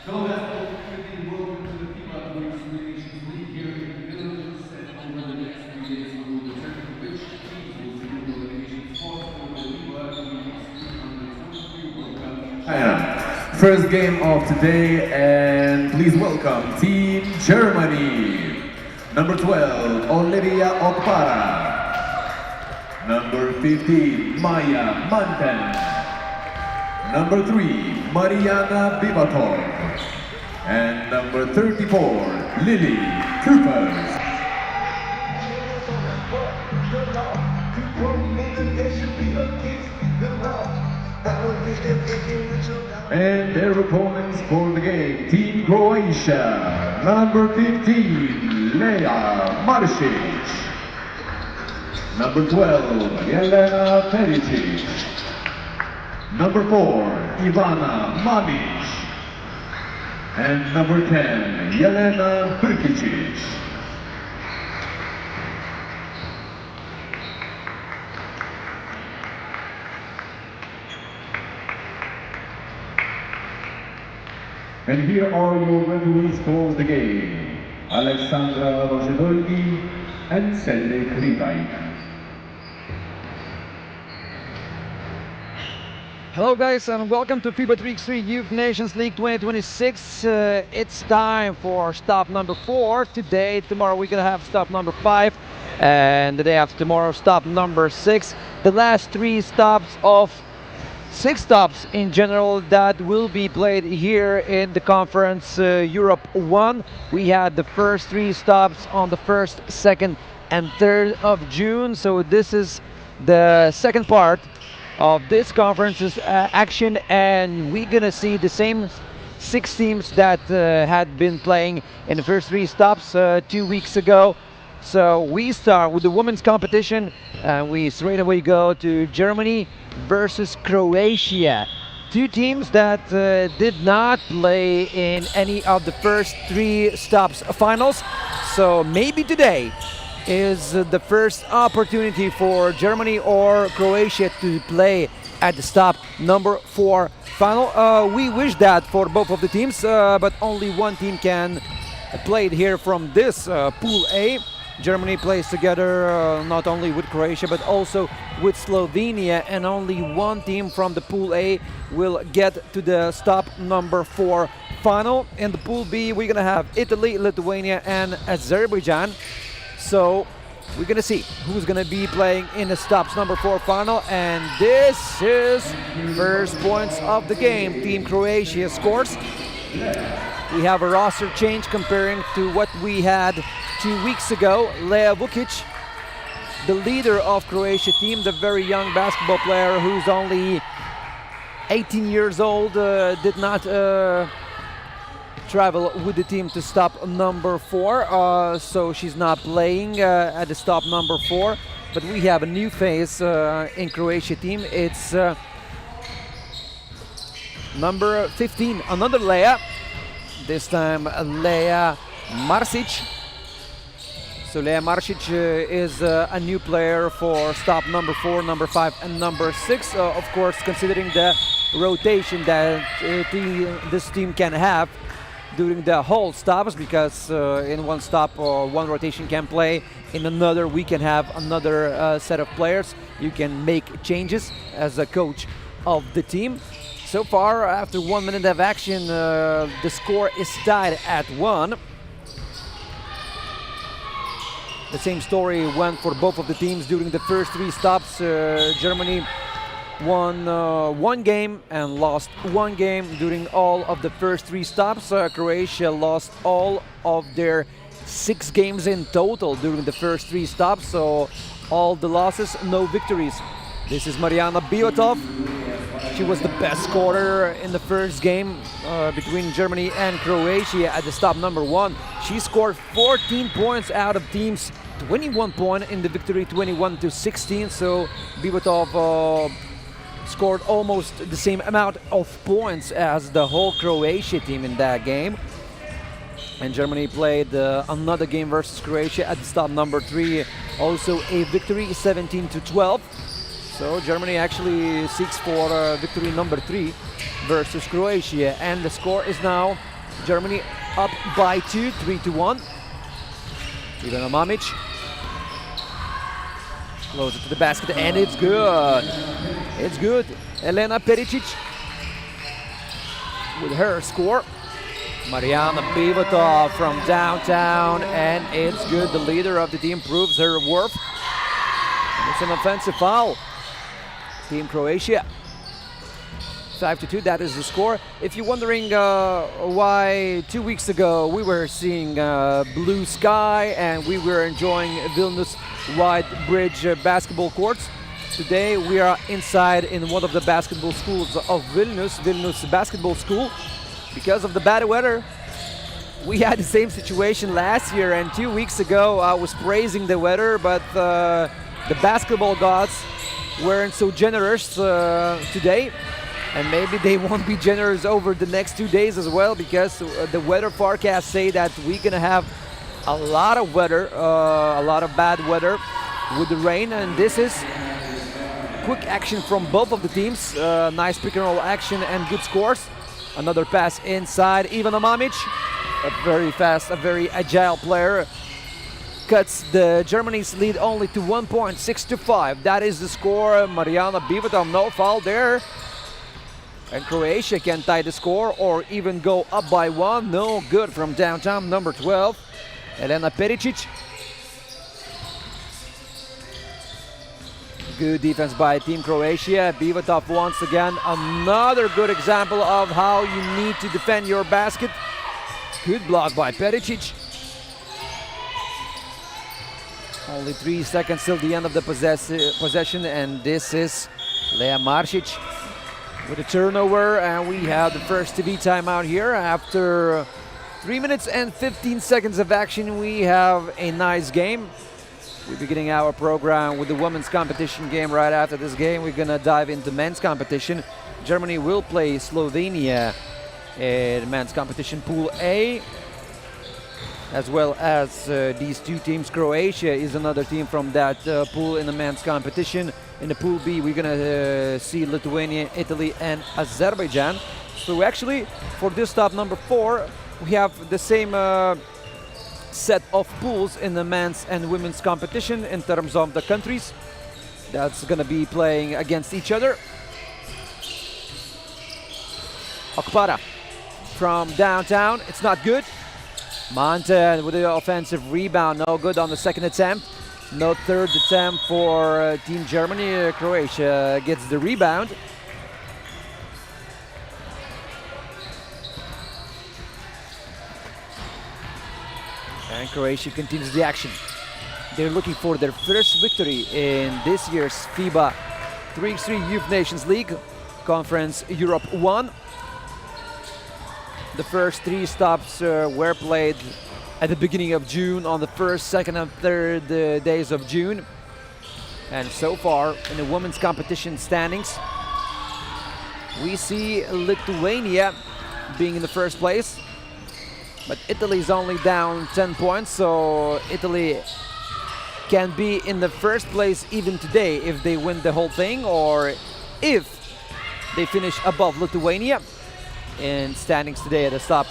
Hello, everyone. Welcome to the FIBA 3x3 Nations League here in Vilnius, and over the next 3 days we will determine which teams will secure qualification spot for the FIBA 3x3 World Cup. First game of today, and please welcome Team Germany. Number 12, Olivia Okpara. Number 15, Maya Manten. Number 3, Mariana Bivatov. And number 34, Lily Coopers. And their opponents for the game, Team Croatia. Number 15, Leja Maršić. Number 12, Jelena Pericic. Number 4, Ivana Mamic. And number 10, Jelena Brkičić. And here are your referees for the game, Alexandra Rojedolgi and Cedric Rivai. Hello guys, and welcome to FIBA 3x3 Youth Nations League 2026. It's time for stop number 4. Today, tomorrow we're gonna have stop number 5, and the day after tomorrow stop number 6. The last 3 stops of 6 stops in general that will be played here in the conference Europe 1. We had the first 3 stops on the 1st, 2nd and 3rd of June, so this is the second part of this conference's action, and we're gonna see the same 6 teams that had been playing in the first 3 stops 2 weeks ago. So we start with the women's competition, and we straight away go to Germany versus Croatia. 2 teams that did not play in any of the first 3 stops finals, so maybe today is the first opportunity for Germany or Croatia to play at the stop number 4 final. We wish that for both of the teams, but only one team can play it here from this Pool A. Germany plays together not only with Croatia but also with Slovenia, and only one team from the Pool A will get to the stop number 4 final. In the Pool B, we're gonna have Italy, Lithuania and Azerbaijan. So we're gonna see who's gonna be playing in the stops number 4 final, and this is first points of the game. Team Croatia scores. We have a roster change comparing to what we had 2 weeks ago. Leja Vukic, the leader of Croatia team, the very young basketball player who's only 18 years old, did not travel with the team to stop number 4, so she's not playing at the stop number 4. But we have a new face in Croatia team. It's number 15, another Leja, this time Leja Maršić. So Leja Maršić is a new player for stop number 4, number 5 and number 6, of course considering the rotation that this team can have during the whole stops, because in one stop or one rotation can play, in another we can have another set of players. You can make changes as a coach of the team. So far, after 1 minute of action, the score is tied at 1. The same story went for both of the teams during the first 3 stops. Germany won 1 game and lost 1 game during all of the first 3 stops. Croatia lost all of their 6 games in total during the first 3 stops, so all the losses, no victories. This is Mariana Bivatov. She was the best scorer in the first game between Germany and Croatia at the stop number 1. She scored 14 points out of team's 21 point in the victory, 21-16, so Bivatov scored almost the same amount of points as the whole Croatia team in that game. And Germany played another game versus Croatia at the stop number 3, also a victory, 17-12. So Germany actually seeks for victory number 3 versus Croatia, and the score is now Germany up by 2, 3-1. Ivana Mamic. Closer to the basket, and it's good. It's good. Elena Pericic with her score. Mariana Bivotov from downtown, and it's good. The leader of the team proves her worth. And it's an offensive foul. Team Croatia. 5-2, that is the score. If you're wondering why 2 weeks ago we were seeing blue sky and we were enjoying Vilnius wide bridge basketball courts, today we are inside in one of the basketball schools of Vilnius, Vilnius Basketball School. Because of the bad weather, we had the same situation last year, and 2 weeks ago I was praising the weather, but the basketball gods weren't so generous today. And maybe they won't be generous over the next 2 days as well, because the weather forecasts say that we're gonna have a lot of weather, a lot of bad weather with the rain. And this is quick action from both of the teams. Nice pick and roll action and good scores. Another pass inside. Ivana Mamic, a very fast, a very agile player, cuts the Germany's lead only to 1 point, 6-5. That is the score. Mariana Bivotov, no foul there. And Croatia can tie the score or even go up by 1. No good from downtown, number 12, Elena Pericic. Good defense by Team Croatia. Bivotov once again, another good example of how you need to defend your basket. Good block by Pericic. Only 3 seconds till the end of the possession, and this is Lea Maršić with a turnover, and we have the first TV timeout here. After 3 minutes and 15 seconds of action, we have a nice game. We're beginning our program with the women's competition game. Right after this game, we're gonna dive into men's competition. Germany will play Slovenia in men's competition Pool A, as well as these two teams. Croatia is another team from that pool in the men's competition. In the Pool B, we're gonna see Lithuania, Italy, and Azerbaijan. So actually, for this stop number 4, we have the same set of pools in the men's and women's competition in terms of the countries that's gonna be playing against each other. Okpara from downtown, it's not good. Monte with the offensive rebound, no good on the second attempt. No third attempt for Team Germany. Croatia gets the rebound. And Croatia continues the action. They're looking for their first victory in this year's FIBA 3x3 Youth Nations League Conference Europe 1. The first 3 stops were played at the beginning of June, on the 1st, 2nd, and 3rd days of June. And so far, in the women's competition standings, we see Lithuania being in the first place. But Italy is only down 10 points, so Italy can be in the first place even today if they win the whole thing, or if they finish above Lithuania in standings today at the stop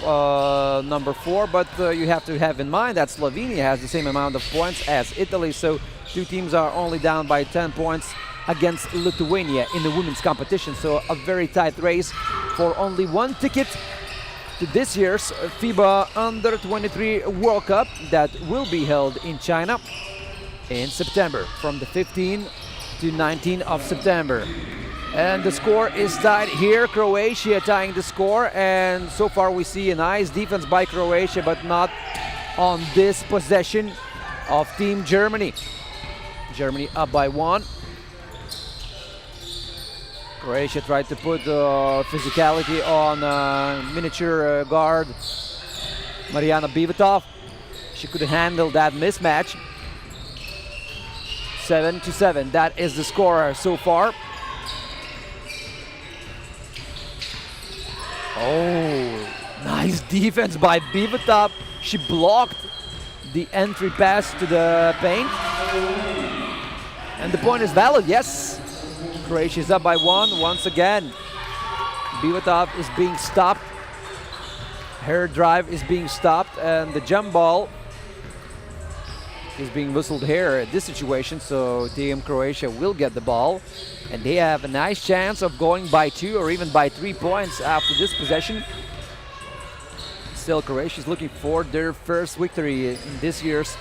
number 4. But you have to have in mind that Slovenia has the same amount of points as Italy, so two teams are only down by 10 points against Lithuania in the women's competition. So a very tight race for only one ticket to this year's FIBA Under-23 World Cup that will be held in China in September, from the 15th to 19th of September. And the score is tied here. Croatia tying the score, and so far we see a nice defense by Croatia, but not on this possession of Team Germany. Germany up by 1. Croatia tried to put physicality on miniature guard Mariana Bivotov. She could handle that mismatch. 7-7, that is the score so far. Oh, nice defense by Bivotov. She blocked the entry pass to the paint. And the point is valid, yes. Croatia is up by 1 once again. Bivotov is being stopped. Her drive is being stopped, and the jump ball is being whistled here at this situation, so Team Croatia will get the ball, and they have a nice chance of going by 2 or even by 3 points after this possession. Still, Croatia is looking for their first victory in this year's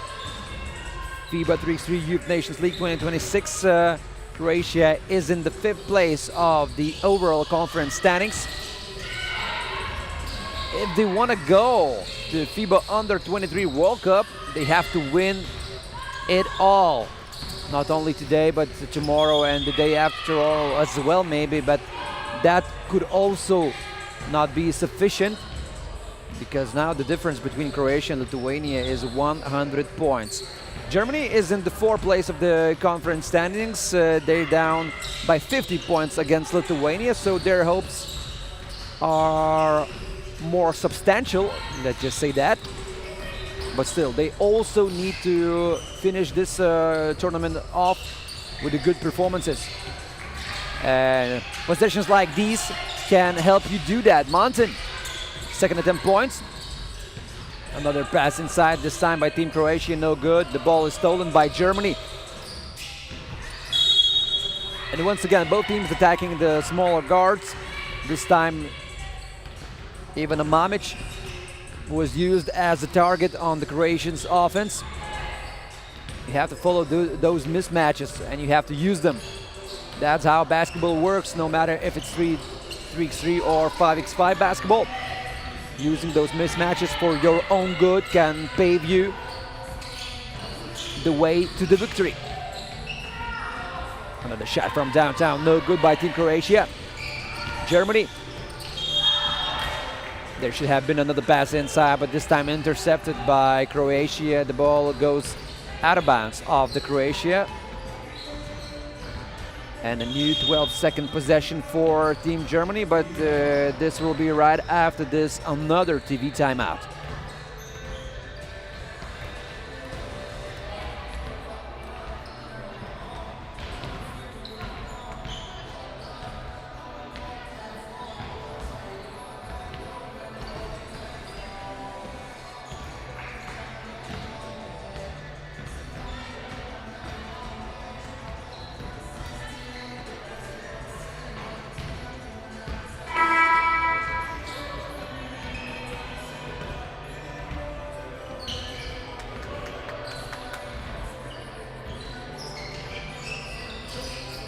FIBA 3x3 Youth Nations League 2026. Croatia is in the 5th place of the overall conference standings. If they want to go to FIBA Under 23 World Cup, they have to win it all. Not only today, but tomorrow and the day after all as well, maybe. But that could also not be sufficient, because now the difference between Croatia and Lithuania is 100 points. Germany is in the 4th place of the conference standings. They're down by 50 points against Lithuania, so their hopes are more substantial, let's just say that. But still, they also need to finish this tournament off with the good performances. And possessions like these can help you do that. Monten, second attempt points. Another pass inside, this time by Team Croatia, no good. The ball is stolen by Germany. And once again, both teams attacking the smaller guards. This time, even a Mamic was used as a target on the Croatians' offense. You have to follow those mismatches, and you have to use them. That's how basketball works, no matter if it's 3x3 or 5x5 basketball. Using those mismatches for your own good can pave you the way to the victory. Another shot from downtown, no good by Team Croatia. Germany. There should have been another pass inside, but this time intercepted by Croatia. The ball goes out of bounds of the Croatia. And a new 12-second possession for Team Germany, but this will be right after this another TV timeout.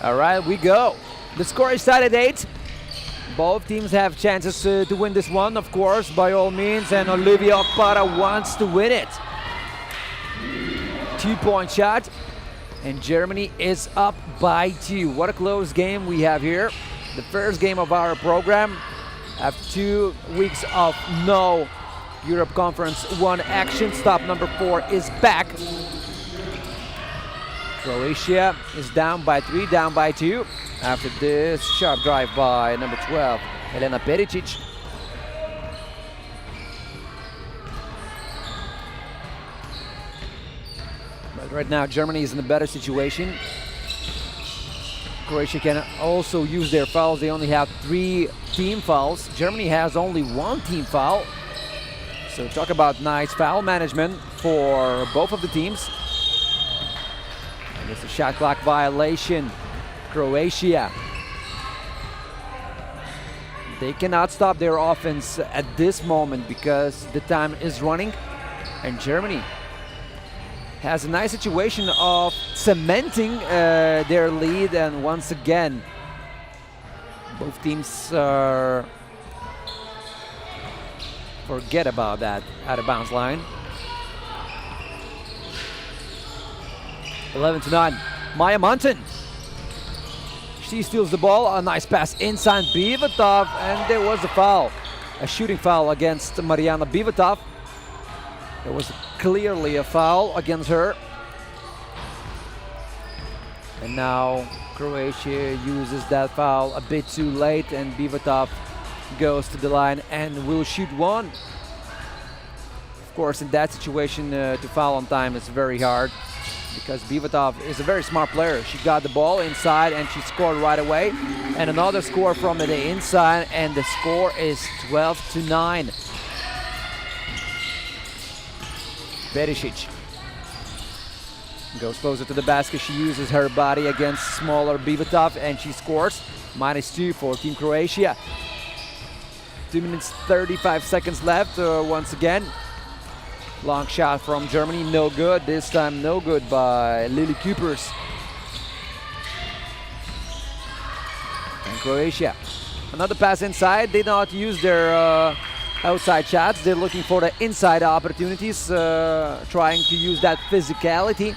All right, we go. The score is tied at 8. Both teams have chances to win this one, of course, by all means, and Olivia Okpara wants to win it. 2-point shot, and Germany is up by 2. What a close game we have here. The first game of our program. After 2 weeks of no Europe Conference 1 action, stop number 4 is back. Croatia is down by 3, down by 2. After this sharp drive by number 12, Helena Pericic. But right now, Germany is in a better situation. Croatia can also use their fouls. They only have 3 team fouls. Germany has only 1 team foul. So talk about nice foul management for both of the teams. It's a shot clock violation. Croatia. They cannot stop their offense at this moment because the time is running. And Germany has a nice situation of cementing their lead. And once again, both teams forget about that out of bounds line. 11-9. Maya Monten. She steals the ball. A nice pass inside Bivatov, and there was a foul. A shooting foul against Mariana Bivatov. There was clearly a foul against her. And now Croatia uses that foul a bit too late, and Bivatov goes to the line and will shoot one. Of course, in that situation, to foul on time is very hard, because Bivatov is a very smart player. She got the ball inside and she scored right away. And another score from the inside, and the score is 12-9. Perisic goes closer to the basket. She uses her body against smaller Bivutov and she scores. -2 for Team Croatia. 2 minutes 35 seconds left. Once again, long shot from Germany, no good. This time no good by Lily Coopers. And Croatia, another pass inside. They not use their outside shots. They're looking for the inside opportunities, trying to use that physicality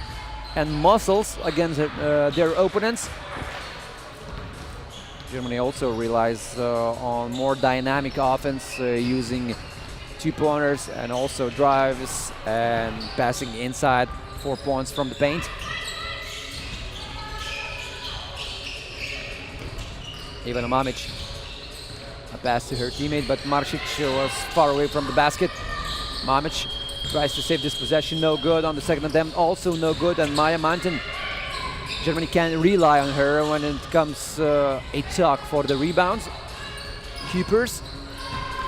and muscles against their opponents. Germany also relies on more dynamic offense, using two-pointers and also drives and passing inside 4 points from the paint. Ivana Mamic, a pass to her teammate, but Maršić was far away from the basket. Mamic tries to save this possession, no good on the second attempt, also no good, and Maja Manton. Germany can't rely on her when it comes a talk for the rebounds. Coopers,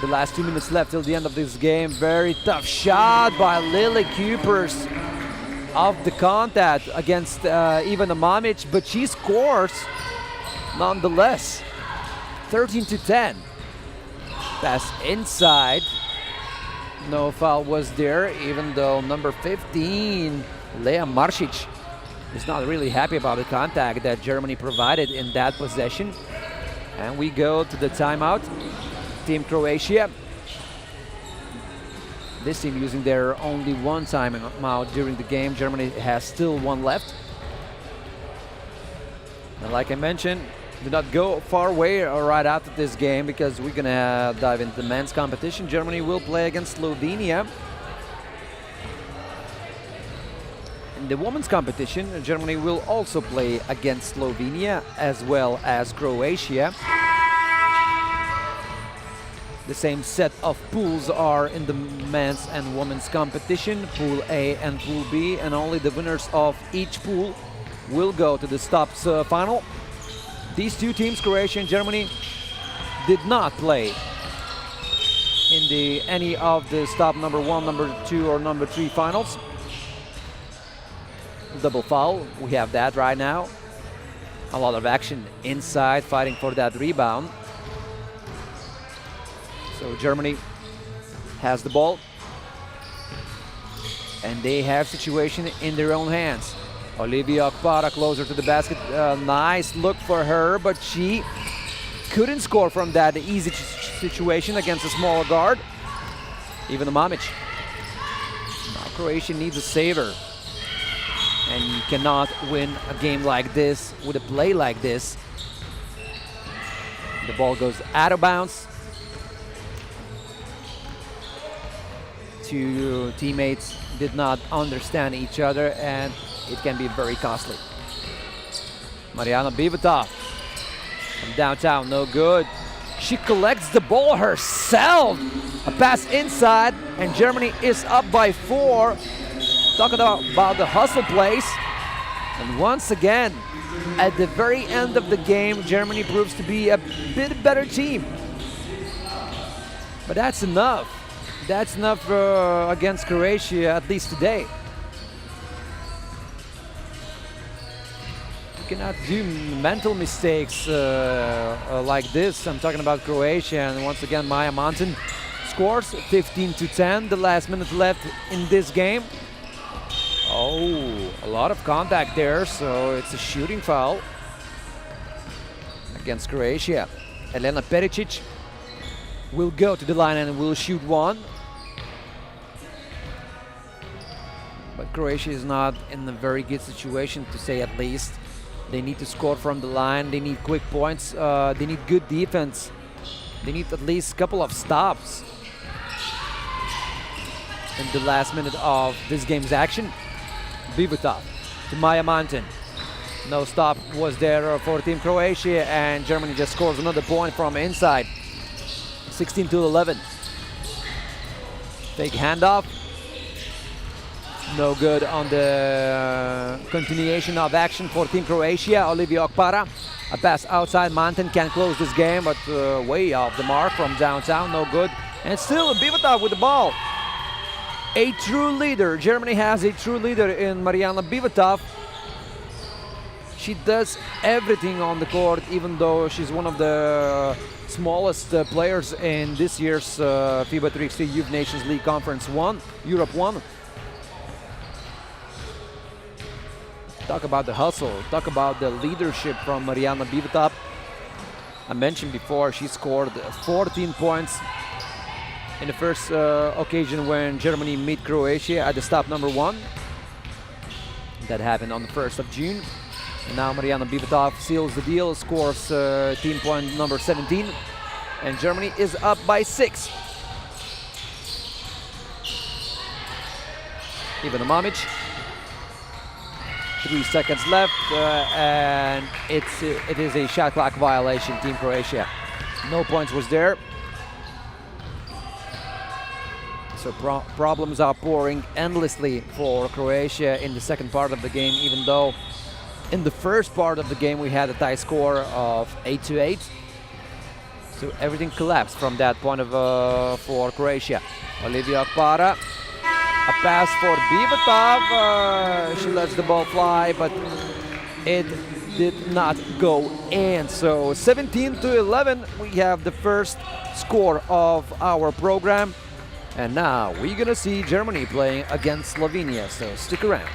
the last 2 minutes left till the end of this game. Very tough shot by Lily Coopers off the contact against Ivana Mamic, but she scores nonetheless. 13-10. Pass inside. No foul was there, even though number 15, Lea Maršić, is not really happy about the contact that Germany provided in that possession. And we go to the timeout. Team Croatia. This team using their only one timeout during the game. Germany has still one left. And like I mentioned, do not go far away right after this game, because we're gonna dive into the men's competition. Germany will play against Slovenia. In the women's competition, Germany will also play against Slovenia as well as Croatia. The same set of pools are in the men's and women's competition, Pool A and Pool B, and only the winners of each pool will go to the stops final. These two teams, Croatia and Germany, did not play in any of the stop number 1, number 2, or number 3 finals. Double foul, we have that right now. A lot of action inside, fighting for that rebound. So Germany has the ball, and they have situation in their own hands. Olivia Okpara closer to the basket. Nice look for her, but she couldn't score from that easy situation against a smaller guard. Even Mamic. Now Croatia needs a saver. And you cannot win a game like this with a play like this. The ball goes out of bounds. Two teammates did not understand each other, and it can be very costly. Mariana Bivutov from downtown, no good. She collects the ball herself. A pass inside, and Germany is up by 4. Talking about the hustle plays. And once again, at the very end of the game, Germany proves to be a bit better team. But that's enough. That's enough against Croatia, at least today. You cannot do mental mistakes like this. I'm talking about Croatia, and once again, Maja Manton scores 15-10. The last minute left in this game. Oh, a lot of contact there, so it's a shooting foul against Croatia. Elena Perisic will go to the line and will shoot one. But Croatia is not in a very good situation, to say at least. They need to score from the line, they need quick points, they need good defense. They need at least a couple of stops in the last minute of this game's action. Bivutov to Maja Manton. No stop was there for Team Croatia, and Germany just scores another point from inside. 16-11. Fake handoff. No good on the continuation of action for Team Croatia. Olivia Okpara. A pass outside. Manton can close this game, but way off the mark from downtown. No good. And still Bivutov with the ball. a true leader. Germany has a true leader in Mariana Bivatov. She does everything on the court, even though she's one of the smallest players in this year's FIBA 3x3 Youth Nations League Conference 1, Europe 1. Talk about the hustle, talk about the leadership from Mariana Bivatov. I mentioned before, she scored 14 points in the first occasion when Germany meet Croatia at the stop number 1. That happened on the 1st of June. And now Mariana Bivatov seals the deal, scores team point number 17. And Germany is up by 6. Ivana Mamic. 3 seconds left, and it is a shot clock violation, Team Croatia. No points was there. So problems are pouring endlessly for Croatia in the second part of the game, even though in the first part of the game we had a tie score of 8-8. So everything collapsed from that point of for Croatia. Olivia Para. A pass for Bivatov. She lets the ball fly, but it did not go in. So 17-11, we have the first score of our program. And now we're gonna see Germany playing against Slovenia, so stick around.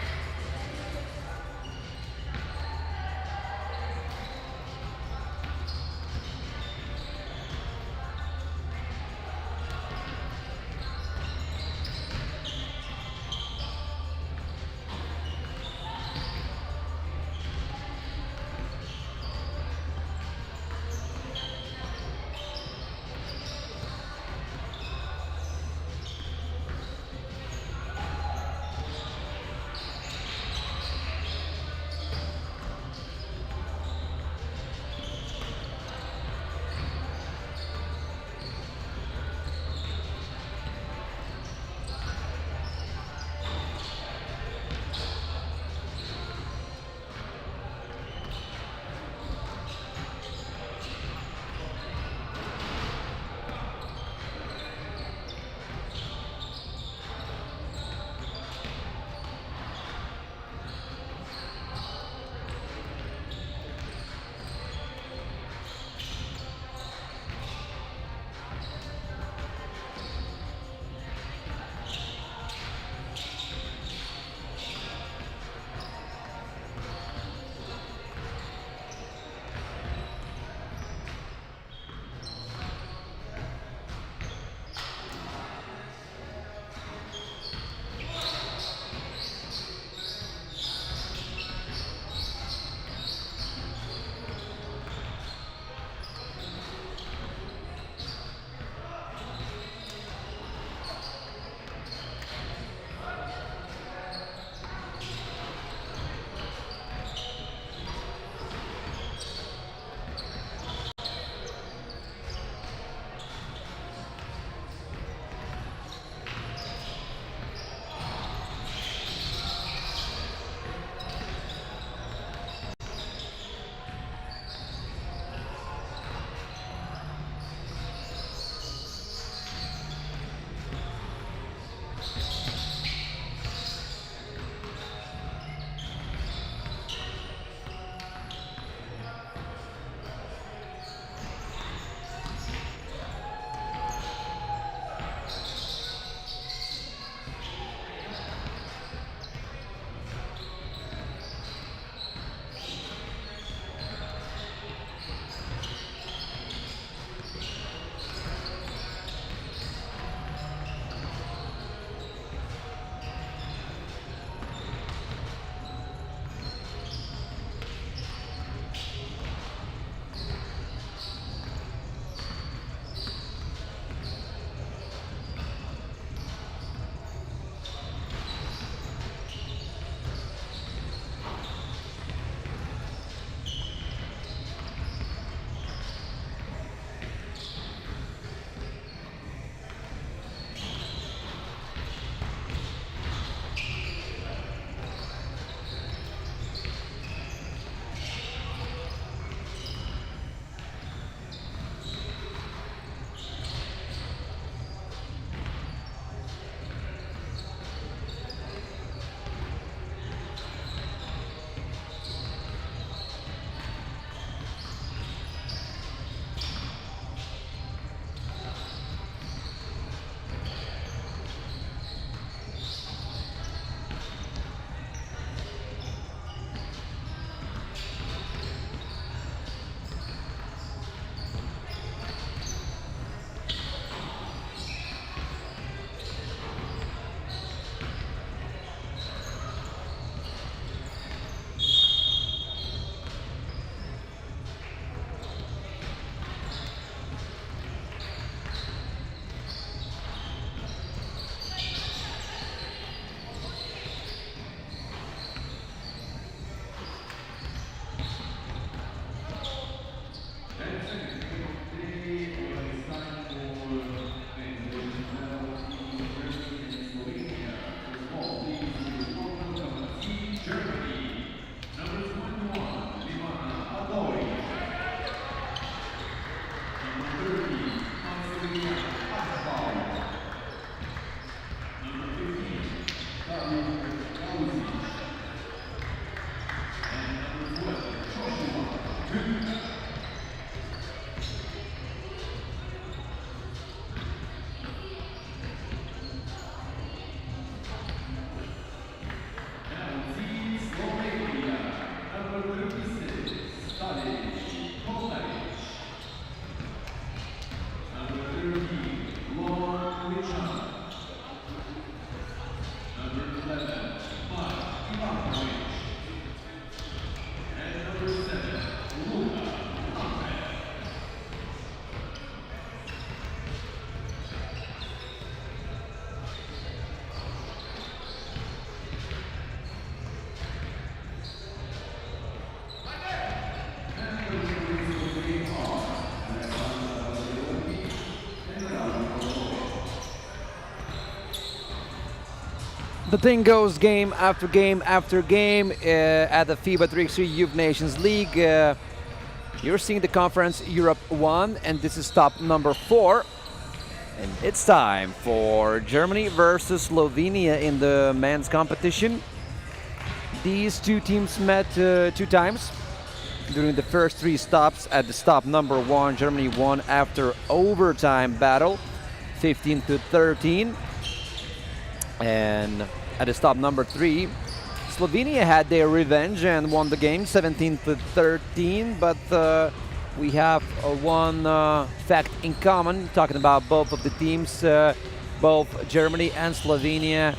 The thing goes game after game after game at the FIBA 3x3 Youth Nations League. You're seeing the Conference Europe 1, and this is stop number 4. And it's time for Germany versus Slovenia in the men's competition. These two teams met 2 times during the first 3 stops. At the stop number 1, Germany won after overtime battle, 15-13. And at the stop number 3, Slovenia had their revenge and won the game 17-13. But we have one fact in common, talking about both of the teams. Both Germany and Slovenia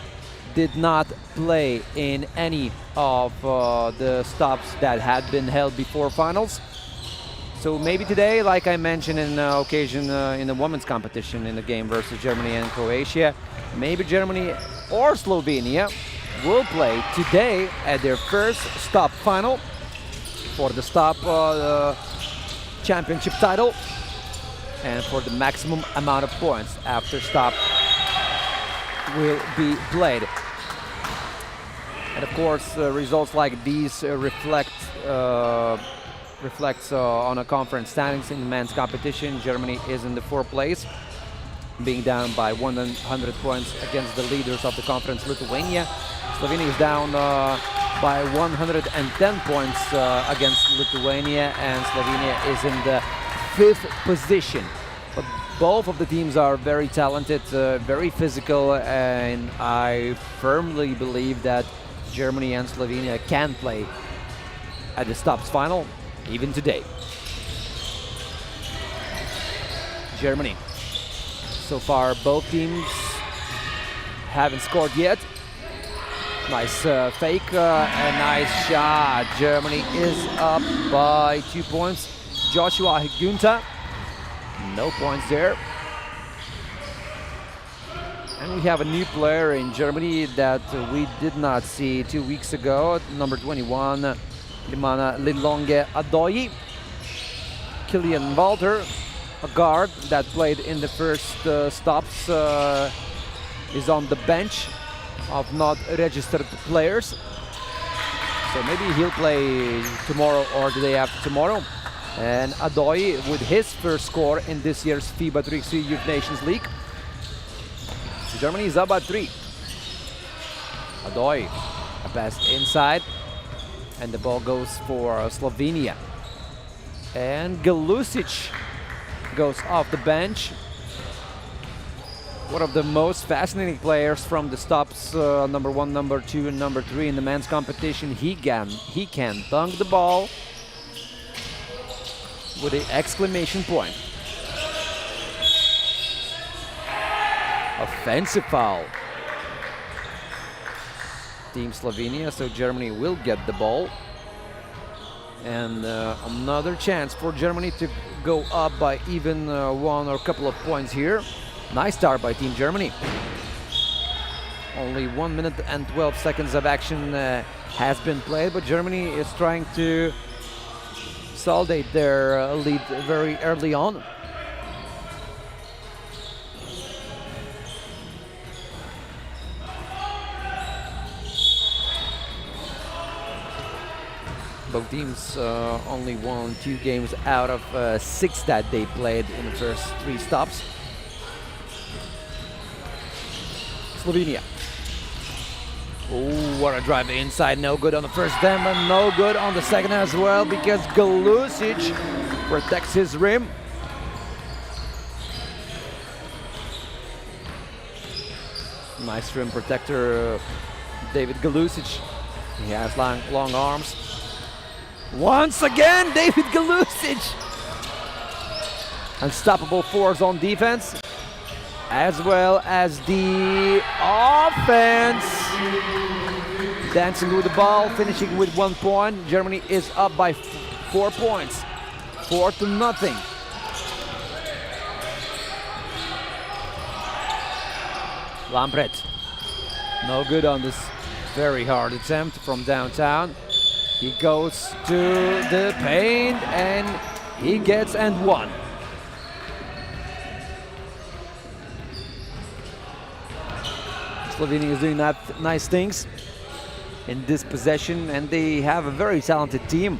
did not play in any of the stops that had been held before finals. So maybe today, like I mentioned in occasion in the women's competition in the game versus Germany and Croatia, maybe Germany or Slovenia will play today at their first stop final for the stop championship title and for the maximum amount of points after stop will be played. And of course, results like these reflects on a conference standings in the men's competition. Germany is in the 4th place, being down by 100 points against the leaders of the conference, Lithuania. Slovenia is down by 110 points against Lithuania, and Slovenia is in the 5th position. But both of the teams are very talented, very physical, and I firmly believe that Germany and Slovenia can play at the stops final even today. Germany. So far, both teams haven't scored yet. Nice fake, a nice shot. Germany is up by 2 points. Joshua Higuita, no points there. And we have a new player in Germany that we did not see 2 weeks ago, number 21, Limana Lilonge Adoyi. Kilian Walter, a guard that played in the first stops, is on the bench of not registered players. So maybe he'll play tomorrow or the day after tomorrow. And Adoyi with his first score in this year's FIBA 3x3 Youth Nations League. So Germany is up by 3. Adoyi, a pass inside. And the ball goes for Slovenia. And Galusic goes off the bench. One of the most fascinating players from the stops, number 1, number 2, and number 3 in the men's competition. He can dunk the ball with an exclamation point. Offensive foul. Team Slovenia, so Germany will get the ball. And another chance for Germany to go up by even 1 or a couple of points here. Nice start by Team Germany. Only 1 minute and 12 seconds of action has been played, but Germany is trying to consolidate their lead very early on. Both teams only won 2 games out of 6 that they played in the first 3 stops. Slovenia. Oh, what a drive inside. No good on the first attempt, and no good on the second as well, because Galusic protects his rim. Nice rim protector, David Galusic. He has long arms. Once again, David Galusic. Unstoppable force on defense, as well as the offense. Dancing with the ball, finishing with 1 point. Germany is up by 4 points, 4-0. Lampret, no good on this very hard attempt from downtown. He goes to the paint and he gets and 1. Slovenia is doing nice things in this possession, and they have a very talented team.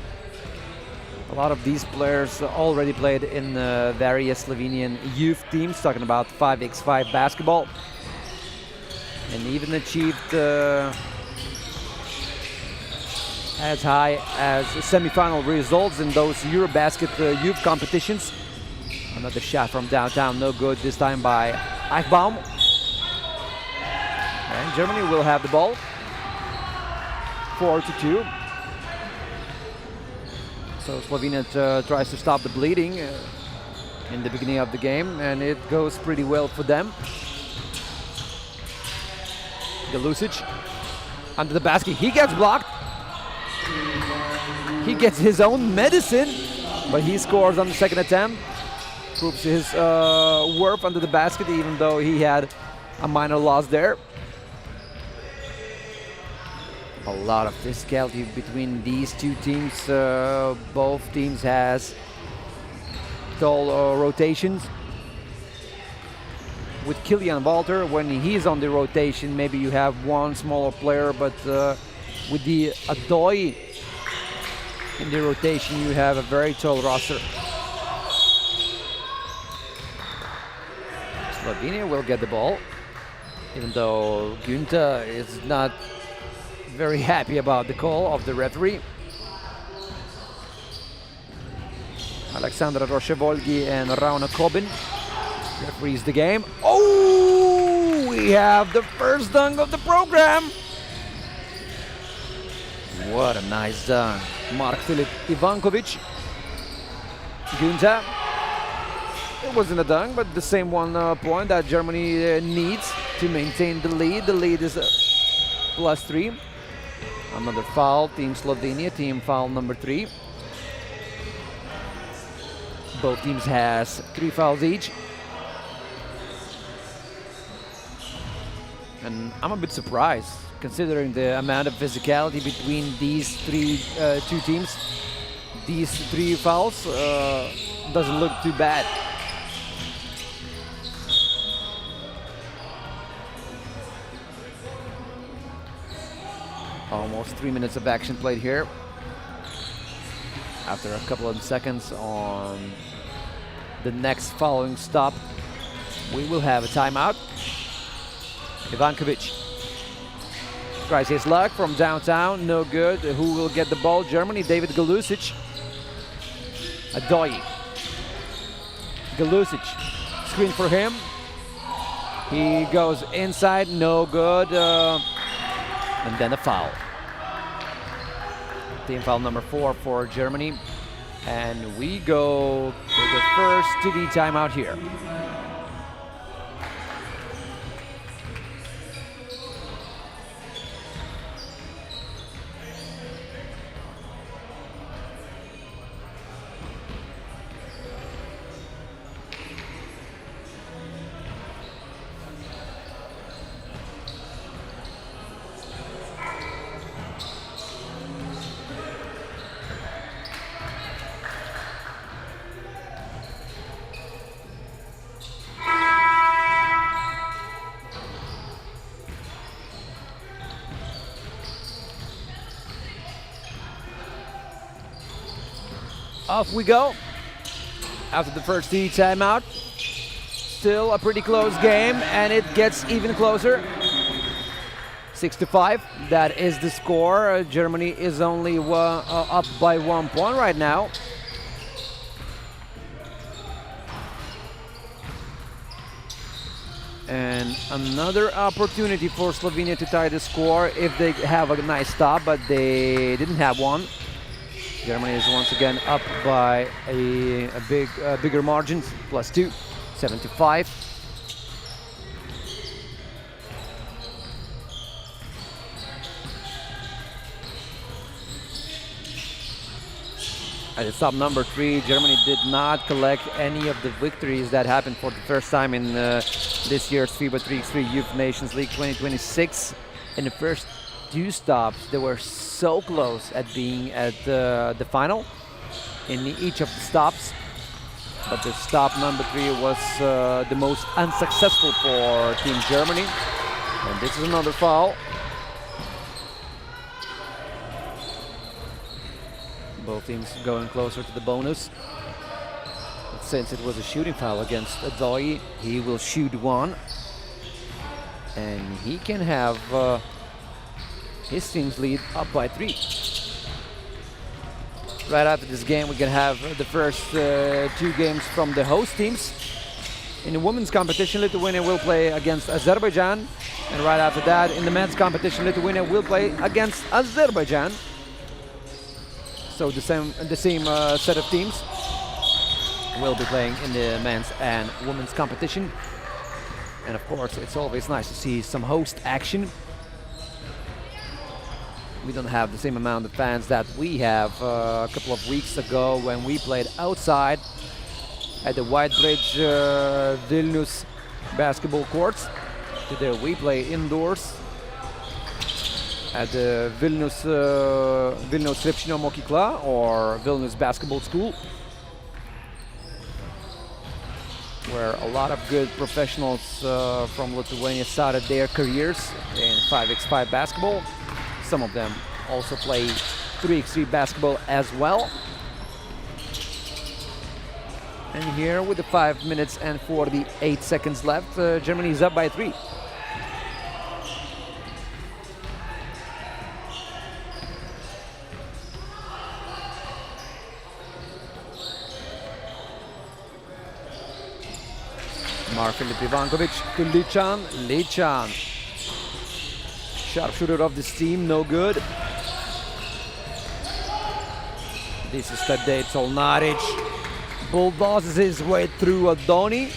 A lot of these players already played in various Slovenian youth teams, talking about 5x5 basketball, and even achieved as high as semi-final results in those Eurobasket youth competitions. Another shot from downtown, no good, this time by Eichbaum. And Germany will have the ball. 4-2. So Slovenia tries to stop the bleeding in the beginning of the game, and it goes pretty well for them. Galusic under the basket, he gets blocked. He gets his own medicine, but he scores on the second attempt. Proves his worth under the basket, even though he had a minor loss there. A lot of physicality between these two teams. Both teams has tall rotations. With Kilian Walter, when he's on the rotation, maybe you have one smaller player, but with the Adoy in the rotation, you have a very tall roster. Slovenia will get the ball, even though Günther is not very happy about the call of the referee. Alexandra Roshevolgi and Rauna Kobin referees the game. Oh, we have the first dunk of the program. What a nice dunk. Mark Filip Ivankovic. Günther. It wasn't a dunk, but the same 1 point that Germany needs to maintain the lead. The lead is +3. Another foul, Team Slovenia, team foul number 3. Both teams has 3 fouls each. And I'm a bit surprised, considering the amount of physicality between these two teams. These 3 fouls doesn't look too bad. Almost 3 minutes of action played here. After a couple of seconds on the next following stop, we will have a timeout. Ivankovic tries his luck from downtown, no good. Who will get the ball? Germany, David Galusic. Adoyi. Galusic, screen for him. He goes inside, no good. And then a foul. Team foul number 4 for Germany. And we go to the first TD timeout here. Off we go. After the first TD timeout. Still a pretty close game, and it gets even closer. 6-5. That is the score. Germany is only up by 1 point right now. And another opportunity for Slovenia to tie the score if they have a nice stop, but they didn't have one. Germany is once again up by a bigger margin, +2, 7-5. At stop number 3, Germany did not collect any of the victories that happened for the first time in this year's FIBA 3x3 Youth Nations League 2026. In the first 2 stops, they were so close at being at the final in each of the stops, but the stop number 3 was the most unsuccessful for Team Germany. And this is another foul. Both teams going closer to the bonus. But since it was a shooting foul against Adoi, he will shoot one. And he can have his team's lead up by 3. Right after this game, we can have the first 2 games from the host teams. In the women's competition, Lithuania will play against Azerbaijan. And right after that, in the men's competition, Lithuania will play against Azerbaijan. So the same set of teams will be playing in the men's and women's competition. And of course, it's always nice to see some host action. We don't have the same amount of fans that we have a couple of weeks ago when we played outside at the White Bridge Vilnius basketball courts. Today we play indoors at the Vilnius Krepšinio Mokykla, or Vilnius Basketball School, where a lot of good professionals from Lithuania started their careers in 5x5 basketball. Some of them also play 3x3 basketball as well. And here with the 5 minutes and 48 seconds left, Germany is up by 3. Filip Ivankovic to Lichan. Sharpshooter of this team, no good. This is Tadej Tolnaric. Bulldozes his way through Adoni.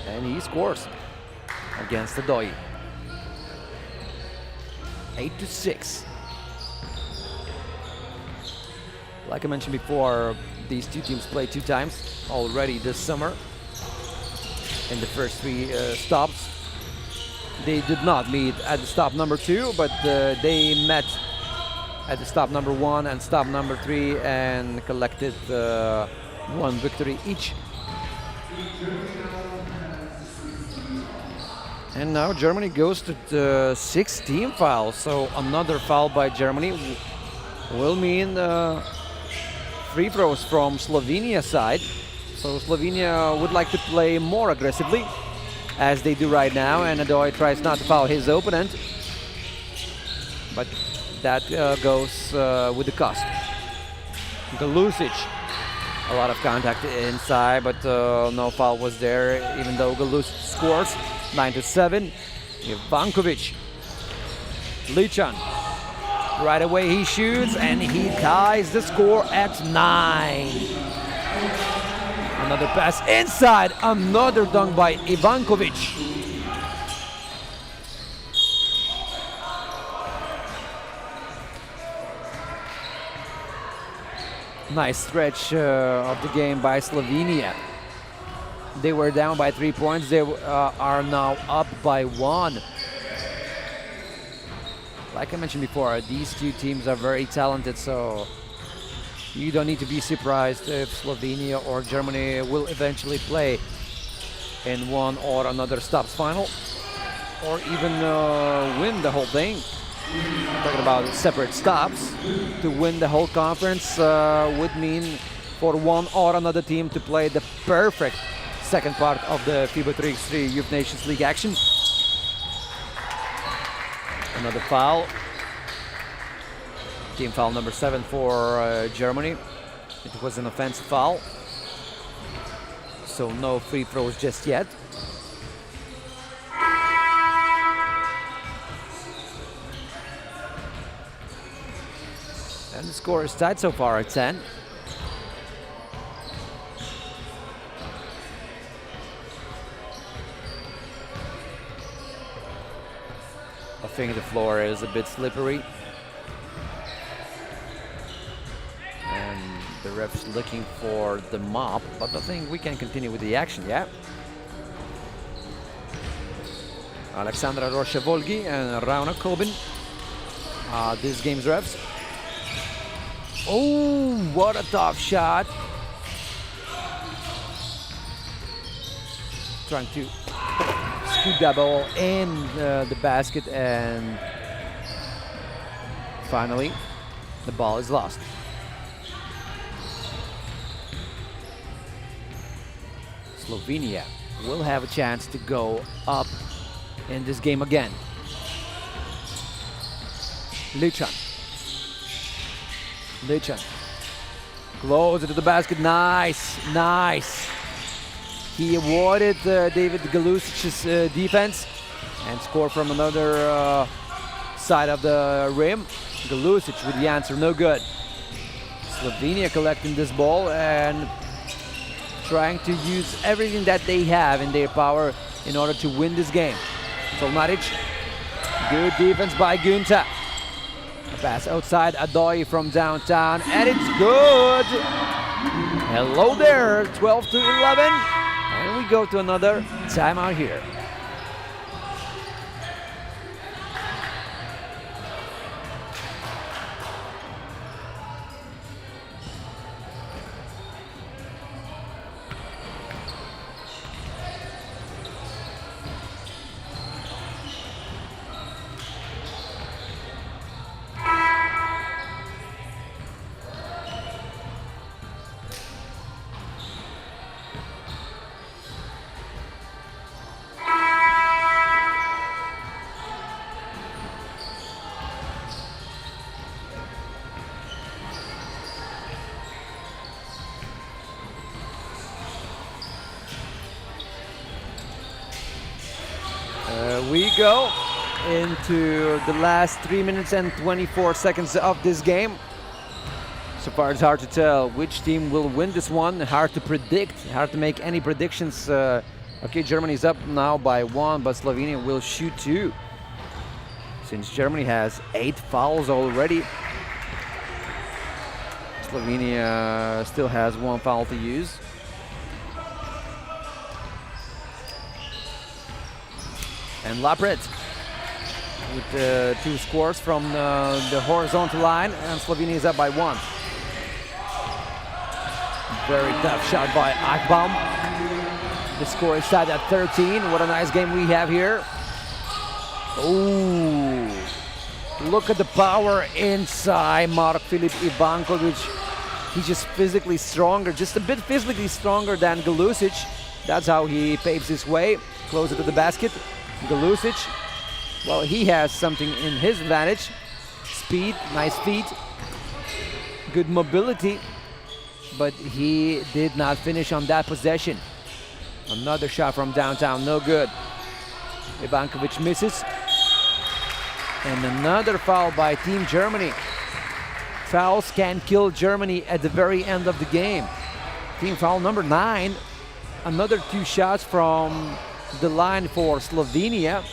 And he scores against Adoi. 8-6. Like I mentioned before, these 2 teams played 2 times already this summer. In the first 3 stops, they did not meet at the stop number 2, but they met at the stop number 1 and stop number 3 and collected 1 victory each. And now Germany goes to the 6th team foul, so another foul by Germany will mean free throws from Slovenia side. So Slovenia would like to play more aggressively, as they do right now, and Adoi tries not to foul his opponent. But that goes with the cost. Galusic, a lot of contact inside, but no foul was there, even though Galusic scores. 9-7. Ivankovic. Lichan. Right away he shoots, and he ties the score at 9. Another pass inside, another dunk by Ivankovic. Nice stretch of the game by Slovenia. They were down by 3 points, they are now up by 1. Like I mentioned before, these 2 teams are very talented, so you don't need to be surprised if Slovenia or Germany will eventually play in one or another stops final, or even win the whole thing. I'm talking about separate stops. To win the whole conference would mean for one or another team to play the perfect second part of the FIBA 3x3 Youth Nations League action. Another foul. Team foul number 7 for Germany. It was an offensive foul, so no free throws just yet. And the score is tied so far at 10. I think the floor is a bit slippery. And the ref's looking for the mop, but I think we can continue with the action, yeah? Alexandra Rocha-Volgi and Rauna Kobin this game's refs. Oh, what a tough shot. Trying to scoop that ball in the basket, and finally the ball is lost. Slovenia will have a chance to go up in this game again. Lichan. Closer to the basket. Nice. He avoided David Galusic's defense and scored from another side of the rim. Galusic with the answer, no good. Slovenia collecting this ball and trying to use everything that they have in their power in order to win this game. Solnaric, good defense by Günther. A pass outside, Adoy from downtown, and it's good. Hello there, 12-11, and we go to another timeout here. We go into the last 3 minutes and 24 seconds of this game. So far it's hard to tell which team will win this one. Hard to predict, hard to make any predictions. Okay, Germany's up now by 1, but Slovenia will shoot 2. Since Germany has 8 fouls already, Slovenia still has 1 foul to use. And Lapret with 2 scores from the horizontal line, and Slovenia is up by 1. Very tough shot by Akbam. The score is set at 13. What a nice game we have here. Ooh, look at the power inside Mark Filip Ivankovic. He's just physically stronger, just a bit physically stronger than Galusic. That's how he paves his way closer to the basket. Galusic, well, he has something in his advantage. Speed, nice feet, good mobility, but he did not finish on that possession. Another shot from downtown, no good. Ivankovic misses. And another foul by Team Germany. Fouls can kill Germany at the very end of the game. Team foul number 9. Another 2 shots from the line for Slovenia,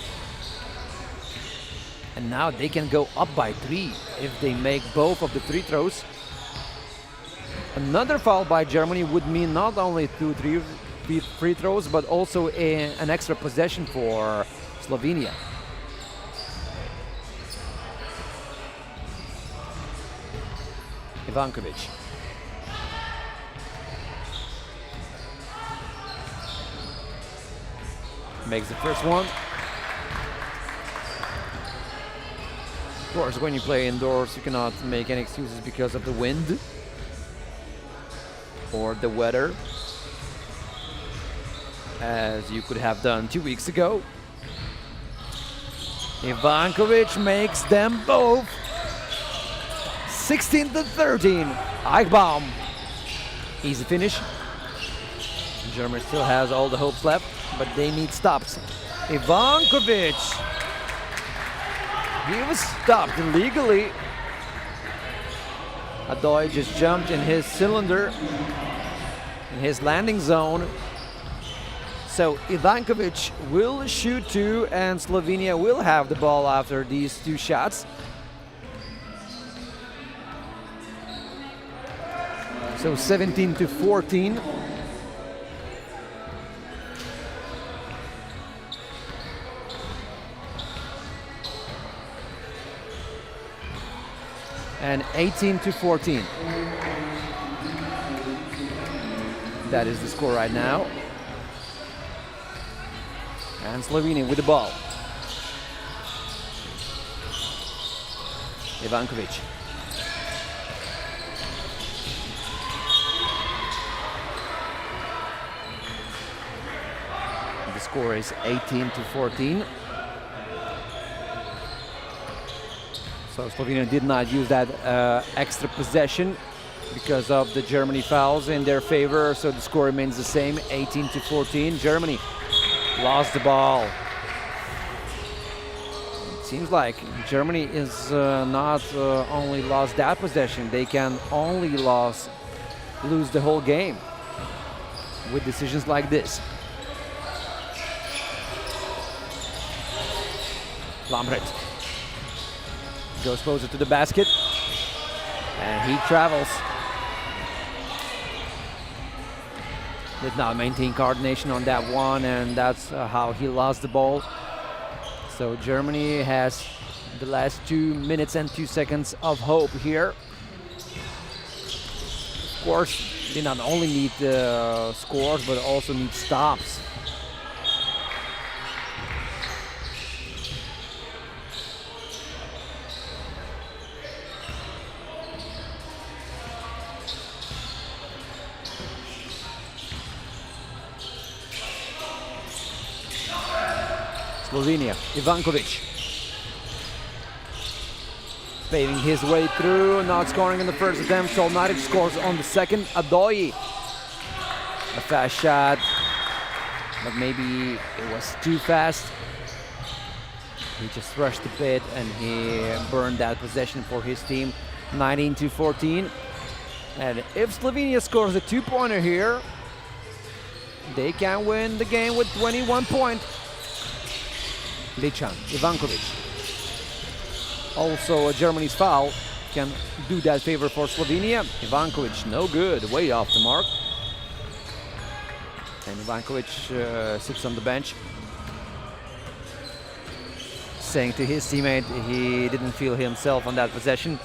and now they can go up by 3 if they make both of the free throws. Another foul by Germany would mean not only 2 free throws, but also an extra possession for Slovenia. Ivankovic. Makes the first one. Of course, when you play indoors, you cannot make any excuses because of the wind or the weather, as you could have done 2 weeks ago. Ivankovic makes them both. 16-13. Eichbaum. Easy finish. Germany still has all the hopes left, but they need stops. Ivankovic. He was stopped illegally. Adoy just jumped in his cylinder, in his landing zone. So Ivankovic will shoot 2, and Slovenia will have the ball after these 2 shots. So 17-14. And 18-14. That is the score right now. And Slovenia with the ball. Ivankovic. The score is 18-14. So Slovenia did not use that extra possession because of the Germany fouls in their favor. So the score remains the same, 18-14. Germany lost the ball. It seems like Germany is not only lost that possession, they can only lose the whole game with decisions like this. Lambert goes closer to the basket, and he travels. Did not maintain coordination on that one, and that's how he lost the ball. So Germany has the last 2 minutes and 2 seconds of hope here. Of course, they not only need scores, but also need stops. Slovenia, Ivankovic. Paving his way through, not scoring in the first attempt. Solnaric scores on the second. Adoyi. A fast shot, but maybe it was too fast. He just rushed a bit and he burned that possession for his team. 19-14. And if Slovenia scores a 2-pointer here, they can win the game with 21 points. Lichan, Ivankovic. Also, Germany's foul can do that favor for Slovenia. Ivankovic, no good, way off the mark. And Ivankovic sits on the bench, saying to his teammate he didn't feel himself on that possession.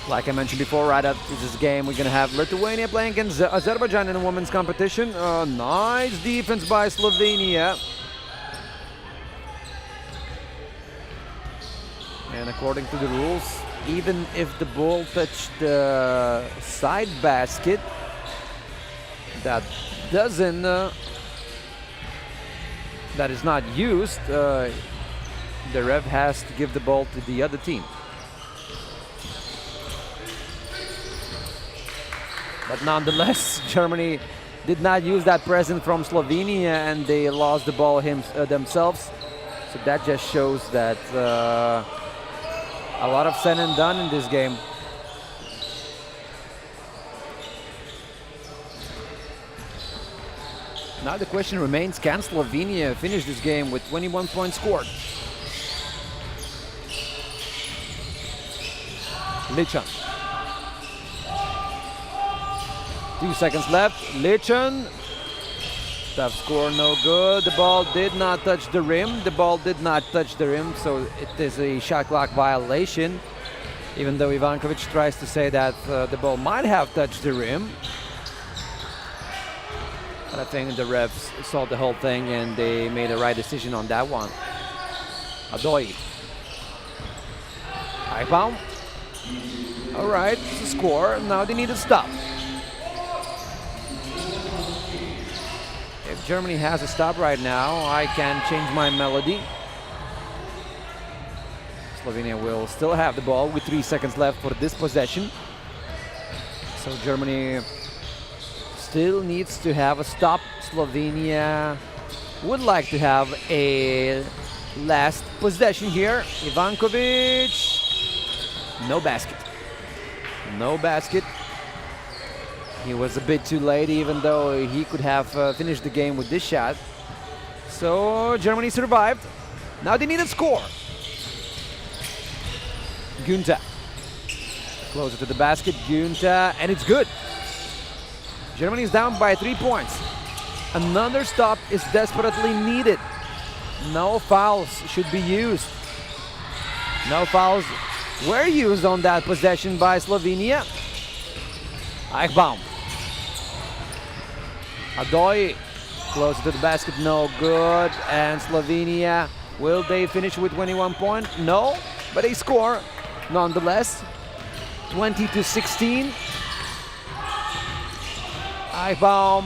Like I mentioned before, right after this game, we're going to have Lithuania playing against Azerbaijan in a women's competition. Nice defense by Slovenia. And according to the rules, even if the ball touched the side basket, that is not used, the ref has to give the ball to the other team. But nonetheless, Germany did not use that present from Slovenia, and they lost the ball themselves. So that just shows that a lot of said and done in this game. Now the question remains, can Slovenia finish this game with 21 points scored? Lichan. 2 seconds left. Lichan. Tough score, no good. The ball did not touch the rim. The ball did not touch the rim, so it is a shot clock violation. Even though Ivankovic tries to say that the ball might have touched the rim. But I think the refs saw the whole thing and they made the right decision on that one. Adoyi. Eichbaum. All right, it's a score. Now they need to stop. If Germany has a stop right now, I can change my melody. Slovenia will still have the ball with 3 seconds left for this possession. So Germany still needs to have a stop. Slovenia would like to have a last possession here. Ivankovic. No basket. No basket. He was a bit too late, even though he could have finished the game with this shot. So Germany survived. Now they need a score. Günther. Closer to the basket, Günther, and it's good. Germany is down by 3 points. Another stop is desperately needed. No fouls should be used. No fouls were used on that possession by Slovenia. Eichbaum. Adoy close to the basket, no good. And Slovenia, will they finish with 21 points? No, but they score nonetheless. 20-16. Eichbaum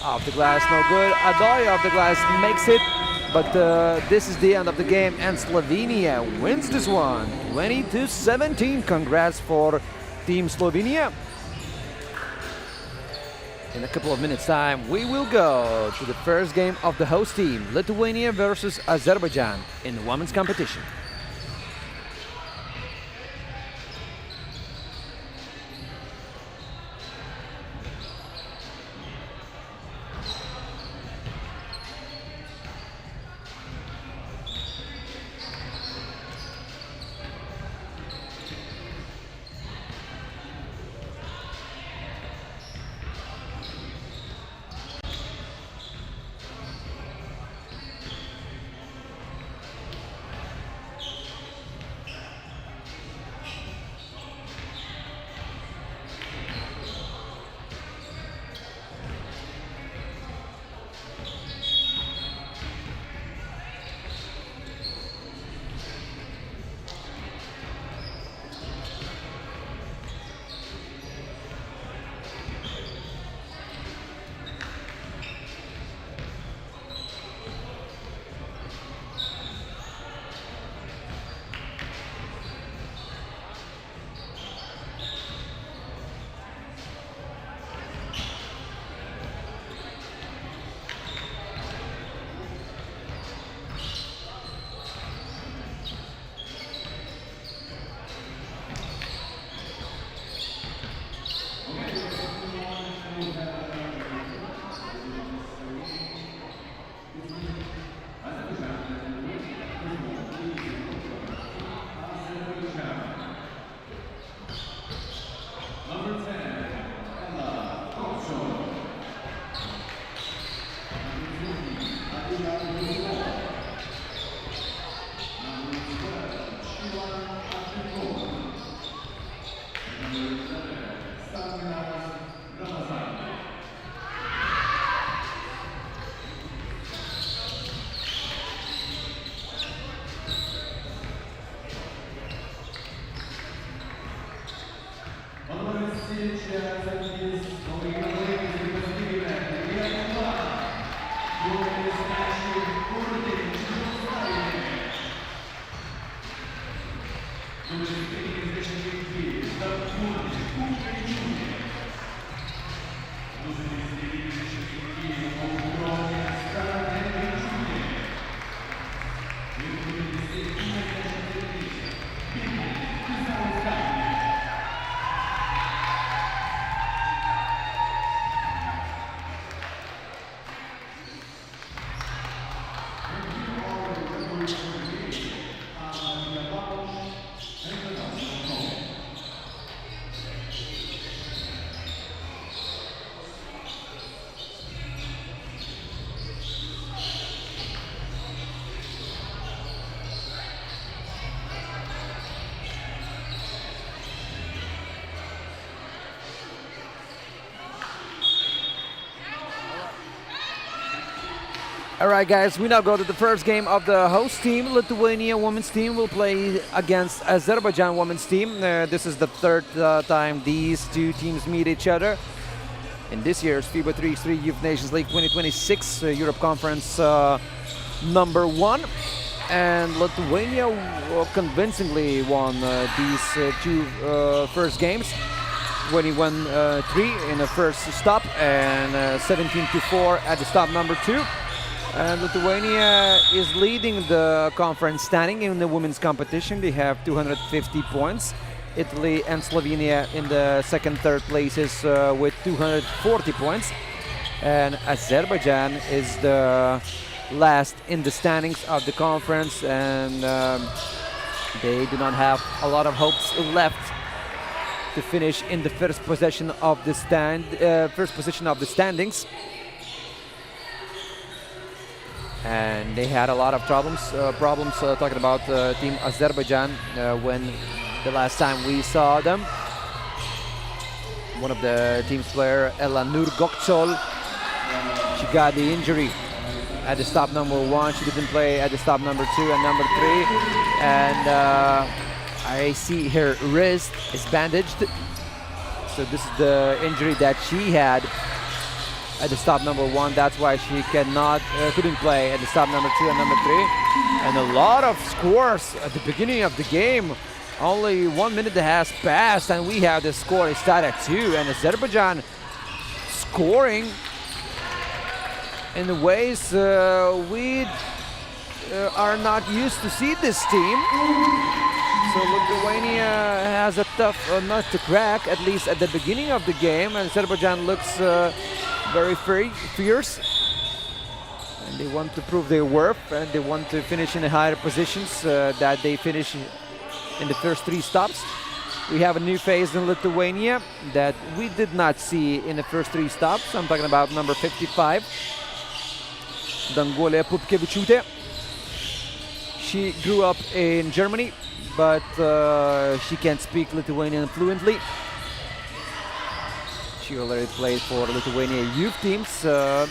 off the glass, no good. Adoy off the glass makes it, but this is the end of the game, and Slovenia wins this one, 20-17. Congrats for Team Slovenia. In a couple of minutes' time, we will go to the first game of the host team, Lithuania versus Azerbaijan in the women's competition. All right, guys, we now go to the first game of the host team. Lithuania women's team will play against Azerbaijan women's team. This is the third time these two teams meet each other in this year's FIBA 3x3 Youth Nations League 2026 Europe Conference number 1. And Lithuania convincingly won these two first games. 21-3 in the first stop and 17-4 at the stop number 2. And Lithuania is leading the conference standing in the women's competition. They have 250 points. Italy and Slovenia in the second, third places with 240 points. And Azerbaijan is the last in the standings of the conference, and they do not have a lot of hopes left to finish in the first position of the standings. And they had a lot of problems talking about Team Azerbaijan when the last time we saw them. One of the team's player, Elanur Gokçol, She got the injury at the stop number 1. She didn't play at the stop number 2 and number 3. And I see her wrist is bandaged. So this is the injury that she had at the stop number 1. That's why she couldn't play at the stop number 2 and number 3. And a lot of scores at the beginning of the game. Only 1 minute has passed and we have the score is tied at 2. And Azerbaijan scoring in the ways we are not used to see this team. So Lithuania has a tough nut to crack, at least at the beginning of the game, and Azerbaijan looks very fierce. And they want to prove their worth, and they want to finish in the higher positions that they finish in the first 3 stops. We have a new phase in Lithuania that we did not see in the first 3 stops. I'm talking about number 55, Danguolė Pupkevičiūtė. She grew up in Germany, but she can't speak Lithuanian fluently. She already played for Lithuania youth teams. And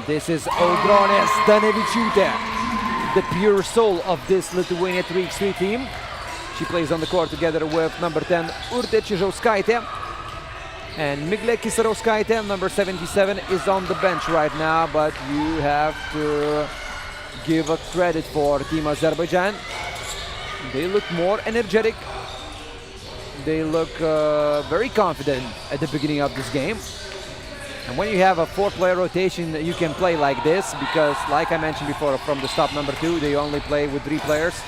this is Audronė Stanevičiūtė, the pure soul of this Lithuania 3x3 team. She plays on the court together with number 10 Urtė Čižauskaitė. And Miglė Kisarauskaitė, number 77, is on the bench right now, but you have to give a credit for Team Azerbaijan. They look more energetic. They look very confident at the beginning of this game. And when you have a 4-player rotation, you can play like this because, like I mentioned before, from the stop number 2, they only play with 3 players.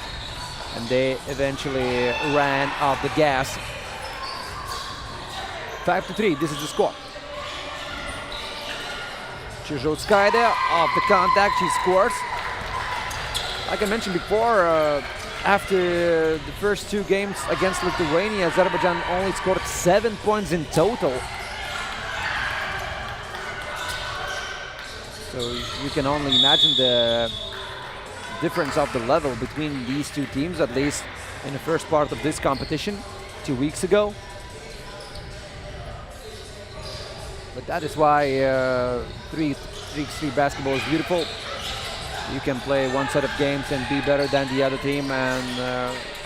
And they eventually ran off the gas. 5-3, this is the score. Čižauskaitė off the contact, she scores. Like I mentioned before, after the first 2 games against Lithuania, Azerbaijan only scored 7 points in total. So you can only imagine the difference of the level between these 2 teams, at least in the first part of this competition 2 weeks ago. But that is why 3x3 basketball is beautiful. You can play one set of games and be better than the other team, and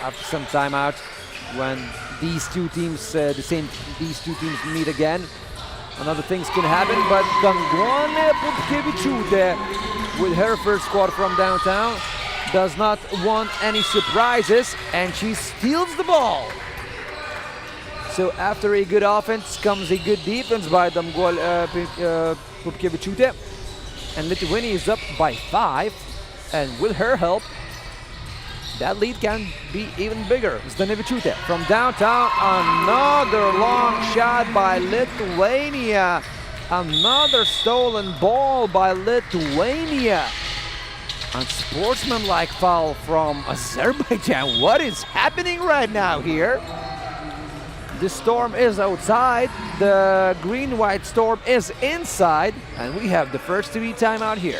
after some time out, when these two teams meet again, another things can happen. But Danguolė Pupkevičiūtė, with her first score from downtown, does not want any surprises, and she steals the ball. So after a good offense comes a good defense by Danguolė Pupkevičiūtė. And Lithuania is up by 5, and with her help, that lead can be even bigger. Stanevičiūtė from downtown, another long shot by Lithuania. Another stolen ball by Lithuania. Unsportsmanlike foul from Azerbaijan. What is happening right now here? The storm is outside, the green-white storm is inside, and we have the first TV timeout here.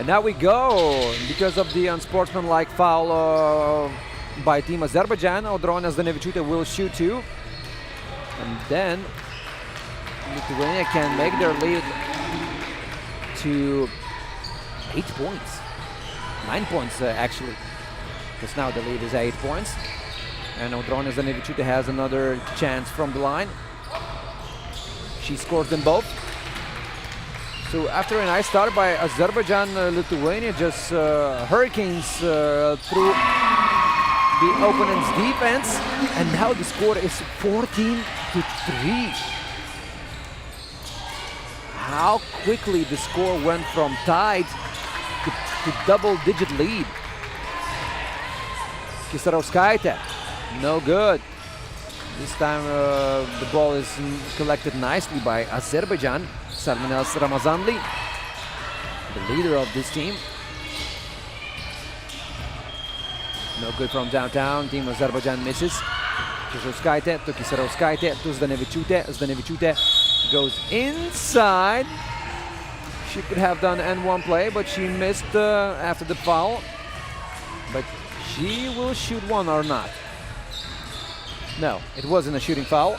Now we go, because of the unsportsmanlike foul by Team Azerbaijan. Audronė Stanevičiūtė will shoot 2. And then Lithuania can make their lead to 8 points. 9 points actually, because now the lead is 8 points. And Audronė Stanevičiūtė has another chance from the line. She scores them both. So after a nice start by Azerbaijan, Lithuania just hurricanes through the opponent's defense, and now the score is 14-3. How quickly the score went from tied to double-digit lead. Kisarauskaitė, no good. This time the ball is collected nicely by Azerbaijan. Sarmanes Ramazanli, the leader of this team. No good from downtown. Team Azerbaijan misses. Čižauskaitė to Kisarauskaitė to Zdanevičiūtė. Zdanevičiūtė goes inside. She could have done N1 play, but she missed after the foul. But she will shoot one or not? No, it wasn't a shooting foul.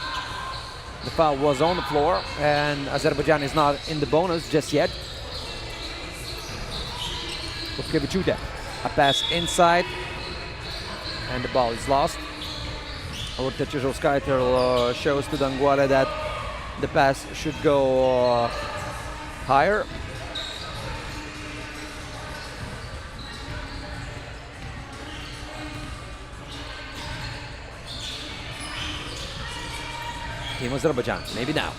The foul was on the floor, and Azerbaijan is not in the bonus just yet. Butkevičiūtė, a pass inside, and the ball is lost. Urte Čižauskaitė shows to Danguolė that the pass should go higher. Team Azerbaijan, maybe now.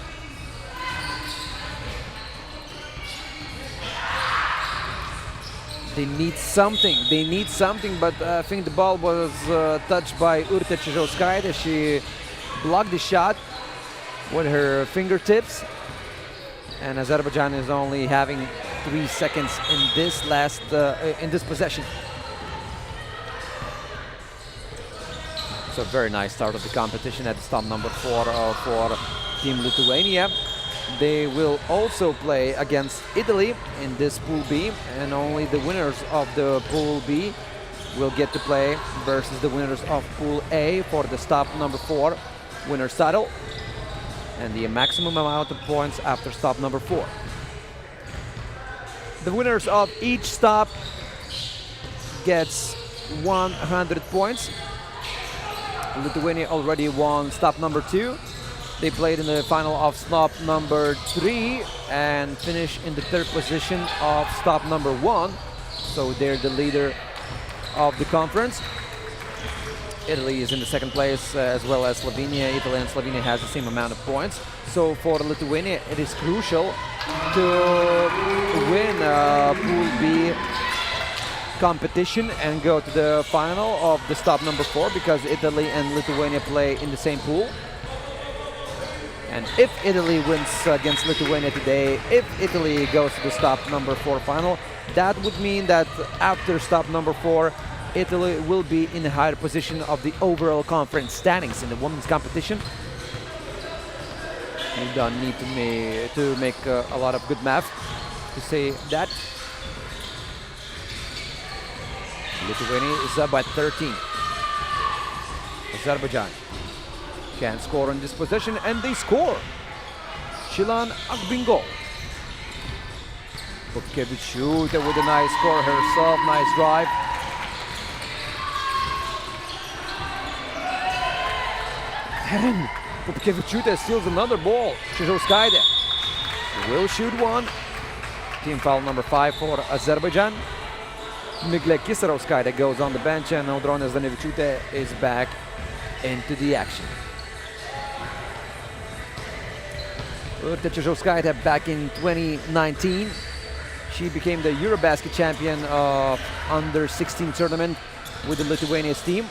They need something, but I think the ball was touched by Urte Čižauskaitė. She blocked the shot with her fingertips, and Azerbaijan is only having 3 seconds in this possession. So very nice start of the competition at stop number 4 for Team Lithuania. They will also play against Italy in this Pool B, and only the winners of the Pool B will get to play versus the winners of Pool A for the stop number 4 winner's title and the maximum amount of points after stop number 4. The winners of each stop gets 100 points. Lithuania already won stop number 2. They played in the final of stop number 3 and finished in the 3rd position of stop number 1. So they're the leader of the conference. Italy is in the 2nd place as well as Slovenia. Italy and Slovenia has the same amount of points. So for Lithuania, it is crucial to win Pool B competition and go to the final of the stop number 4, because Italy and Lithuania play in the same pool. And if Italy wins against Lithuania today, if Italy goes to the stop number 4 final, that would mean that after stop number 4, Italy will be in a higher position of the overall conference standings in the women's competition. You don't need to make a lot of good math to say that. Lithuania is up by 13. Azerbaijan can score in this position, and they score. Shilan Akbingol. Butkevičiūtė with a nice score herself, nice drive. And Butkevičiūtė steals another ball. Čižauskaitė will shoot one. Team foul number 5 for Azerbaijan. Miglė Kisarauskaitė goes on the bench, and Audronė Zdanevičiūtė is back into the action. Urte Čižauskaitė back in 2019. She became the Eurobasket champion of under-16 tournament with the Lithuania's team.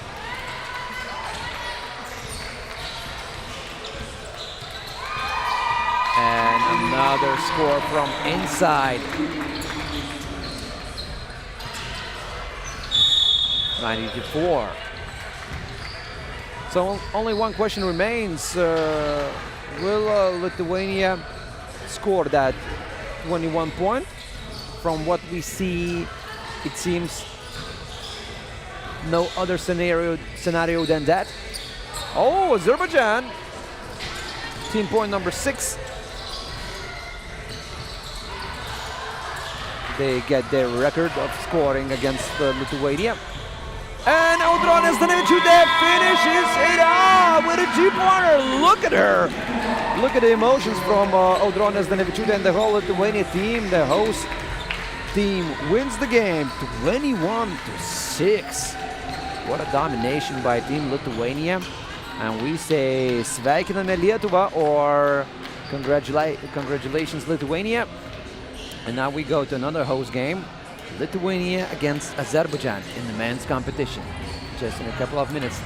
And another score from inside. 90-4. So only one question remains. Will Lithuania score that 21 point? From what we see, it seems no other scenario than that. Oh, Azerbaijan! Team point number 6. They get their record of scoring against Lithuania. And Audronė Zdanevičiūtė finishes it off with a G-pointer. Look at her. Look at the emotions from Audronė Zdanevičiūtė and the whole Lithuania team. The host team wins the game 21-6. What a domination by Team Lithuania. And we say sveikiname Lietuvą, or congratulations Lithuania. And now we go to another host game. Lithuania against Azerbaijan in the men's competition. Just in a couple of minutes.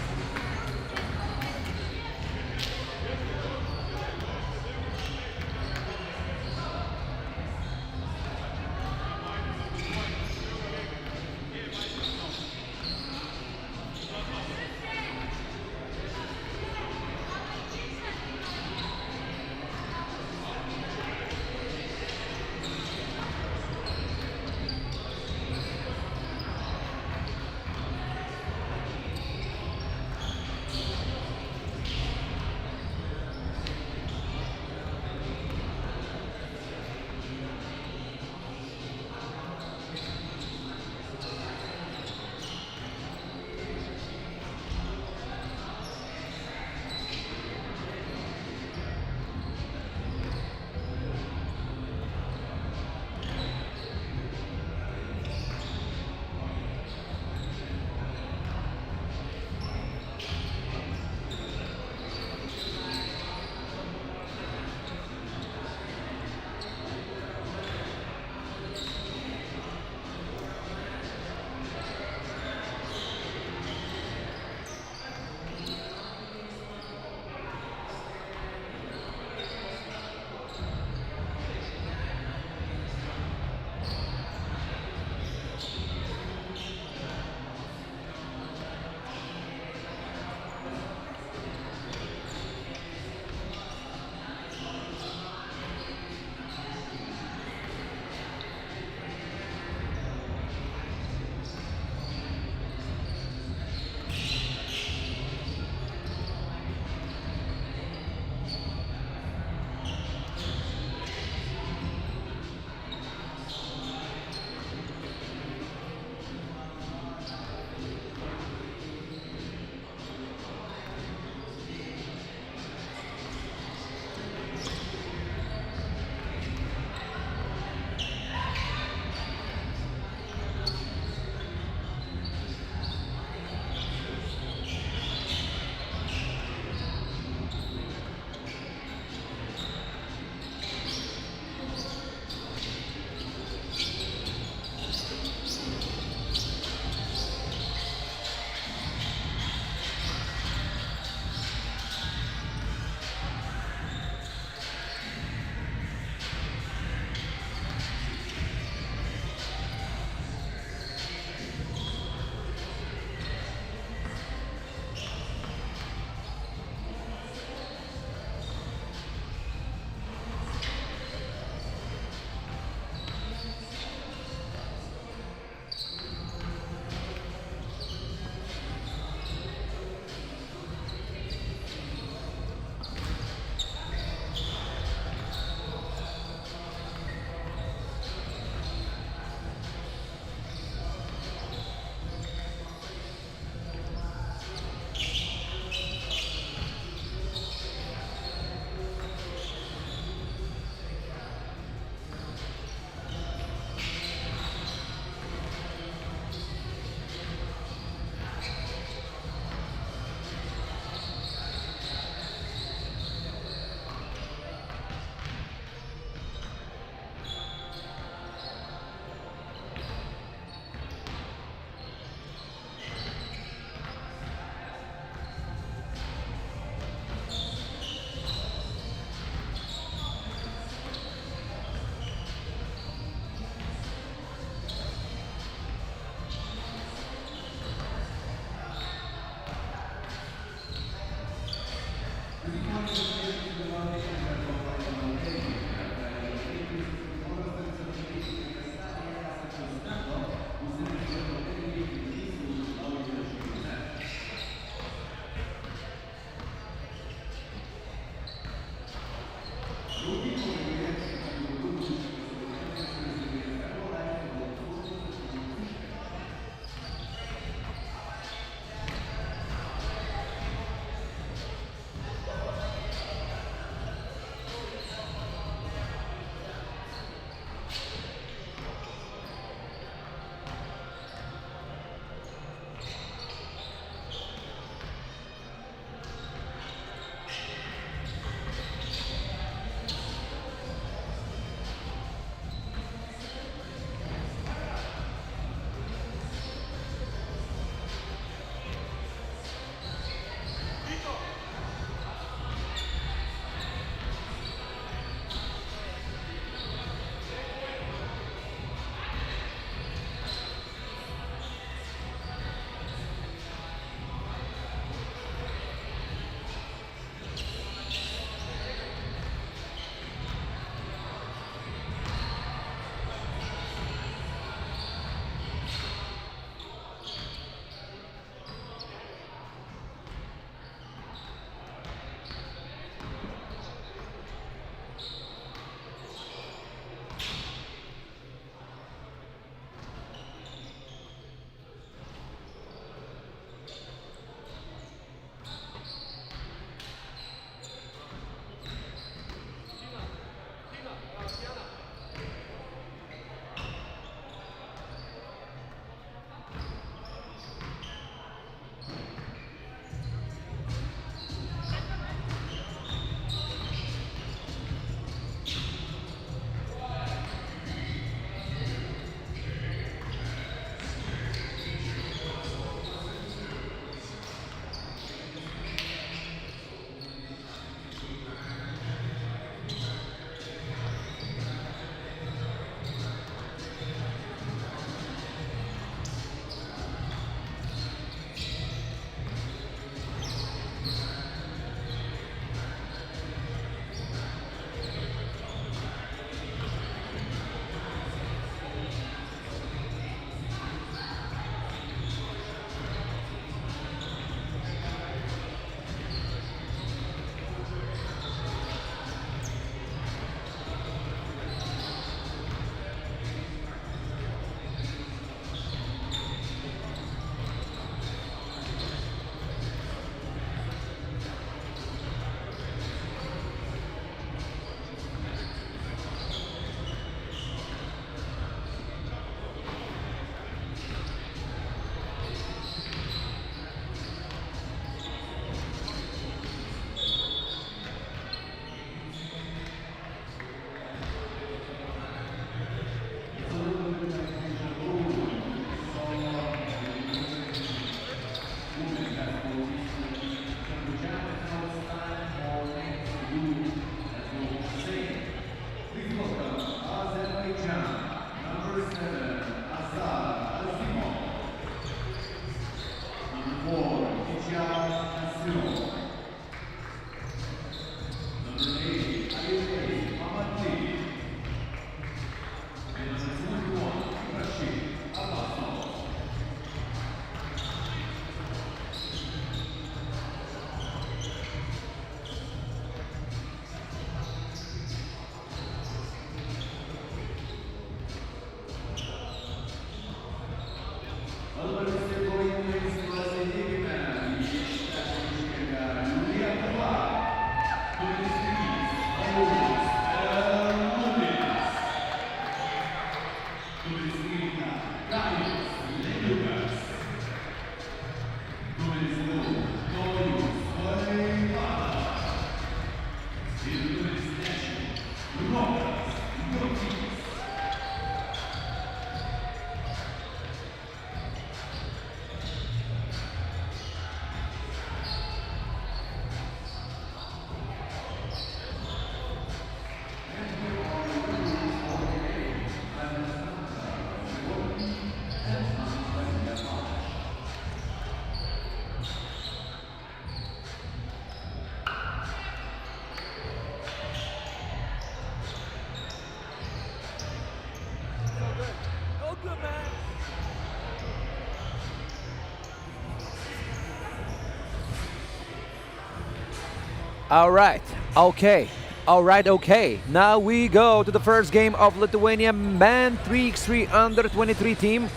All right. Okay. All right. Okay. Now we go to the first game of Lithuania men 3x3 under 23 team.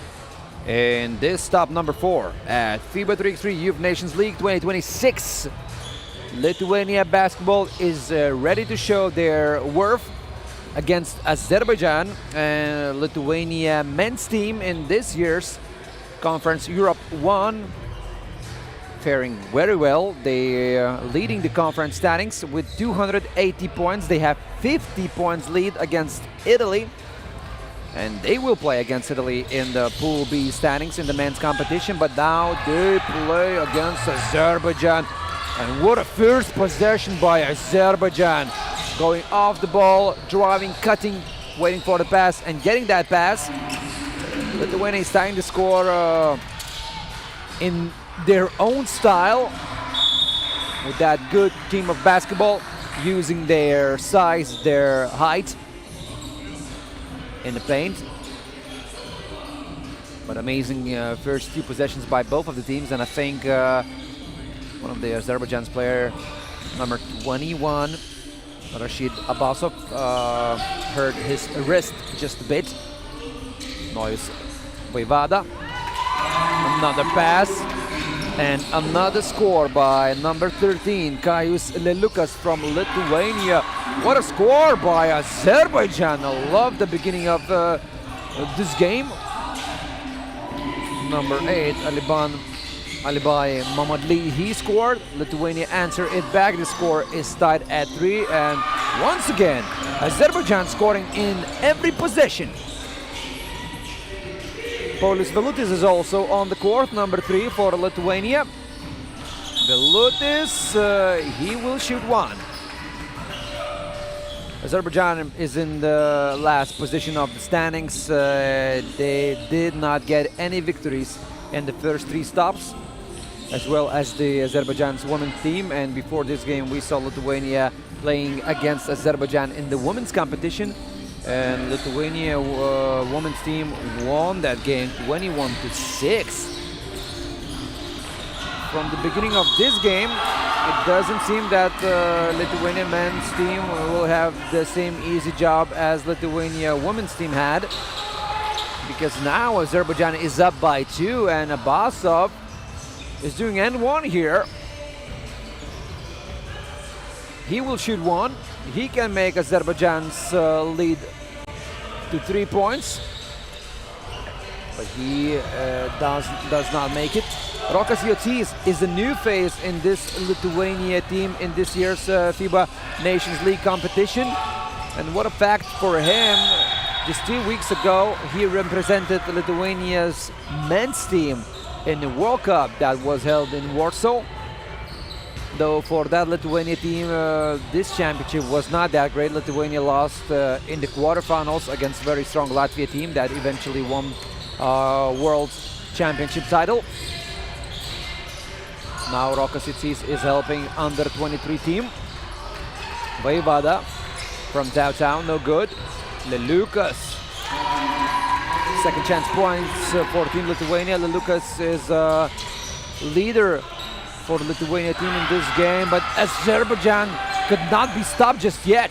In this top number 4 at FIBA 3x3 Youth Nations League 2026. Lithuania basketball is ready to show their worth against Azerbaijan, and Lithuania men's team in this year's Conference Europe 1 faring very well. They are leading the conference standings with 280 points. They have 50 points lead against Italy, and they will play against Italy in the Pool B standings in the men's competition. But now they play against Azerbaijan, and what a first possession by Azerbaijan, going off the ball, driving, cutting, waiting for the pass and getting that pass. Lithuania is starting to score in their own style with that good team of basketball, using their size, their height in the paint. But amazing first few possessions by both of the teams, and I think one of the Azerbaijan's player, number 21, Rashid Abbasov, hurt his wrist just a bit. Noise Voivada. Another pass. And another score by number 13, Kaius Lelukas from Lithuania. What a score by Azerbaijan. I love the beginning of this game. Number 8, Alibai Mamadli, he scored. Lithuania answered it back. The score is tied at 3. And once again, Azerbaijan scoring in every possession. Paulius Velutis is also on the court, number 3 for Lithuania. Velutis, he will shoot one. Azerbaijan is in the last position of the standings. They did not get any victories in the first 3 stops, as well as the Azerbaijan's women's team. And before this game, we saw Lithuania playing against Azerbaijan in the women's competition. And Lithuania women's team won that game 21-6. From the beginning of this game, it doesn't seem that Lithuania men's team will have the same easy job as Lithuania women's team had, because now Azerbaijan is up by 2, and Abbasov is doing end one here. He will shoot one. He can make Azerbaijan's lead to 3 points, but he does not make it. Rokas Jocis is the new face in this Lithuania team in this year's FIBA Nations League competition. And what a fact for him, just 2 weeks ago he represented Lithuania's men's team in the World Cup that was held in Warsaw. Though for that Lithuania team, this championship was not that great. Lithuania lost in the quarterfinals against very strong Latvia team that eventually won World Championship title. Now Rokas Jocis is helping under 23 team. Voivada from downtown, no good. Lelukas. Second chance points for Team Lithuania. Lelukas is leader for the Lithuania team in this game, but Azerbaijan could not be stopped just yet.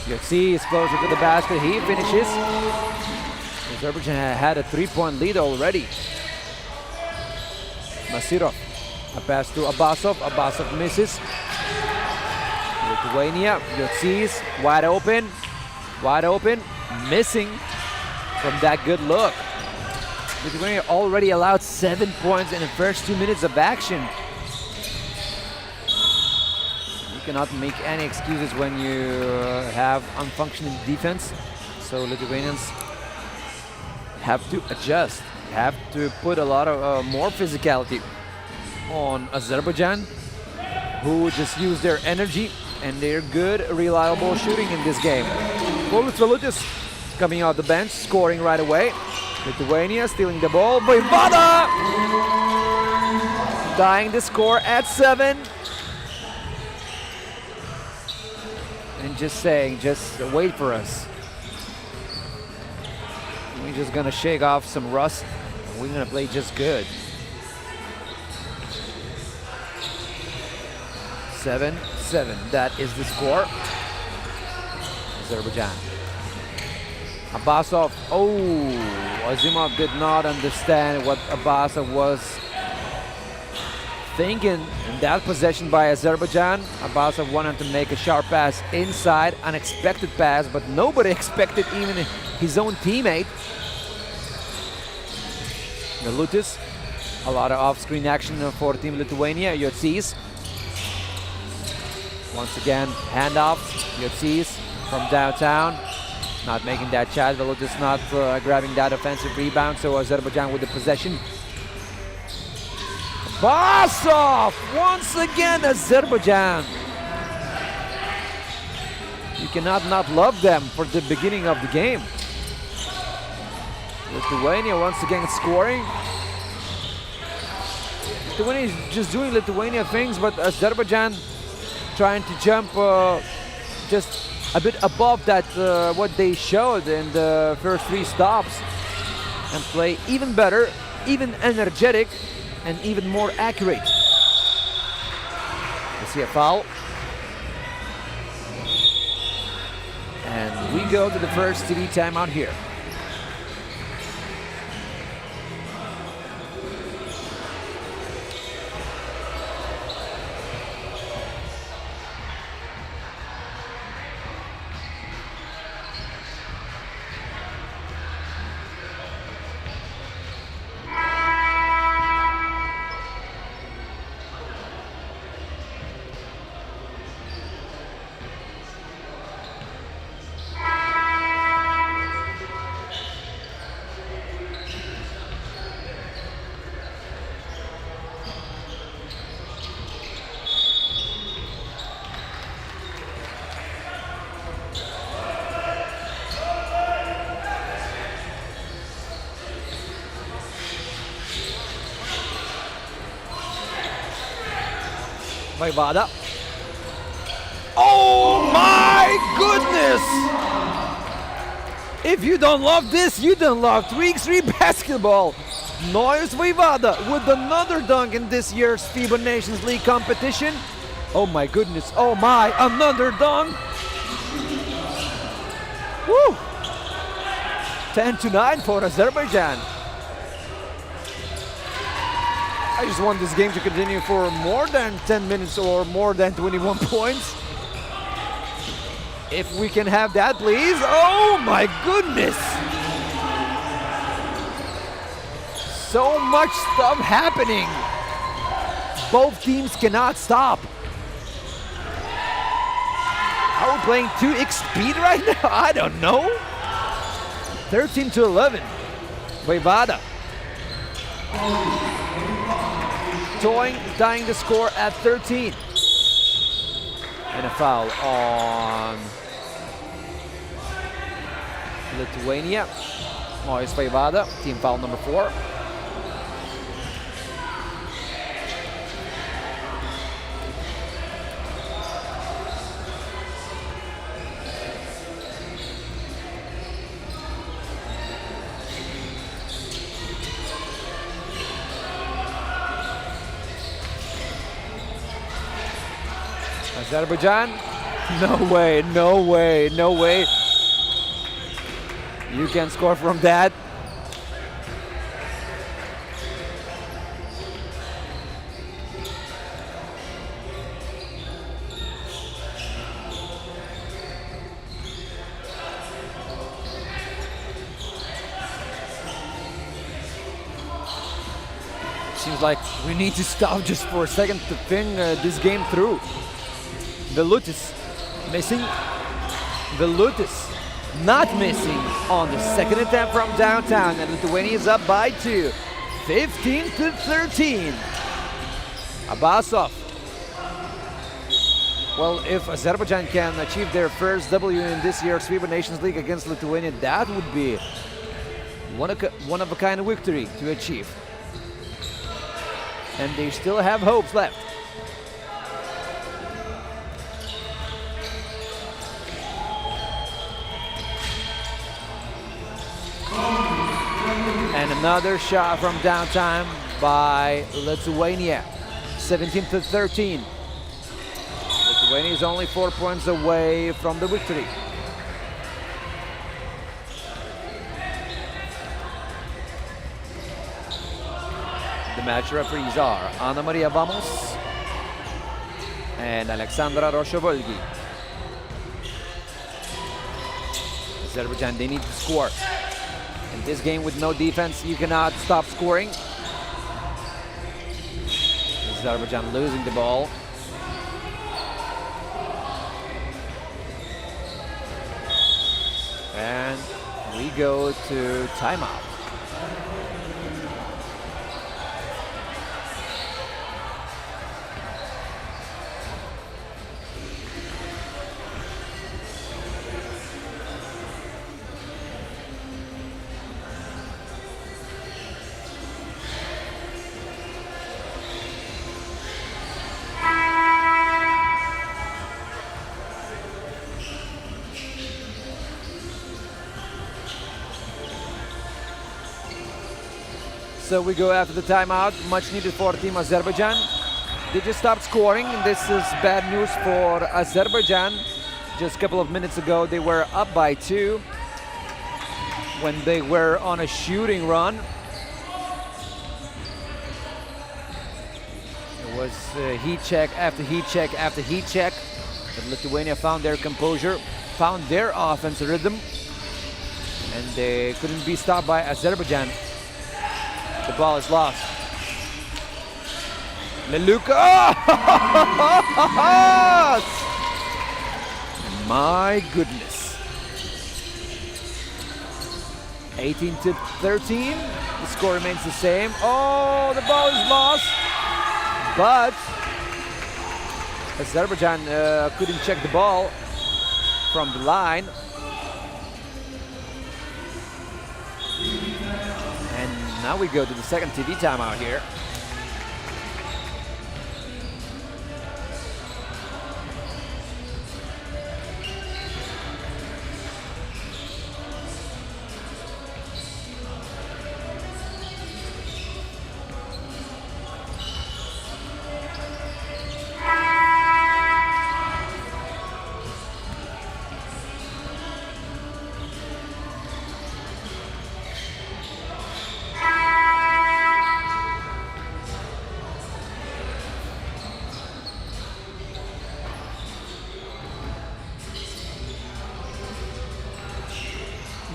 Jocis is closer to the basket. He finishes. Azerbaijan had a 3-point lead already. Nasirov. A pass to Abbasov. Abbasov misses. Lithuania. Jocis wide open. Wide open. Missing from that good look. Lithuania already allowed 7 points in the first 2 minutes of action. You cannot make any excuses when you have unfunctioning defense. So Lithuanians have to adjust, have to put a lot of more physicality on Azerbaijan, who just use their energy and their good, reliable shooting in this game. Paulius Velutis coming off the bench, scoring right away. Lithuania stealing the ball. Voivada tying the score at 7. And just saying, just wait for us. We're just gonna shake off some rust. We're gonna play just good. 7-7. That is the score. Azerbaijan. Abbasov. Oh, Azimov did not understand what Abbasov was thinking in that possession by Azerbaijan. Abbasov wanted to make a sharp pass inside, unexpected pass, but nobody expected, even his own teammate. Milutis, a lot of off-screen action for Team Lithuania. Yotzys. Once again, handoff. Yotzys from downtown. Not making that shot. Milutis not grabbing that offensive rebound, so Azerbaijan with the possession. Basov! Once again, Azerbaijan. You cannot not love them for the beginning of the game. Lithuania once again scoring. Lithuania is just doing Lithuania things, but Azerbaijan trying to jump just a bit above that what they showed in the first 3 stops and play even better, even energetic, and even more accurate. We see a foul. And we go to the first TV timeout here. Vaivada. Oh my goodness! If you don't love this, you don't love 3x3 basketball. Noise Vaivada with another dunk in this year's FIBA Nations League competition. Oh my goodness, oh my, another dunk. Woo! 10-9 for Azerbaijan. I just want this game to continue for more than 10 minutes or more than 21 points. If we can have that, please. Oh my goodness! So much stuff happening. Both teams cannot stop. Are we playing 2x speed right now? I don't know. 13-11. Vaivada. Tying the score at 13. And a foul on Lithuania. Mois Vaivada, team foul number 4. Azerbaijan, no way, no way, no way. You can score from that. Seems like we need to stop just for a second to think this game through. Vilutis missing. Vilutis not missing on the second attempt from downtown, and Lithuania is up by 2, 15-13. Abbasov. Well, if Azerbaijan can achieve their first W in this year's FIBA Nations League against Lithuania, that would be one of a kind victory to achieve. And they still have hopes left. And another shot from downtown by Lithuania. 17-13. Lithuania is only 4 points away from the victory. The match referees are Anna Maria Vamos and Alexandra Roshovolgi. Azerbaijan, they need to score. In this game with no defense, you cannot stop scoring. Azerbaijan losing the ball. And we go to timeout. So we go after the timeout, much needed for Team Azerbaijan. They just stopped scoring. This is bad news for Azerbaijan. Just a couple of minutes ago, they were up by 2 when they were on a shooting run. It was heat check after heat check after heat check. But Lithuania found their composure, found their offensive rhythm, and they couldn't be stopped by Azerbaijan. The ball is lost. Leluka! Oh! My goodness. 18-13. The score remains the same. Oh, the ball is lost. But Azerbaijan couldn't check the ball from the line. Now we go to the second TV timeout here.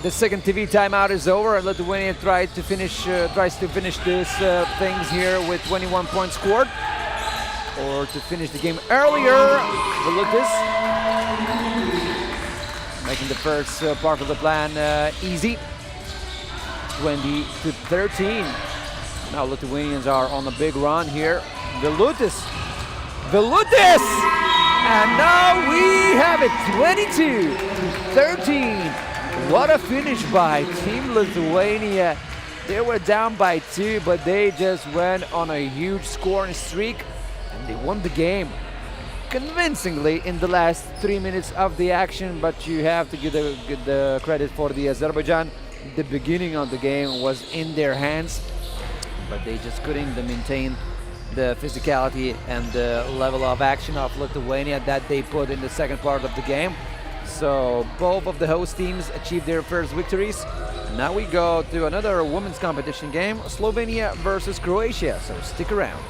The second TV timeout is over, and Lithuania tries to finish this things here with 21 points scored, or to finish the game earlier. Vilnius making the first part of the plan easy. 20-13. Now Lithuanians are on a big run here. Vilnius, and now we have it. 22-13. What a finish by Team Lithuania. They were down by 2, but they just went on a huge scoring streak and they won the game convincingly in the last 3 minutes of the action. But you have to give the credit for the Azerbaijan. The beginning of the game was in their hands, but they just couldn't maintain the physicality and the level of action of Lithuania that they put in the second part of the game. So both of the host teams achieved their first victories. Now we go to another women's competition game, Slovenia versus Croatia, so stick around.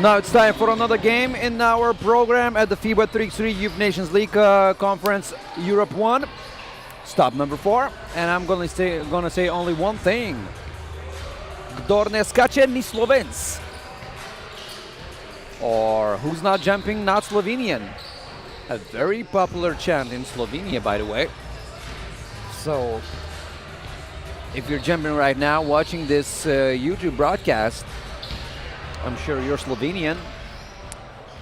Now it's time for another game in our program at the FIBA 3x3 Youth Nations League Conference Europe 1. Stop number 4, and I'm gonna say only one thing. Kdor ne skače ni Slovenc. Or who's not jumping, not Slovenian. A very popular chant in Slovenia, by the way. So, if you're jumping right now, watching this YouTube broadcast, I'm sure you're Slovenian,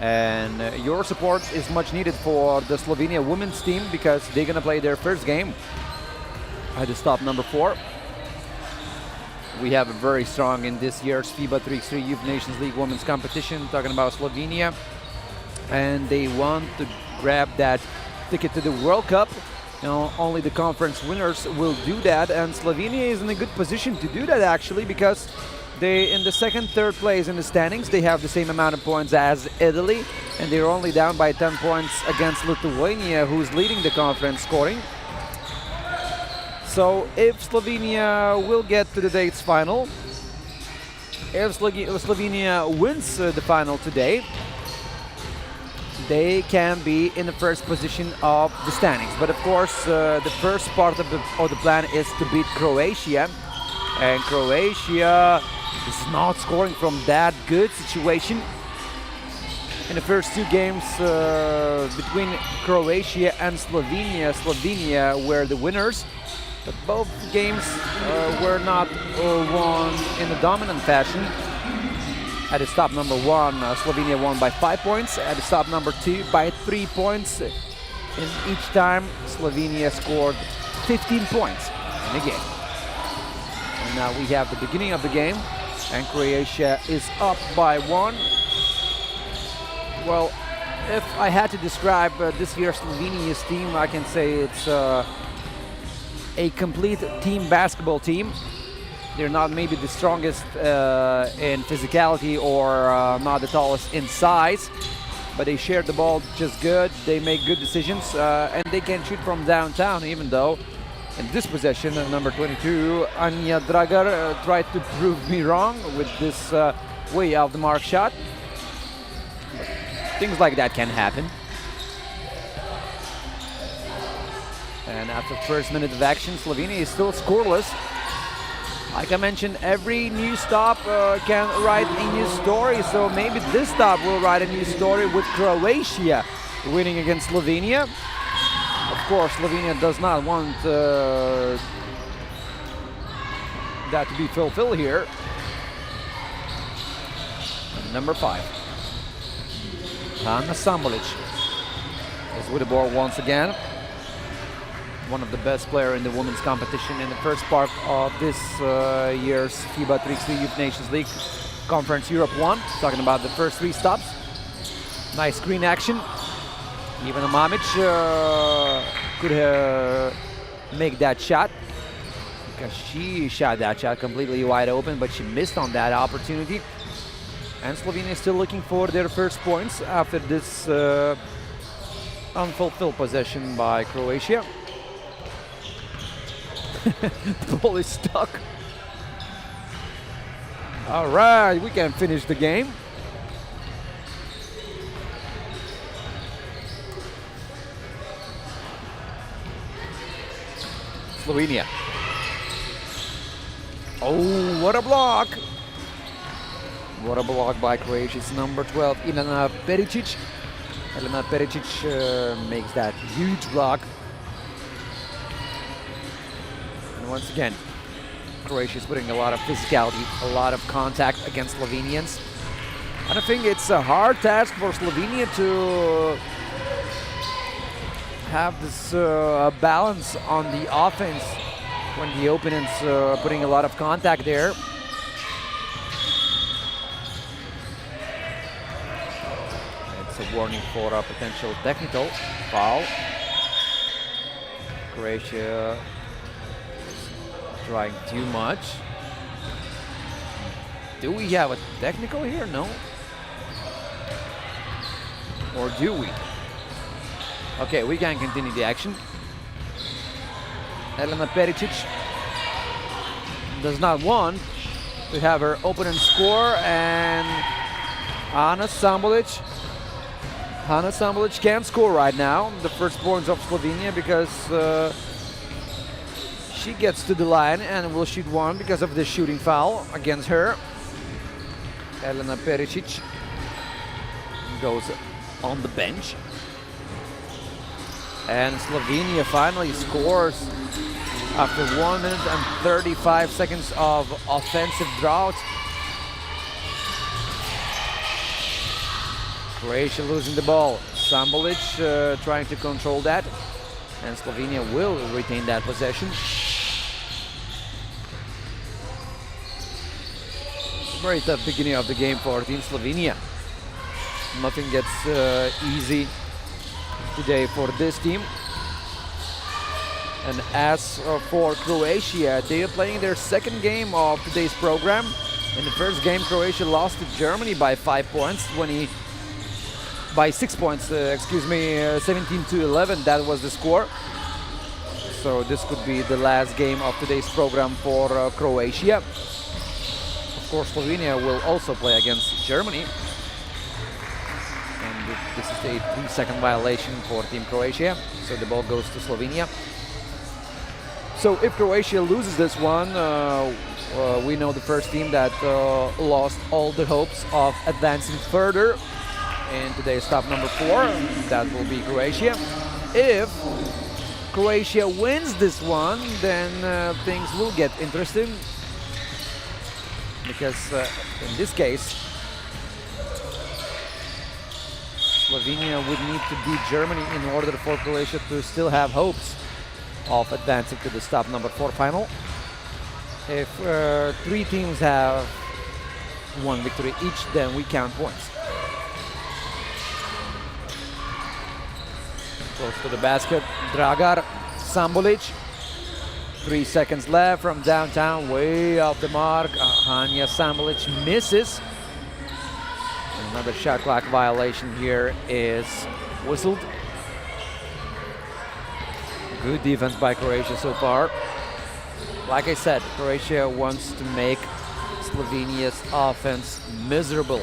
and your support is much needed for the Slovenia women's team because they're gonna play their first game at the stop number 4. We have a very strong in this year's FIBA 3x3 Youth Nations League Women's Competition, talking about Slovenia, and they want to grab that ticket to the World Cup. You know, only the conference winners will do that, and Slovenia is in a good position to do that actually because they in the second, third place in the standings. They have the same amount of points as Italy, and they're only down by 10 points against Lithuania, who's leading the conference scoring. So if Slovenia will get to the dates final, if Slovenia wins the final today, they can be in the first position of the standings. But of course, the first part of the plan is to beat Croatia, and Croatia is not scoring from that good situation. In the first 2 games between Croatia and Slovenia, Slovenia were the winners. But both games were not won in a dominant fashion. At the stop number 1, Slovenia won by 5 points. At the stop number 2, by 3 points. And each time, Slovenia scored 15 points in the game. And now we have the beginning of the game, and Croatia is up by 1. Well, if I had to describe this year's Slovenia's team, I can say it's a complete team basketball team. They're not maybe the strongest in physicality or not the tallest in size, but they share the ball just good. They make good decisions, and they can shoot from downtown, even though in this possession, number 22, Anja Dragar tried to prove me wrong with this way off the mark shot. Things like that can happen. And after the first minute of action, Slovenia is still scoreless. Like I mentioned, every new stop can write a new story, so maybe this stop will write a new story with Croatia winning against Slovenia. Of course, Slovenia does not want that to be fulfilled here. And number 5, Hanna Sambulic is with the ball once again. One of the best players in the women's competition in the first part of this year's FIBA 3x3 Youth Nations League Conference Europe 1. Talking about the first 3 stops. Nice screen action. Even Mamic could make that shot because she shot that shot completely wide open, but she missed on that opportunity. And Slovenia is still looking for their first points after this unfulfilled possession by Croatia. The ball is stuck. All right, we can finish the game. Slovenia. Oh, what a block! What a block by Croatia's number 12, Ilana Pericic. Ilana Pericic makes that huge block. And once again, Croatia is putting a lot of physicality, a lot of contact against Slovenians. And I think it's a hard task for Slovenia to have this balance on the offense when the opponents are putting a lot of contact there. It's a warning for a potential technical foul. Croatia is trying too much. Do we have a technical here? No. Or do we? Okay, we can continue the action. Elena Pericic does not want to have her opponent score, and Ana Sambulic. Ana Sambulic can't score right now. The first points of Slovenia because she gets to the line and will shoot one because of the shooting foul against her. Elena Perisic goes on the bench. And Slovenia finally scores after 1 minute and 35 seconds of offensive drought. Croatia losing the ball. Sambulic trying to control that. And Slovenia will retain that possession. Very tough beginning of the game for Team Slovenia. Nothing gets easy today for this team. And as for Croatia, they are playing their second game of today's program. In the first game, Croatia lost to Germany by 5 points, by 6 points, 17-11, that was the score. So this could be the last game of today's program for Croatia. Of course, Slovenia will also play against Germany. And this is a 3-second violation for Team Croatia, so the ball goes to Slovenia. So if Croatia loses this one, we know the first team that lost all the hopes of advancing further in today's top number 4. That will be Croatia. If Croatia wins this one, then things will get interesting. Because in this case, Slovenia would need to beat Germany in order for Croatia to still have hopes of advancing to the top number 4 final. If 3 teams have 1 victory each, then we count points. Close to the basket, Dragar, Sambulic. 3 seconds left from downtown, way off the mark. Hania Sambulic misses. Another shot clock violation here is whistled. Good defense by Croatia so far. Like I said, Croatia wants to make Slovenia's offense miserable.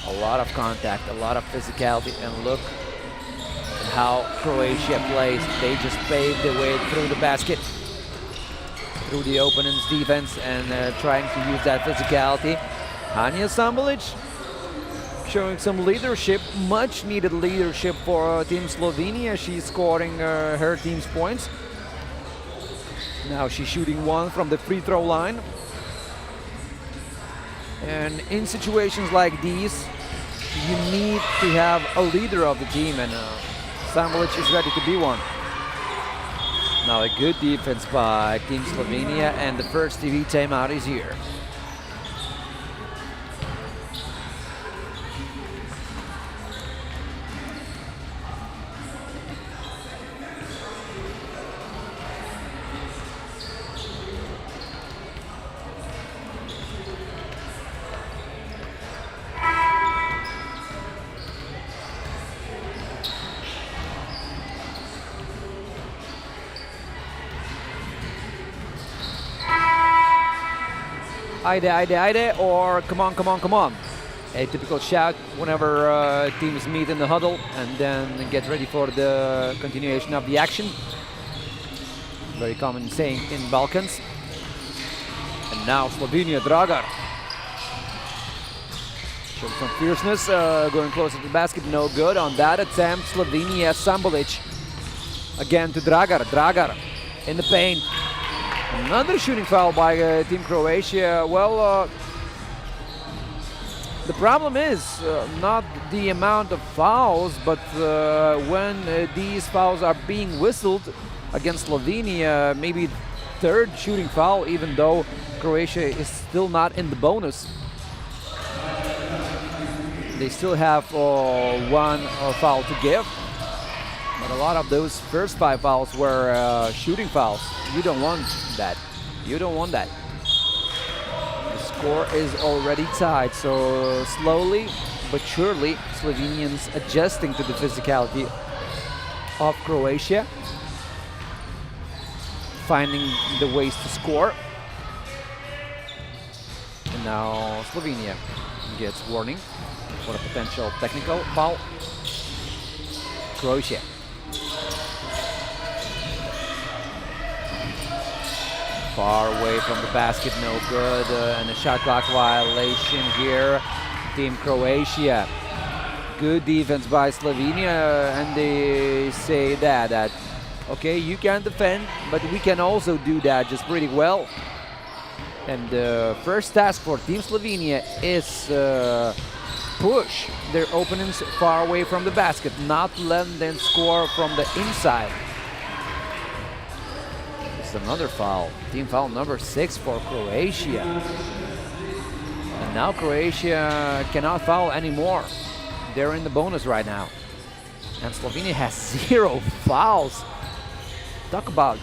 A lot of contact, a lot of physicality, and look at how Croatia plays. They just pave the way through the basket, through the opponent's defense, and trying to use that physicality. Hania Sambulic showing some leadership, much needed leadership for Team Slovenia. She's scoring her team's points. Now she's shooting one from the free throw line. And in situations like these, you need to have a leader of the team, and Sambulic is ready to be one. Now a good defense by Team Slovenia, and the first TV timeout is here. Aide, or come on. A typical shout whenever teams meet in the huddle, and then get ready for the continuation of the action. Very common saying in Balkans. And now Slovenia, Dragar. Shows some fierceness, going closer to the basket, no good on that attempt. Slovenia, Sambulic. Again to Dragar, Dragar in the paint. Another shooting foul by Team Croatia. Well, the problem is not the amount of fouls, but when these fouls are being whistled against Slovenia, maybe third shooting foul, even though Croatia is still not in the bonus. They still have one foul to give. But a lot of those first 5 fouls were shooting fouls. You don't want that. You don't want that. The score is already tied, so slowly but surely Slovenians adjusting to the physicality of Croatia, finding the ways to score. And now Slovenia gets warning for a potential technical foul. Croatia. Far away from the basket, no good, and a shot clock violation here. Team Croatia. Good defense by Slovenia, and they say that okay, you can defend, but we can also do that just pretty well. And the first task for Team Slovenia is push their opponents far away from the basket, not let them score from the inside. It's another foul, team foul number 6 for Croatia. And now Croatia cannot foul anymore. They're in the bonus right now. And Slovenia has 0 fouls. Talk about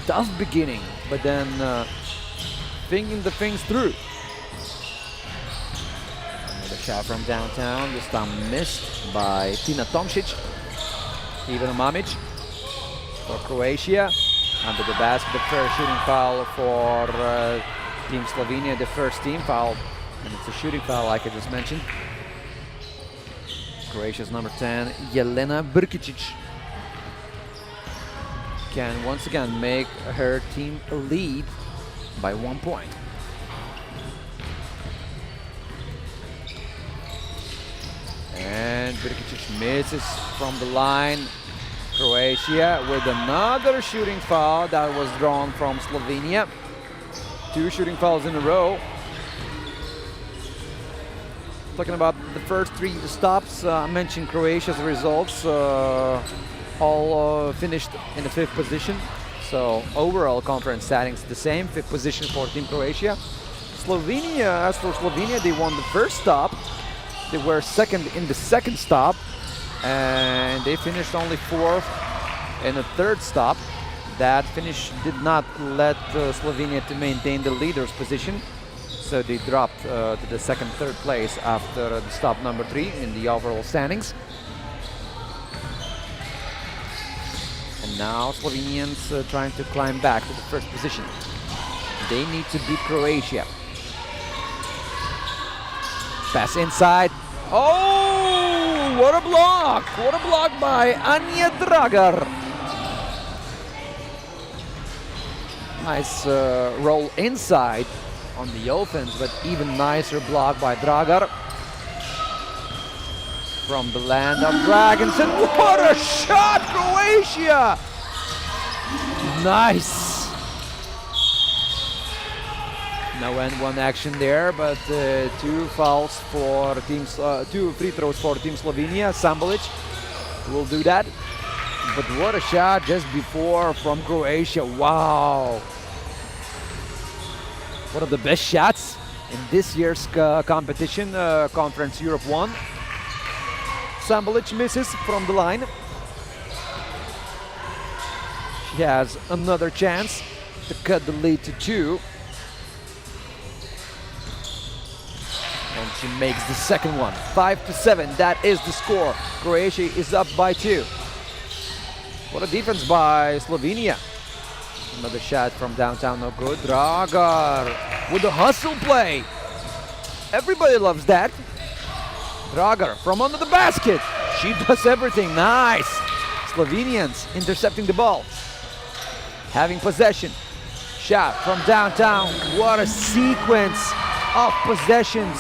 tough beginning, but then thinking the things through. Another shot from downtown, this time missed by Tina Tomšić. Ivana Mamić for Croatia. Under the basket, the first shooting foul for Team Slovenia, the first team foul. And it's a shooting foul like I just mentioned. Croatia's number 10, Jelena Brkičić, can once again make her team lead by 1 point. And Brkičić misses from the line. Croatia with another shooting foul that was drawn from Slovenia. 2 shooting fouls in a row. Talking about the first 3 stops, I mentioned Croatia's results, all finished in the 5th position. So overall conference standings the same, 5th position for Team Croatia. Slovenia, as for Slovenia, they won the first stop. They were second in the second stop, and they finished only 4th in the 3rd stop. That finish did not let Slovenia to maintain the leader's position. So they dropped to the 2nd, 3rd place after the stop number 3 in the overall standings. And now Slovenians trying to climb back to the 1st position. They need to beat Croatia. Pass inside. Oh, what a block! What a block by Anja Dragar. Nice roll inside on the offense, but even nicer block by Dragar. From the land of dragons, and what a shot, Croatia! Nice. No N1 action there, but 2 fouls for teams, 2 free throws for Team Slovenia. Sambolic will do that. But what a shot just before from Croatia, wow. One of the best shots in this year's competition, Conference Europe 1. Sambolic misses from the line. She has another chance to cut the lead to 2. And she makes the second one. 5-7, that is the score. Croatia is up by 2. What a defense by Slovenia. Another shot from downtown, no good. Dragar with the hustle play. Everybody loves that. Dragar from under the basket. She does everything, nice. Slovenians intercepting the ball. Having possession. Shot from downtown. What a sequence of possessions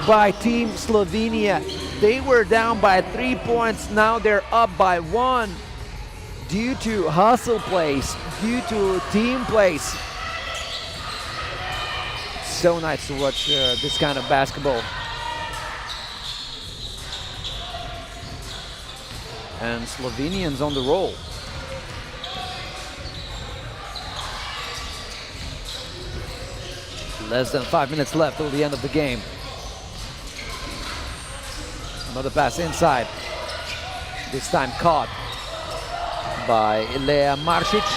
by Team Slovenia. They were down by 3 points, now they're up by 1. Due to hustle plays, due to team plays. So nice to watch this kind of basketball. And Slovenians on the roll. Less than 5 minutes left till the end of the game. Another pass inside. This time caught by Ilea Maršić.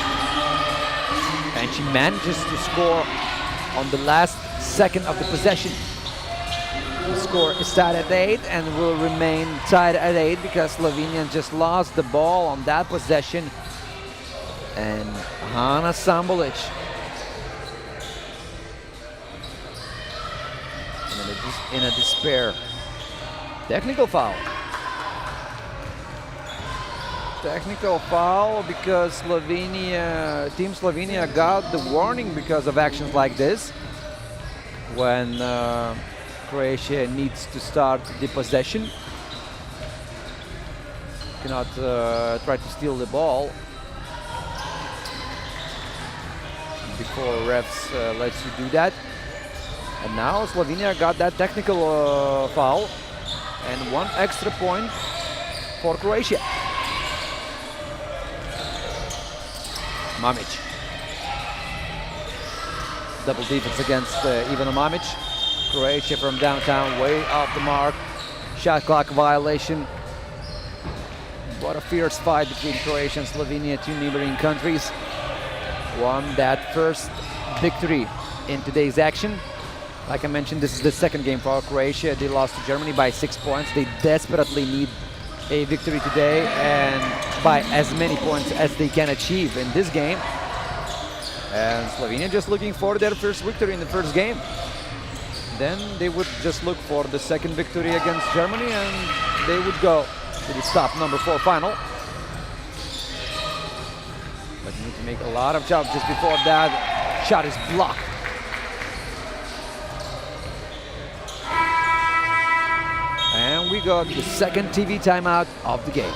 And she manages to score on the last second of the possession. The score is tied at 8 and will remain tied at 8 because Slovenia just lost the ball on that possession. And Hana Sambolic in a despair. Technical foul. Technical foul because Team Slovenia got the warning because of actions like this. When Croatia needs to start the possession, cannot try to steal the ball before refs lets you do that. And now Slovenia got that technical foul and 1 extra point for Croatia. Mamic. Double defense against Ivana Mamic. Croatia from downtown, way off the mark. Shot clock violation. What a fierce fight between Croatia and Slovenia, two neighboring countries. Won that first victory in today's action. Like I mentioned, this is the second game for Croatia. They lost to Germany by 6 points. They desperately need a victory today and by as many points as they can achieve in this game. And Slovenia just looking for their first victory in the first game. Then they would just look for the second victory against Germany and they would go to the stop number 4 final. But you need to make a lot of jobs just before that. Shot is blocked. And we got the second TV timeout of the game.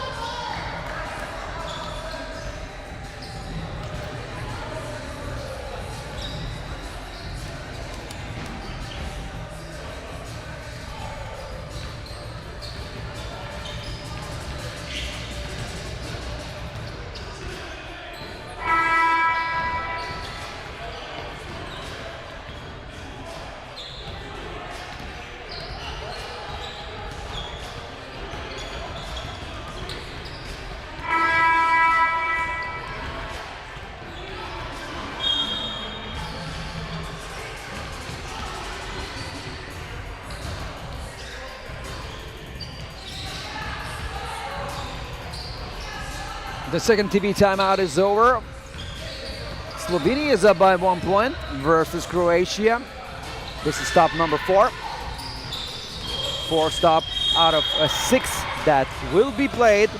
The second TV timeout is over. Slovenia is up by 1 point versus Croatia. This is stop number 4. 4 stop out of 6 that will be played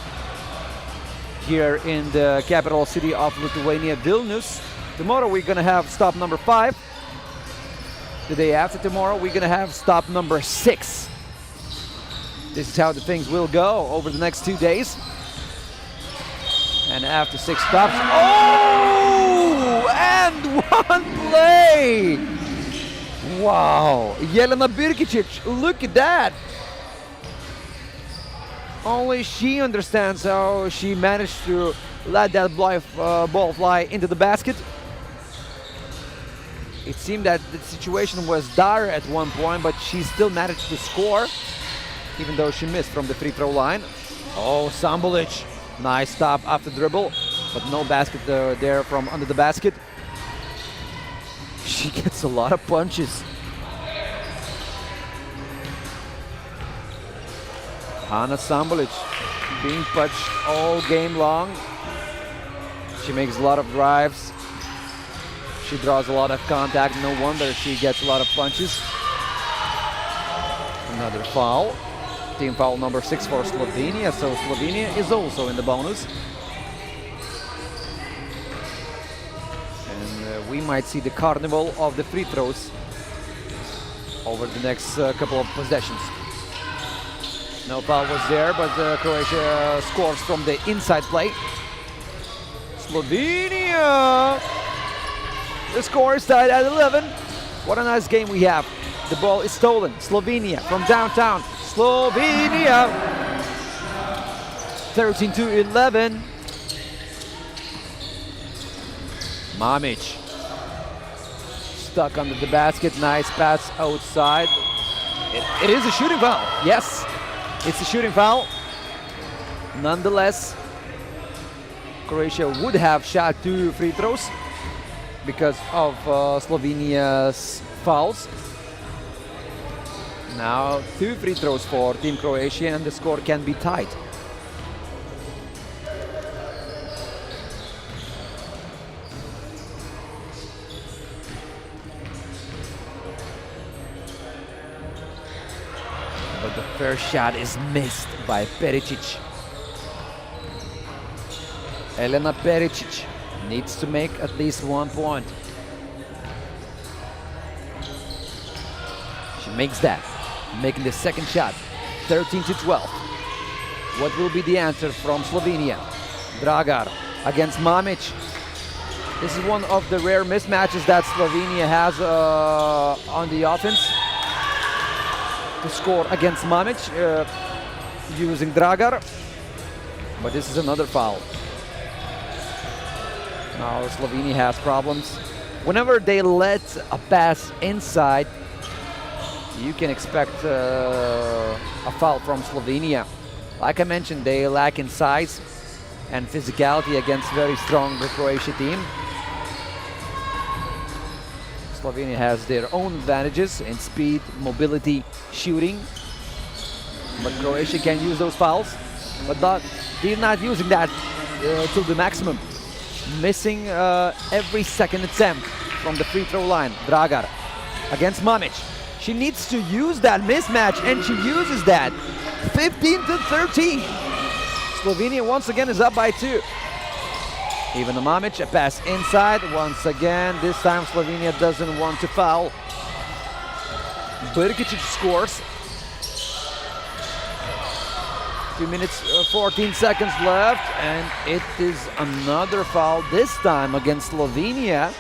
here in the capital city of Lithuania, Vilnius. Tomorrow we're gonna have stop number 5. The day after tomorrow we're gonna have stop number 6. This is how the things will go over the next 2 days. And after 6 stops, oh! And 1 play! Wow, Jelena Birkičić, look at that! Only she understands how she managed to let that ball fly into the basket. It seemed that the situation was dire at one point, but she still managed to score, even though she missed from the free throw line. Oh, Sambulic. Nice stop after dribble, but no basket there from under the basket. She gets a lot of punches. Ana Sambulic being punched all game long. She makes a lot of drives. She draws a lot of contact. No wonder she gets a lot of punches. Another foul. Team foul number 6 for Slovenia, so Slovenia is also in the bonus. And we might see the carnival of the free throws over the next couple of possessions. No foul was there, but Croatia scores from the inside play. Slovenia! The score is tied at 11. What a nice game we have. The ball is stolen. Slovenia from downtown. Slovenia 13-11. Mamic stuck under the basket. Nice pass outside. It is a shooting foul. Yes, it's a shooting foul. Nonetheless, Croatia would have shot 2 free throws because of Slovenia's fouls. Now 2 free throws for Team Croatia and the score can be tied. But the first shot is missed by Pericic. Elena Pericic needs to make at least 1 point. She makes that, making the second shot, 13-12. What will be the answer from Slovenia? Dragar against Mamic. This is one of the rare mismatches that Slovenia has on the offense. To score against Mamic using Dragar. But this is another foul. Now Slovenia has problems. Whenever they let a pass inside, you can expect a foul from Slovenia. Like I mentioned, they lack in size and physicality against very strong Croatia team. Slovenia has their own advantages in speed, mobility, shooting. But Croatia can use those fouls. But they're not using that to the maximum. Missing every second attempt from the free throw line. Dragar against Mamic. She needs to use that mismatch, and she uses that. 15-13. Slovenia once again is up by 2. Even the Mamic, a pass inside. Once again, this time Slovenia doesn't want to foul. Brkičić scores. 2 minutes, 14 seconds left, and it is another foul, this time against Slovenia.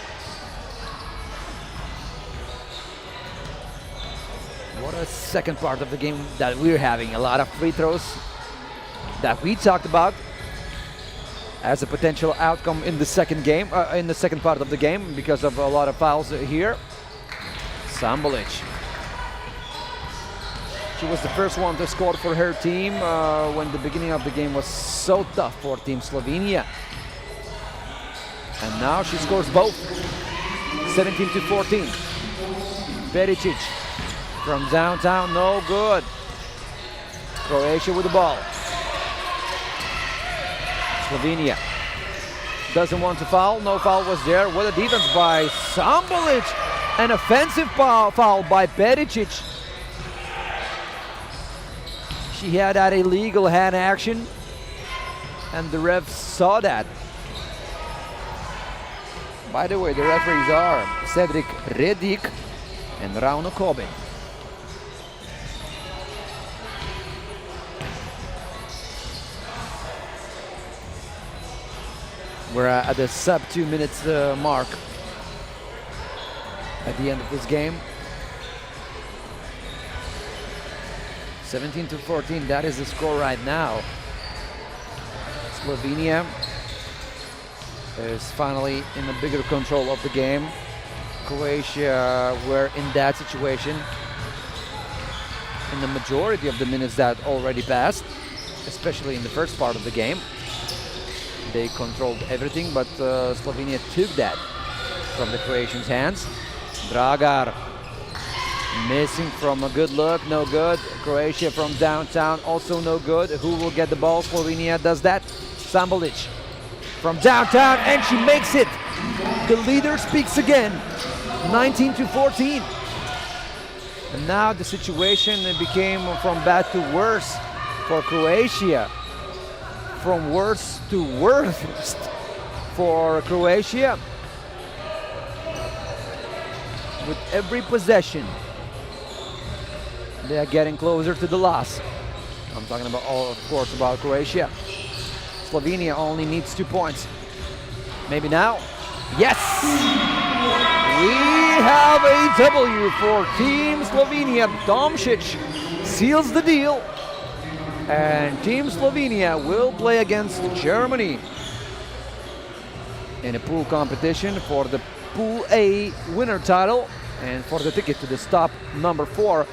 What a second part of the game that we're having. A lot of free throws that we talked about as a potential outcome in the second game, in the second part of the game, because of a lot of fouls here. Sambulic. She was the first one to score for her team when the beginning of the game was so tough for Team Slovenia. And now she scores both. 17-14. Pericic from downtown, no good. Croatia with the ball. Slovenia doesn't want to foul. No foul was there. What a defense by Sambulic. An offensive foul by Pericic. She had that illegal hand action, and the refs saw that. By the way, the referees are Cedric Redick and Rauno Kobe. We're at the sub 2 minutes mark at the end of this game. 17-14, that is the score right now. Slovenia is finally in a bigger control of the game. Croatia were in that situation in the majority of the minutes that already passed, especially in the first part of the game. They controlled everything, but Slovenia took that from the Croatians' hands. Dragar missing from a good look, no good. Croatia from downtown, also no good. Who will get the ball? Slovenia does that. Sambulic from downtown, and she makes it. The leader speaks again. 19-14. And now the situation became from bad to worse for Croatia. From worse to worst for Croatia. With every possession, they are getting closer to the loss. I'm talking about, of course, about Croatia. Slovenia only needs 2 points. Maybe now? Yes! We have a W for Team Slovenia. Tomšić seals the deal. And Team Slovenia will play against Germany in a pool competition for the Pool A winner title and for the ticket to the stop number 4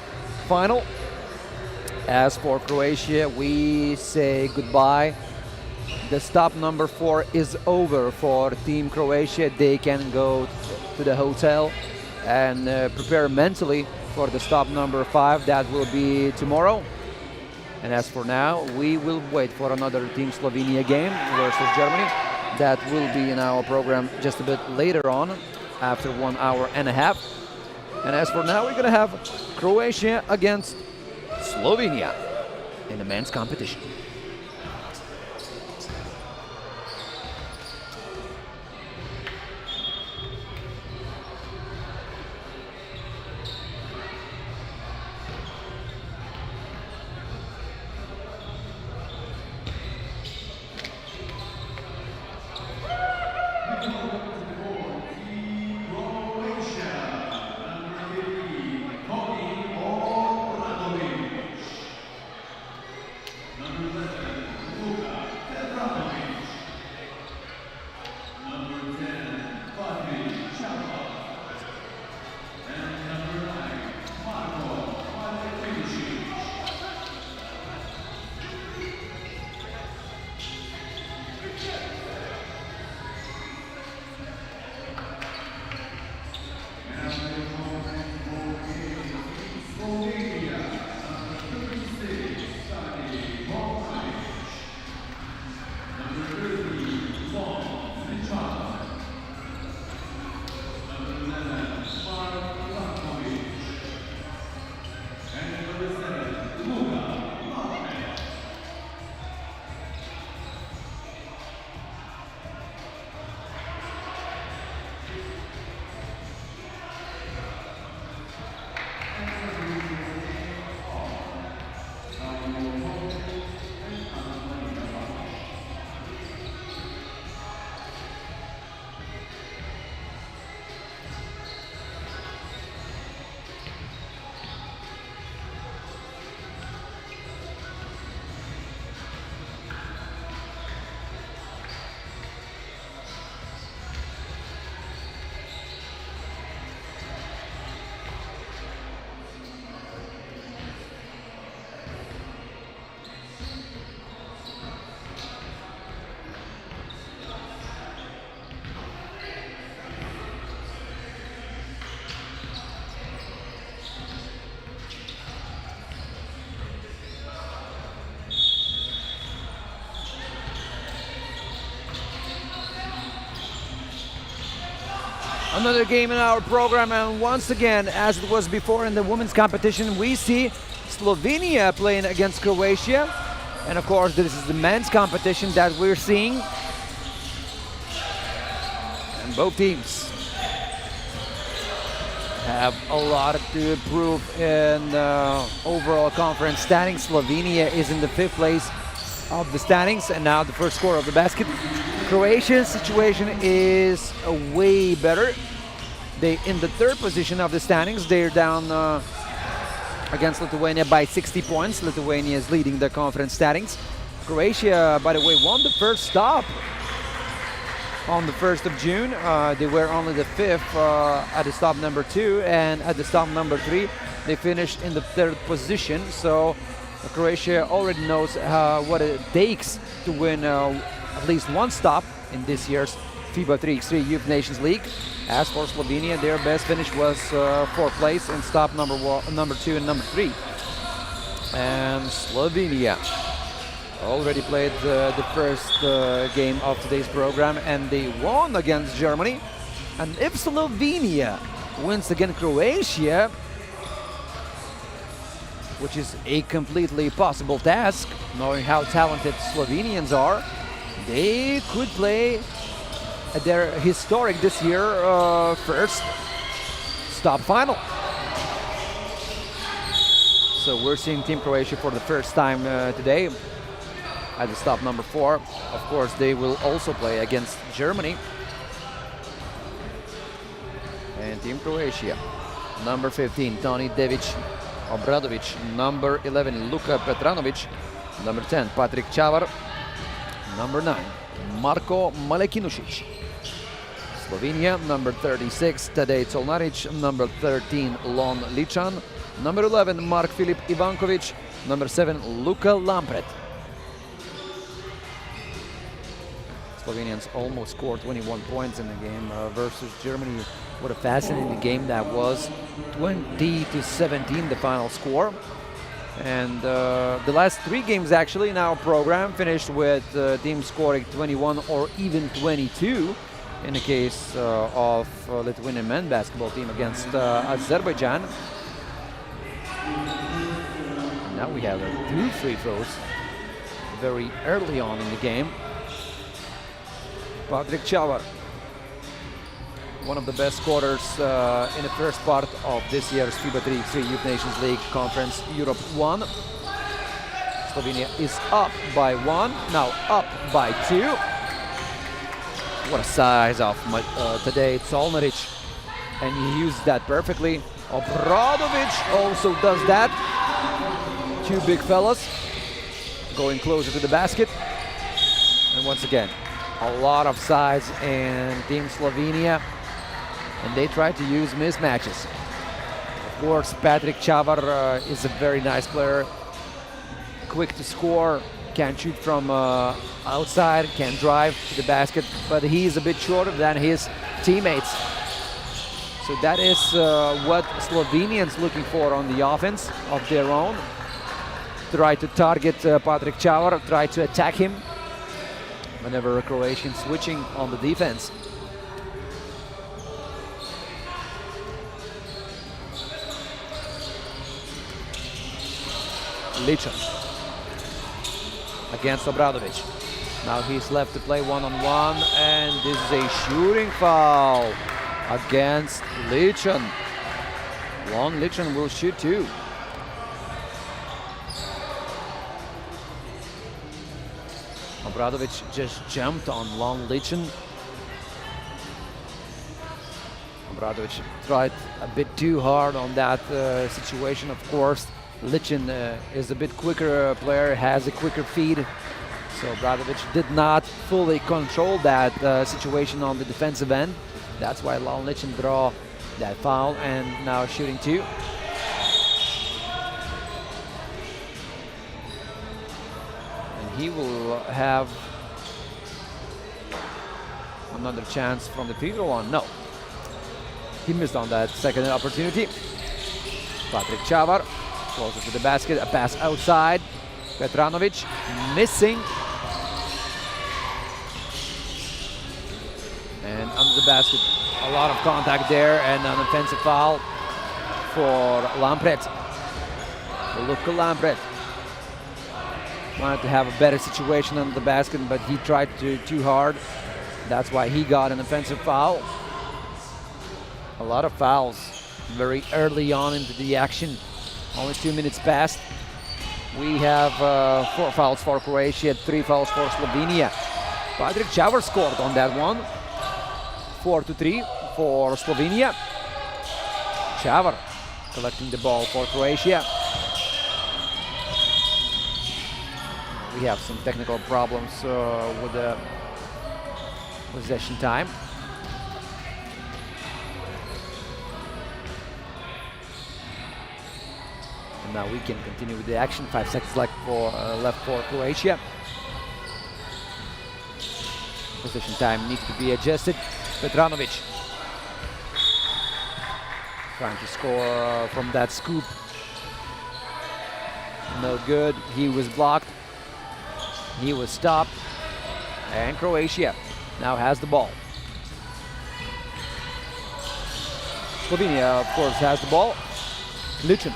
final. As for Croatia, we say goodbye. The stop number 4 is over for Team Croatia. They can go to the hotel and prepare mentally for the stop number 5. That will be tomorrow. And as for now, we will wait for another Team Slovenia game versus Germany. That will be in our program just a bit later on, after 1.5 hours. And as for now, we're going to have Croatia against Slovenia in the men's competition. Another game in our program, and once again, as it was before in the women's competition, we see Slovenia playing against Croatia. And of course, this is the men's competition that we're seeing. And both teams have a lot to improve in overall conference standings. Slovenia is in the 5th place of the standings, and now the first score of the basket. Croatia's situation is way better. They in the 3rd position of the standings. They're down against Lithuania by 60 points. Lithuania is leading the conference standings. Croatia, by the way, won the first stop on the 1st of June. They were only the 5th at the stop number 2, and at the stop number 3 they finished in the 3rd position. So Croatia already knows what it takes to win at least one stop in this year's FIBA 3x3 Youth Nations League. As for Slovenia, their best finish was 4th place in stop number 2 and number 3. And Slovenia already played the first game of today's program, and they won against Germany. And if Slovenia wins against Croatia, which is a completely possible task, knowing how talented Slovenians are, they could play at their historic this year first stop final. So we're seeing Team Croatia for the first time today at the stop number 4. Of course, they will also play against Germany. And Team Croatia, number 15, Toni Devic Obradovic, number 11, Luka Petranovic, number 10, Patrik Čavar, number 9, Marko Malekinušić. Slovenia, number 36, Tadej Colnaric, number 13, Lon Ličan, number 11, Mark Filip Ivankovic, number 7, Luka Lampret. Slovenians almost scored 21 points in the game versus Germany. What a fascinating game that was. 20-17 the final score. And the last 3 games actually in our program finished with teams scoring 21 or even 22. In the case of Lithuanian men's basketball team against Azerbaijan. Now we have 2 free throws very early on in the game. Patrik Čavar, one of the best scorers in the first part of this year's FIBA 3x3 Youth Nations League Conference Europe 1. Slovenia is up by 1, now up by 2. What a size of today, Zolnaric, and he used that perfectly. Obradovic also does that. 2 big fellas going closer to the basket. And once again, a lot of size in Team Slovenia, and they try to use mismatches. Of course, Patrik Čavar is a very nice player, quick to score, can shoot from outside, can drive to the basket, but he's a bit shorter than his teammates. So that is what Slovenians looking for on the offense of their own. Try to target Patrik Čavar, try to attack him whenever Croatian switching on the defense. Ličan against Obradovic. Now he's left to play one-on-one, and this is a shooting foul against Ličan. Long Ličan will shoot too. Obradovic just jumped on Long Ličan. Obradovic tried a bit too hard on that situation. Of course, Ličan is a bit quicker player, has a quicker feed. So Obradovic did not fully control that situation on the defensive end. That's why Long Ličan draw that foul, and now shooting 2. He will have another chance from the free throw line. No, he missed on that second opportunity. Patrik Čavar closer to the basket, a pass outside. Petranovic missing, and under the basket, a lot of contact there, and an offensive foul for Lampret. Luka Lampret wanted to have a better situation under the basket, but he tried to too hard. That's why he got an offensive foul. A lot of fouls very early on into the action. Only 2 minutes passed. We have 4 fouls for Croatia, 3 fouls for Slovenia. Patrik Čavar scored on that one. 4-3 for Slovenia. Čavar collecting the ball for Croatia. We have some technical problems with the possession time. And now we can continue with the action. 5 seconds left for Croatia. Possession time needs to be adjusted. Petranovic trying to score from that scoop. No good. He was blocked. He was stopped, and Croatia now has the ball. Slovenia, of course, has the ball. Ličan.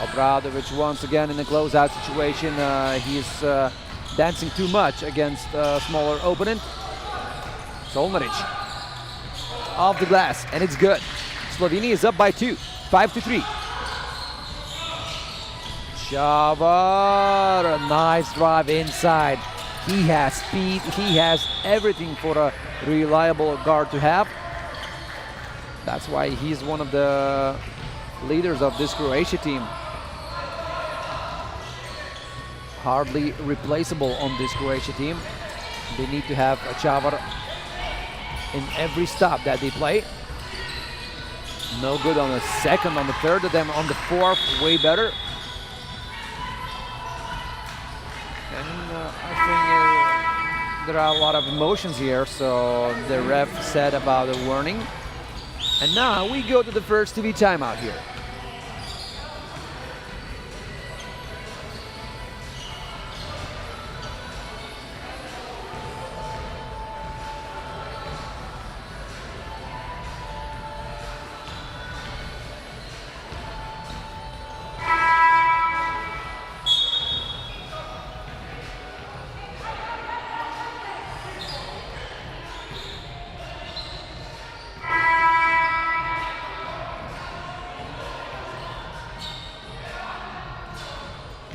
Obradovic once again in a closeout situation. He's dancing too much against a smaller opponent. Zolnaric off the glass, and it's good. Slovenia is up by 2, 5-3. Čavar, a nice drive inside. He has speed, he has everything for a reliable guard to have. That's why he's one of the leaders of this Croatia team. Hardly replaceable on this Croatia team. They need to have a Čavar in every stop that they play. No good on the second, on the third of them, on the fourth, way better. And I think there are a lot of emotions here, so the ref said about a warning. And now we go to the first TV timeout here.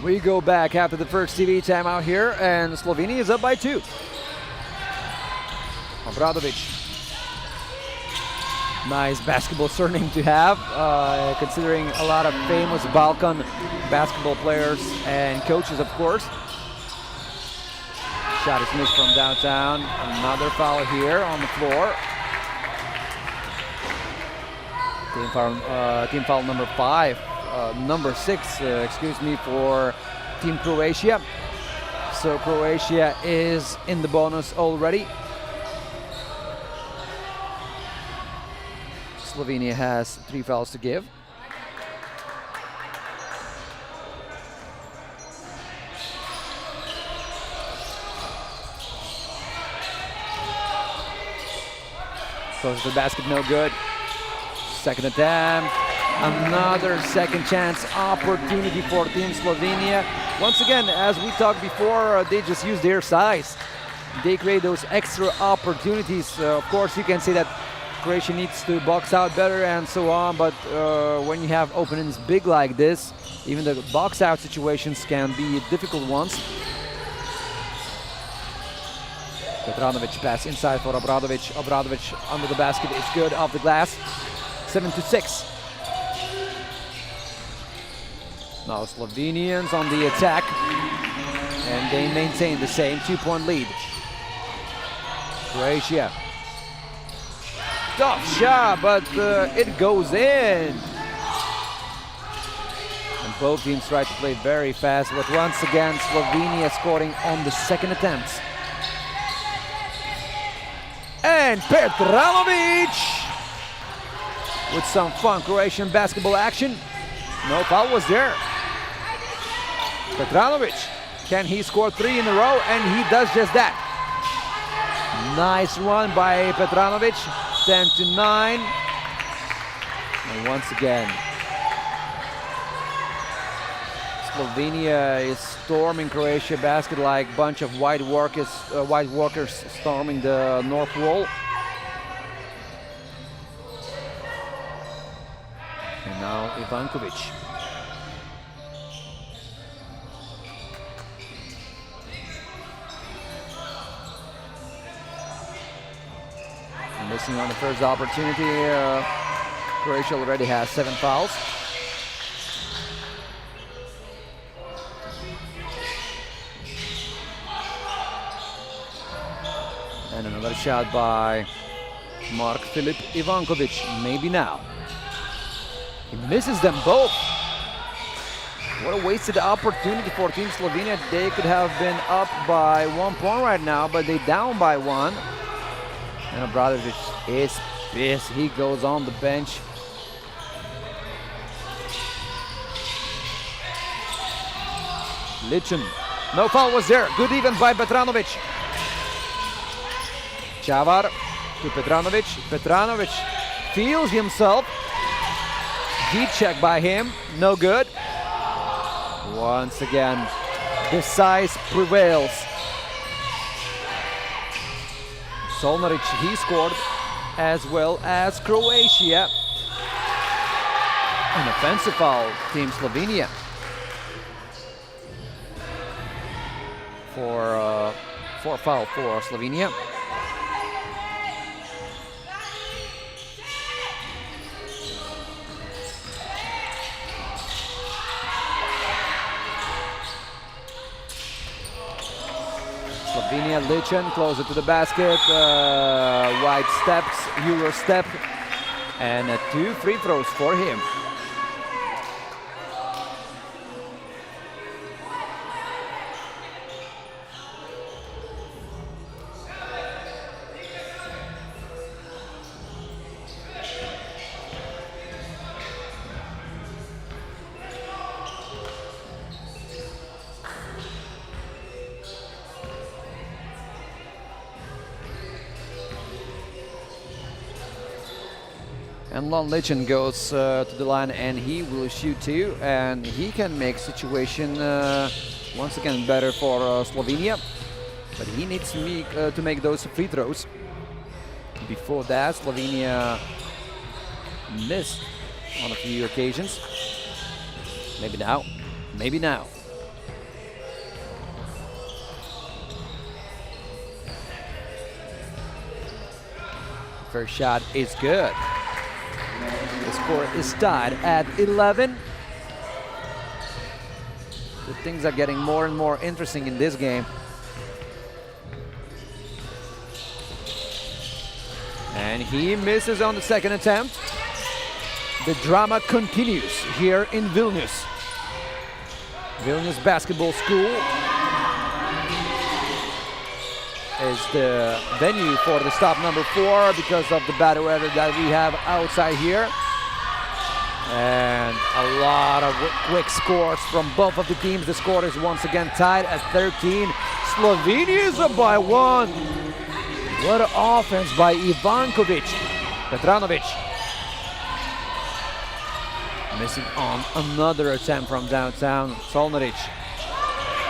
We go back after the first TV timeout here, and Slovenia is up by 2. Obradovic. Nice basketball surname to have, considering a lot of famous Balkan basketball players and coaches, of course. Shot is missed from downtown. Another foul here on the floor. Team foul number 5. Number 6, excuse me, for Team Croatia. So Croatia is in the bonus already. Slovenia has 3 fouls to give. Close to the basket, no good. Second attempt. Another second chance opportunity for Team Slovenia. Once again, as we talked before, they just use their size. They create those extra opportunities. Of course, you can say that Croatia needs to box out better and so on, but when you have openings big like this, even the box out situations can be difficult ones. Petranovic pass inside for Obradovic. Obradovic under the basket is good, off the glass. 7-6. Now Slovenians on the attack, and they maintain the same 2-point lead. Croatia. Tough shot, but it goes in. And both teams try to play very fast, but once again Slovenia scoring on the second attempt. And Petranovic with some fun Croatian basketball action. No foul was there. Petranovic, can he score 3 in a row? And he does just that. Nice run by Petranovic. 10-9. And once again, Slovenia is storming Croatia basket like a bunch of white walkers storming the North Wall. And now Ivankovic. Missing on the first opportunity. Croatia already has 7 fouls. And another shot by Mark Filip Ivankovic. Maybe now. He misses them both. What a wasted opportunity for Team Slovenia. They could have been up by 1 point right now, but they down by 1. And Obradovic is pissed. He goes on the bench. Lichin. No foul was there. Good even by Petranovic. Chavar to Petranovic. Petranovic feels himself. Heat check by him. No good. Once again, the size prevails. Solnaric, he scored, as well as Croatia. An offensive foul, Team Slovenia. For foul for Slovenia. Slovenia, Lichin, closer to the basket, wide steps, Euro step, and 2 free throws for him. And Lon Lichin goes to the line, and he will shoot 2, and he can make situation once again better for Slovenia, but he needs to make those free throws. Before that, Slovenia missed on a few occasions. Maybe now, maybe now. First shot is good. The score is tied at 11. The things are getting more and more interesting in this game. And he misses on the second attempt. The drama continues here in Vilnius. Vilnius Basketball School is the venue for the stop number 4 because of the bad weather that we have outside here. And a lot of quick scores from both of the teams. The score is once again tied at 13. Slovenia is up by 1. What an offense by Ivankovic. Petranovic missing on another attempt from downtown. Solnaric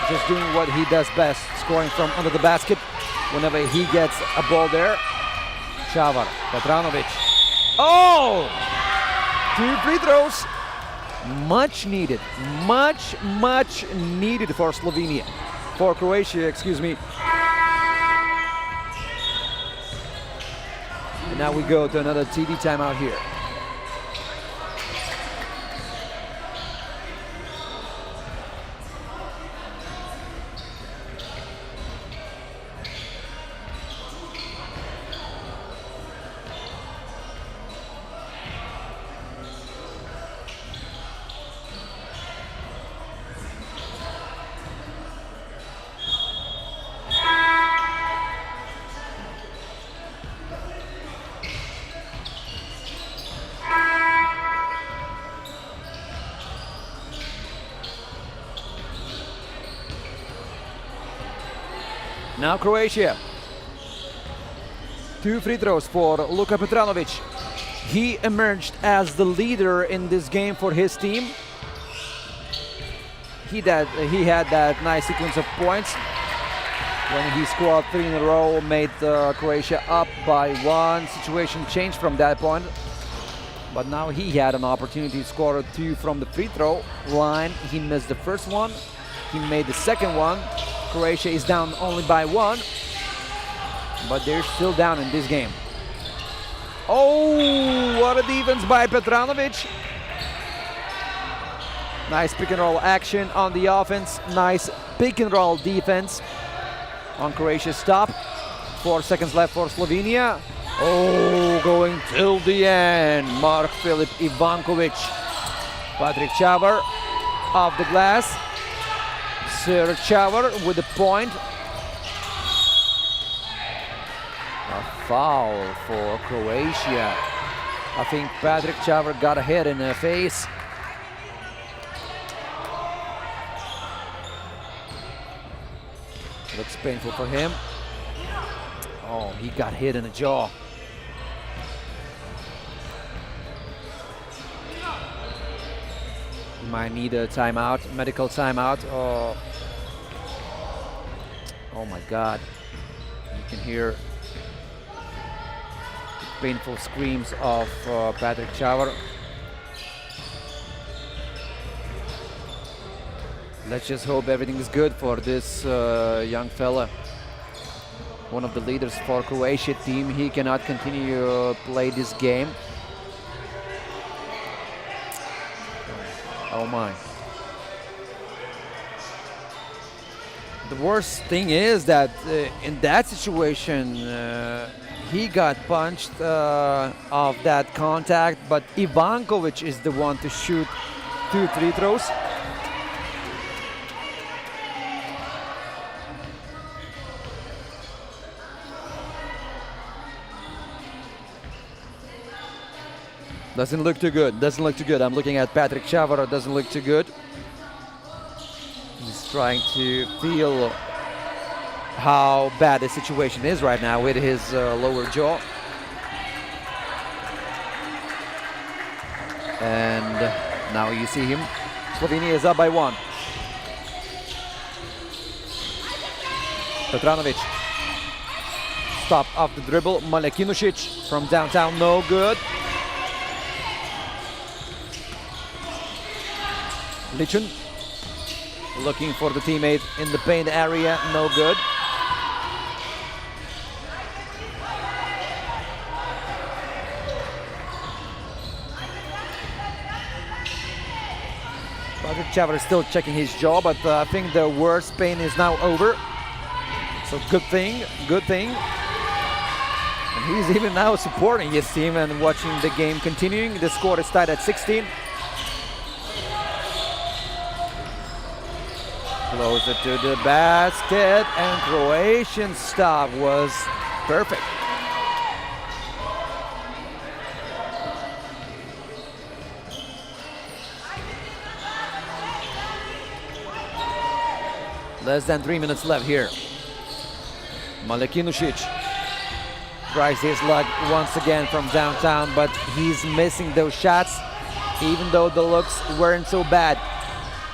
just doing what he does best, scoring from under the basket whenever he gets a ball there. Chavar, Petranovic. Oh! 2 free throws. Much needed for Slovenia. For Croatia, excuse me. And now we go to another TV timeout here. Now Croatia. 2 free throws for Luka Petranovic. He emerged as the leader in this game for his team. He had that nice sequence of points when he scored 3 in a row, made Croatia up by 1. Situation changed from that point. But now he had an opportunity to score 2 from the free throw line. He missed the first one. He made the second one. Croatia is down only by 1, but they're still down in this game. Oh, what a defense by Petranovic. Nice pick and roll action on the offense. Nice pick and roll defense on Croatia's stop. 4 seconds left for Slovenia. Oh, going till the end. Mark Filip Ivankovic. Patrick Chavar off the glass. Sir Chavar with the point. A foul for Croatia. I think Patrick Chavar got a hit in the face. Looks painful for him. Oh, he got hit in the jaw. He might need a timeout, medical timeout. Oh my God. You can hear the painful screams of Patrick Chavar. Let's just hope everything is good for this young fella. One of the leaders for Croatia team. He cannot continue play this game. Oh my. The worst thing is that in that situation, he got punched off that contact, but Ivankovic is the one to shoot 2 free throws. Doesn't look too good. Doesn't look too good. I'm looking at Patrick Chavar. Doesn't look too good. He's trying to feel how bad the situation is right now with his lower jaw. And now you see him. Slovenia is up by 1. Petranovic. Stop off the dribble. Malekinušić from downtown. No good. Lichun looking for the teammate in the paint area, no good. Patrick Chavar is still checking his jaw, but I think the worst pain is now over. So good thing, good thing. And he's even now supporting his team and watching the game continuing. The score is tied at 16. Closer to the basket, and Croatian stop was perfect. Less than 3 minutes left here. Malekinušić tries his luck once again from downtown, but he's missing those shots, even though the looks weren't so bad.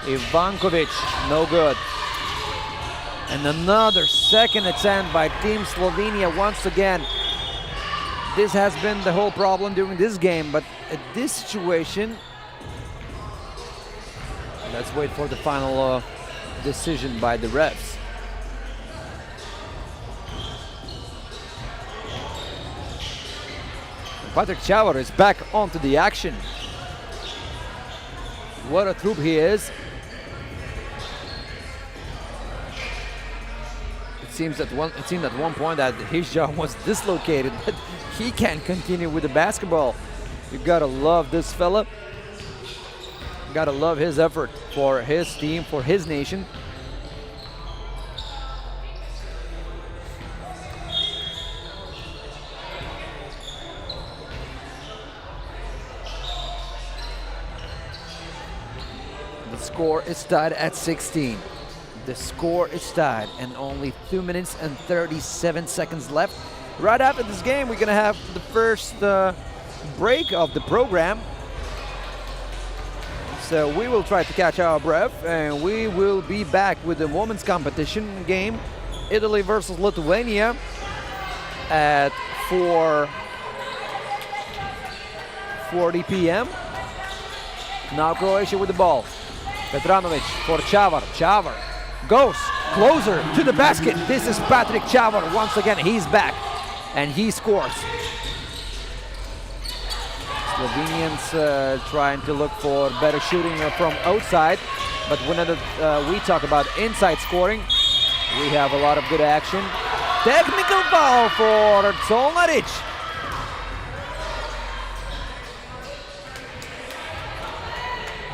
Ivankovic, no good. And another second attempt by Team Slovenia once again. This has been the whole problem during this game, but at this situation, let's wait for the final decision by the refs. Patrick Chavar is back onto the action. What a troop he is. It seems at one point that his jaw was dislocated, but he can't continue with the basketball. You gotta love this fella. Gotta love his effort for his team, for his nation. The score is tied at 16. The score is tied and only 2 minutes and 37 seconds left. Right after this game, we're gonna have the first break of the program. So we will try to catch our breath, and we will be back with the women's competition game, Italy versus Lithuania, at 4:40 p.m. Now Croatia with the ball. Petranovic for Chavar. Chavar goes closer to the basket. This is Patrick Chavar once again. He's back and he scores. Slovenians trying to look for better shooting from outside, but whenever we talk about inside scoring, we have a lot of good action. Technical foul for Colnaric.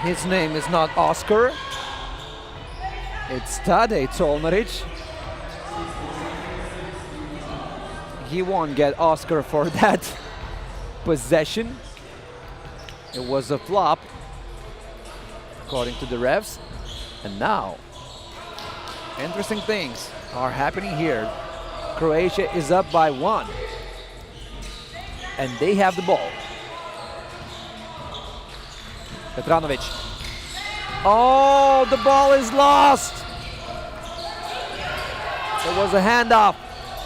His name is not Oscar, it's Tadej Colnaric. He won't get Oscar for that possession. It was a flop, according to the refs. And now, interesting things are happening here. Croatia is up by 1. And they have the ball. Petranovic. Oh, the ball is lost. It was a handoff,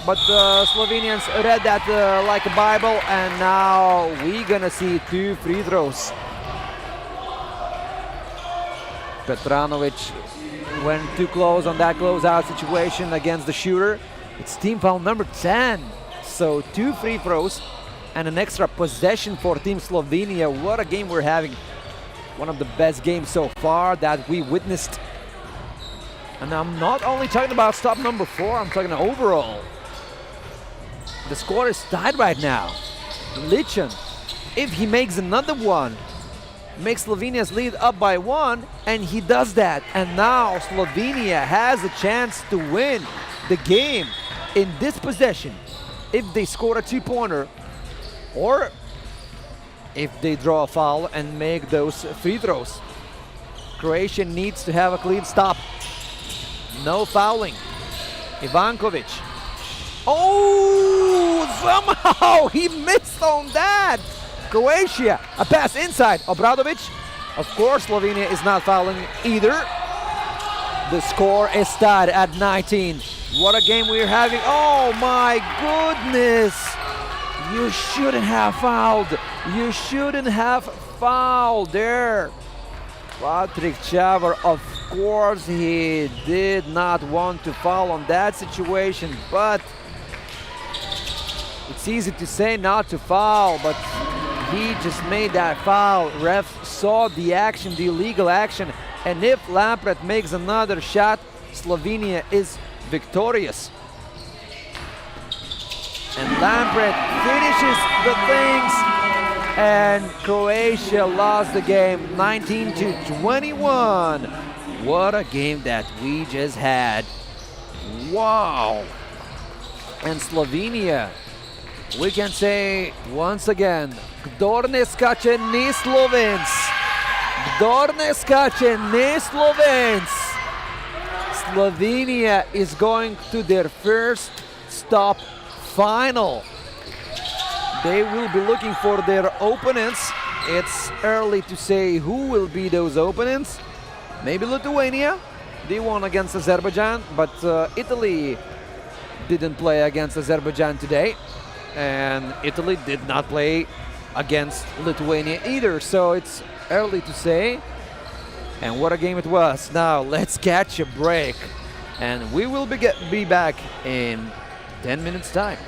but the Slovenians read that like a Bible, and now we're gonna see 2 free throws. Petranovic went too close on that closeout situation against the shooter. It's team foul number 10. So 2 free throws and an extra possession for Team Slovenia. What a game we're having. One of the best games so far that we witnessed. And I'm not only talking about stop number 4, I'm talking overall. The score is tied right now. Lichan, if he makes another one, makes Slovenia's lead up by 1, and he does that. And now Slovenia has a chance to win the game in this possession if they score a 2-pointer, or if they draw a foul and make those free throws. Croatia needs to have a clean stop. No fouling. Ivankovic. Oh, somehow he missed on that. Croatia, a pass inside. Obradovic. Of course, Slovenia is not fouling either. The score is tied at 19. What a game we're having. Oh my goodness. You shouldn't have fouled. You shouldn't have fouled there. Patrick Chavar, of course, he did not want to foul on that situation, but it's easy to say not to foul, but he just made that foul. Ref saw the action, the illegal action, And if Lampret makes another shot, Slovenia is victorious. And Lampret finishes the things, and Croatia lost the game 19-21. What a game that we just had. Wow. And Slovenia, we can say once again, kdor ne skače ni Slovenc. Kdor ne skače ni Slovenc. Slovenia is going to their first stop final. They will be looking for their opponents. It's early to say who will be those opponents. Maybe Lithuania. They won against Azerbaijan, but Italy didn't play against Azerbaijan today. And Italy did not play against Lithuania either. So it's early to say. And what a game it was. Now let's catch a break. And we will be back in 10 minutes time.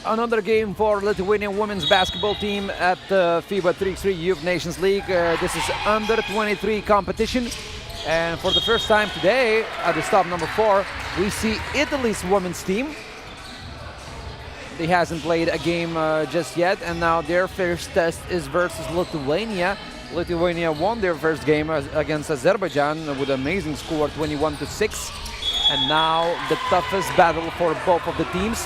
Another game for Lithuanian women's basketball team at the FIBA 3x3 Youth Nations League. This is under 23 competition. And for the first time today, at the stop number 4, we see Italy's women's team. They hasn't played a game just yet, and now their first test is versus Lithuania. Lithuania won their first game against Azerbaijan with an amazing score, 21-6. And now the toughest battle for both of the teams.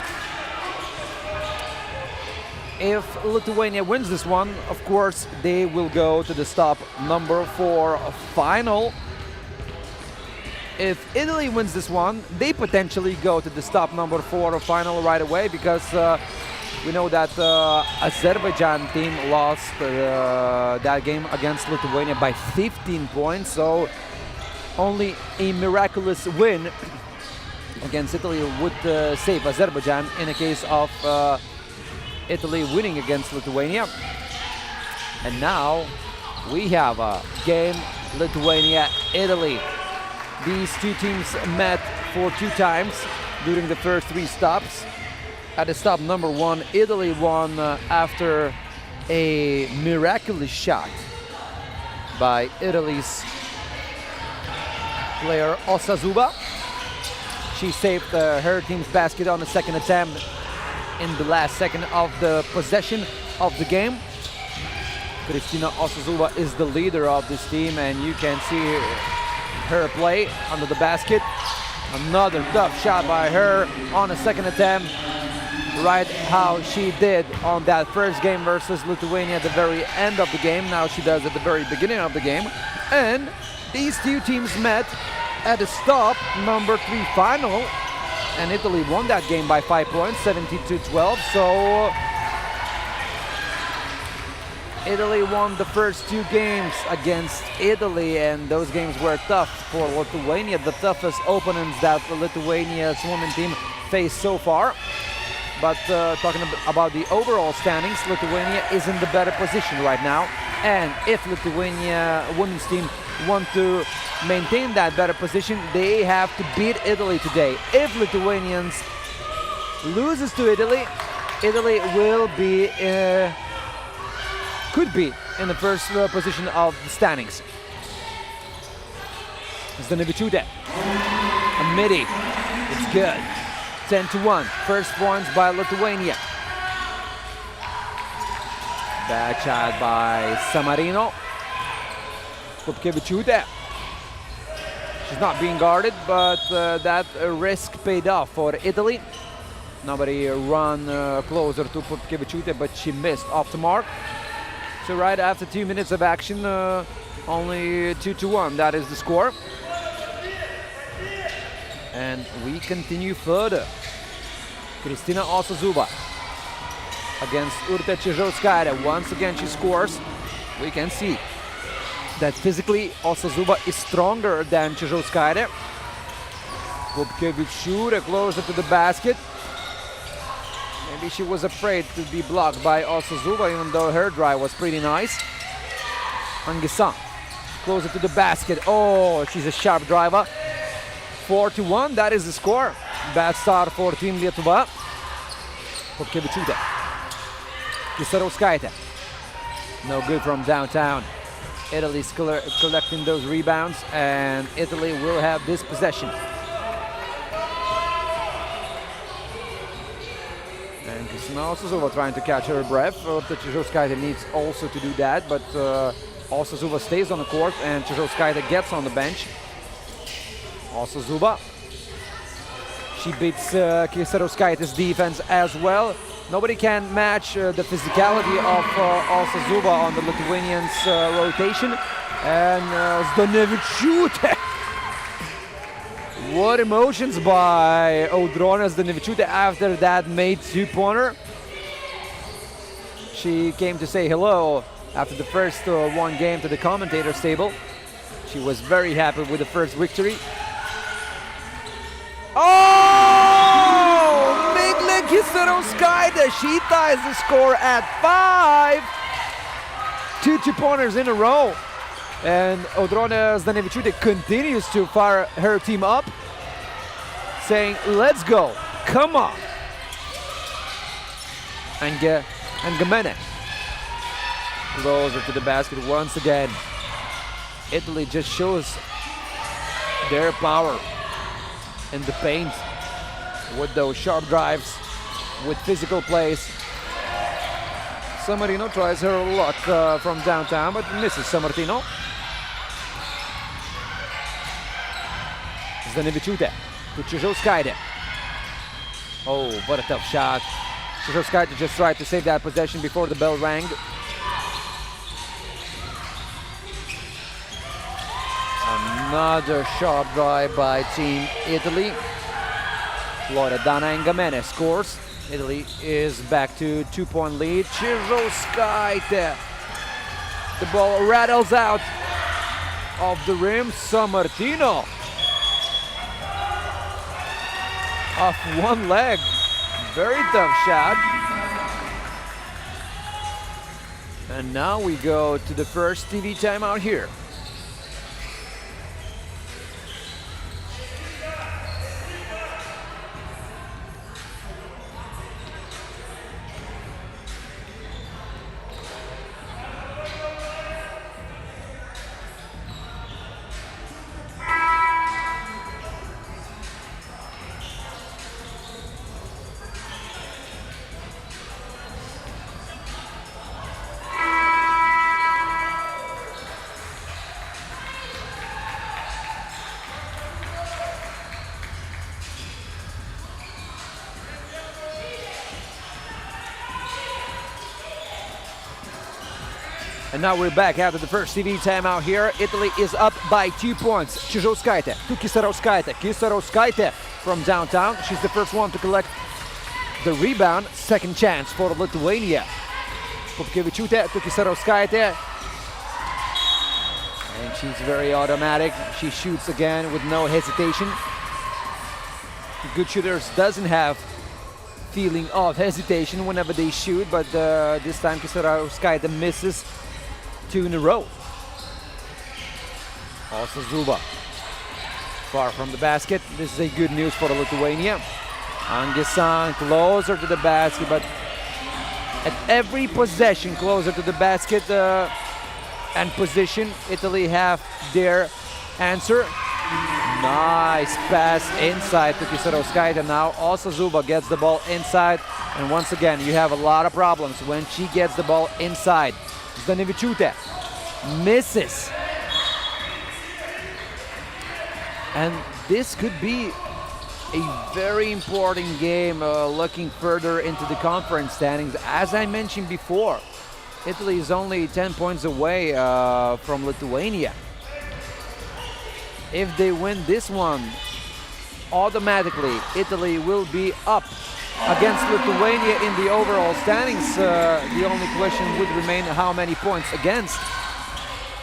If Lithuania wins this one, of course, they will go to the stop number 4 final. If Italy wins this one, they potentially go to the stop number 4 final right away, because we know that Azerbaijan team lost that game against Lithuania by 15 points. So only a miraculous win against Italy would save Azerbaijan in a case of Italy winning against Lithuania. And now we have a game Lithuania-Italy. These two teams met for 2 times during the first 3 stops. At the stop number 1, Italy won after a miraculous shot by Italy's player Osazuba. She saved her team's basket on the second attempt in the last second of the possession of the game. Kristina Osazuba is the leader of this team, and you can see her play under the basket. Another tough shot by her on a second attempt, right how she did on that first game versus Lithuania at the very end of the game. Now she does at the very beginning of the game. And these two teams met at the stop number 3 final, and Italy won that game by 5 points, 70-12. So Italy won the first 2 games against Italy, and those games were tough for Lithuania, the toughest opponents that Lithuania's women team faced so far. But talking about the overall standings, Lithuania is in the better position right now. And if Lithuania women's team want to maintain that better position, they have to beat Italy today. If Lithuanians loses to Italy, Italy will be could be in the first position of the standings. Zdanevičiūtė, a midi, it's good. 10-1, first points by Lithuania. Bad shot by Samarino. Pupkevičiūtė. She's not being guarded, but that risk paid off for Italy. Nobody run closer to Pupkevičiūtė, but she missed off the mark. So right after 2 minutes of action, only 2-1, that is the score. And we continue further. Kristina Osazuba against Urte Čižauskaitė. Once again she scores. We can see that physically Osazuba is stronger than Čižauskaitė. Pupkevičiūtė closer to the basket. Maybe she was afraid to be blocked by Osazuba, even though her drive was pretty nice. Angisan closer to the basket. Oh, she's a sharp driver. 4-1, that is the score. Bad start for Team Lietuva. Pupkevičiūtė. Kisarauskaitė. No good from downtown. Italy's collecting those rebounds, and Italy will have this possession. And Kristina Osazuba trying to catch her breath. Čižauskaitė needs also to do that, but Osazuba stays on the court, and Čižauskaitė gets on the bench. Osazuba. She beats Kisarauskaitė's defense as well. Nobody can match the physicality of Osazuba on the Lithuanians' rotation. And Zdanevičiūtė. What emotions by Audronė Zdanevičiūtė after that made 2-pointer. She came to say hello after the first 1 game to the commentator's table. She was very happy with the first victory. Oh! Miglė Kisarauskaitė, she ties the score at 5. 2 2-pointers in a row. And Audronė Zdanevičiūtė continues to fire her team up, saying, let's go, come on. and Gamene. Closer to the basket once again. Italy just shows their power in the paint with those sharp drives, with physical plays. Sammartino tries her luck from downtown, but misses Sammartino. Zdanevičiūtė to Čižauskaitė. Oh, what a tough shot. Čižauskaitė just tried to save that possession before the bell rang. Another sharp drive by Team Italy. Loredana Gamene scores. Italy is back to 2-point lead. Čižauskaitė. The ball rattles out of the rim. Sammartino. Off one leg. Very tough shot. And now we go to the first TV timeout here. And now we're back after the first TV timeout here. Italy is up by 2 points. Čižauskaitė to Kisarauskaitė. Kisarauskaitė from downtown. She's the first one to collect the rebound. Second chance for Lithuania. Pupkevičiūtė to Kisarauskaitė. And she's very automatic. She shoots again with no hesitation. Good shooters doesn't have feeling of hesitation whenever they shoot, but this time Kisarauskaitė misses 2 in a row. Also Zuba far from the basket. This is a good news for Lithuania. Angesan closer to the basket, but at every possession closer to the basket and position, Italy have their answer. Nice pass inside to Kisarauskaitė. Now also Zuba gets the ball inside, and once again you have a lot of problems when she gets the ball inside. Zdanevičiūtė misses. And this could be a very important game looking further into the conference standings. As I mentioned before, Italy is only 10 points away from Lithuania. If they win this one, automatically Italy will be up against Lithuania in the overall standings. The only question would remain how many points against.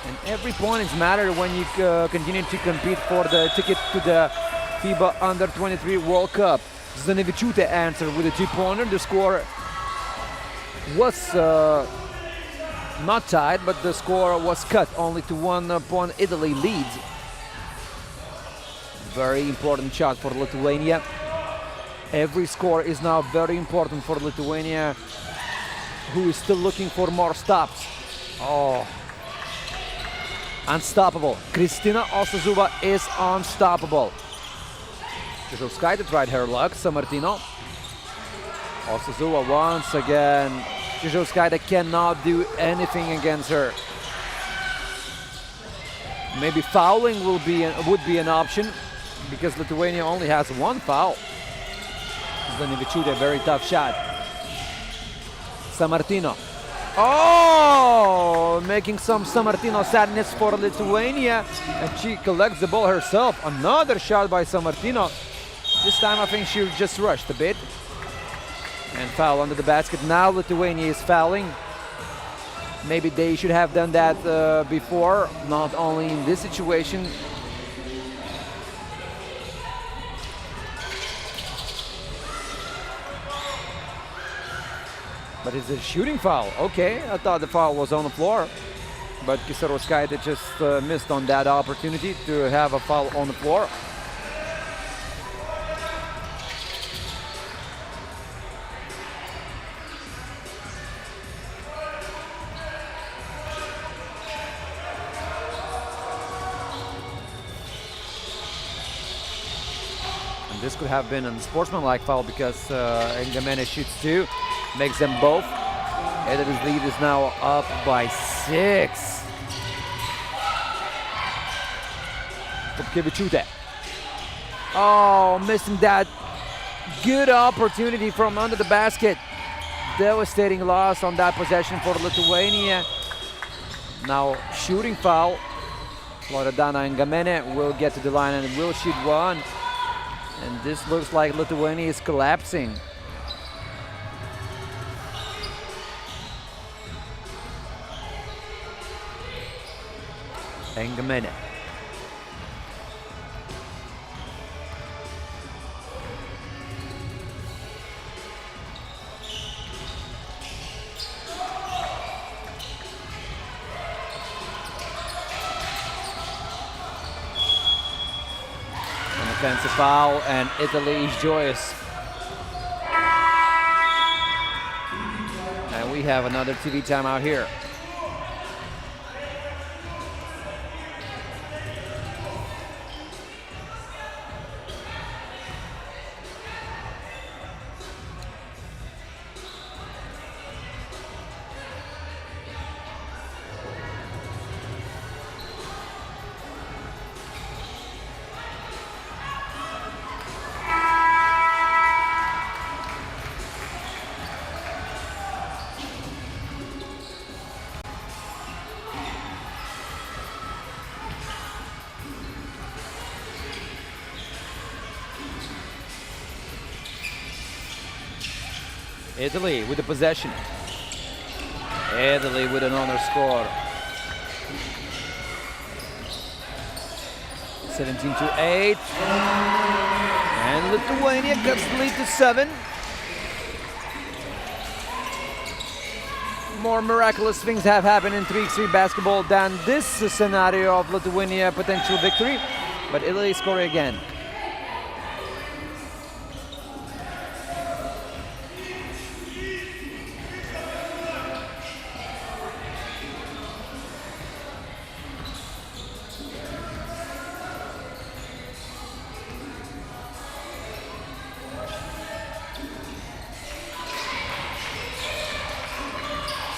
And every point is matter when you continue to compete for the ticket to the FIBA Under-23 World Cup. Zdanevičiūtė answered with a 2-pointer. The score was not tied, but the score was cut only to 1 point. Italy leads. Very important shot for Lithuania. Every score is now very important for Lithuania, who is still looking for more stops. Oh, unstoppable. Kristina Osazuba is unstoppable. Čižauskaitė tried her luck. Sammartino. Osazuba once again. Čižauskaitė cannot do anything against her. Maybe fouling would be an option, because Lithuania only has 1 foul. Zdanevičiūtė, very tough shot. Sammartino. Oh, making some Sammartino sadness for Lithuania, and she collects the ball herself. Another shot by Sammartino. This time I think she just rushed a bit. And foul under the basket. Now Lithuania is fouling. Maybe they should have done that before, not only in this situation. But it's a shooting foul. Okay, I thought the foul was on the floor. But Kisarauskaitė just missed on that opportunity to have a foul on the floor. this could have been a sportsmanlike foul because Engamene shoots 2, makes them both. Italy's lead is now up by 6. Popkevičiūtė. Oh, missing that good opportunity from under the basket. Devastating loss on that possession for Lithuania. Now shooting foul. Loredana Engamene will get to the line and will shoot 1. And this looks like Lithuania is collapsing. Engamene. Offensive foul, and Italy is joyous. And we have another TV timeout here. Italy with the possession. Italy with another score. 17-8. And Lithuania cuts the lead to 7. More miraculous things have happened in 3x3 basketball than this scenario of Lithuania potential victory. But Italy scoring again.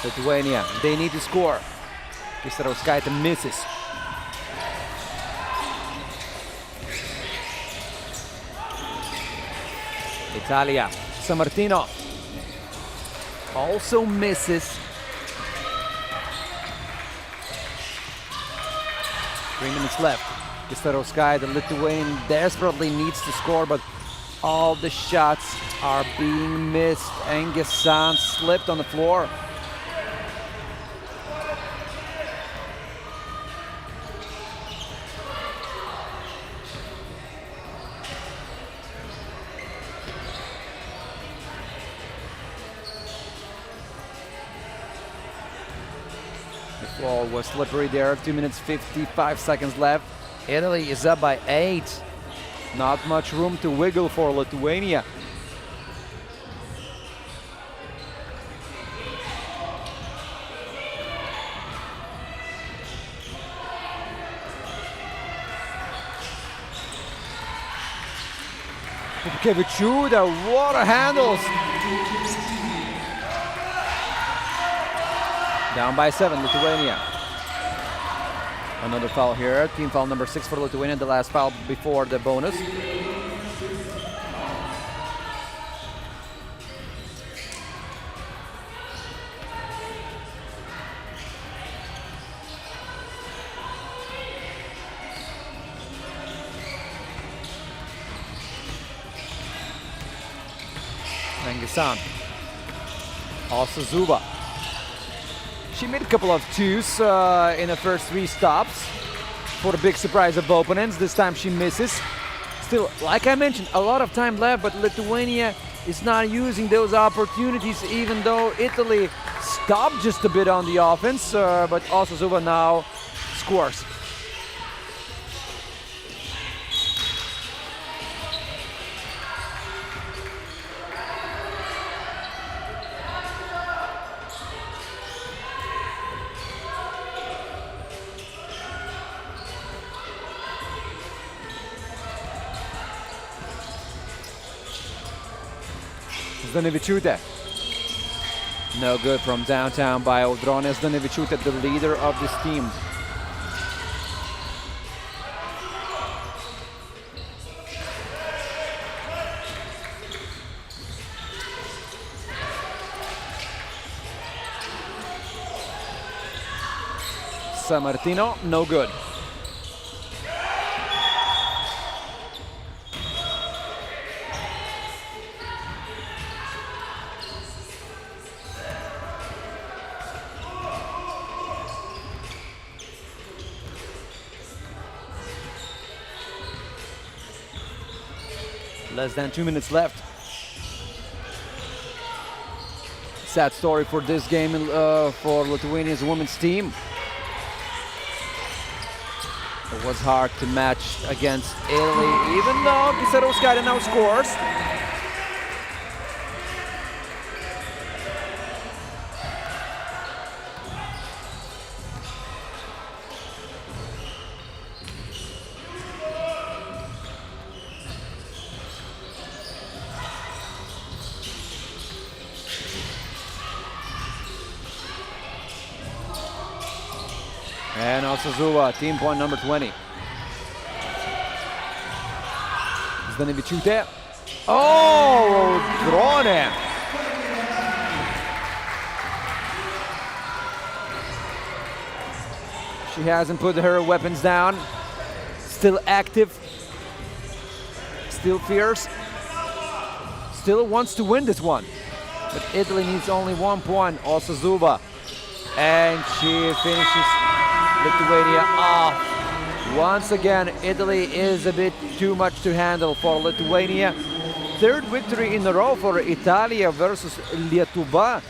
Lithuania, they need to score. Kisarauskaitė misses. Italia, Sammartino also misses. 3 minutes left. Kisarauskaitė, the Lithuanian desperately needs to score, but all the shots are being missed. Engesan slipped on the floor. The floor was slippery there. 2 minutes 55 seconds left. Italy is up by 8. Not much room to wiggle for Lithuania. Popkevičiūtė, water handles. Down by 7, Lithuania. Another foul here, team foul number 6 for Lithuania, the last foul before the bonus. Engesan. Also Zuba. She made a couple of twos in the first 3 stops for the big surprise of opponents. This time she misses. Still, like I mentioned, a lot of time left, but Lithuania is not using those opportunities, even though Italy stopped just a bit on the offense, but also Zuba now scores. Zdanevičiūtė. No good from downtown by Audronė Zdanevičiūtė, the leader of this team. Martino, no good. Less than 2 minutes left. Sad story for this game for Lithuania's women's team. It was hard to match against Italy, even though Kisarauskaitė now scores. And also Zuva, team point number 20. Zdanevičiūtė. Oh, Audronė. She hasn't put her weapons down. Still active. Still fierce. Still wants to win this one. But Italy needs only 1 point. Also Zuva. And she finishes Lithuania off. Once again, Italy is a bit too much to handle for Lithuania. Third victory in a row for Italia versus Lietuva.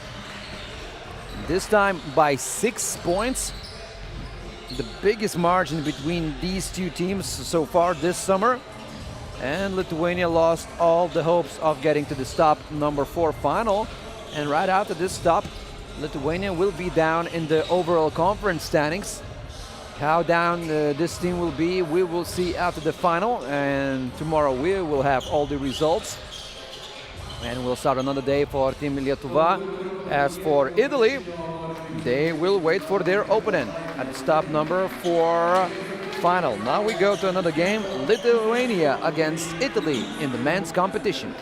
This time by 6 points. The biggest margin between these two teams so far this summer. And Lithuania lost all the hopes of getting to the stop number 4 final. And right after this stop, Lithuania will be down in the overall conference standings. How down this team will be, we will see after the final, and tomorrow we will have all the results. And we'll start another day for Team Lietuva. As for Italy, they will wait for their opponent at the stop number 4 final. Now we go to another game, Lithuania against Italy in the men's competition.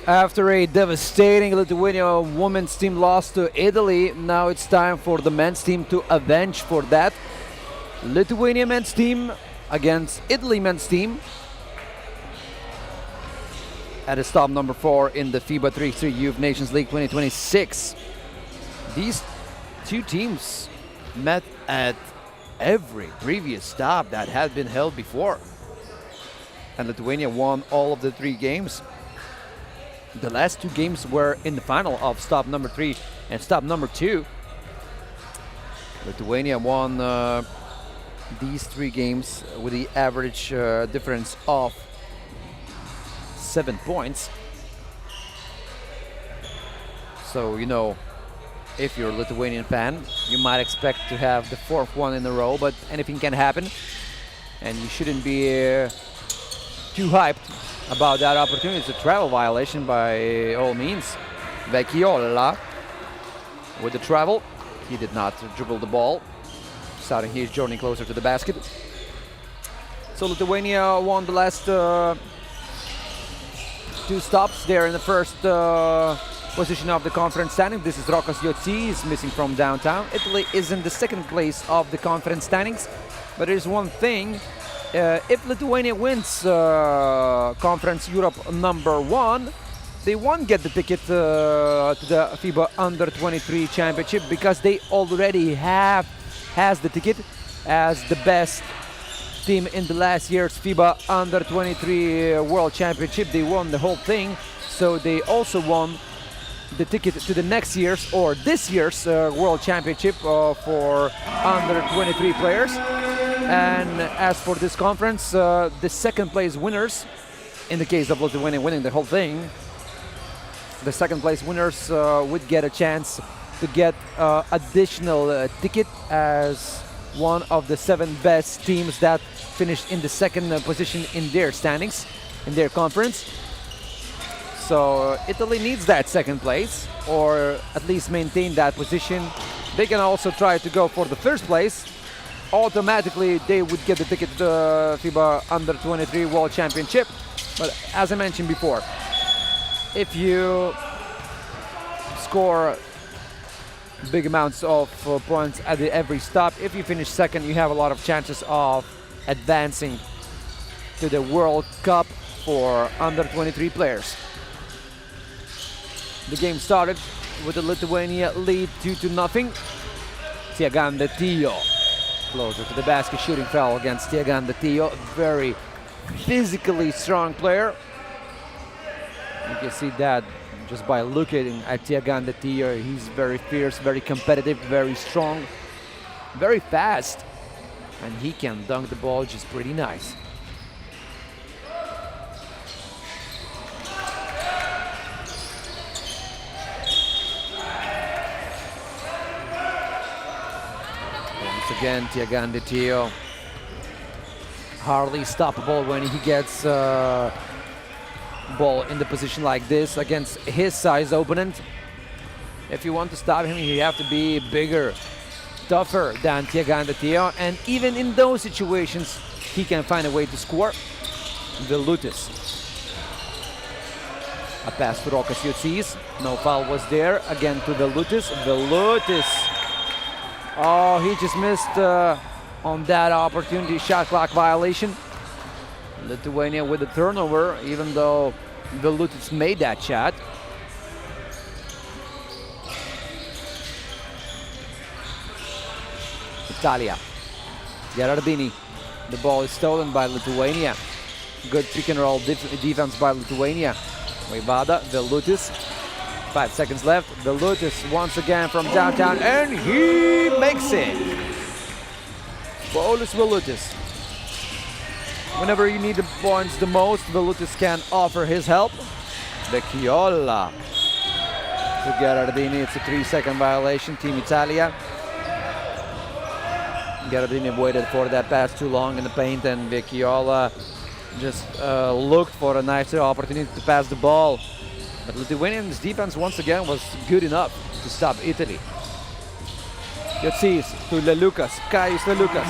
After a devastating Lithuania women's team loss to Italy, now it's time for the men's team to avenge for that. Lithuania men's team against Italy men's team at a stop number 4 in the FIBA 3x3 Youth Nations League 2026. These two teams met at every previous stop that had been held before, and Lithuania won all of the 3 games. The last 2 games were in the final of stop number 3 and stop number 2. Lithuania won these 3 games with the average difference of 7 points. So, you know, if you're a Lithuanian fan, you might expect to have the 4th one in a row, but anything can happen, and you shouldn't be too hyped about that opportunity. It's a travel violation by all means. Vecchiola with the travel. He did not dribble the ball, starting his journey closer to the basket. So Lithuania won the last 2 stops. They're in the first position of the conference standing. This is Rokas Jotsys, missing from downtown. Italy is in the 2nd place of the conference standings. But there's one thing. If Lithuania wins Conference Europe number 1, they won't get the ticket to the FIBA Under 23 Championship, because they already has the ticket as the best team in the last year's FIBA Under 23 World Championship. They won the whole thing, so they also won the ticket to the next year's or this year's World Championship for Under 23 players. And as for this conference, the 2nd place winners, in the case of Lithuania winning the whole thing, the 2nd place winners would get a chance to get additional ticket as one of the 7 best teams that finished in the 2nd position in their standings, in their conference. So Italy needs that 2nd place, or at least maintain that position. They can also try to go for the 1st place. Automatically they would get the ticket to the FIBA Under 23 World Championship. But as I mentioned before, if you score big amounts of points at every stop, if you finish 2nd, you have a lot of chances of advancing to the World Cup for Under 23 players. The game started with the Lithuania lead 2-0. Tiaganda Tio closer to the basket, shooting foul against Tiaganda Tio. Very physically strong player. You can see that just by looking at Tiaganda Tio. He's very fierce, very competitive, very strong, very fast, and he can dunk the ball just pretty nice. Again, Tiaganda Tio, hardly stoppable when he gets ball in the position like this against his size opponent. If you want to stop him, you have to be bigger, tougher than Tiaganda Tio, and even in those situations, he can find a way to score. Vilnius. A pass to Rokas Jotsys. No foul was there. Again to Vilnius. Vilnius. Oh, he just missed on that opportunity, shot clock violation. Lithuania with a turnover, even though Vilnius made that shot. Italia. Gerardini. The ball is stolen by Lithuania. Good pick and roll defense by Lithuania. Vaivada, Vilnius. 5 seconds left. Vilnius once again from downtown, and he makes it. Paulius Vilnius. Whenever you need the points the most, Vilnius can offer his help. Vecchiola to Gerardini. It's a 3-second violation. Team Italia. Gerardini waited for that pass too long in the paint, and Vecchiola just looked for a nicer opportunity to pass the ball. But Lithuania's defense once again was good enough to stop Italy. Jotsys to Lelukas, Kaius Lelukas,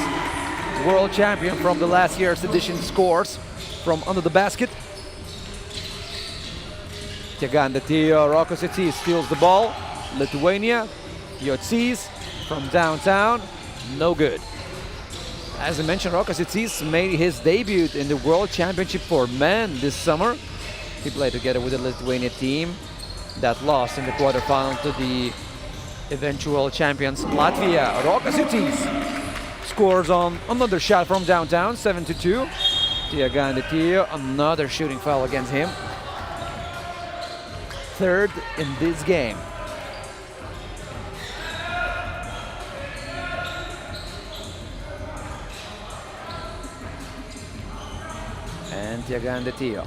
world champion from the last year's edition, scores from under the basket. Tio, Rokos steals the ball. Lithuania, Yotzis from downtown, no good. As I mentioned, Rokos made his debut in the World Championship for men this summer. He played together with the Lithuania team that lost in the quarterfinal to the eventual champions Latvia. Rokos scores on another shot from downtown, 7-2. Tio, another shooting foul against him. Third in this game. And Tio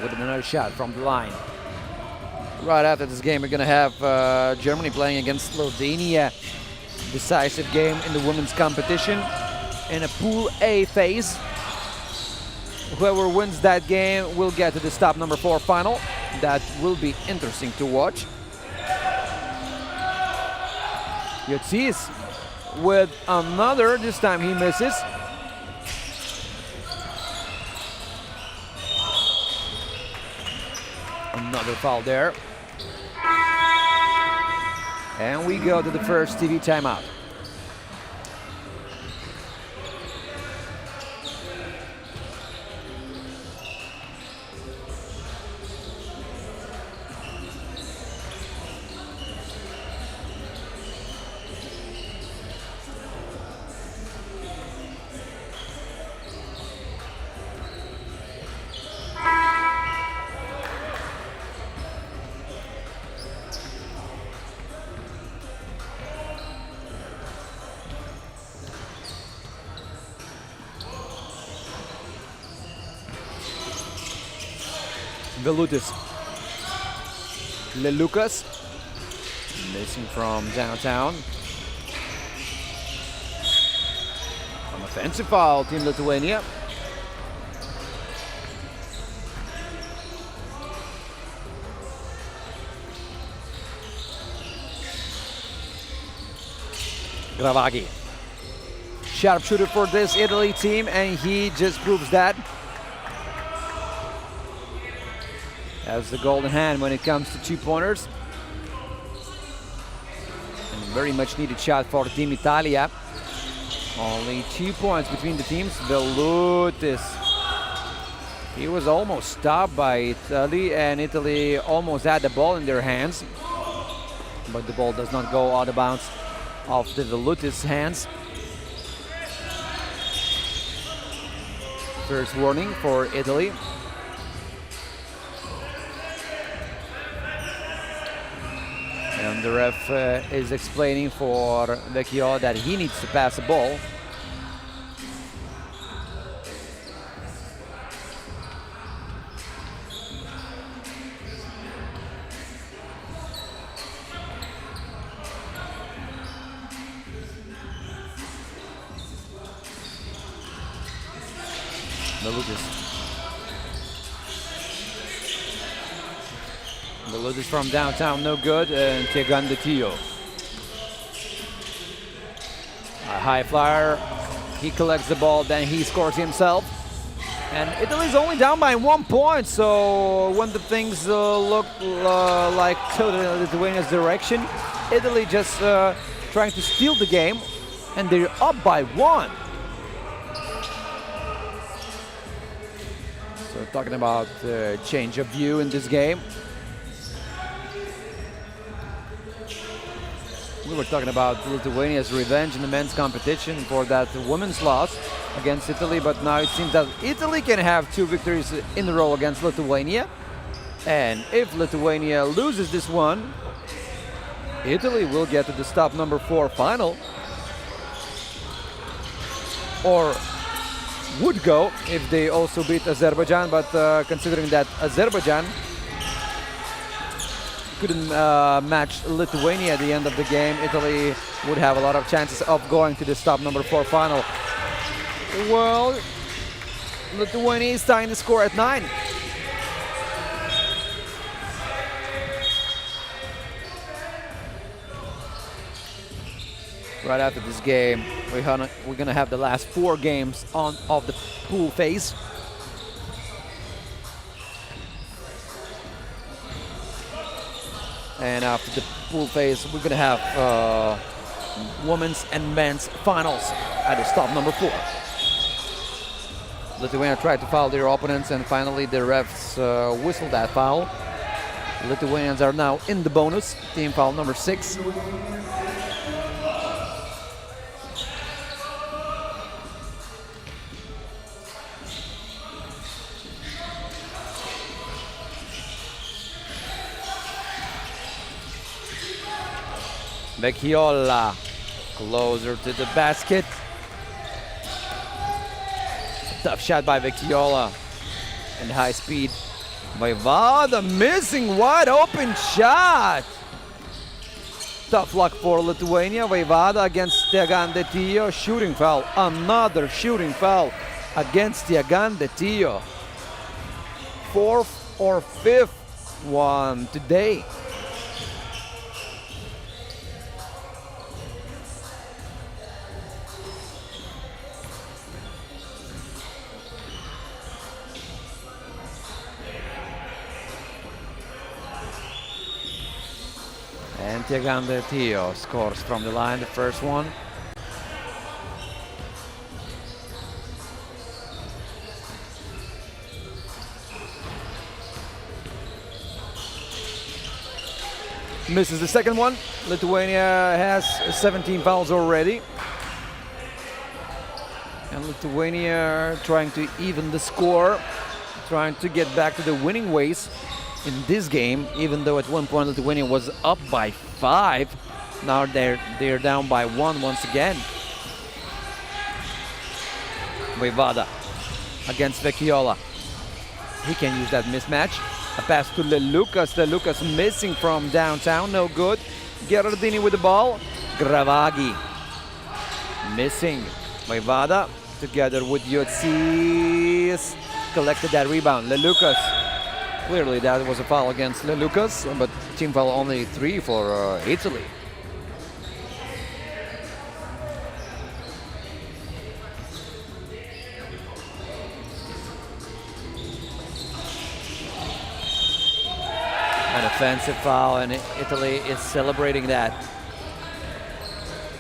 with another shot from the line. Right after this game, we're going to have Germany playing against Slovenia. Decisive game in the women's competition in a Pool A phase. Whoever wins that game will get to the stop number 4 final. That will be interesting to watch. Yotzis with another, this time he misses. Another foul there. And we go to the first TV timeout. Vilnius. Lelukas missing from downtown. An offensive foul, Team Lithuania. Gravagi. Sharpshooter for this Italy team, and he just proves that. Has the golden hand when it comes to 2-pointers. And a very much needed shot for Team Italia. Only 2 points between the teams. Vilnius. He was almost stopped by Italy, and Italy almost had the ball in their hands. But the ball does not go out of bounds of the Vilnius hands. First warning for Italy. And the ref is explaining for Vecchio that he needs to pass the ball. Vilnius from downtown, no good, and Tio. A high flyer, he collects the ball, then he scores himself. And Italy's only down by 1 point, so when the things look like totally Lithuania's direction, Italy just trying to steal the game, and they're up by 1. So talking about change of view in this game. We were talking about Lithuania's revenge in the men's competition for that women's loss against Italy, but now it seems that Italy can have 2 victories in a row against Lithuania. And if Lithuania loses this one, Italy will get to the stop number 4 final. Or would go if they also beat Azerbaijan, but considering that Azerbaijan couldn't match Lithuania at the end of the game, Italy would have a lot of chances of going to the stop number 4 final. Well, Lithuania is tying the score at 9. Right after this game, we're gonna have the last 4 games of the pool phase. And after the pool phase, we're gonna have women's and men's finals at the stop number 4. Lithuania tried to foul their opponents, and finally the refs whistled that foul. Lithuanians are now in the bonus, team foul number 6. Vecchiola closer to the basket. Tough shot by Vecchiola and high speed. Vaivada missing wide open shot. Tough luck for Lithuania. Vaivada against Tiagande Tio. Shooting foul. Another shooting foul against Tiagande Tio. 4th or 5th one today. And Tiagande Tio scores from the line, the first one. Misses the second one. Lithuania has 17 fouls already. And Lithuania trying to even the score, trying to get back to the winning ways in this game, even though at one point Lithuania was up by 5. Now they're down by 1 once again. Vaivada against Vecchiola. He can use that mismatch. A pass to Lelukas. Lelukas missing from downtown, no good. Gherardini with the ball. Gravaghi missing. Vaivada together with Yotsis collected that rebound. Lelukas. Clearly that was a foul against Lelukas, but team foul only 3 for Italy. An offensive foul, and Italy is celebrating that.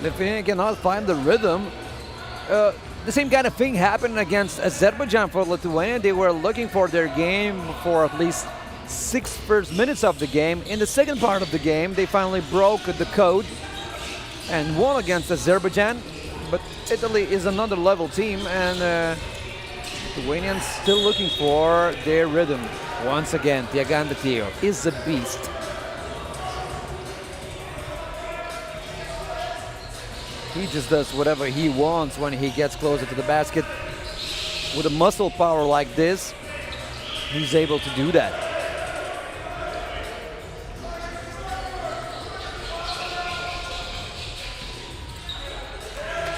Lithuania cannot find the rhythm. The same kind of thing happened against Azerbaijan for Lithuania. They were looking for their game for at least 6 first minutes of the game. In the second part of the game, they finally broke the code and won against Azerbaijan. But Italy is another level team, and Lithuanians still looking for their rhythm. Once again, Tiagande Tio is a beast. He just does whatever he wants when he gets closer to the basket. With a muscle power like this, he's able to do that.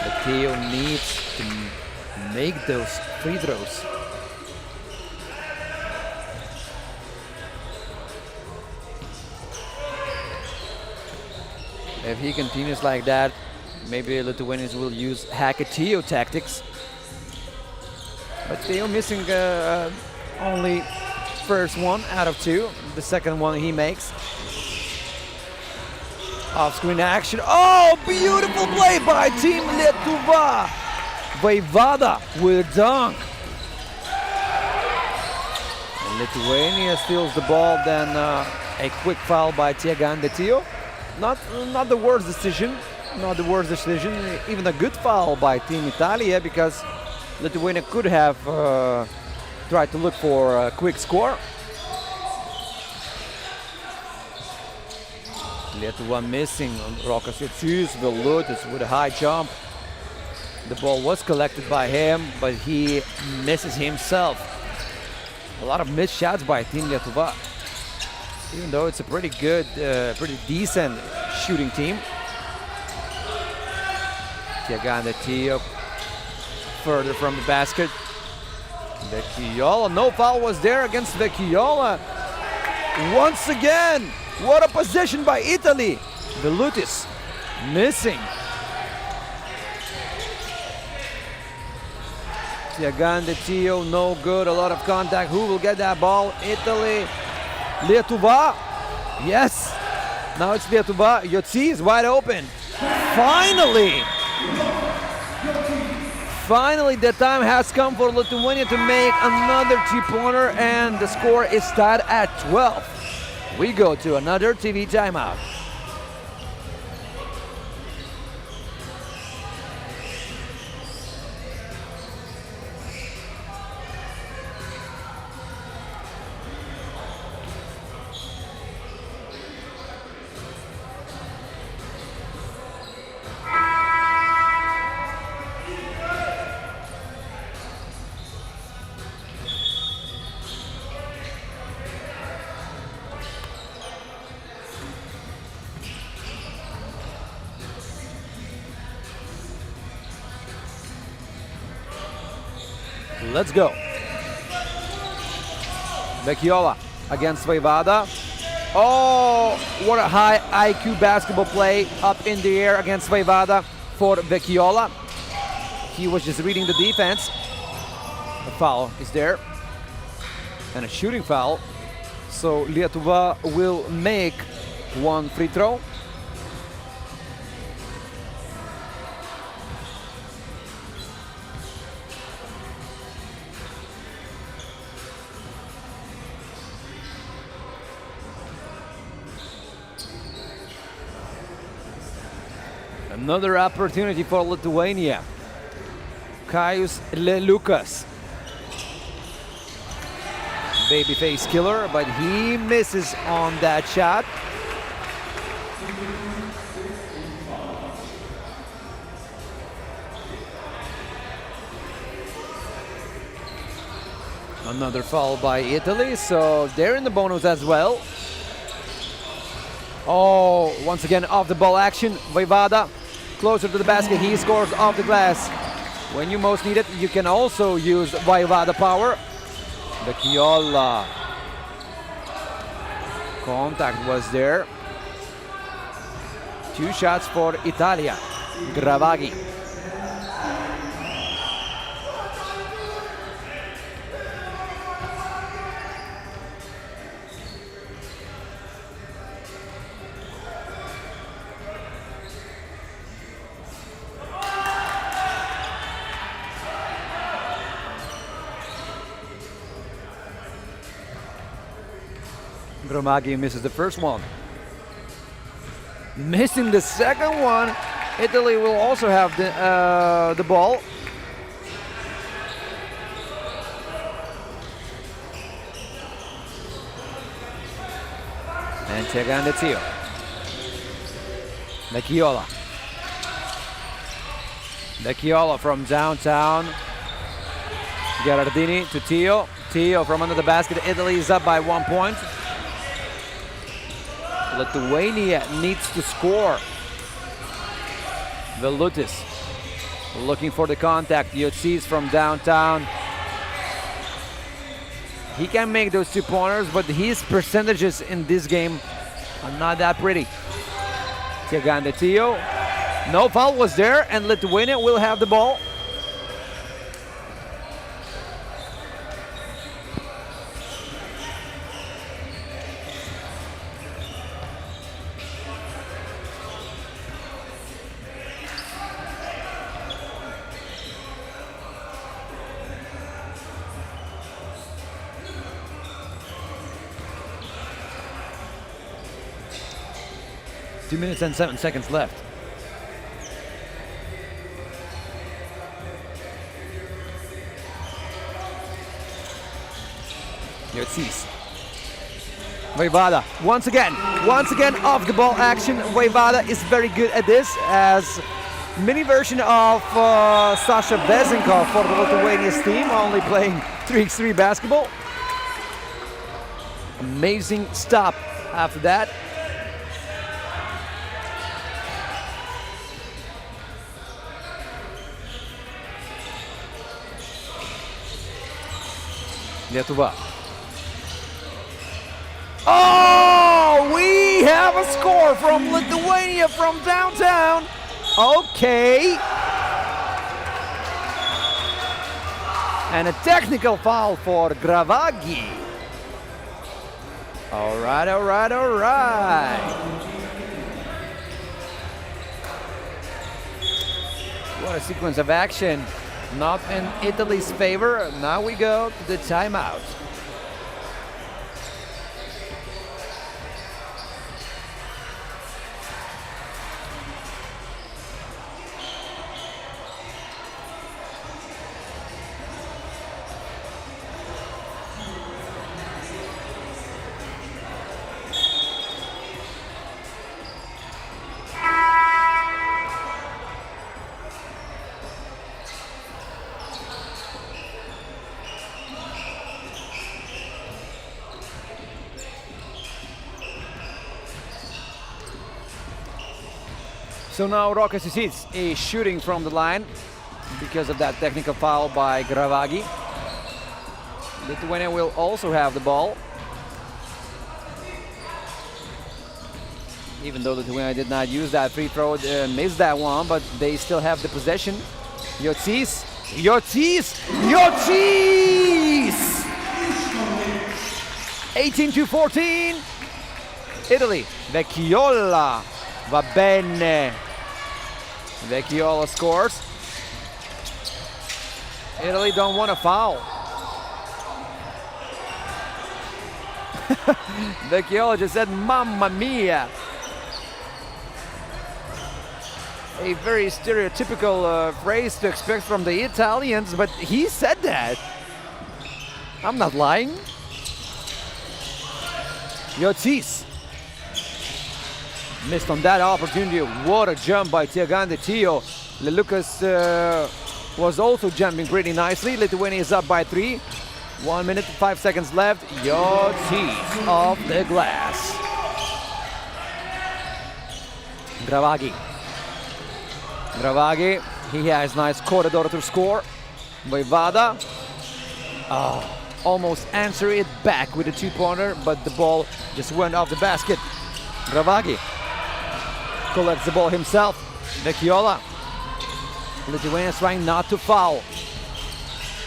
But Tio needs to make those free throws. If he continues like that, maybe Lithuanians will use Hack-a-Tio tactics. But Tio missing only first one out of 2. The second one he makes. Off-screen action. Oh, beautiful play by Team Lietuva. Vaivada with a dunk. And Lithuania steals the ball, then a quick foul by Tiagande Tio. Not the worst decision. Not the worst decision, even a good foul by Team Italia, because Lithuania could have tried to look for a quick score. Lietuva missing. Rokas Yotsis, Vilnius with a high jump. The ball was collected by him, but he misses himself. A lot of missed shots by Team Lietuva, even though it's a pretty good, pretty decent shooting team. Tiagande Tio further from the basket. Vecchiola, no foul was there against Vecchiola. Once again, what a possession by Italy. Vilnius missing. Tiagande Tio, no good, a lot of contact. Who will get that ball? Italy. Lietuva. Yes, Now it's Lietuva. Yotsi is wide open. Finally! Finally, the time has come for Lithuania to make another 3-pointer, and the score is tied at 12. We go to another TV timeout. Let's go. Vecchiola against Vaivada. Oh, what a high IQ basketball play up in the air against Vaivada for Vecchiola. He was just reading the defense. A foul is there. And a shooting foul. So Lietuva will make one free throw. Another opportunity for Lithuania. Kaius Lelukas. Babyface killer, but he misses on that shot. Another foul by Italy, so they're in the bonus as well. Oh, once again off the ball action. Vaivada closer to the basket. He scores off the glass. When you most need it, you can also use Vaivada power. Vecchiola. Contact was there. 2 shots for Italia. Gravaghi. Gravaghi misses the first one. Missing the second one. Italy will also have the ball. And Tegandetio. Vecchiola. Vecchiola from downtown. Gherardini to Tio. Tio from under the basket. Italy is up by 1 point. Lithuania needs to score. Velutis looking for the contact. Yotsis from downtown. He can make those 2-pointers, but his percentages in this game are not that pretty. Tegandetio. No foul was there, and Lithuania will have the ball. Two minutes and 7 seconds left. Here it sees. Vaivada, once again off the ball action. Vaivada is very good at this, as mini version of Sasha Bezenkov for the Lithuania's team, only playing 3x3 basketball. Amazing stop after that. Lietuva. Oh, we have a score from Lithuania from downtown. Okay. And a technical foul for Gravaghi. All right. What a sequence of action. Not in Italy's favor. Now we go to the timeout. So now Rokas is shooting from the line because of that technical foul by Gravagi. Lithuania will also have the ball. Even though Lithuania did not use that free throw, missed that one, but they still have the possession. Jocis! 18-14. Italy. Vecchiola. Va bene. Vecchiola scores. Italy don't want a foul. Vecchiola just said, "Mamma mia." A very stereotypical phrase to expect from the Italians, but he said that. I'm not lying. Jocis missed on that opportunity. What a jump by Tiagande Tio. Lelucas was also jumping pretty nicely. Lithuania is up by 3. 1 minute, 5 seconds left. Jocis off the glass. Gravagi, he has nice corridor to score. Vojvada, almost answer it back with a 2-pointer, but the ball just went off the basket. Gravagi collects the ball himself. Vecchiola. Lithuania is trying not to foul.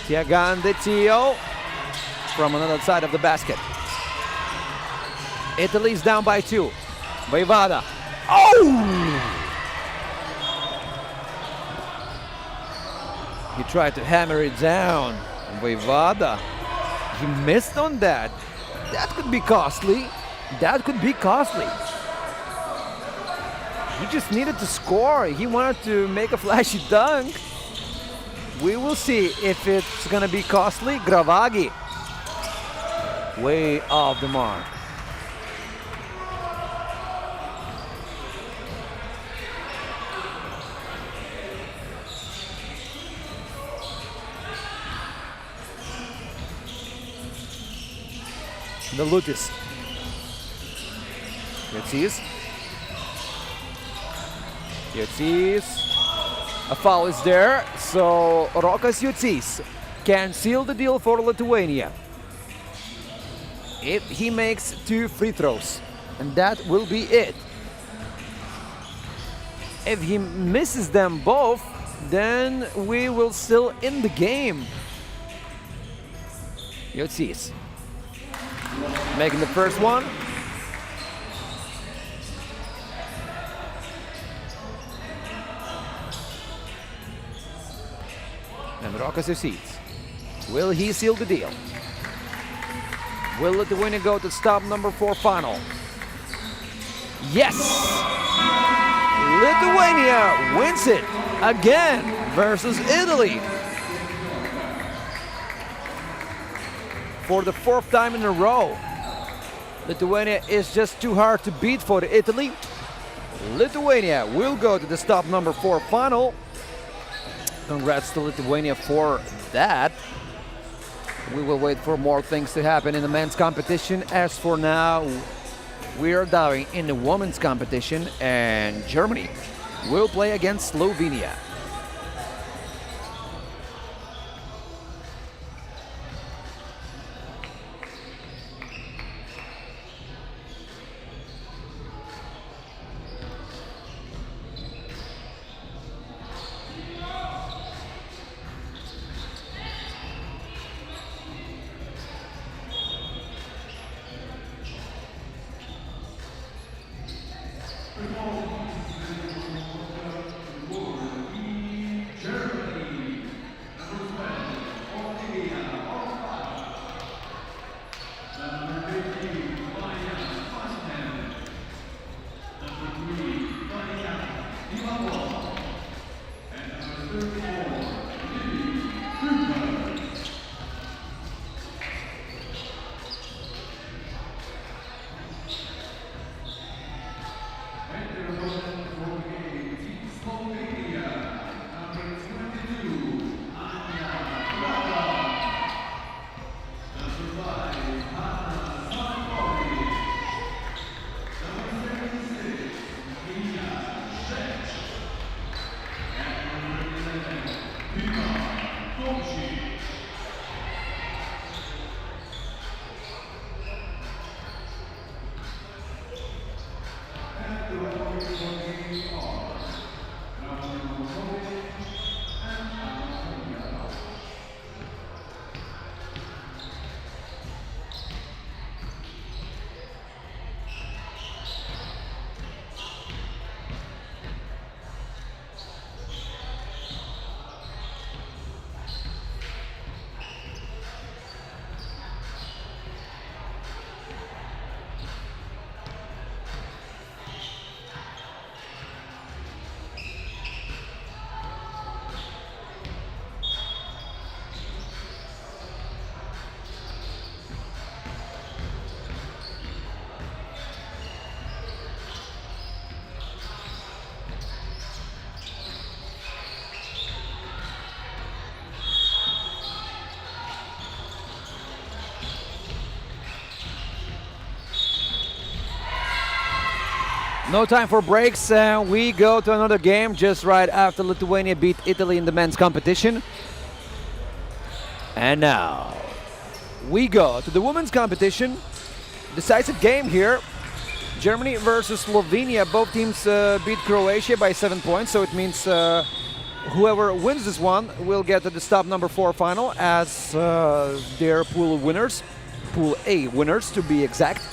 Tiagande Tio from another side of the basket. Italy's down by 2. Vojvada. He tried to hammer it down. Vojvada. He missed on that. That could be costly. He just needed to score. He wanted to make a flashy dunk. We will see if it's gonna be costly. Gravagi, way off the mark. The Lutis. Jocis. A foul is there, so Rokas Jocis can seal the deal for Lithuania if he makes 2 free throws, and that will be it. If he misses them both, then we will still in the game. Jocis making the first one. And Rokas Jocis. Will he seal the deal? Will Lithuania go to stop number 4 final? Yes! Lithuania wins it again versus Italy. For the 4th time in a row. Lithuania is just too hard to beat for Italy. Lithuania will go to the stop number 4 final. Congrats to Lithuania for that. We will wait for more things to happen in the men's competition. As for now, we are diving in the women's competition, and Germany will play against Slovenia. No time for breaks. We go to another game just right after Lithuania beat Italy in the men's competition. And now we go to the women's competition. Decisive game here. Germany versus Slovenia. Both teams beat Croatia by 7 points, so it means whoever wins this one will get to the stop number 4 final as their pool winners. Pool A winners, to be exact.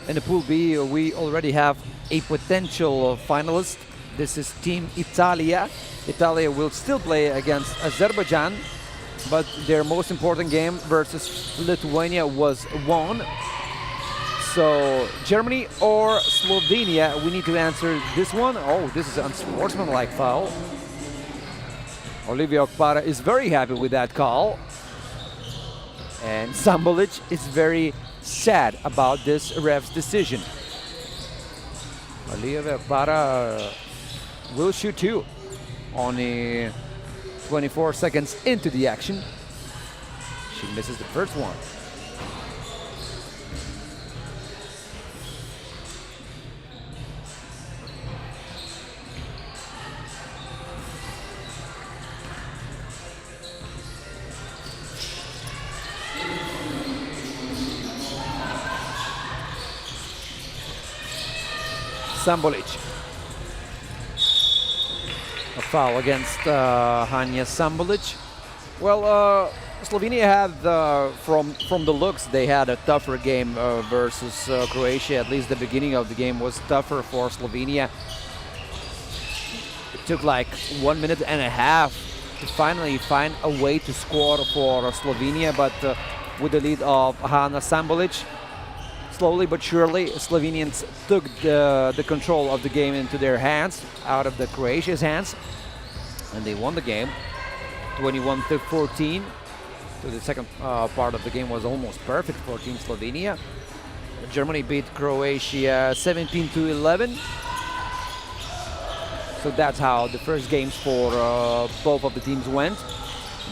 In the Pool B, we already have a potential finalist. This is Team Italia. Italia will still play against Azerbaijan, but their most important game versus Lithuania was won. So Germany or Slovenia, we need to answer this one. Oh, this is an unsportsmanlike foul. Olivia Okpara is very happy with that call. And Sambolic is very sad about this ref's decision. Olivia Okpara will shoot two. Only 24 seconds into the action. She misses the first one. Sambolic. A foul against Hania Sambolic. Well, Slovenia had, from the looks, they had a tougher game versus Croatia. At least the beginning of the game was tougher for Slovenia. It took like 1.5 minutes to finally find a way to score for Slovenia, but with the lead of Hania Sambolic, slowly but surely, Slovenians took the control of the game into their hands, out of the Croatia's hands, and they won the game 21-14. So the second part of the game was almost perfect for Team Slovenia. Germany beat Croatia 17-11. So that's how the first games for both of the teams went.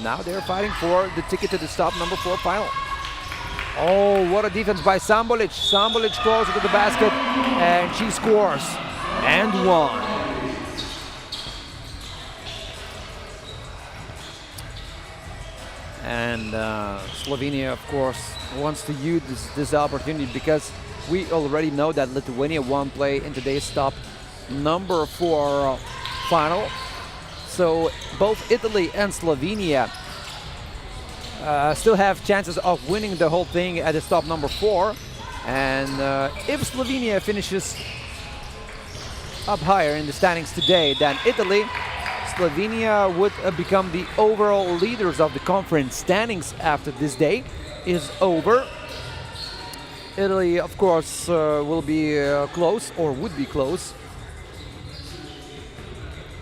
Now they're fighting for the ticket to the stop number 4 final. Oh, what a defense by Sambolic. Sambolic closer to the basket, and she scores. And one. And Slovenia, of course, wants to use this opportunity because we already know that Lithuania won't play in today's stop number 4 final. So both Italy and Slovenia still have chances of winning the whole thing at the stop number 4. And if Slovenia finishes up higher in the standings today than Italy, Slovenia would become the overall leaders of the conference standings after this day is over. Italy, of course, will be close, or would be close.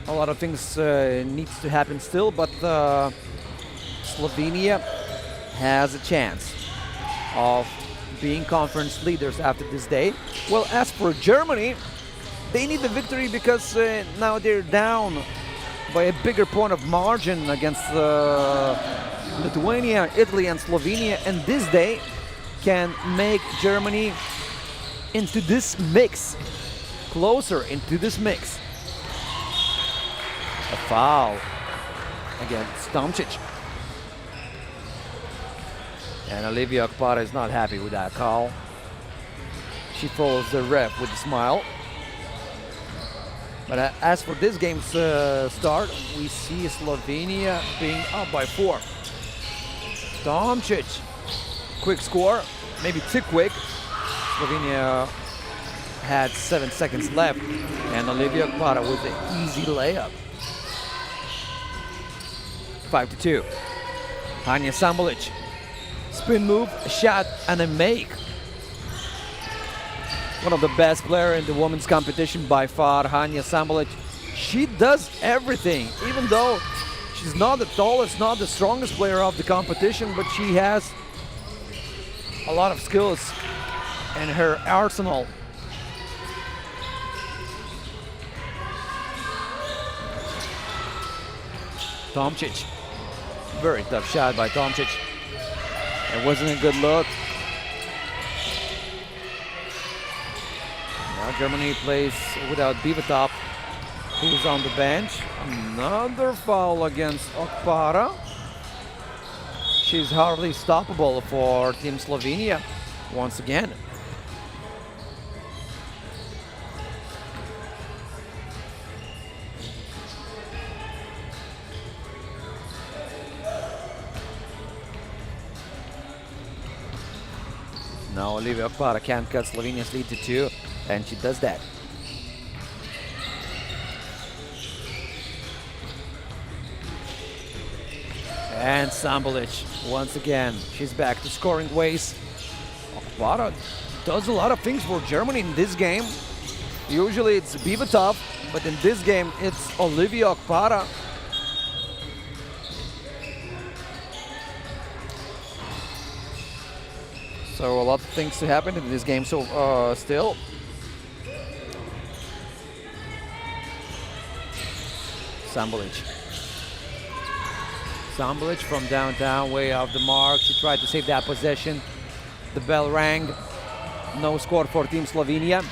A lot of things needs to happen still, but Slovenia has a chance of being conference leaders after this day. Well, as for Germany, they need the victory because now they're down by a bigger point of margin against Lithuania, Italy and Slovenia, and this day can make Germany into this mix, closer into this mix. A foul against Tomčić. And Olivia Okpara is not happy with that call. She follows the ref with a smile. But as for this game's start, we see Slovenia being up by 4. Tomčić, quick score, maybe too quick. Slovenia had 7 seconds left, and Olivia Okpara with the easy layup. 5-2. Hania Sambolic. Spin move, a shot, and a make. One of the best players in the women's competition by far, Hania Sambolic. She does everything, even though she's not the tallest, not the strongest player of the competition, but she has a lot of skills in her arsenal. Tomčić. Very tough shot by Tomčić. It wasn't a good look. Now Germany plays without Bivotov, who's on the bench. Another foul against Okpara. She's hardly stoppable for Team Slovenia once again. Now Olivia Okpara can't cut Slovenia's lead to 2, and she does that. And Sambulic, once again, she's back to scoring ways. Okpara does a lot of things for Germany in this game. Usually it's Bivotov, but in this game it's Olivia Okpara. So a lot of things to happen in this game. So still. Sambulic. Sambulic from downtown, way off the mark. She tried to save that possession. The bell rang. No score for Team Slovenia.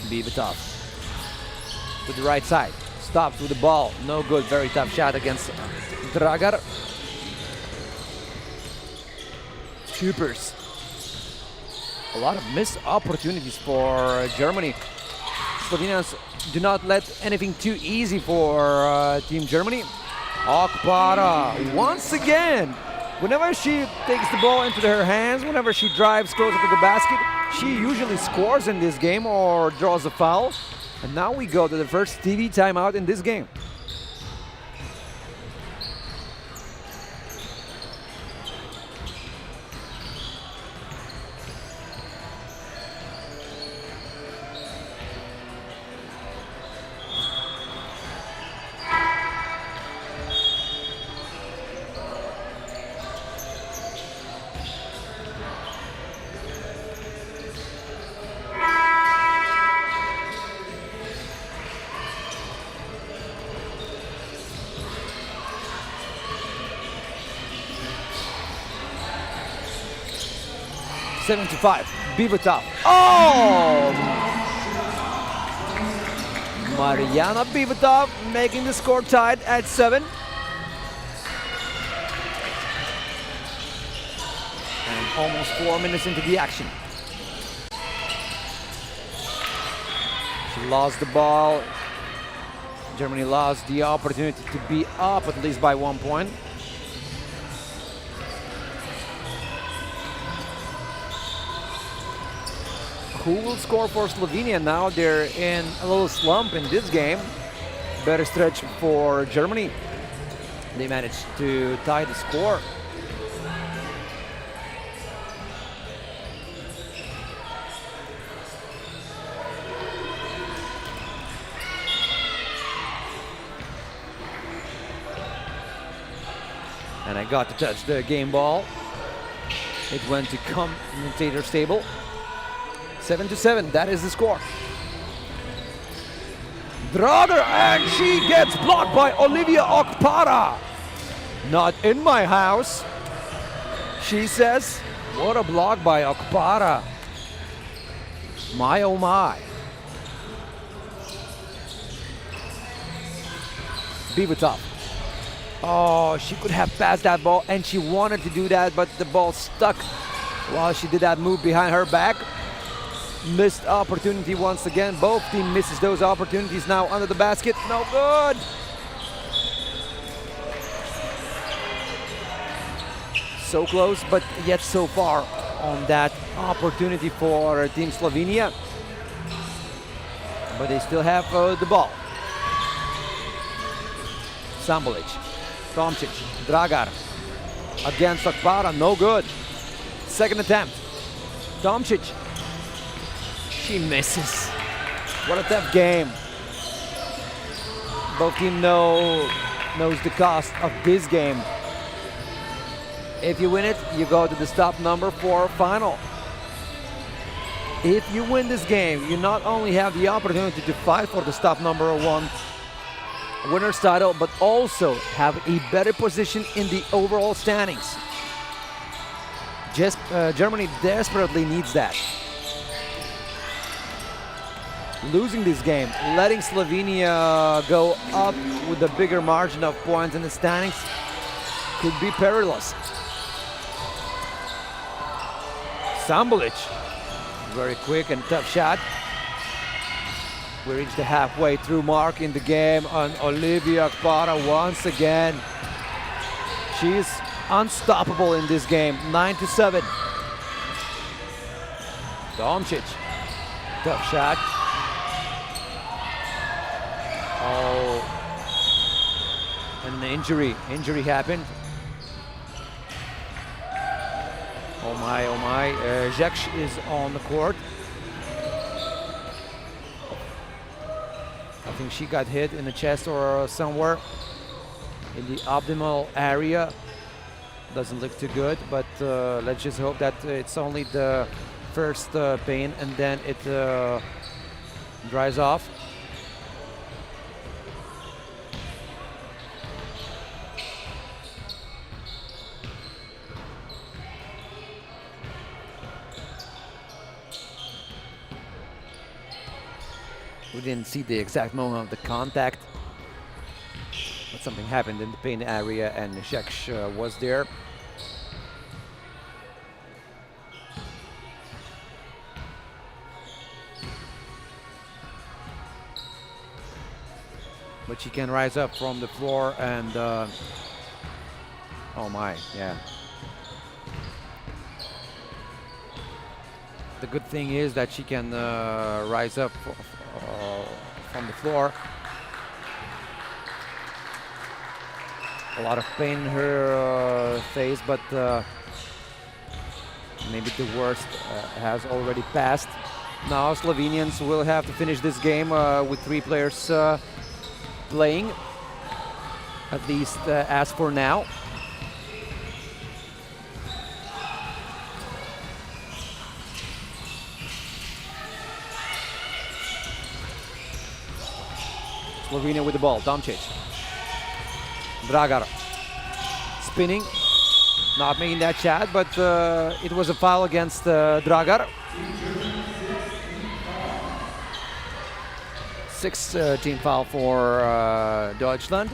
Bivotov to the right side. Stops with the ball. No good. Very tough shot against Dragar. Troopers. A lot of missed opportunities for Germany. Slovenians do not let anything too easy for Team Germany. Okpara, once again, whenever she takes the ball into her hands, whenever she drives closer to the basket, she usually scores in this game or draws a foul. And now we go to the first TV timeout in this game. '75, Bivotov. Oh! Mariana Bivotov making the score tied at 7. And almost 4 minutes into the action. She lost the ball. Germany lost the opportunity to be up at least by 1 point. Who will score for Slovenia now? They're in a little slump in this game. Better stretch for Germany. They managed to tie the score. And I got to touch the game ball. It went to commentator's table. 7-7, that is the score. Dragar, and she gets blocked by Olivia Okpara. Not in my house, she says. What a block by Okpara. My oh my. Bivotov. Oh, she could have passed that ball, and she wanted to do that, but the ball stuck while she did that move behind her back. Missed opportunity once again. Both team misses those opportunities now under the basket. No good. So close, but yet so far on that opportunity for Team Slovenia. But they still have the ball. Sambulic, Tomčić, Dragar against Okpara. No good. Second attempt. Tomčić. She misses. What a tough game. Both teams knows the cost of this game. If you win it, you go to the stop number 4 final. If you win this game, you not only have the opportunity to fight for the stop number 1, winner's title, but also have a better position in the overall standings. Germany desperately needs that. Losing this game, letting Slovenia go up with a bigger margin of points in the standings could be perilous. Sambulic, very quick and tough shot. We reached the halfway through mark in the game, and Olivia Kpara once again. She's unstoppable in this game, 9-7. Domčić, tough shot. Oh, an injury happened. Oh my, oh my. Žekš is on the court. I think she got hit in the chest or somewhere in the abdominal area. Doesn't look too good, but let's just hope that it's only the first pain and then it dries off. We didn't see the exact moment of the contact, but something happened in the pain area and Žekš was there. But she can rise up from the floor and oh my, yeah. The good thing is that she can rise up from the floor. A lot of pain in her face, but maybe the worst has already passed. Now Slovenians will have to finish this game with 3 players playing, at least as for now. Slovenia with the ball, Domčić. Dragar spinning, not making that shot, but it was a foul against Dragar. 6th team foul for Deutschland.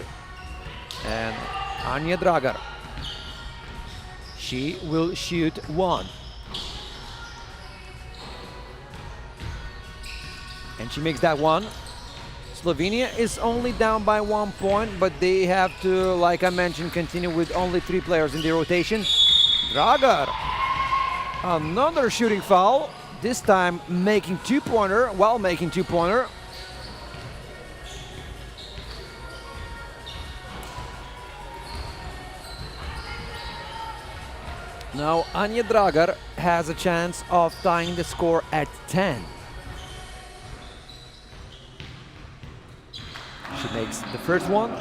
And Anja Dragar, she will shoot 1. And she makes that one. Slovenia is only down by 1 point, but they have to, like I mentioned, continue with only 3 players in the rotation. Dragar, another shooting foul, this time making 2-pointer, while making 2-pointer. Now Anja Dragar has a chance of tying the score at 10. She makes the first one.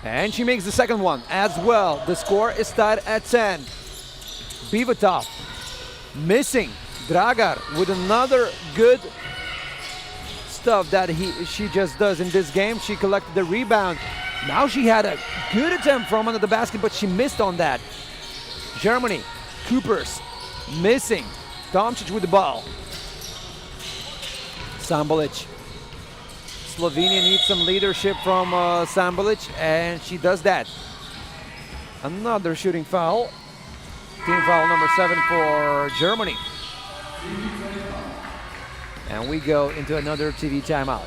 And she makes the second one as well. The score is tied at 10. Bivatov missing. Dragar with another good stuff that she just does in this game. She collected the rebound. Now she had a good attempt from under the basket, but she missed on that. Germany, Coopers missing. Domčić with the ball. Sambulic. Slovenia needs some leadership from Sambulic, and she does that. Another shooting foul. Team foul number 7 for Germany. And we go into another TV timeout.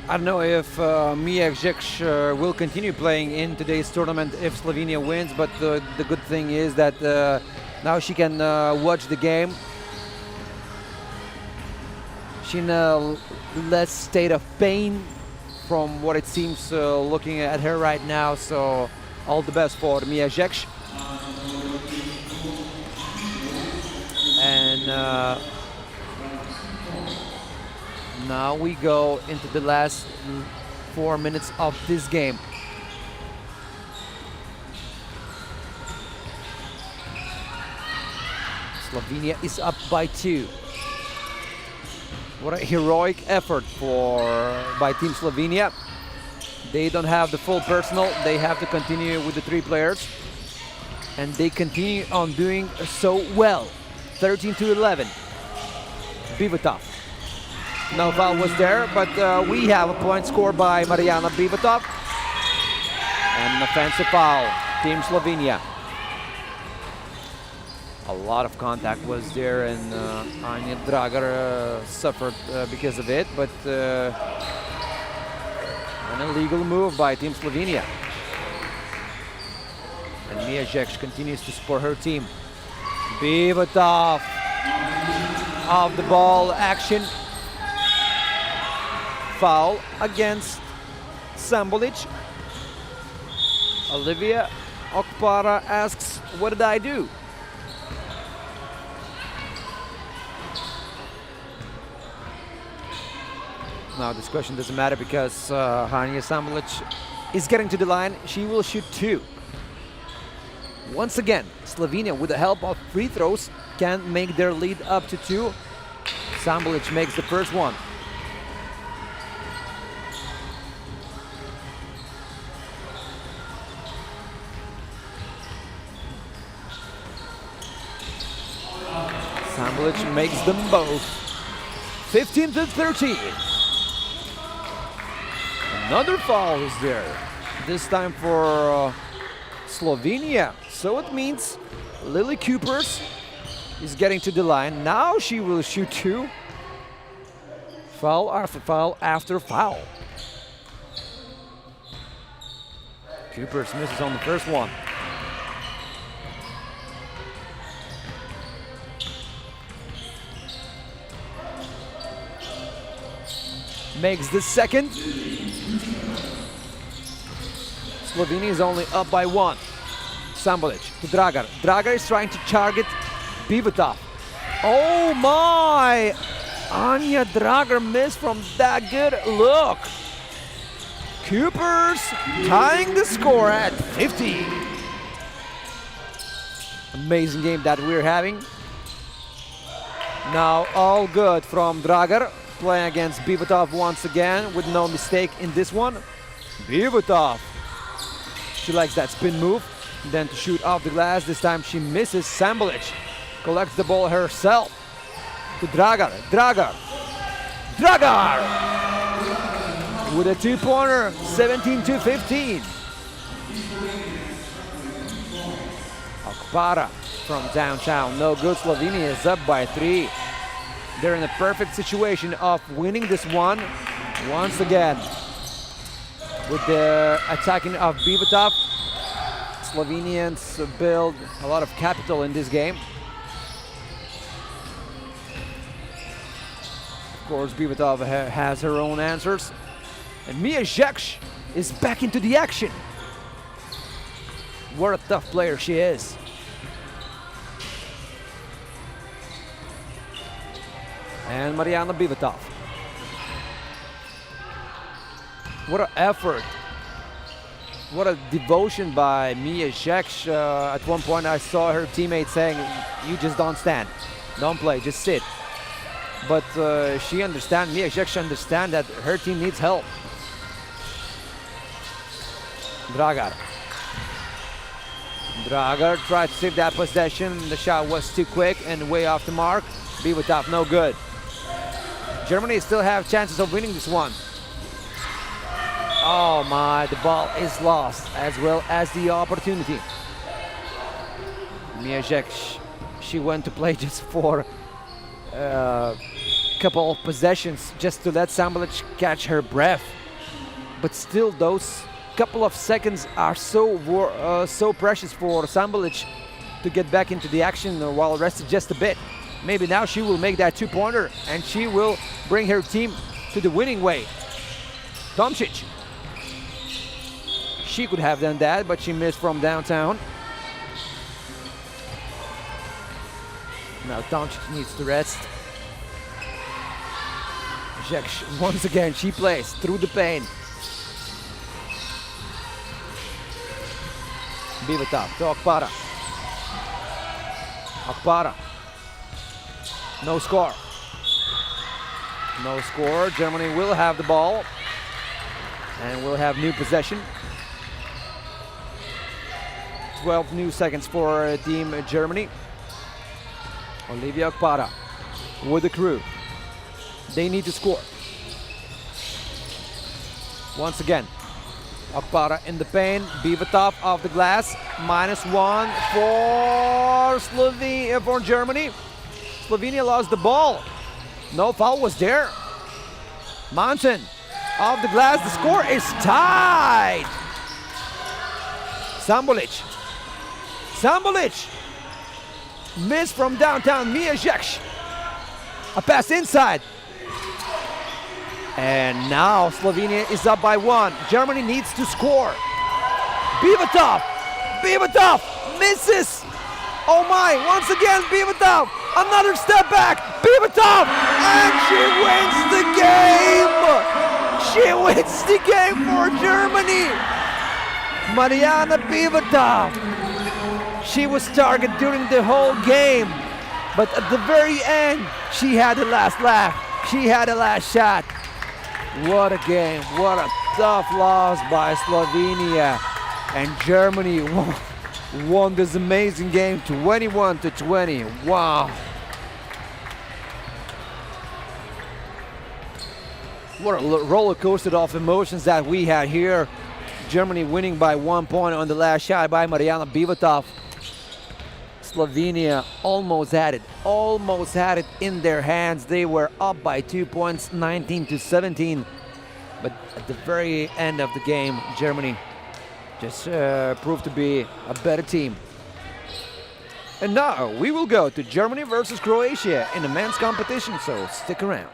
I don't know if Mia Žekš will continue playing in today's tournament if Slovenia wins, but the good thing is that now she can watch the game. She's in a less state of pain from what it seems looking at her right now, so all the best for Mia Žekš. And now we go into the last 4 minutes of this game. Slovenia is up by 2. What a heroic effort by Team Slovenia. They don't have the full personnel. They have to continue with the 3 players. And they continue on doing so well. 13-11. Bivatov. No foul was there, but we have a point scored by Mariana Bivatov. And an offensive foul, Team Slovenia. A lot of contact was there, and Anja Dragar suffered because of it, but an illegal move by Team Slovenia. And Mia Žekš continues to support her team. Bivatov off the ball action. Foul against Sambolic. Olivia Okpara asks, what did I do? Now this question doesn't matter because Hania Sambolic is getting to the line. She will shoot 2. Once again, Slovenia, with the help of free throws, can make their lead up to 2. Sambolic makes the first one. Sambolic makes them both. 15-13. Another foul is there. This time for Slovenia. So it means Lily Coopers is getting to the line. Now she will shoot 2. Foul after foul after foul. Coopers misses on the first one. Makes the second. Slovenia is only up by 1. Sambolic to Dragar. Dragar is trying to target Bivatov. Oh my! Anja Dragar missed from that good look. Coopers tying the score at 50. Amazing game that we're having. Now all good from Dragar. Playing against Bivatov once again with no mistake in this one. Bivatov. She likes that spin move. Then to shoot off the glass. This time she misses. Sambolic collects the ball herself. To Dragar. Dragar. Dragar! With a 2-pointer. 17-15. Okpara from downtown. No good. Slovenia is up by 3. They're in a perfect situation of winning this one once again. With the attacking of Bivatov, Slovenians build a lot of capital in this game. Of course, Bivatov has her own answers. And Mia Žekš is back into the action. What a tough player she is. And Mariana Bivatov. What an effort. What a devotion by Mia Žekš. At one point I saw her teammate saying, you just don't stand. Don't play, just sit. But she understands, Mia Žekš understands that her team needs help. Dragar. Dragar tried to save that possession. The shot was too quick and way off the mark. Bivatov, no good. Germany still have chances of winning this one. Oh my, the ball is lost as well as the opportunity. Mia Žekš, she went to play just for a couple of possessions just to let Sambolic catch her breath. but still those couple of seconds are so precious for Sambulic to get back into the action while rested just a bit. Maybe now she will make that two-pointer and she will bring her team to the winning way. Tomčić. She could have done that, but she missed from downtown. Now Tomčić needs to rest. Žekš, once again, she plays through the pain. Biveta to Akpara. Akpara. No score. No score. Germany will have the ball. And will have new possession. 12 new seconds for Team Germany. Olivia Akpara with the crew. They need to score. Once again, Akpara in the paint. Bivatov off the glass. -1 for Germany. Slovenia lost the ball. No foul was there. Mountain off the glass. The score is tied. Sambulic. Sambulic. Miss from downtown. Mia Žekš. A pass inside. And now Slovenia is up by 1. Germany needs to score. Bivatov. Bivatov misses. Oh my, once again Bivatov. Another step back. Bivatov. And she wins the game. She wins the game for Germany. Mariana Bivatov. She was targeted during the whole game. But at the very end, she had the last laugh. She had the last shot. What a game. What a tough loss by Slovenia. And Germany won this amazing game 21-20. Wow. What a roller coaster of emotions that we had here. Germany winning by 1 point on the last shot by Mariana Bivatov. Slovenia almost had it in their hands. They were up by 2 points, 19-17. But at the very end of the game, Germany just proved to be a better team. And now we will go to Germany versus Croatia in the men's competition, so stick around.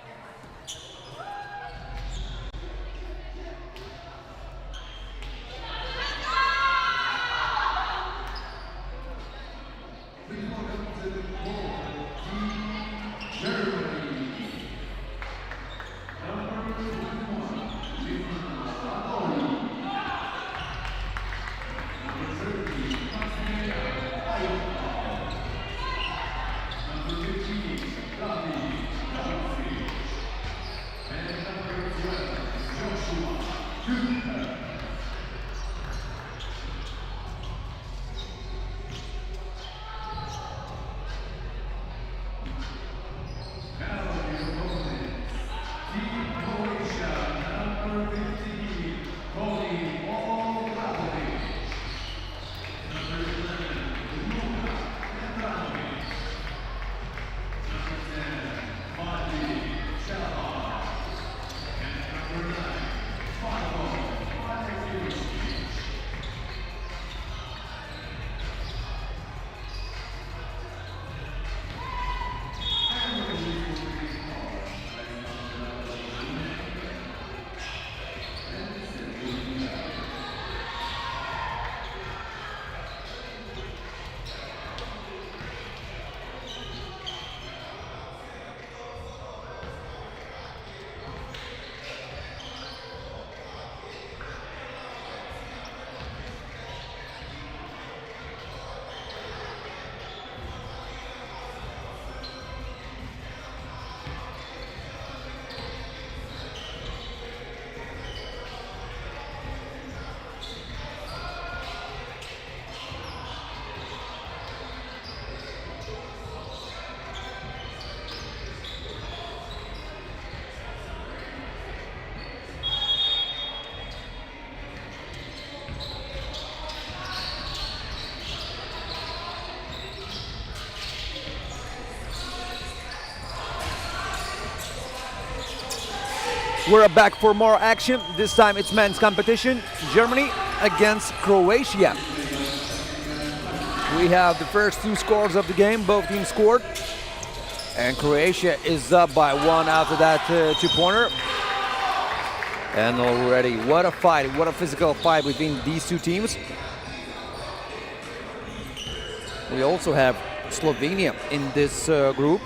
We're back for more action. This time it's men's competition. Germany against Croatia. We have the first two scores of the game. Both teams scored. And Croatia is up by one after that two-pointer. And already, what a fight, what a physical fight between these two teams. We also have Slovenia in this group.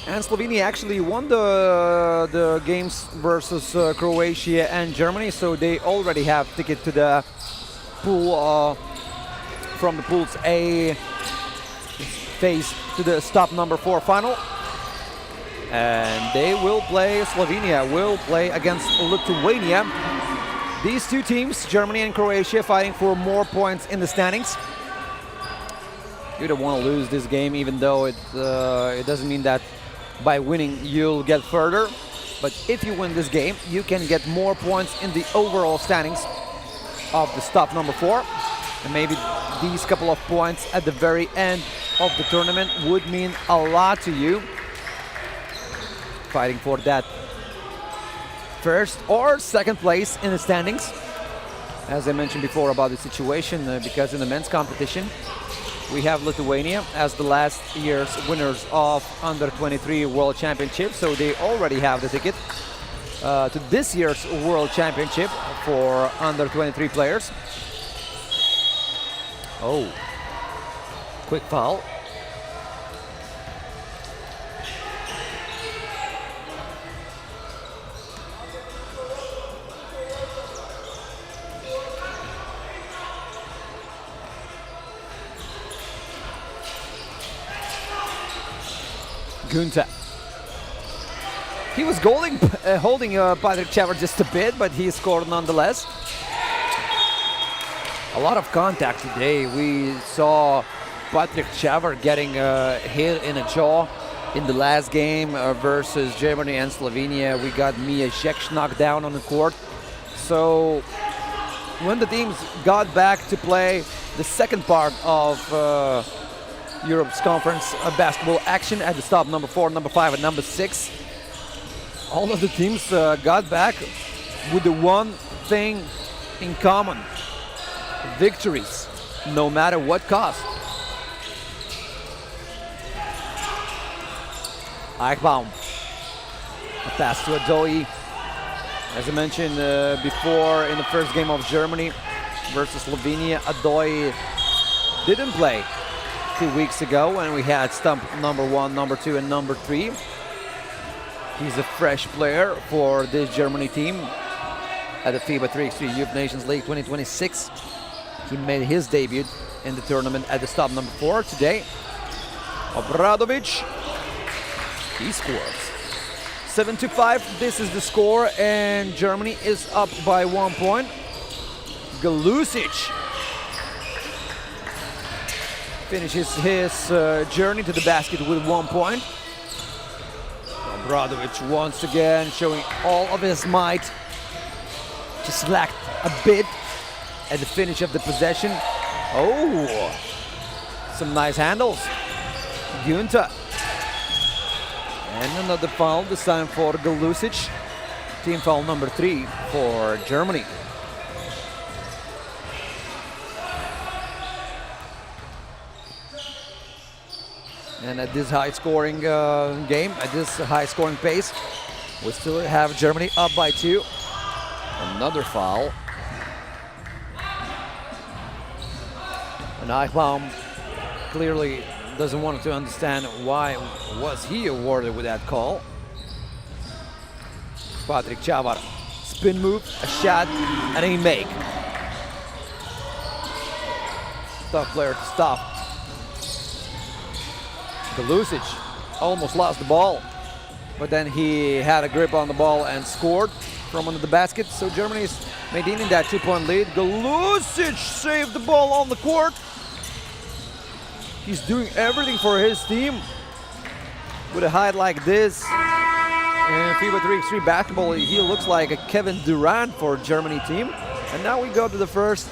And Slovenia actually won the games versus Croatia and Germany, so they already have ticket to the pool from the pools A phase to the stop number 4 final. And they will play, Slovenia will play against Lithuania. These two teams, Germany and Croatia, fighting for more points in the standings. You don't want to lose this game, even though it doesn't mean that by winning you'll get further. But if you win this game, you can get more points in the overall standings of the stop number 4. And maybe these couple of points at the very end of the tournament would mean a lot to you. Fighting for that first or second place in the standings. As I mentioned before about the situation, because in the men's competition we have Lithuania as the last year's winners of Under-23 World Championship, so they already have the ticket to this year's World Championship for Under-23 players. Oh, quick foul. Günther. He was holding Patrick Cevert just a bit, but he scored nonetheless. A lot of contact today. We saw Patrick Cevert getting hit in a jaw in the last game versus Germany and Slovenia. We got Mija Žekš knocked down on the court. So when the teams got back to play the second part of Europe's conference basketball action at the stop number 4, number 5, and number 6, all of the teams got back with the one thing in common: victories, no matter what cost. Eichbaum, a pass to Adoyi. As I mentioned before, in the first game of Germany versus Slovenia, Adoyi didn't play 2 weeks ago when we had stump number 1, number 2, and number 3. He's a fresh player for this Germany team at the FIBA 3x3 Youth Nations League 2026. He made his debut in the tournament at the stop number 4 today. Obradovic, he scores. 7-5, this is the score, and Germany is up by 1 point. Galusic finishes his journey to the basket with 1 point. Obradovic once again showing all of his might. Just lacked a bit at the finish of the possession. Oh, some nice handles. Günther. And another foul, this time for Galusic. Team foul number 3 for Germany. And at this high-scoring game, at this high-scoring pace, we still have Germany up by 2. Another foul. And Eichbaum clearly doesn't want to understand why was he awarded with that call. Patrick Cevert, spin move, a shot, and a make. Tough player to stop. Galusic almost lost the ball, but then he had a grip on the ball and scored from under the basket. So Germany is maintaining that 2-point lead. Galusic saved the ball on the court. He's doing everything for his team. With a height like this in FIBA 3x3 basketball, he looks like a Kevin Durant for Germany team. And now we go to the first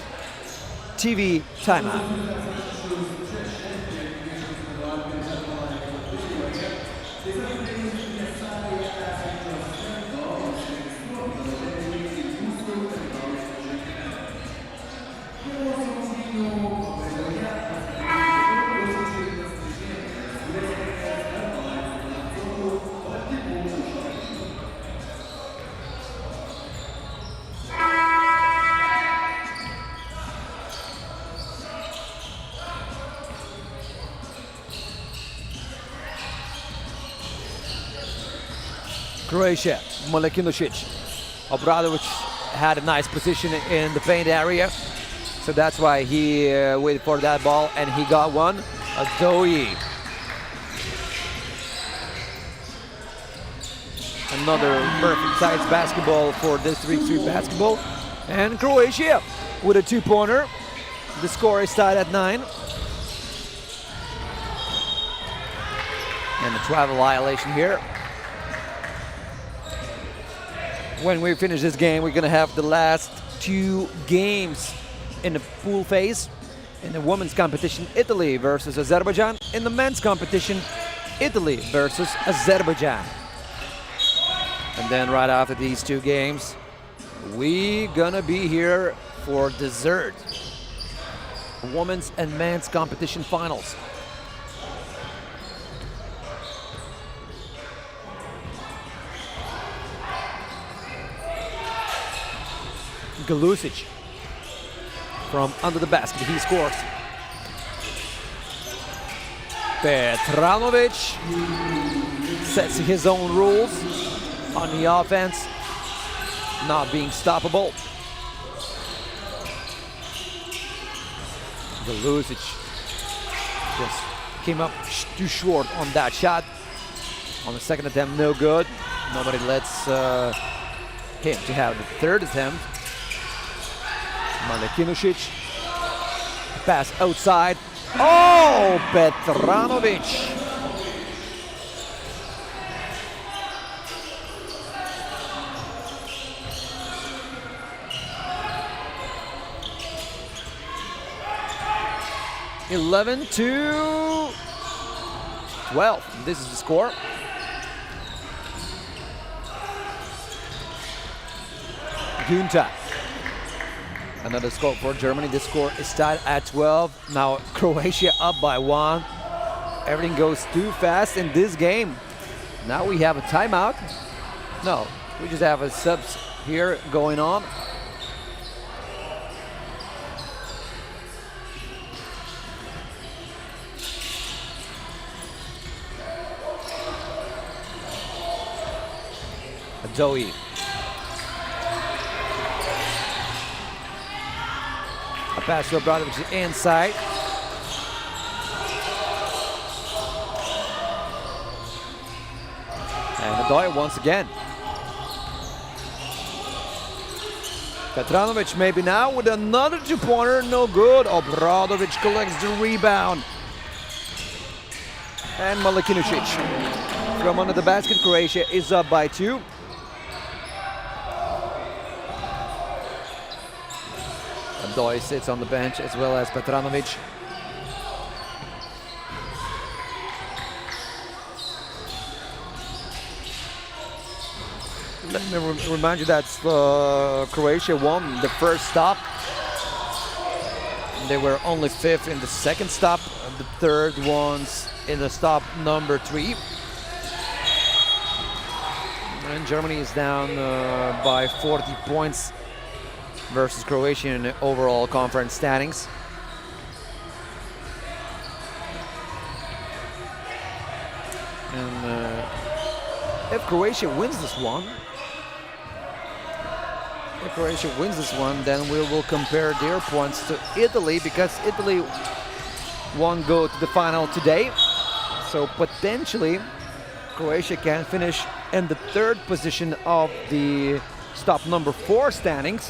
TV timeout. Croatia, Malekinovic. Obradovic had a nice position in the paint area, so that's why he waited for that ball, and he got one. Adoyi. Another perfect size basketball for this 3x3 basketball. And Croatia with a 2-pointer. The score is tied at 9. And a travel violation here. When we finish this game, we're gonna have the last 2 games in the pool phase. In the women's competition, Italy versus Azerbaijan. In the men's competition, Italy versus Azerbaijan. And then right after these 2 games, we gonna be here for dessert. Women's and men's competition finals. Galusic from under the basket, he scores. Petranovic sets his own rules on the offense, not being stoppable. Galusic just came up too short on that shot. On the second attempt, no good. Nobody lets him to have the third attempt. Malekinovic, pass outside. Oh, Petranovic. (11-12). This is the score. Gunta. Another score for Germany. This score is tied at 12. Now Croatia up by 1. Everything goes too fast in this game. Now we have a timeout. No, we just have a subs here going on. Adoyi. A pass to Obradovic inside. And Adoyi once again. Petranovic maybe now with another 2-pointer, no good. Obradovic collects the rebound. And Malekinovic from under the basket. Croatia is up by 2. Adoyi sits on the bench as well as Petranovic. Let me remind you that Croatia won the first stop. They were only 5th in the second stop. The third one's in the stop number 3. And Germany is down by 40 points versus Croatia in the overall conference standings. And if Croatia wins this one, then we will compare their points to Italy, because Italy won't go to the final today. So potentially Croatia can finish in the 3rd position of the stop number 4 standings.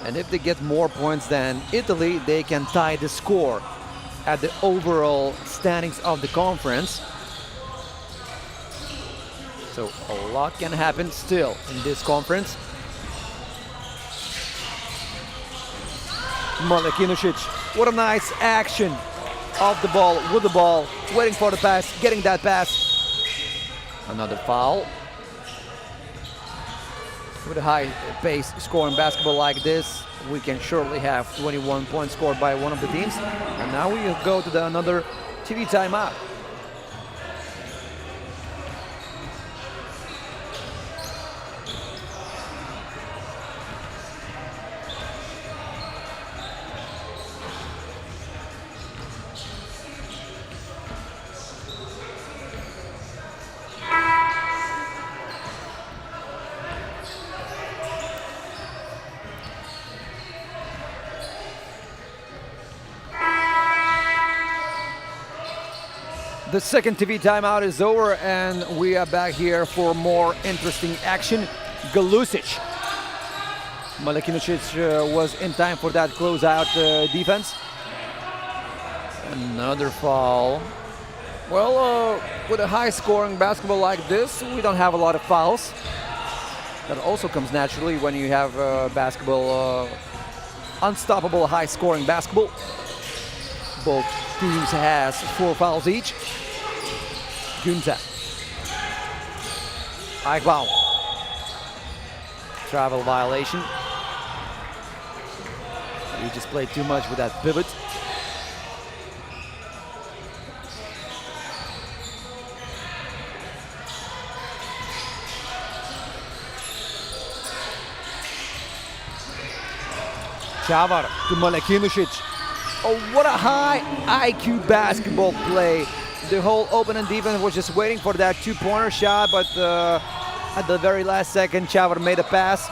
And if they get more points than Italy, they can tie the score at the overall standings of the conference. So a lot can happen still in this conference. Malekinovic, what a nice action of the ball, with the ball, waiting for the pass, getting that pass. Another foul. With a high pace scoring basketball like this, we can surely have 21 points scored by one of the teams. And now we go to another TV timeout. The second TV timeout is over, and we are back here for more interesting action. Galusic. Malekinovic was in time for that closeout defense. Another foul. Well, with a high-scoring basketball like this, we don't have a lot of fouls. That also comes naturally when you have basketball, unstoppable, high-scoring basketball. Both teams has 4 fouls each. Günther. Eichbaum. Travel violation. He just played too much with that pivot. Čavar to Malekinovic. Oh, what a high IQ basketball play. The whole opening defense was just waiting for that 2-pointer shot, but at the very last second, Čavar made a pass.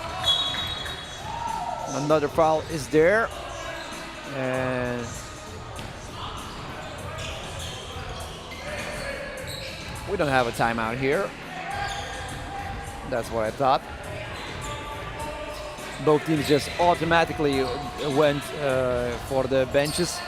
Another foul is there. And we don't have a timeout here. That's what I thought. Both teams just automatically went for the benches.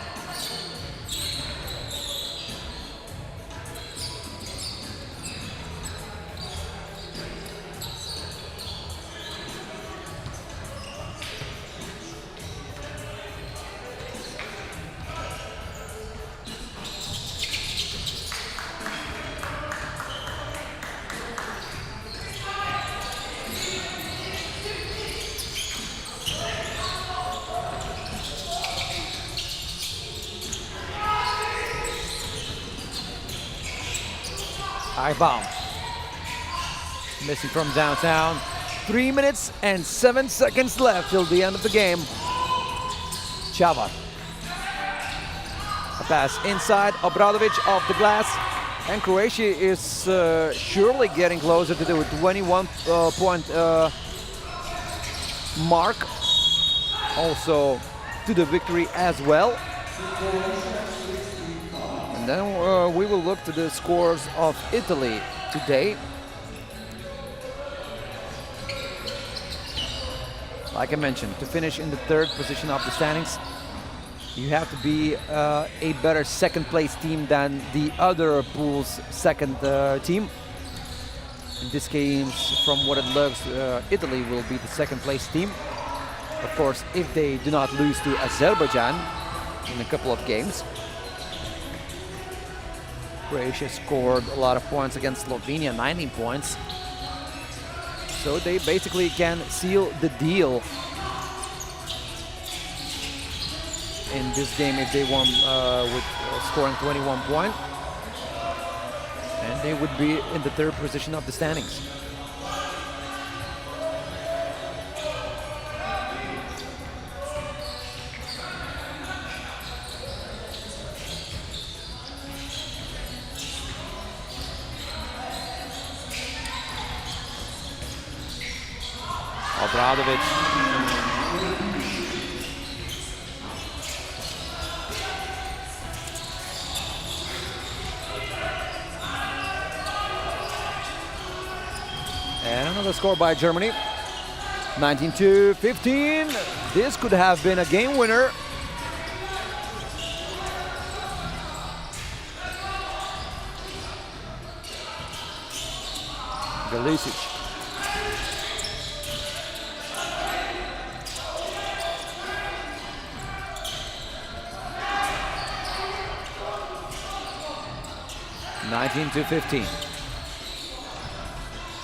Eichbaum. Missing from downtown. 3 minutes and 7 seconds left till the end of the game. Čavar. A pass inside. Obradovic off the glass. And Croatia is surely getting closer to the 21-point mark. Also to the victory as well. And then we will look to the scores of Italy today. Like I mentioned, to finish in the 3rd position of the standings, you have to be a better second-place team than the other pool's second team. In this case, from what it looks, Italy will be the second-place team. Of course, if they do not lose to Azerbaijan in a couple of games. Croatia scored a lot of points against Slovenia, 19 points. So they basically can seal the deal in this game if they won with scoring 21 points. And they would be in the 3rd position of the standings. Obradovic. And another score by Germany. 19-15. This could have been a game winner. Galusic. to 15.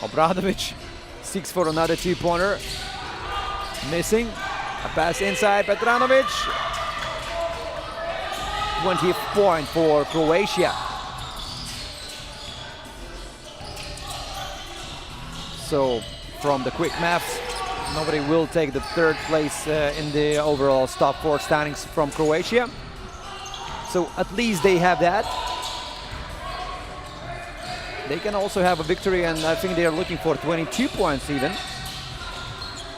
Obradovic seeks for another 2-pointer. Missing. A pass inside. Petranovic. 20th point for Croatia. So, from the quick maths, nobody will take the 3rd place in the overall top 4 standings from Croatia. So, at least they have that. They can also have a victory, and I think they are looking for 22 points even.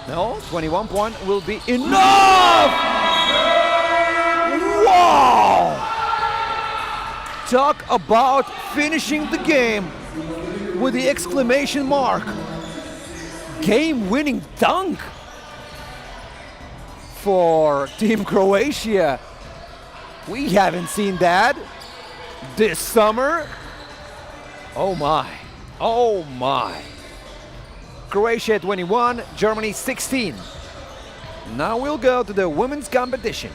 No, 21 point will be enough! Wow! Talk about finishing the game with the exclamation mark. Game-winning dunk for Team Croatia. We haven't seen that this summer. Oh my, oh my. Croatia 21, Germany 16. Now we'll go to the women's competition.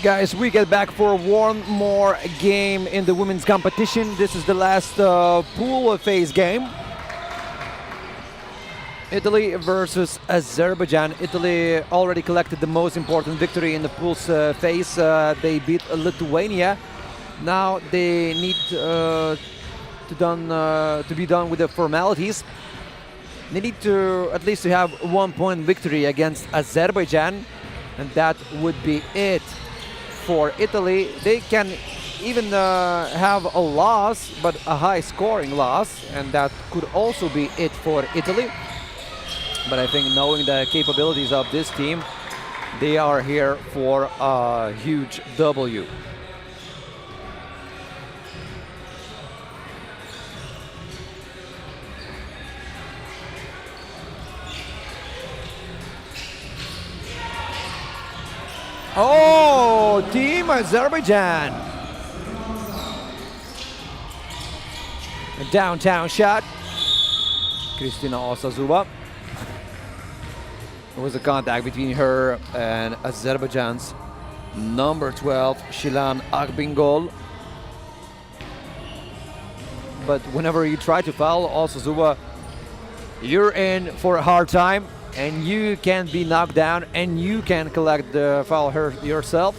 Guys, we get back for one more game in the women's competition. This is the last pool phase game. Italy versus Azerbaijan. Italy already collected the most important victory in the pool's phase. They beat Lithuania. Now they need to be done with the formalities. They need to at least to have 1 point victory against Azerbaijan, and that would be it for Italy. They can even have a loss, but a high scoring loss, and that could also be it for Italy. But I think, knowing the capabilities of this team, they are here for a huge W. Oh, Team Azerbaijan. A downtown shot. Kristina Osazuba. There was a contact between her and Azerbaijan's number 12, Shilan Akbingol. But whenever you try to foul Osazuba, you're in for a hard time, and you can be knocked down, and you can collect the foul yourself.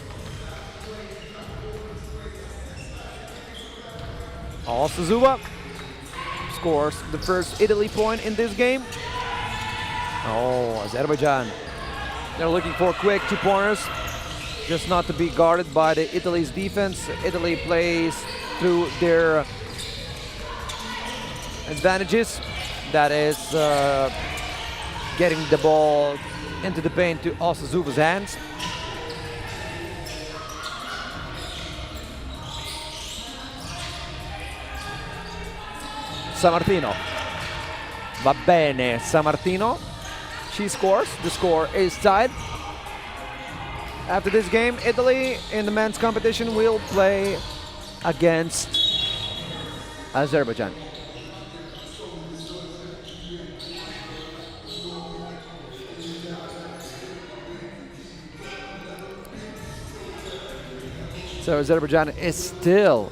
Osazuba scores the first Italy point in this game. Oh, Azerbaijan. They're looking for quick 2-pointers, just not to be guarded by the Italy's defense. Italy plays through their advantages. That is getting the ball into the paint to Osazuba's hands. Sammartino. Va bene, Sammartino. She scores. The score is tied. After this game, Italy in the men's competition will play against Azerbaijan. So Azerbaijan is still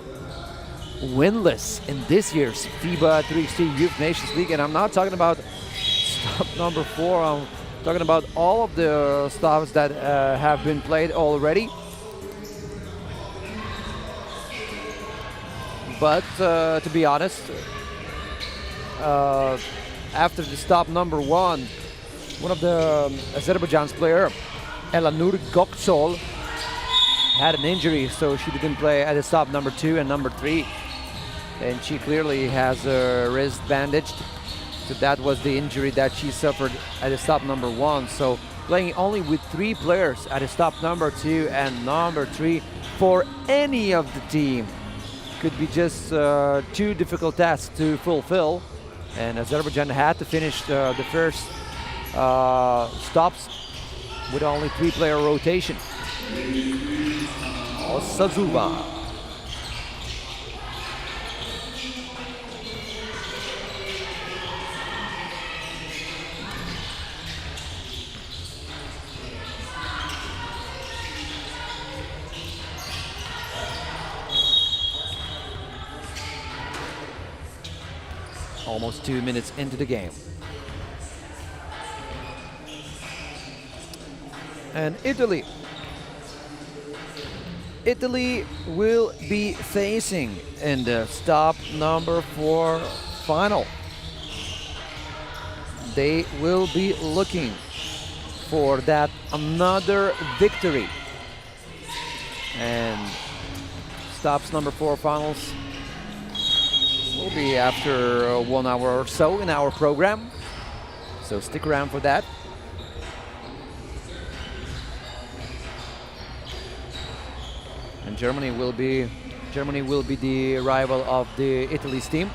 winless in this year's FIBA 3x3 Youth Nations League, and I'm not talking about stop number 4. I'm talking about all of the stops that have been played already. But to be honest, after the stop number 1, one of the Azerbaijan's player, Elanur Gokçol, had an injury, so she didn't play at the stop number 2 and number 3. And she clearly has her wrist bandaged. So that was the injury that she suffered at the stop number 1. So playing only with 3 players at the stop number 2 and number 3 for any of the team could be just 2 difficult tasks to fulfill. And Azerbaijan had to finish the first stops with only 3-player rotation. Osazuva. Almost 2 minutes into the game. And Italy will be facing in the stop number 4 final. They will be looking for that another victory. And stops number 4 finals will be after 1 hour or so in our program. So stick around for that. And Germany will be the rival of the Italy's team.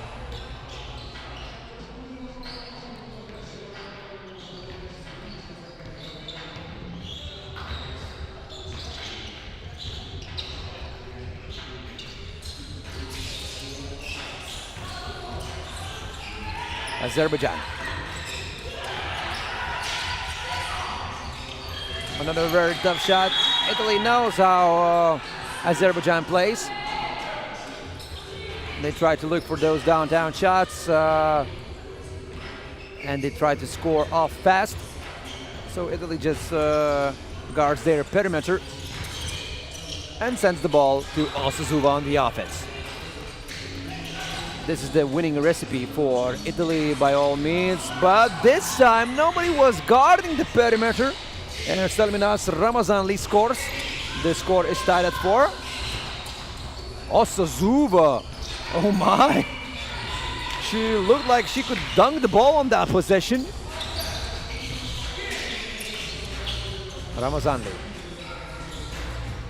Azerbaijan. Another very tough shot. Italy knows how Azerbaijan plays. They try to look for those downtown shots and they try to score off fast. So Italy just guards their perimeter and sends the ball to Osazuva on the offense. This is the winning recipe for Italy by all means, but this time nobody was guarding the perimeter. And Salminas Ramazanli scores. The score is tied at 4. Osazuva, oh my! She looked like she could dunk the ball on that possession. Ramazanli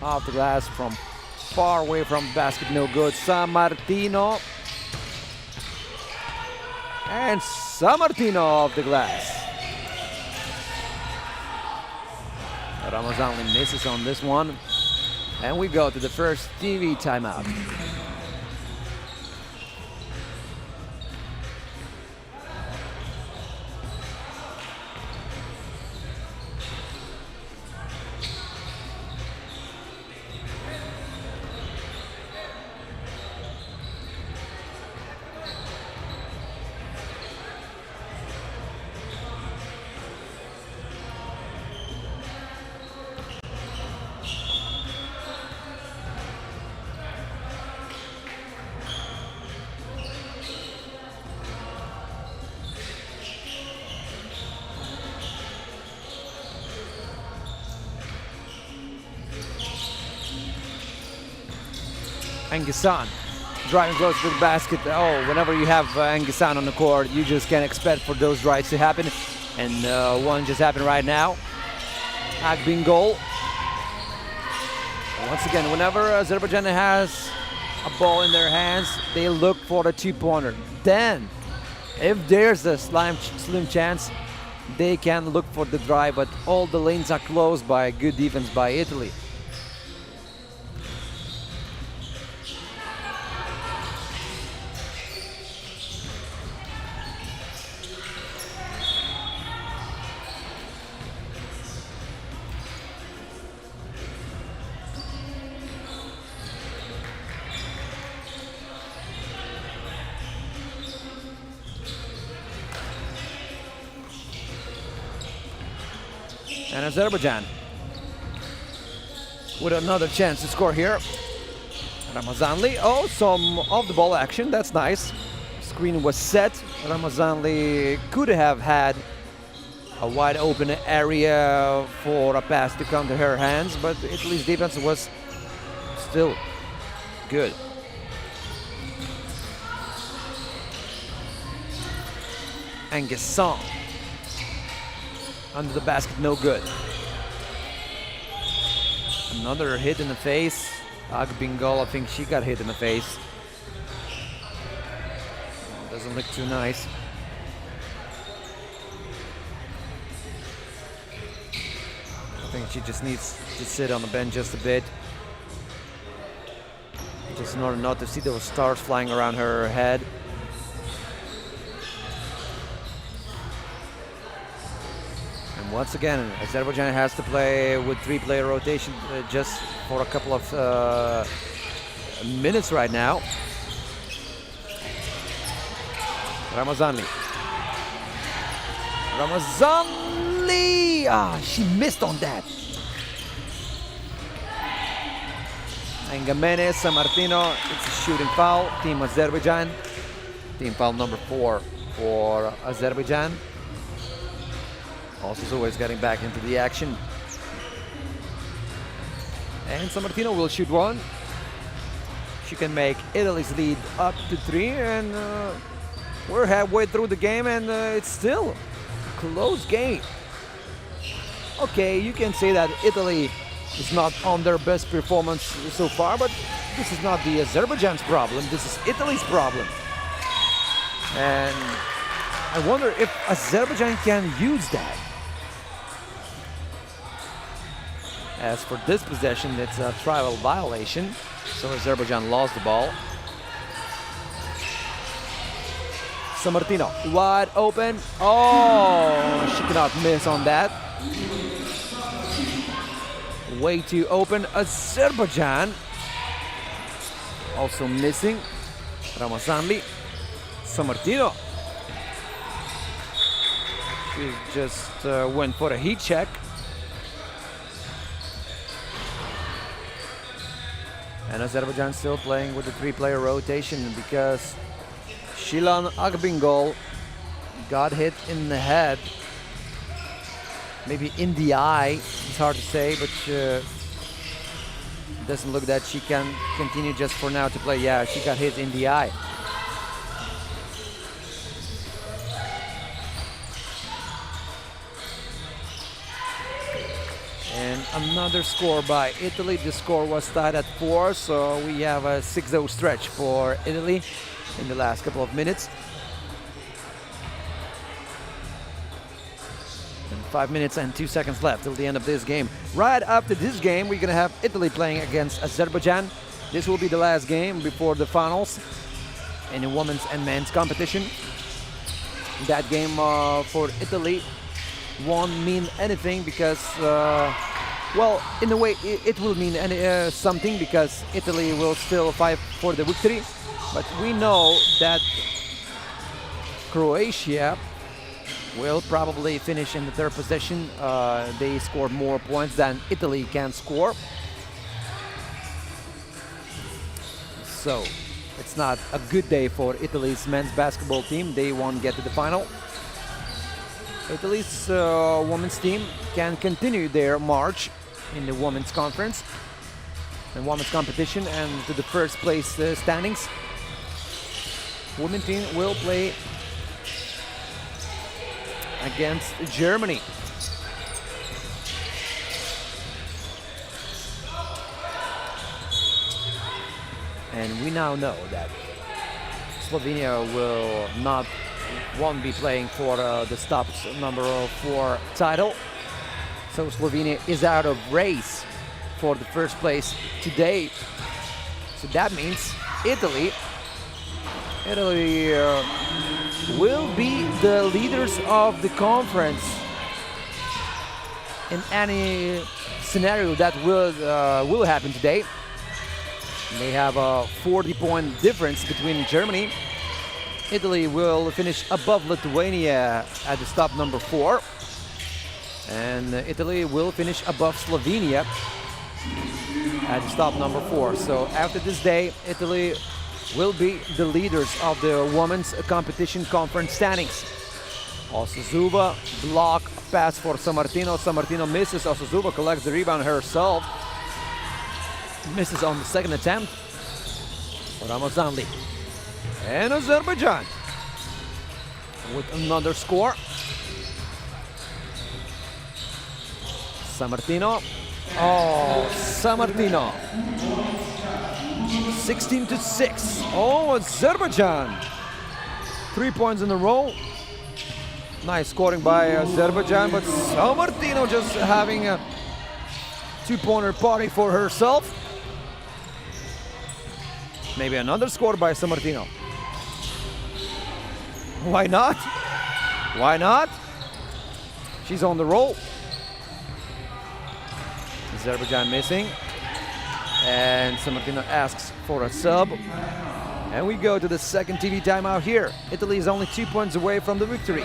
off the glass from far away from basket, no good. Sammartino. And Sammartino off the glass. Ramazanli misses on this one. And we go to the first TV timeout. Angisan driving close to the basket. Oh, whenever you have Angisan on the court, you just can't expect for those drives to happen. And one just happened right now. Agbin goal. Once again, whenever Azerbaijan has a ball in their hands, they look for the 2-pointer. Then, if there's a slim chance, they can look for the drive, but all the lanes are closed by good defense by Italy. And Azerbaijan with another chance to score here. Ramazanli, oh, some off-the-ball action, that's nice. Screen was set. Ramazanli could have had a wide open area for a pass to come to her hands, but Italy's defense was still good. And Gasson under the basket, no good. Another hit in the face. Agbingol, I think she got hit in the face. Doesn't look too nice. I think she just needs to sit on the bench just a bit. Just in order not to see those stars flying around her head. And once again, Azerbaijan has to play with 3-player rotation just for a couple of minutes right now. Ramazanli. Ah, she missed on that. And Gimenez, San Martino, it's a shooting foul. Team Azerbaijan. Team foul number 4 for Azerbaijan. Also always getting back into the action. And San Martino will shoot one. She can make Italy's lead up to 3, and we're halfway through the game, and it's still a close game. Okay, you can say that Italy is not on their best performance so far, but this is not the Azerbaijan's problem, this is Italy's problem. And I wonder if Azerbaijan can use that. As for this possession, it's a trial violation, so Azerbaijan lost the ball. San Martino, wide open. Oh, she cannot miss on that. Way too open. Azerbaijan also missing. Ramazanli. San Martino. She just went for a heat check. And Azerbaijan still playing with the 3-player rotation because Shilan Agbingol got hit in the head. Maybe in the eye, it's hard to say, but it doesn't look that she can continue just for now to play. Yeah, she got hit in the eye. And another score by Italy. The score was tied at 4, so we have a 6-0 stretch for Italy in the last couple of minutes. And 5 minutes and 2 seconds left till the end of this game. Right after this game, we're gonna have Italy playing against Azerbaijan. This will be the last game before the finals in the women's and men's competition. That game for Italy won't mean anything because, well, in a way it will mean something because Italy will still fight for the victory. But we know that Croatia will probably finish in the 3rd position. They scored more points than Italy can score. So it's not a good day for Italy's men's basketball team. They won't get to the final. Italy's women's team can continue their march in the women's conference and women's competition and to the 1st place standings. Women's team will play against Germany. And we now know that Slovenia won't be playing for the stops number 4 title. So Slovenia is out of race for the 1st place today. So that means Italy will be the leaders of the conference in any scenario that will happen today. They have a 40-point difference between Germany. Italy will finish above Lithuania at the stop number 4. And Italy will finish above Slovenia at the stop number 4. So after this day, Italy will be the leaders of the women's competition conference standings. Osazuba, block, pass for San Martino. San Martino misses. Osazuba collects the rebound herself. Misses on the second attempt. Ramazanli. And Azerbaijan with another score. Sammartino. Oh, Sammartino. 16-6. Oh, Azerbaijan. 3 points in a row. Nice scoring by Azerbaijan, but Sammartino just having a two-pointer party for herself. Maybe another score by Sammartino. Why not? Why not? She's on the roll. Azerbaijan missing. And Sammartino asks for a sub. And we go to the second TV timeout here. Italy is only 2 points away from the victory.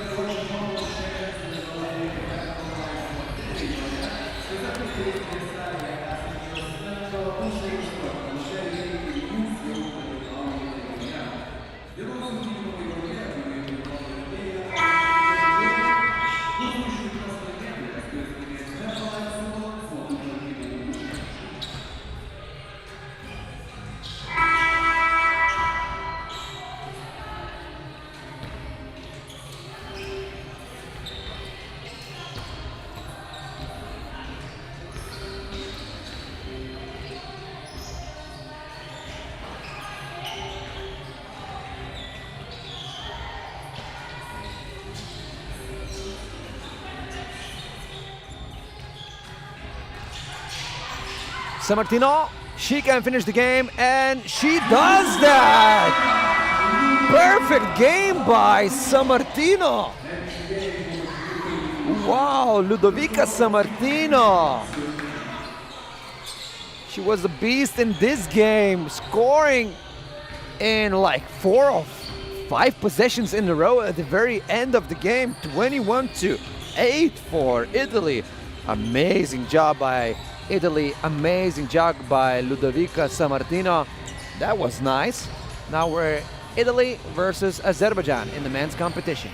Sammartino, she can finish the game, and she does that! Perfect game by Sammartino! Wow, Ludovica Sammartino! She was a beast in this game, scoring in like 4 or 5 possessions in a row at the very end of the game. 21-8 for Italy. Amazing job by Italy, amazing job by Ludovica Sammartino. That was nice. Now we're Italy versus Azerbaijan in the men's competition.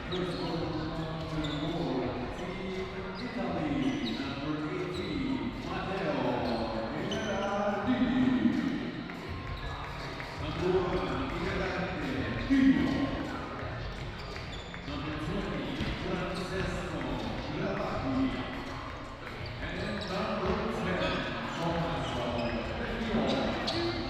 First goal to goal, Team Italy, number 18, Matteo Berardini. Number 1, Mirante Pino. Number 20, Francesco Gravati. And number 10, Tommaso Vecchio.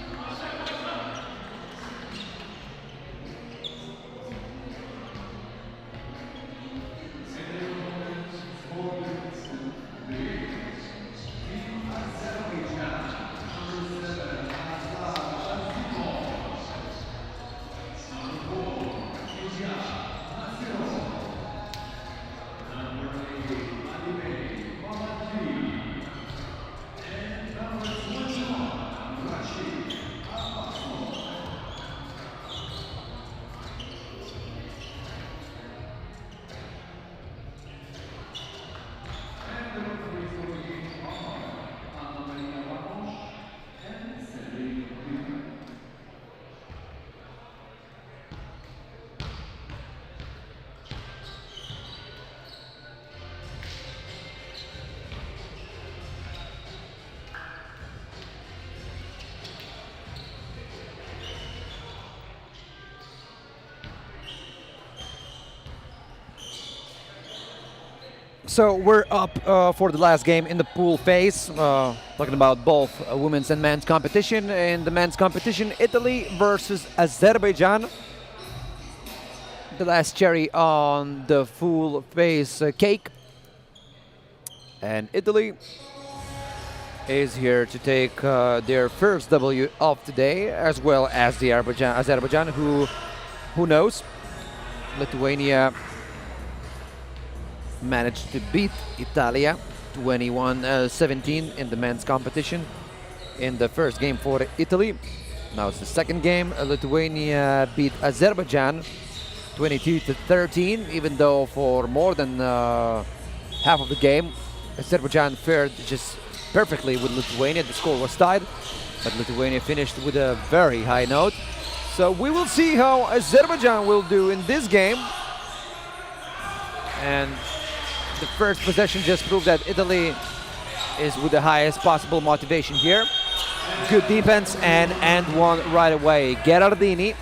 So we're up for the last game in the pool phase, talking about both women's and men's competition. In the men's competition, Italy versus Azerbaijan. The last cherry on the full phase cake. And Italy is here to take their first W of the day, as well as the Azerbaijan, who knows, Lithuania managed to beat Italia 21-17 in the men's competition in the first game for Italy. Now it's the second game. Lithuania beat Azerbaijan 22-13, even though for more than half of the game Azerbaijan fared just perfectly with Lithuania. The score was tied, but Lithuania finished with a very high note. So we will see how Azerbaijan will do in this game. And the first possession just proved that Italy is with the highest possible motivation here. Good defense and one right away. Gherardini.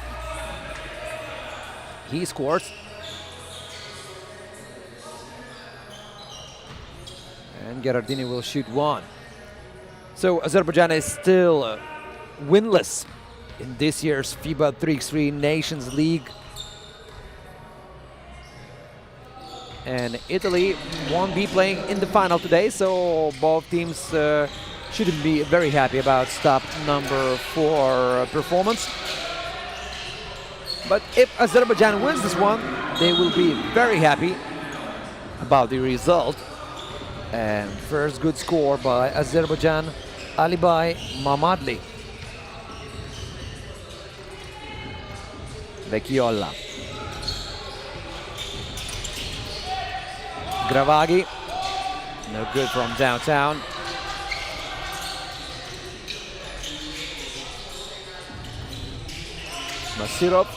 He scores. And Gherardini will shoot one. So Azerbaijan is still winless in this year's FIBA 3x3 Nations League. And Italy won't be playing in the final today, so both teams shouldn't be very happy about stop number 4 performance. But if Azerbaijan wins this one, they will be very happy about the result. And first good score by Azerbaijan, Alibay Mamadli. Vecchiolla. Gravaghi, no good from downtown. Masirov,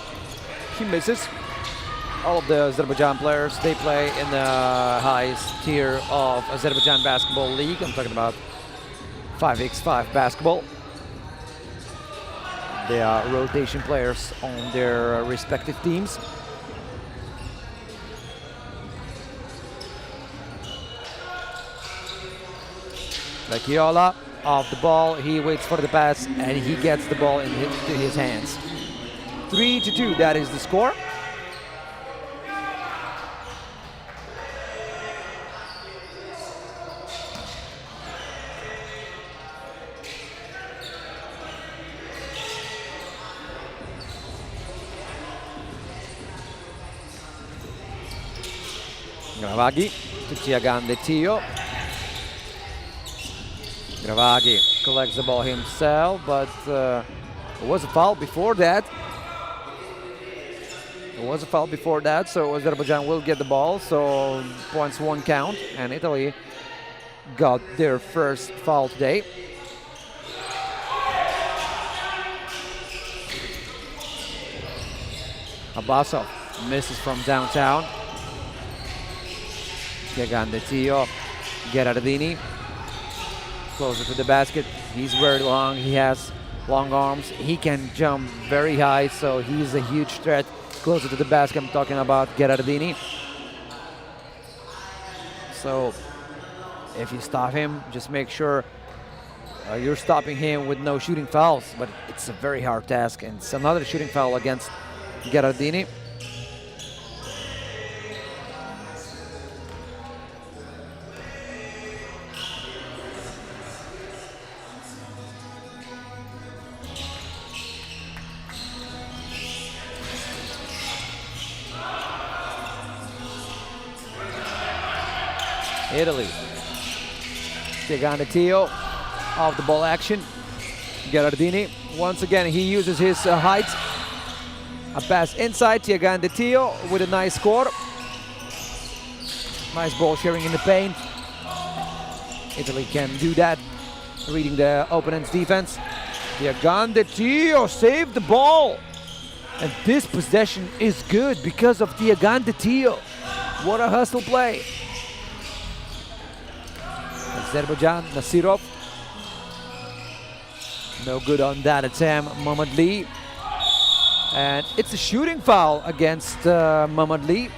he misses. All of the Azerbaijan players, they play in the highest tier of Azerbaijan Basketball League. I'm talking about 5x5 basketball. They are rotation players on their respective teams. Vecchiolla off the ball, he waits for the pass and he gets the ball into his hands. 3-2, that is the score. Gravaghi to Tiagande Tio. Gravaghi collects the ball himself, but it was a foul before that. So Azerbaijan will get the ball, so points won't count, and Italy got their first foul today. Abbasov misses from downtown. Tio, Gerardini, closer to the basket. He's very long, he has long arms, he can jump very high, so he's a huge threat. Closer to the basket, I'm talking about Gerardini. So if you stop him, just make sure you're stopping him with no shooting fouls, but it's a very hard task, and it's another shooting foul against Gerardini. Italy. Tio, off the ball action. Gerardini, once again, he uses his height. A pass inside, Tio with a nice score. Nice ball sharing in the paint. Italy can do that, reading the opponent's defense. Tio saved the ball. And this possession is good because of Tio. What a hustle play. Azerbaijan, Nasirov. No good on that attempt, Mammadli. And it's a shooting foul against Mammadli.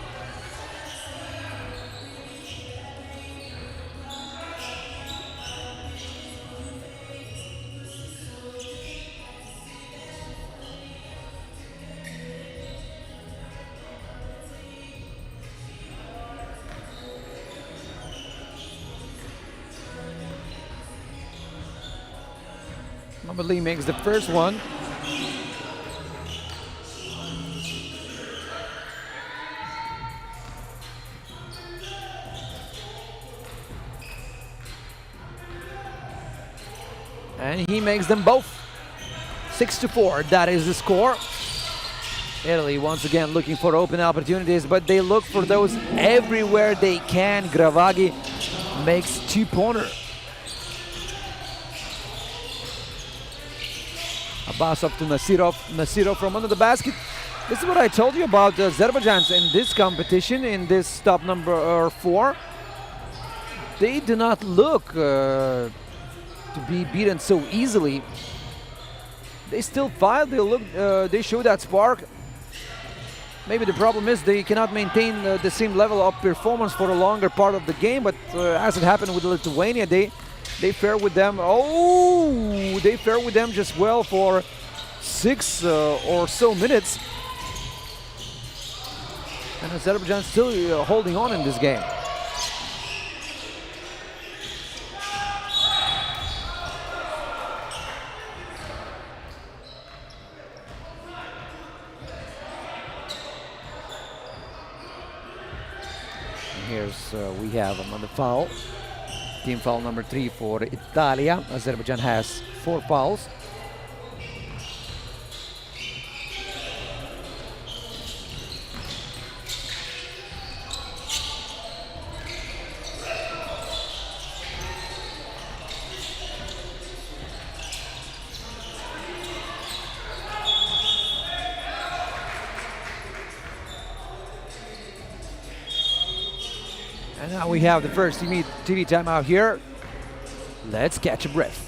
Mammadli makes the first one. And he makes them both. 6-4, that is the score. Italy once again looking for open opportunities, but they look for those everywhere they can. Gravaghi makes two-pointer. Abbasov to Nasirov. Nasirov from under the basket. This is what I told you about the Azerbaijans in this competition, in this top number 4. They do not look to be beaten so easily. They still fight. They show that spark. Maybe the problem is they cannot maintain the same level of performance for a longer part of the game. But as it happened with Lithuania, they fare with them. Oh, they fare with them just well for 6 or so minutes. And Azerbaijan still holding on in this game. Here's we have another foul. Team foul number 3 for Italia. Azerbaijan has 4 fouls. And now we have the first TV timeout here. Let's catch a breath.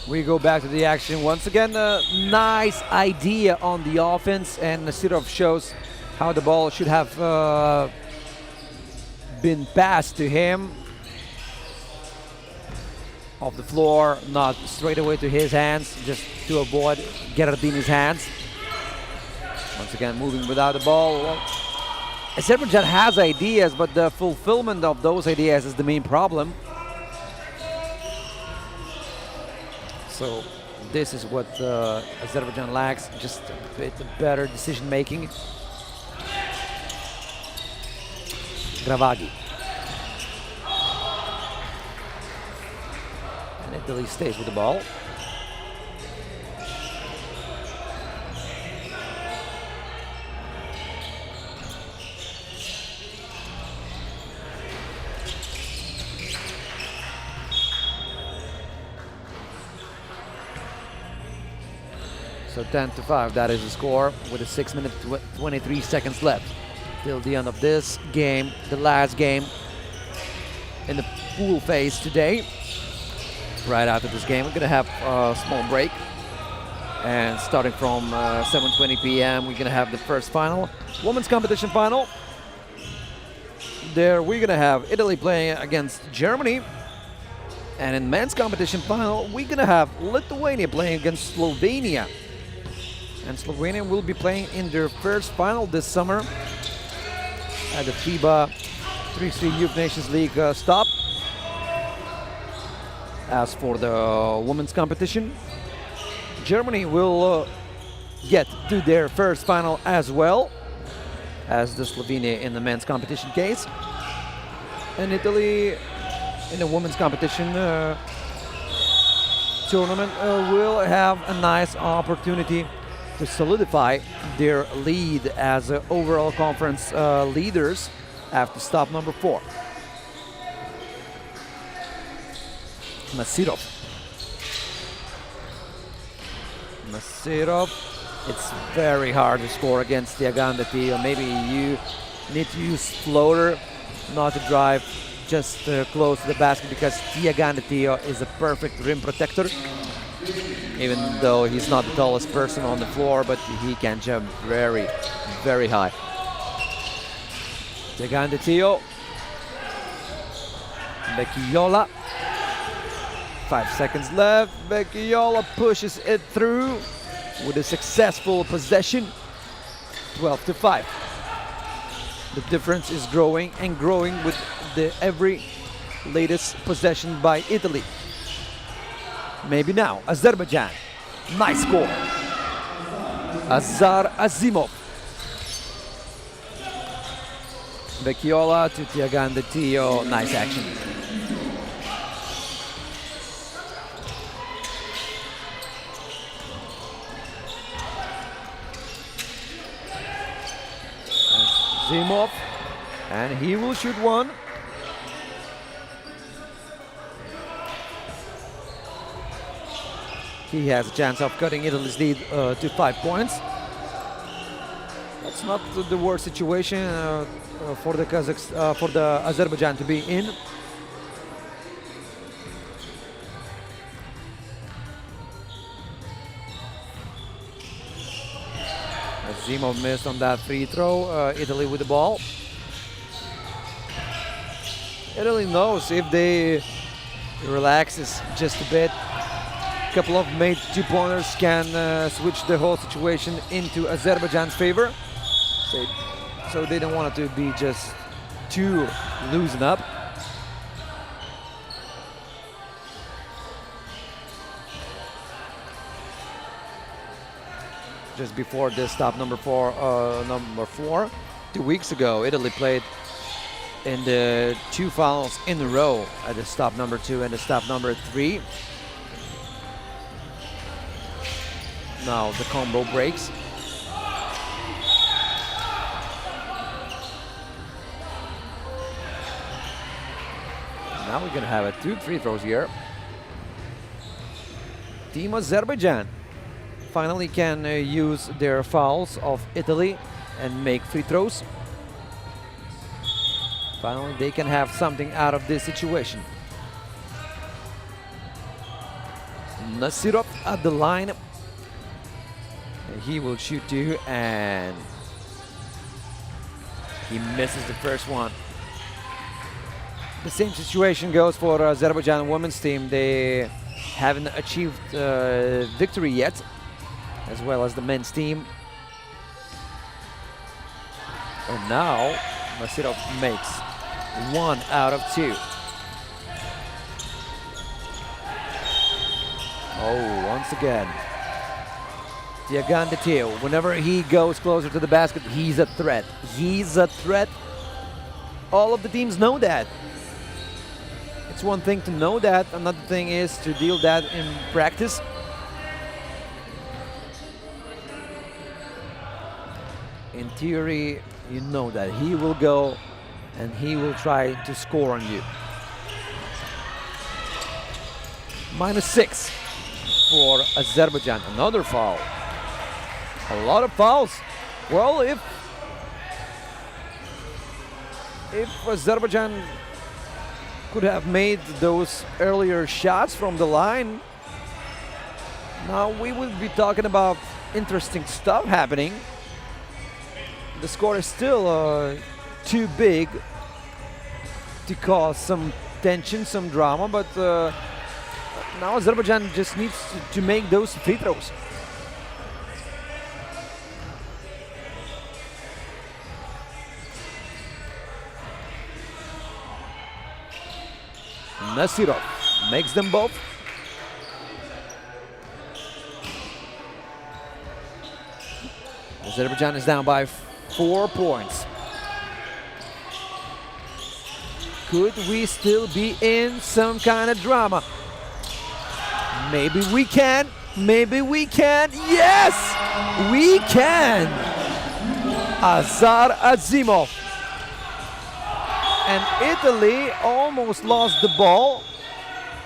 We go back to the action once again. A nice idea on the offense, and Nasirov shows how the ball should have been passed to him. Off the floor, not straight away to his hands, just to avoid Gerardini's hands. Once again, moving without the ball. Azerbaijan has ideas, but the fulfillment of those ideas is the main problem. So This is what Azerbaijan lacks, just a bit better decision making. Gravagi. And Italy stays with the ball. So 10-5, that is the score with a 6 minute 23 seconds left till the end of this game, the last game in the pool phase today. Right after this game, we're gonna have a small break, and starting from 7:20 p.m. we're gonna have the first final, women's competition final. There we're gonna have Italy playing against Germany, and in men's competition final we're gonna have Lithuania playing against Slovenia. And Slovenia will be playing in their first final this summer at the FIBA 3x3 Youth Nations League stop. As for the women's competition, Germany will get to their first final as well as the Slovenia in the men's competition case. And Italy in the women's competition tournament will have a nice opportunity to solidify their lead as overall conference leaders after stop number 4. Masirov. It's very hard to score against Tiagandati, or maybe you need to use floater, not to drive just close to the basket, because Tiagandati is a perfect rim protector. Even though he's not the tallest person on the floor, but he can jump very, very high. Tiagandati. Becchiola. 5 seconds left. Becchiola pushes it through with a successful possession. 12-5. The difference is growing and growing with every latest possession by Italy. Maybe now, Azerbaijan. Nice score. Azar Azimov. Becchiola to Tiagandati. Nice action. Azimov. And he will shoot one. He has a chance of cutting Italy's lead to 5 points. That's not the worst situation for the Azerbaijan to be in. Azimov missed on that free throw. Italy with the ball. Italy knows if they relax just a bit, a couple of made 2-pointers can switch the whole situation into Azerbaijan's favor. So they don't want it to be just too loosened up. Just before this stop number four, 2 weeks ago, Italy played in the 2 finals in a row at the stop number 2 and the stop number 3. Now the combo breaks. Now we're gonna have 2 free throws here. Team Azerbaijan finally can use their fouls of Italy and make free throws. Finally, they can have something out of this situation. Nasirov at the line. He will shoot 2, and he misses the first one. The same situation goes for Azerbaijan women's team. They haven't achieved victory yet, as well as the men's team. And now Nasirov makes 1 out of 2. Oh, once again. Tiagan Teo, whenever he goes closer to the basket, he's a threat. He's a threat. All of the teams know that. It's one thing to know that, another thing is to deal that in practice. In theory, you know that he will go and he will try to score on you. -6 for Azerbaijan. Another foul. A lot of fouls. Well, if Azerbaijan could have made those earlier shots from the line, now we would be talking about interesting stuff happening. The score is still too big to cause some tension, some drama, but now Azerbaijan just needs to make those free throws. Nasirov makes them both. Azerbaijan is down by 4 points. Could we still be in some kind of drama? Maybe we can. Maybe we can. Yes, we can. Azar Azimov. And Italy almost lost the ball.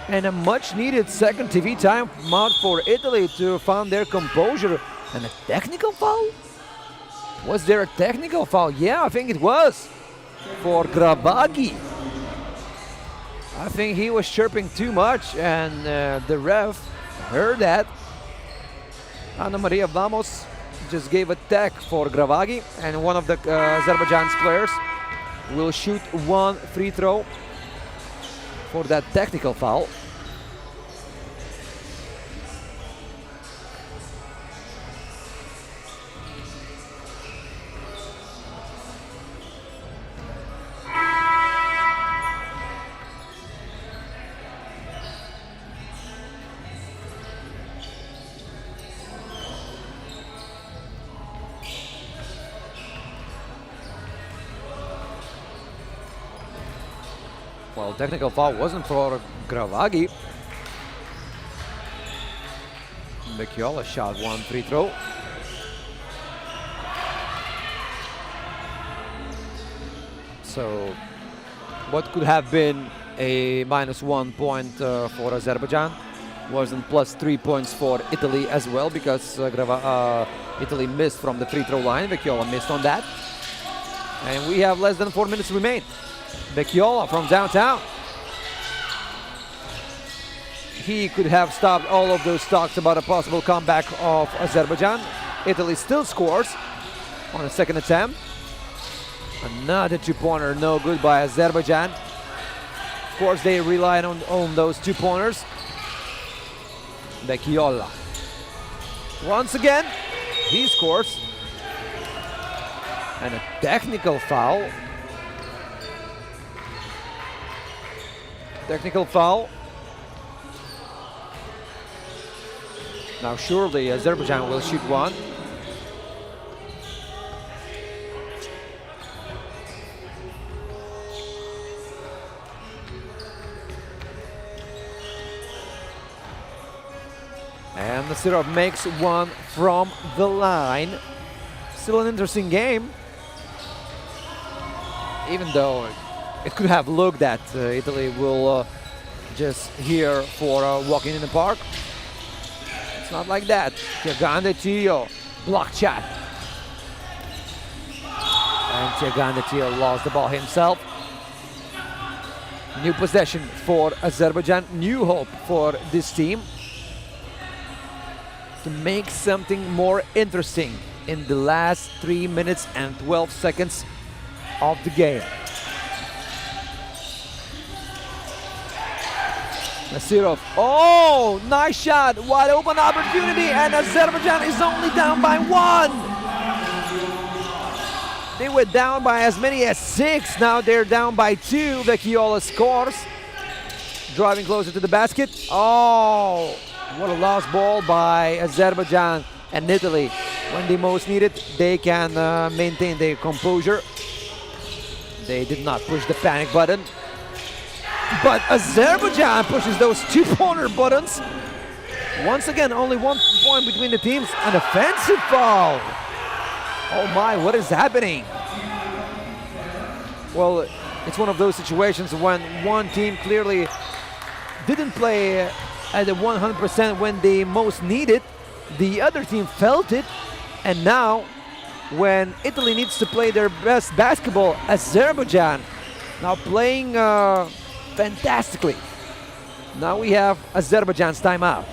And a much needed second TV time out for Italy to find their composure. And a technical foul? Was there a technical foul? Yeah, I think it was. For Gravagi. I think he was chirping too much and the ref heard that. Anna Maria Vamos just gave a tag for Gravagi, and one of the Azerbaijan's players will shoot 1 free throw for that technical foul. Well, technical foul wasn't for Gravagi. Bekiola shot 1 free throw. So, what could have been a -1 point for Azerbaijan wasn't +3 points for Italy as well, because Italy missed from the free throw line. Bekiola missed on that. And we have less than 4 minutes remain. Bekiola from downtown. He could have stopped all of those talks about a possible comeback of Azerbaijan. Italy still scores on a second attempt. Another 2-pointer, no good by Azerbaijan. Of course, they relied on those 2-pointers. Bekiola. Once again, he scores. And a technical foul. Technical foul. Now surely Azerbaijan will shoot 1. And Nasirov makes 1 from the line. Still an interesting game. Even though it could have looked that Italy will just here for walking in the park. It's not like that. Tiagan Teo, block shot. And Tiagan Teo lost the ball himself. New possession for Azerbaijan. New hope for this team to make something more interesting in the last 3 minutes and 12 seconds of the game. Nasirov, oh, nice shot, wide open opportunity, and Azerbaijan is only down by 1. They were down by as many as 6, now they're down by 2. Bekiola scores, driving closer to the basket. Oh, What a lost ball by Azerbaijan and Italy. When they most need it, they can maintain their composure. They did not push the panic button. But Azerbaijan pushes those two-pointer buttons. Once again, only 1 point between the teams. An offensive foul. Oh my, what is happening? Well, it's one of those situations when one team clearly didn't play at the 100% when they most need it. The other team felt it. And now, when Italy needs to play their best basketball, Azerbaijan now playing fantastically. Now we have Azerbaijan's timeout.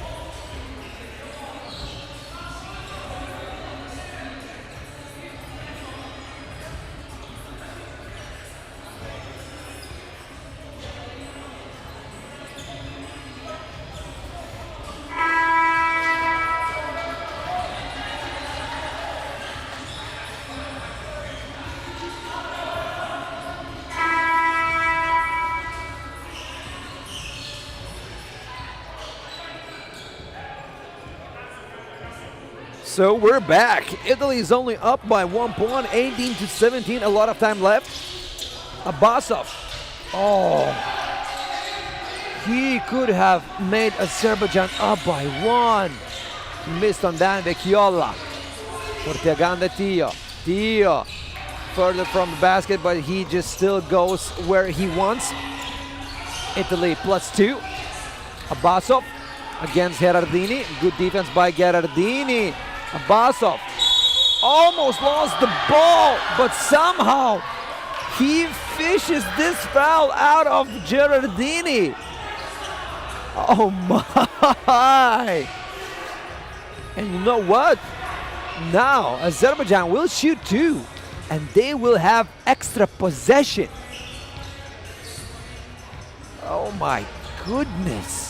So we're back. Italy is only up by 1 point, 18-17, a lot of time left. Abbasov. Oh. He could have made Azerbaijan up by 1. He missed on that. Vecchiola. Portiaganda Tio. Tio. Further from the basket, but he just still goes where he wants. Italy +2. Abbasov against Gherardini. Good defense by Gherardini. Abbasov almost lost the ball, but somehow he fishes this foul out of Gherardini. Oh my! And you know what? Now Azerbaijan will shoot 2, and they will have extra possession. Oh my goodness.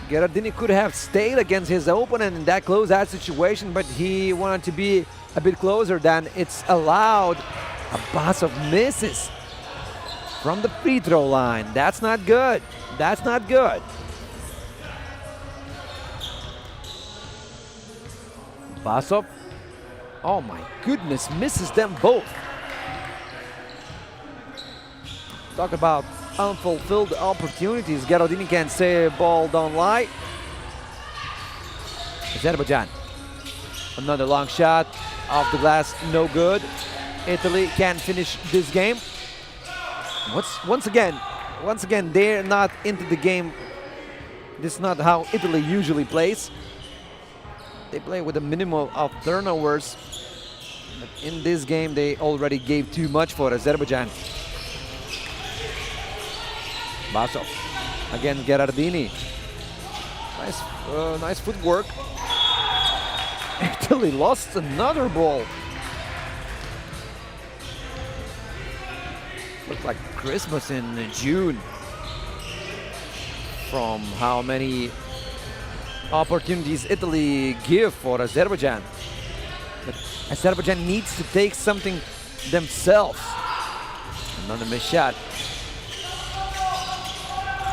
Gherardini could have stayed against his opponent in that close-out situation, but he wanted to be a bit closer than it's allowed. Abbasov misses from the free throw line. That's not good. That's not good. Abbasov, oh my goodness, misses them both. Talk about unfulfilled opportunities. Gherardini can say ball don't lie. Azerbaijan. Another long shot off the glass, no good. Italy can finish this game. Once again, they're not into the game. This is not how Italy usually plays. They play with a minimum of turnovers. But in this game, they already gave too much for Azerbaijan. Basov against Gherardini. Nice footwork. Italy lost another ball. Looked like Christmas in June. From how many opportunities Italy give for Azerbaijan. But Azerbaijan needs to take something themselves. Another missed shot.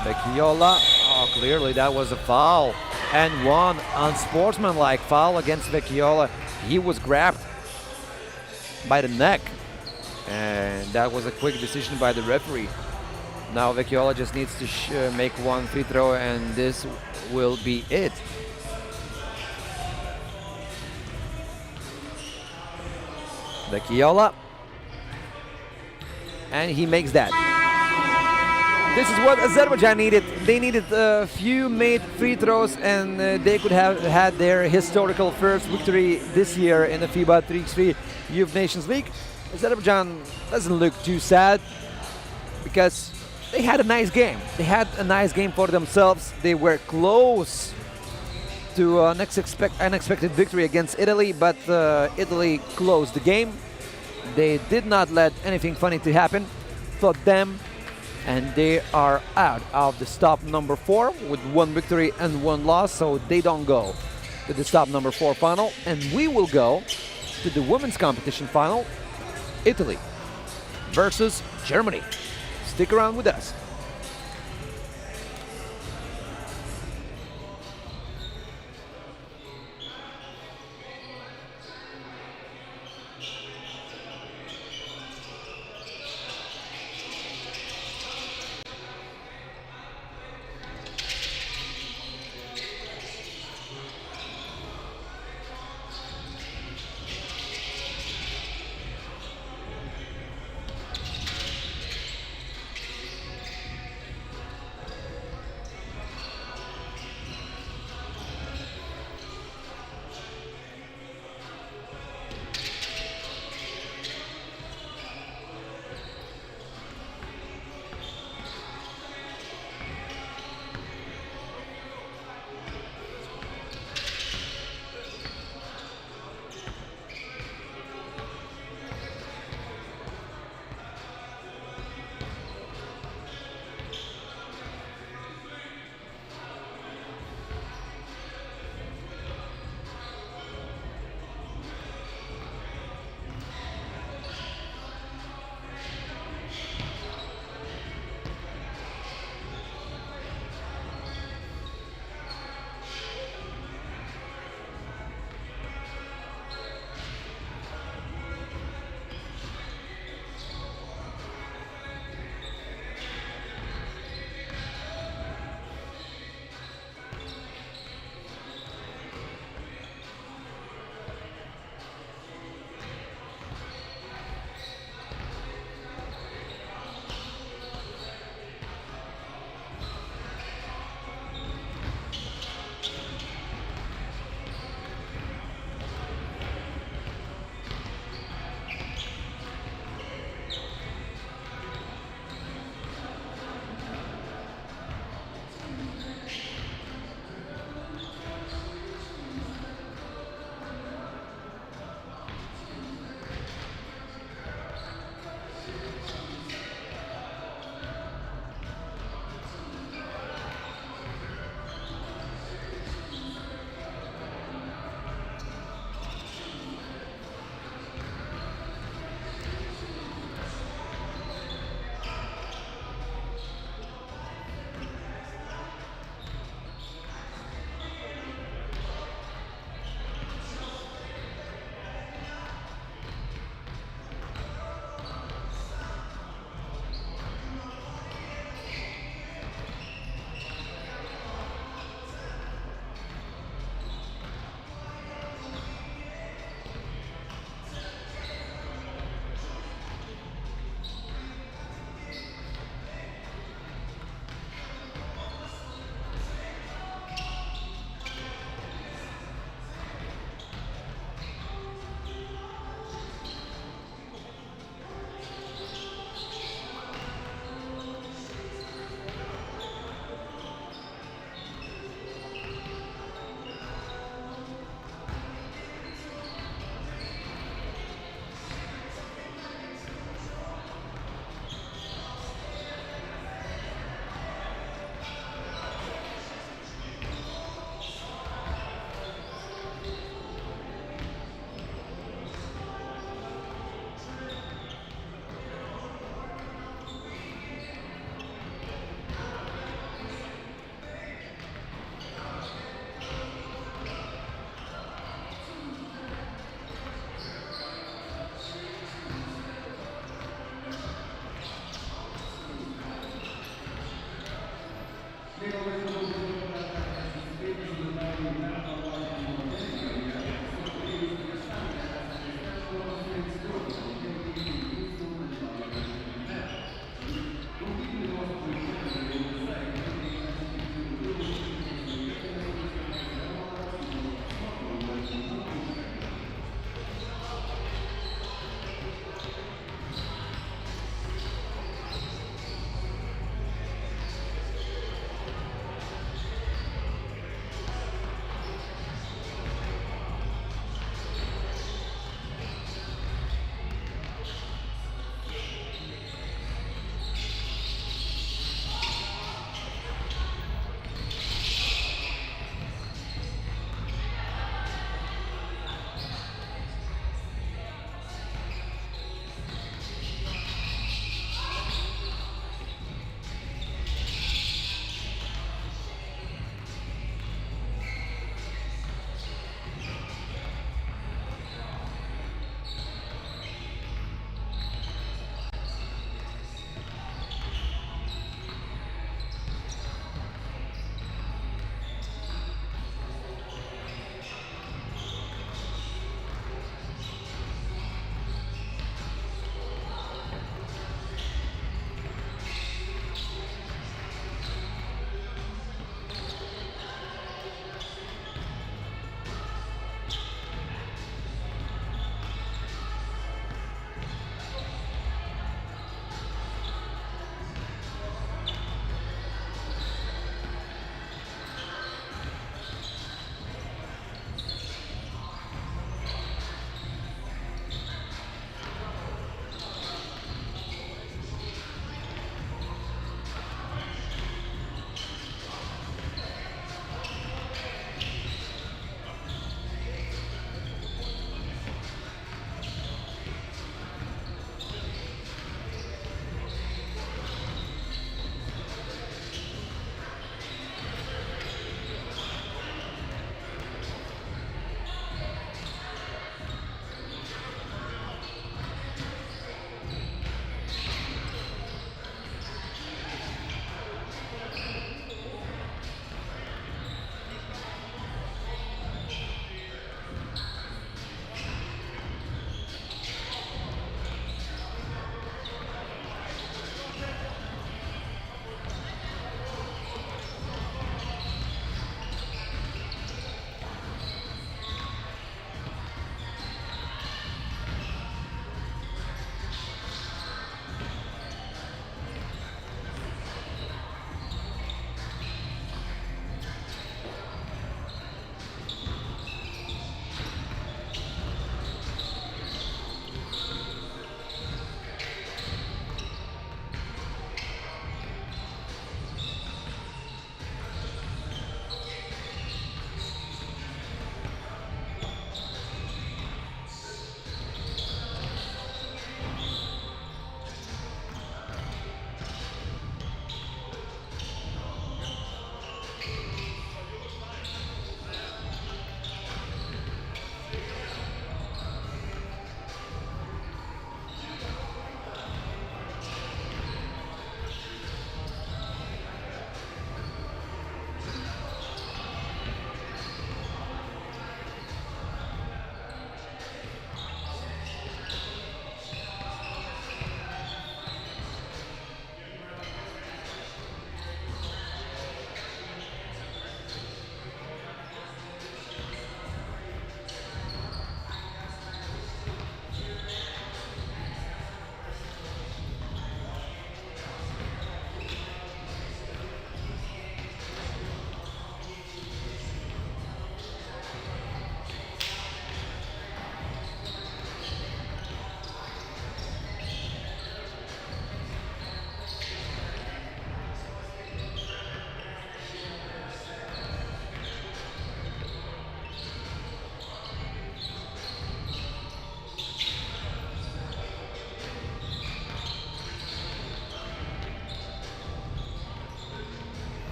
Vecchiola, oh, clearly that was a foul. And one unsportsmanlike foul against Vecchiola. He was grabbed by the neck. And that was a quick decision by the referee. Now Vecchiola just needs to make one free throw, and this will be it. Vecchiola. And he makes that. This is what Azerbaijan needed. They needed a few made free throws, and they could have had their historical first victory this year in the FIBA 3x3 Youth Nations League. Azerbaijan doesn't look too sad because they had a nice game. They had a nice game for themselves. They were close to an unexpected victory against Italy, but Italy closed the game. They did not let anything funny to happen for them, and they are out of the stop number 4 with 1 victory and 1 loss, so they don't go to the stop number 4 final, and we will go to the women's competition final, Italy versus Germany. Stick around with us.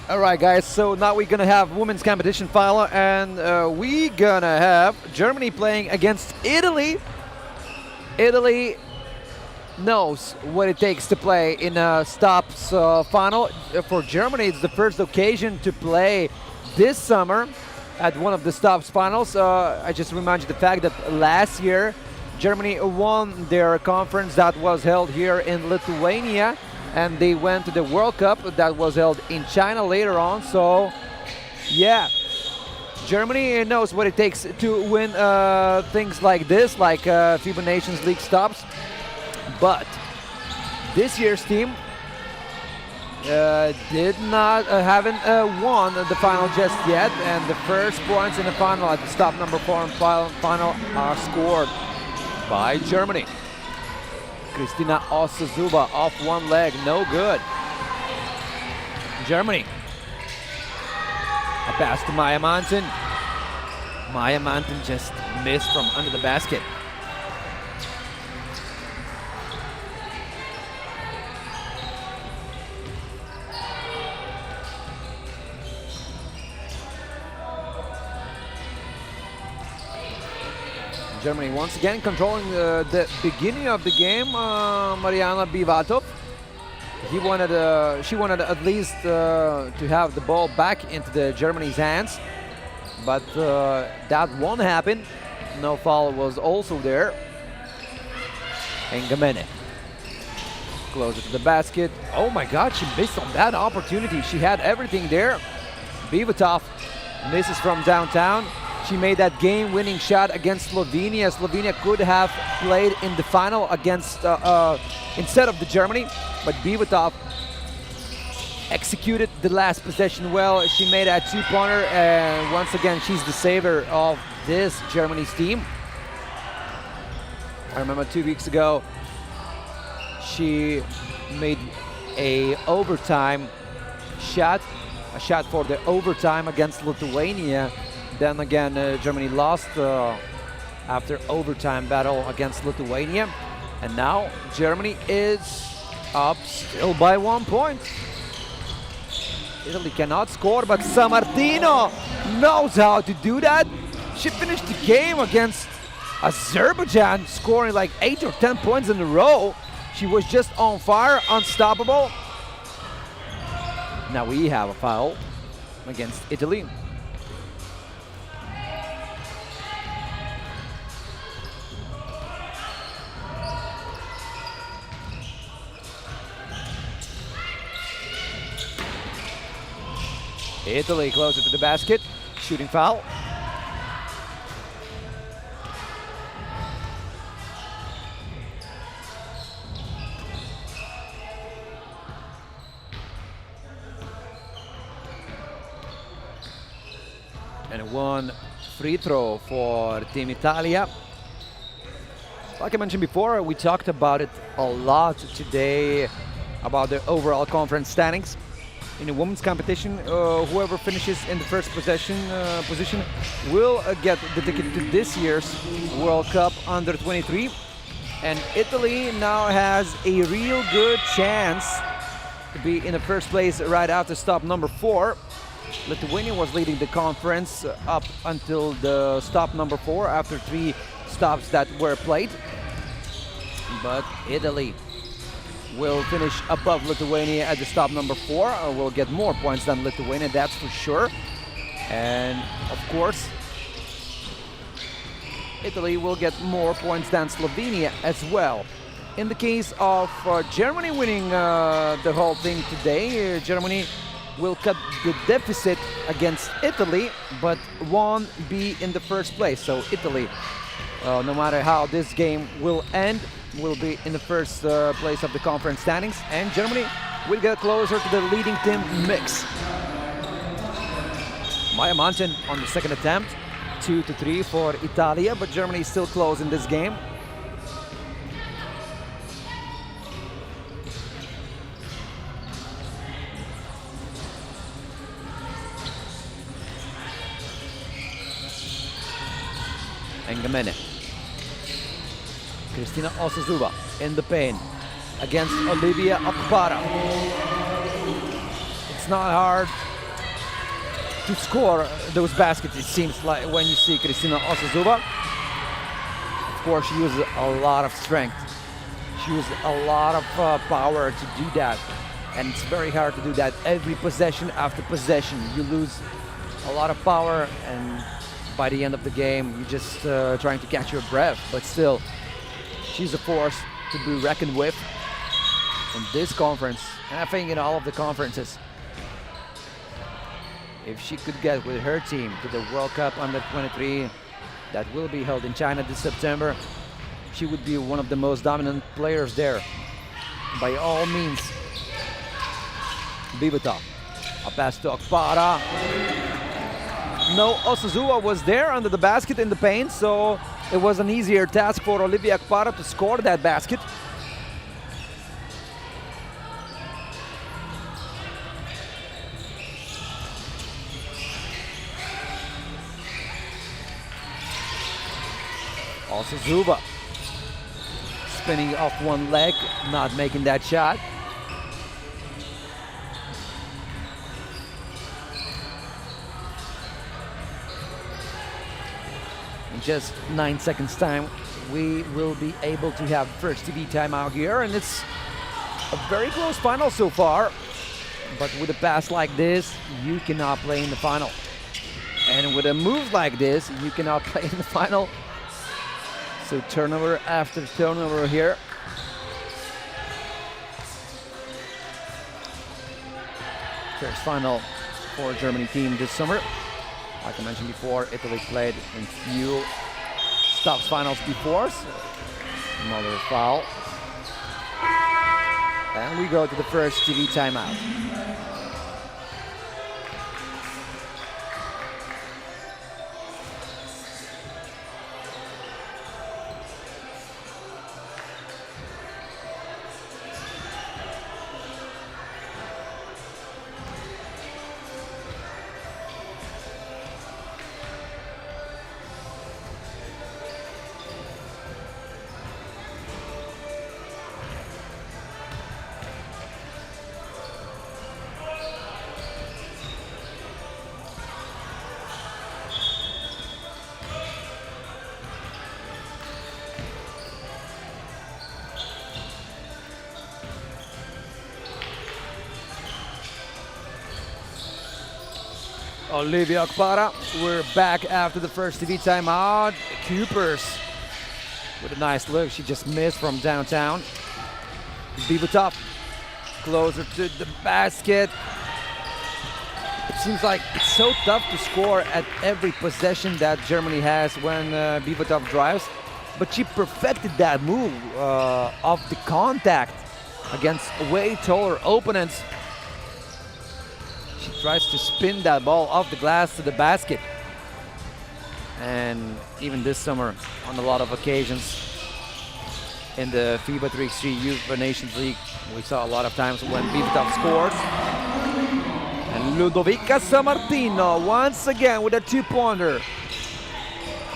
All right, guys. So now we're gonna have women's competition final, and we gonna have Germany playing against Italy. Italy knows what it takes to play in a stops final. For Germany, it's the first occasion to play this summer at one of the stops finals. I just remind you the fact that last year Germany won their conference that was held here in Lithuania, and they went to the World Cup that was held in China later on. So yeah, Germany knows what it takes to win things like this, like FIBA Nations League stops. But this year's team haven't won the final just yet, and the first points in the final at the stop number 4 and final are scored by Germany. Kristina Osazuba off one leg, no good. Germany. A pass to Maya Manton. Maya Manton just missed from under the basket. Germany once again controlling the beginning of the game. Mariana Bivatov. She wanted at least to have the ball back into the Germany's hands, but that won't happen. No foul was also there. And Gamene closer to the basket. Oh my God, she missed on that opportunity. She had everything there. Bivatov misses from downtown. She made that game-winning shot against Slovenia. Slovenia could have played in the final against instead of the Germany, but Bivatov executed the last possession well. She made a two-pointer, and once again, she's the savior of this Germany's team. I remember 2 weeks ago, she made a overtime shot, a shot for the overtime against Lithuania. Then again, Germany lost after overtime battle against Lithuania. And now Germany is up still by 1 point. Italy cannot score, but Sammartino knows how to do that. She finished the game against Azerbaijan, scoring like 8 or 10 points in a row. She was just on fire, unstoppable. Now we have a foul against Italy. Italy closer to the basket, shooting foul. And one free throw for Team Italia. Like I mentioned before, we talked about it a lot today, about the overall conference standings. In the women's competition, whoever finishes in the first position will get the ticket to this year's World Cup under 23. And Italy now has a real good chance to be in the first place right after stop number 4. Lithuania was leading the conference up until the stop number 4 after 3 stops that were played. But Italy will finish above Lithuania at the stop number 4. Will get more points than Lithuania, that's for sure. And of course, Italy will get more points than Slovenia as well. In the case of Germany winning the whole thing today, Germany will cut the deficit against Italy, but won't be in the first place. So Italy, no matter how this game will end, will be in the first place of the conference standings, and Germany will get closer to the leading team mix. Maya Manton on the second attempt, 2-3 for Italia, but Germany is still close in this game. And Gamene. Kristina Osazuba in the paint against Olivia Okpara. It's not hard to score those baskets, it seems like, when you see Kristina Osazuba. Of course, she uses a lot of strength. She uses a lot of power to do that. And it's very hard to do that every possession after possession. You lose a lot of power, and by the end of the game, you're just trying to catch your breath. But still, she's a force to be reckoned with in this conference, and I think in all of the conferences. If she could get with her team to the World Cup Under 23 that will be held in China this September, she would be one of the most dominant players there. By all means, Bibita. A pass to Akpara. No, Osazua was there under the basket in the paint, so it was an easier task for Olivia Akpara to score that basket. Osazua spinning off one leg, not making that shot. In just 9 seconds time, we will be able to have first TV timeout here, and it's a very close final so far. But with a pass like this, you cannot play in the final. And with a move like this, you cannot play in the final. So turnover after turnover here. First final for Germany team this summer. Like I mentioned before, Italy played in few stops finals before, so another foul. And we go to the first TV timeout. Olivia Akpara, we're back after the first TV timeout. Coopers with a nice look. She just missed from downtown. Bibutov closer to the basket. It seems like it's so tough to score at every possession that Germany has when Bibutov drives. But she perfected that move of the contact against way taller opponents. She tries to spin that ball off the glass to the basket. And even this summer, on a lot of occasions, in the FIBA 3x3 Youth Nations League, we saw a lot of times when Bibutov scores. And Ludovica Sammartino, once again with a two-pointer.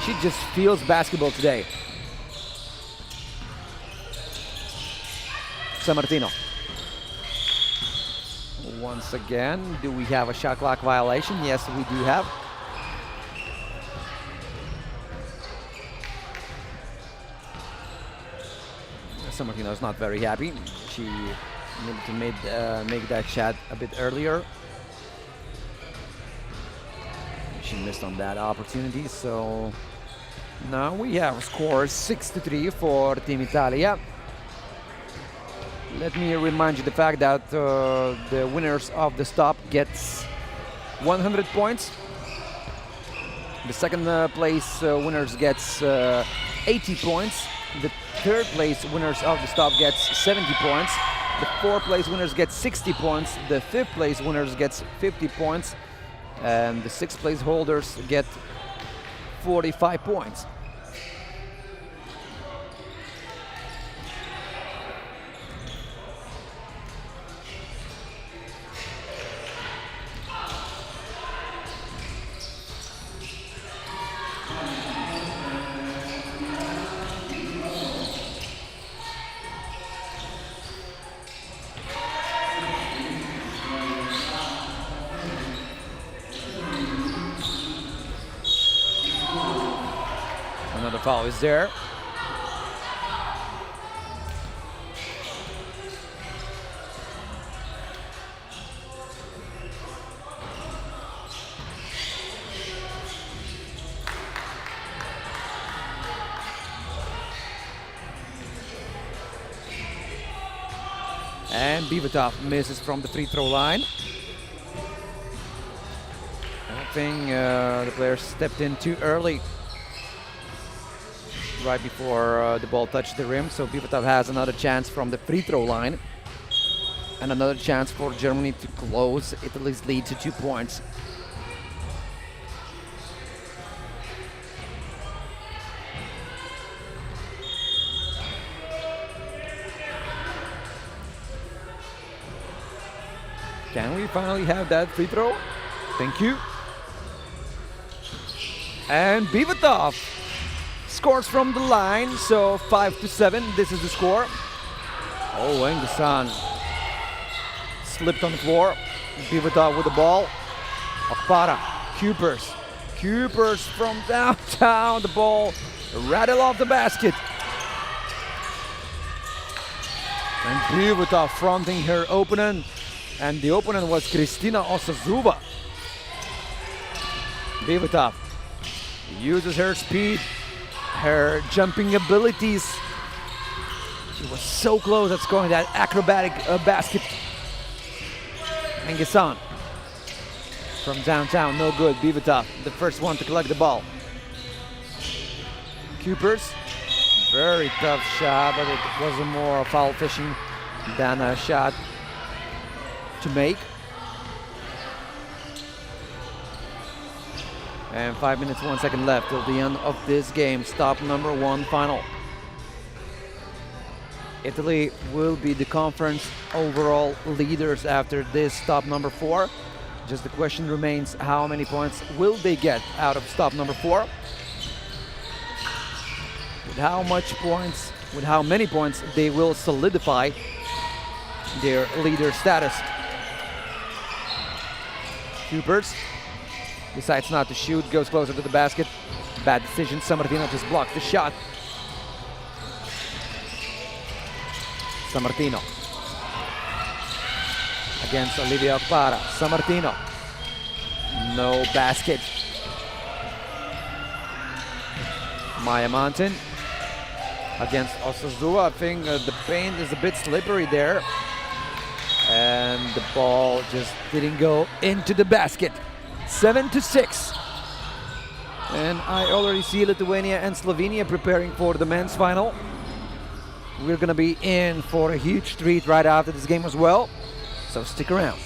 She just feels basketball today. Sammartino. Once again, do we have a shot clock violation? Yes, we do have. Sammartino is not very happy. She needed to make that shot a bit earlier. She missed on that opportunity, so now we have score 6-3 for Team Italia. Let me remind you the fact that the winners of the stop gets 100 points. The second place winners gets 80 points. The third place winners of the stop gets 70 points. The fourth place winners get 60 points. The fifth place winners gets 50 points. And the sixth place holders get 45 points. Another foul is there. And Bivatov misses from the free throw line. I think the player stepped in too early, right before the ball touched the rim. So Bivatov has another chance from the free throw line. And another chance for Germany to close Italy's lead to 2 points. Can we finally have that free throw? Thank you. And Bivatov scores from the line, so 5-7. This is the score. Oh, Engusan slipped on the floor. Bivatov with the ball. Akpara, Kupers from downtown. The ball rattled off the basket. And Bivatov fronting her opponent. And the opponent was Kristina Osazuba. Bivatov uses her speed, her jumping abilities. She was so close at scoring that acrobatic basket. Engusan from downtown, no good. Bivatov, the first one to collect the ball. Kupers, very tough shot, but it was more foul fishing than a shot to make. And 5 minutes, 1 second left till the end of this game. Stop number 1 final. Italy will be the conference overall leaders after this stop number 4. Just the question remains, how many points will they get out of stop number 4? With how many points they will solidify their leader status. Kupers decides not to shoot, goes closer to the basket. Bad decision, Sammartino just blocked the shot. Sammartino against Olivia Akpara. Sammartino, no basket. Maya Mountain against Osazuba. I think the paint is a bit slippery there. And the ball just didn't go into the basket. 7-6. And I already see Lithuania and Slovenia preparing for the men's final. We're gonna be in for a huge treat right after this game as well. So stick around.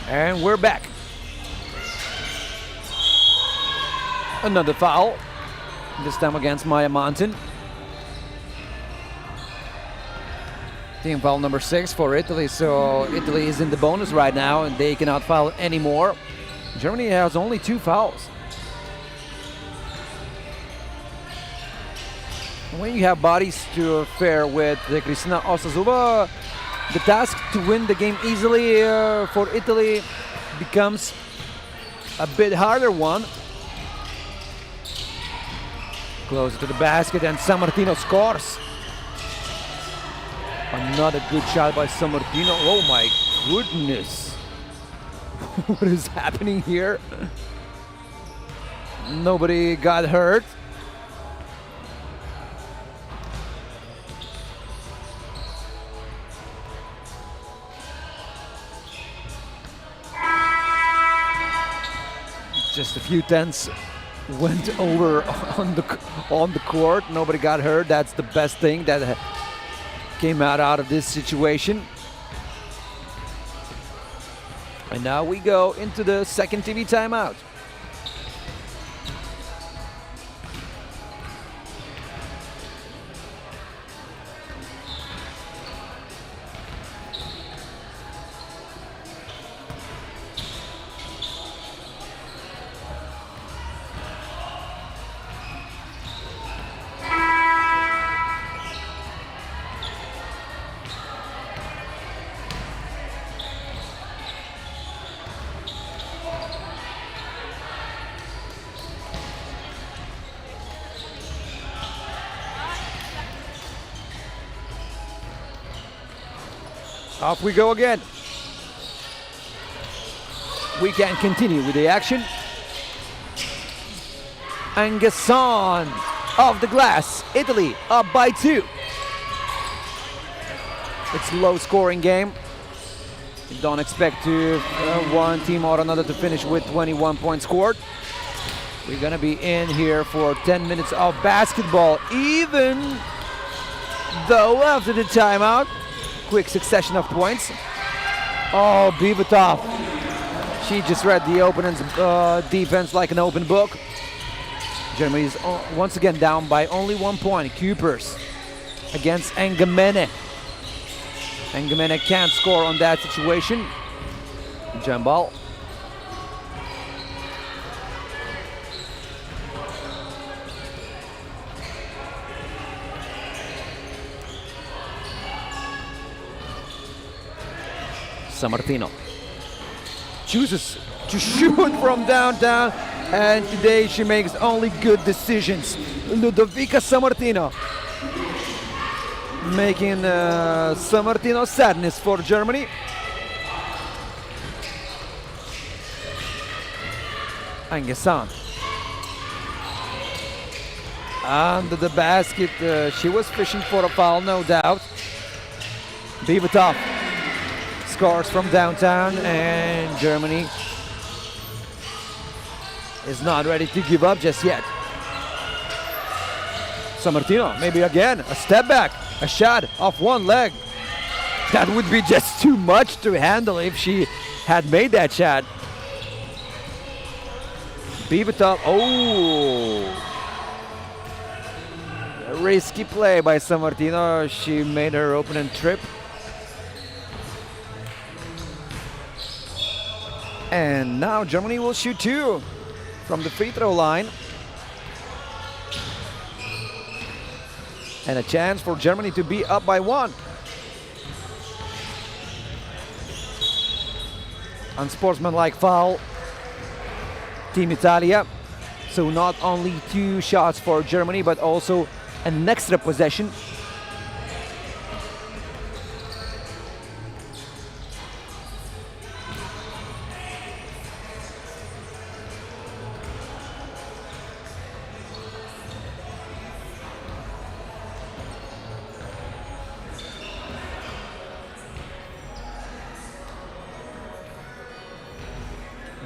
And we're back. Another foul, this time against Maya Mountain. Team foul number 6 for Italy, so Italy is in the bonus right now and they cannot foul anymore. Germany has only 2 fouls. When you have bodies to fare with Kristina Osazuba, the task to win the game easily for Italy becomes a bit harder one. Closer to the basket and Sammartino scores. Another good shot by Sammartino. Oh my goodness. What is happening here? Nobody got hurt. Just a few tenths went over on the court. Nobody got hurt. That's the best thing that came out of this situation. And now we go into the second TV timeout. Off we go again. We can continue with the action. Angasan off the glass. Italy up by 2. It's a low-scoring game. You don't expect one team or another to finish with 21 points scored. We're gonna be in here for 10 minutes of basketball, even though after the timeout, quick succession of points. Oh, Bivatov. She just read the opponent's defense like an open book. Germany is once again down by only 1 point. Kupers against Engamene. Engamene can't score on that situation. Jambal. Sammartino chooses to shoot from downtown, and today she makes only good decisions. Ludovica Sammartino making Sammartino sadness for Germany. Angesan under the basket. She was fishing for a foul, no doubt. Bivatov scores from downtown, and Germany is not ready to give up just yet. Sammartino, maybe again, a step back, a shot off one leg. That would be just too much to handle if she had made that shot. Bivatov, oh! A risky play by Sammartino. She made her opponent trip. And now Germany will shoot 2 from the free throw line. And a chance for Germany to be up by 1. Unsportsmanlike foul. Team Italia. So not only 2 shots for Germany, but also an extra possession.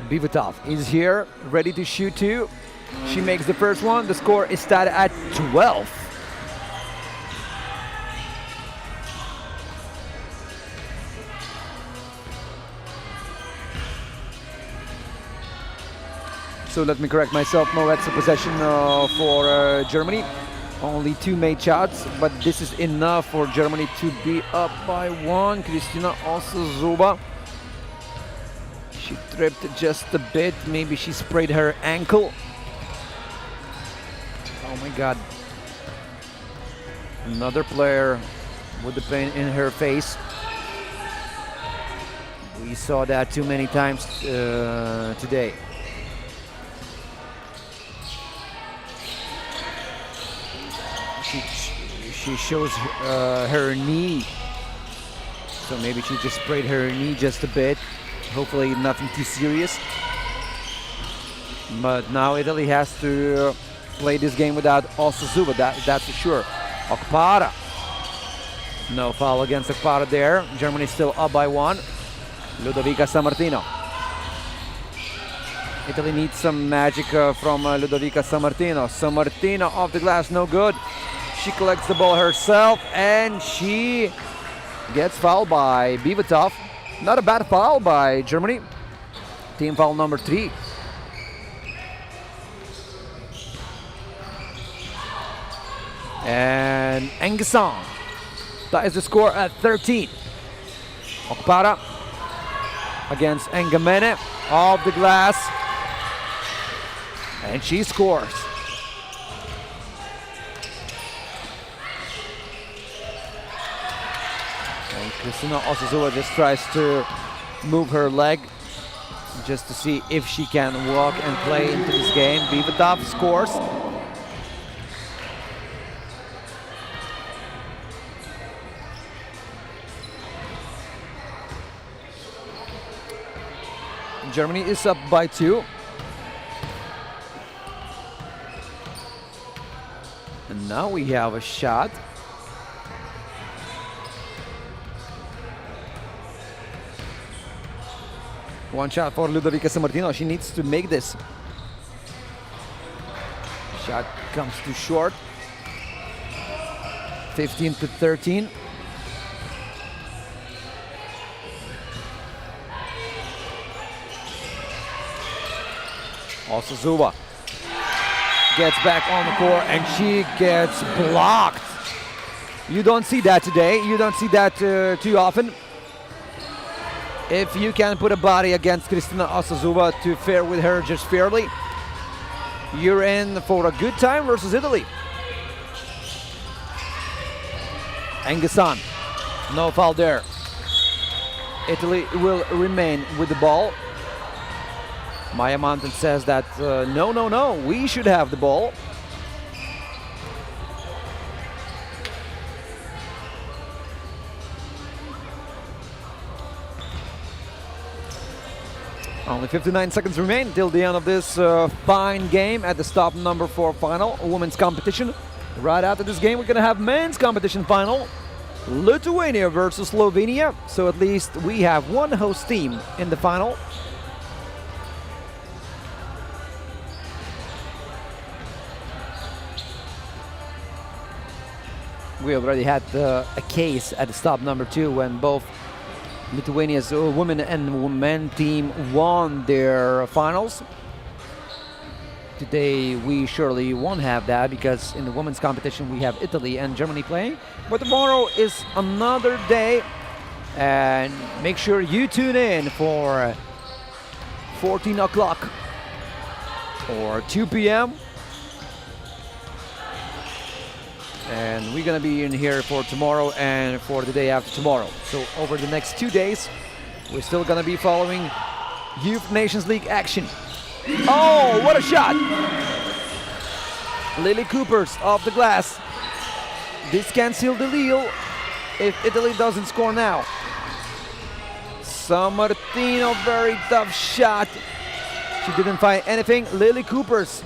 Bivatov is here, ready to shoot 2. She makes the first one. The score is started at 12. So let me correct myself, no extra possession for Germany. Only 2 made shots, but this is enough for Germany to be up by 1. Kristina Osazuba. She tripped just a bit. Maybe she sprayed her ankle. Oh my God. Another player with the pain in her face. We saw that too many times today. She shows her knee. So maybe she just sprayed her knee just a bit. Hopefully nothing too serious. But now Italy has to play this game without Osazuba, that's for sure. Okpara. No foul against Okpara there. Germany still up by 1. Ludovica Sammartino. Italy needs some magic from Ludovica Sammartino. Sammartino off the glass, no good. She collects the ball herself, and she gets fouled by Bivatov. Not a bad foul by Germany. Team foul number 3. And Engasan. That is the score at 13. Okpara against Engamene. Off the glass. And she scores. And Kristina Osazuba just tries to move her leg just to see if she can walk and play into this game. Bivatov scores. Germany is up by 2. And now we have a shot. One shot for Ludovica Sammartino. She needs to make this. Shot comes too short. 15-13. Also Zuba gets back on the court and she gets blocked. You don't see that today. You don't see that too often. If you can put a body against Kristina Osazuba to fare with her just fairly, you're in for a good time versus Italy. Engessan, no foul there. Italy will remain with the ball. Maya Mountain says that no, we should have the ball. Only 59 seconds remain till the end of this fine game at the stop number 4 final, women's competition. Right after this game, we're gonna have men's competition final, Lithuania versus Slovenia. So at least we have one host team in the final. We already had a case at the stop number 2 when both Lithuania's women and men team won their finals. Today we surely won't have that because in the women's competition we have Italy and Germany playing. But tomorrow is another day, and make sure you tune in for 14 o'clock or 2 p.m. And we're gonna be in here for tomorrow and for the day after tomorrow. So over the next 2 days, we're still gonna be following Youth Nations League action. Oh, what a shot! Lily Coopers off the glass. This can seal the deal if Italy doesn't score now. Sammartino, very tough shot. She didn't find anything. Lily Coopers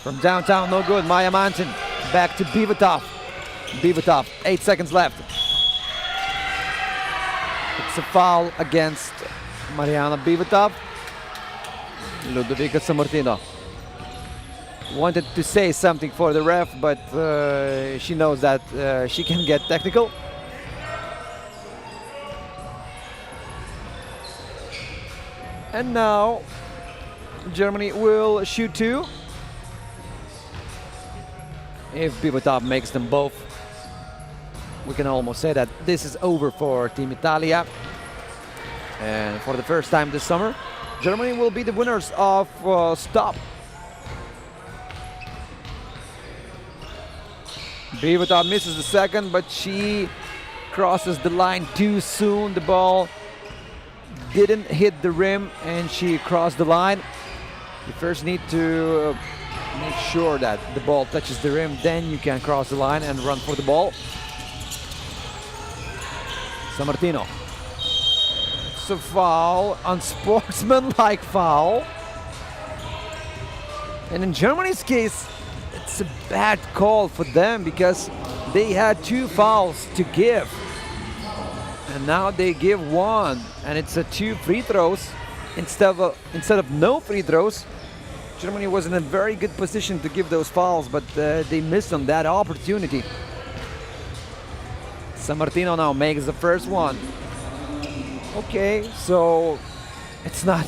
from downtown, no good. Maya Mountain. Back to Bivatov. Bivatov, 8 seconds left. It's a foul against Mariana Bivatov. Ludovica Sammartino wanted to say something for the ref, but she knows that she can get technical. And now Germany will shoot 2. If Bivatov makes them both, we can almost say that this is over for Team Italia. And for the first time this summer, Germany will be the winners of stop. Bivatov misses the second, but she crosses the line too soon. The ball didn't hit the rim and she crossed the line. You first need to make sure that the ball touches the rim, then you can cross the line and run for the ball. Sammartino. It's a foul, unsportsmanlike foul. And in Germany's case, it's a bad call for them because they had 2 fouls to give. And now they give 1, and it's a 2 free throws instead of no free throws. Germany was in a very good position to give those fouls, but they missed on that opportunity. Sammartino now makes the first one. Okay, so it's not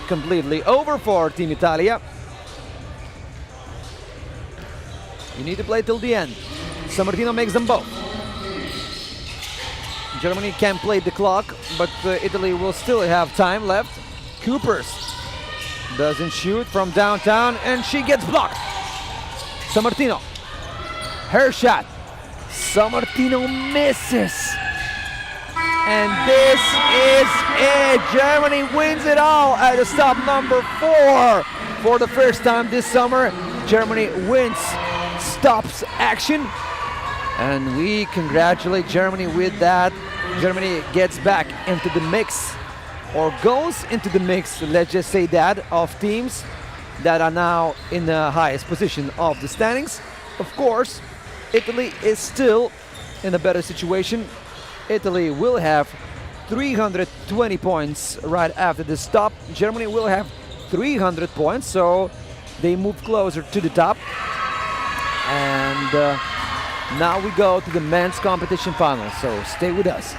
completely over for Team Italia. You need to play till the end. Sammartino makes them both. Germany can play the clock, but Italy will still have time left. Coopers doesn't shoot from downtown, and she gets blocked. Sammartino, her shot. Sammartino misses. And this is it. Germany wins it all at the stop number 4. For the first time this summer, Germany wins stops action. And we congratulate Germany with that. Germany gets back into the mix or goes into the mix, let's just say that, of teams that are now in the highest position of the standings. Of course, Italy is still in a better situation. Italy will have 320 points right after this stop. Germany will have 300 points, so they move closer to the top. And now we go to the men's competition final, so stay with us.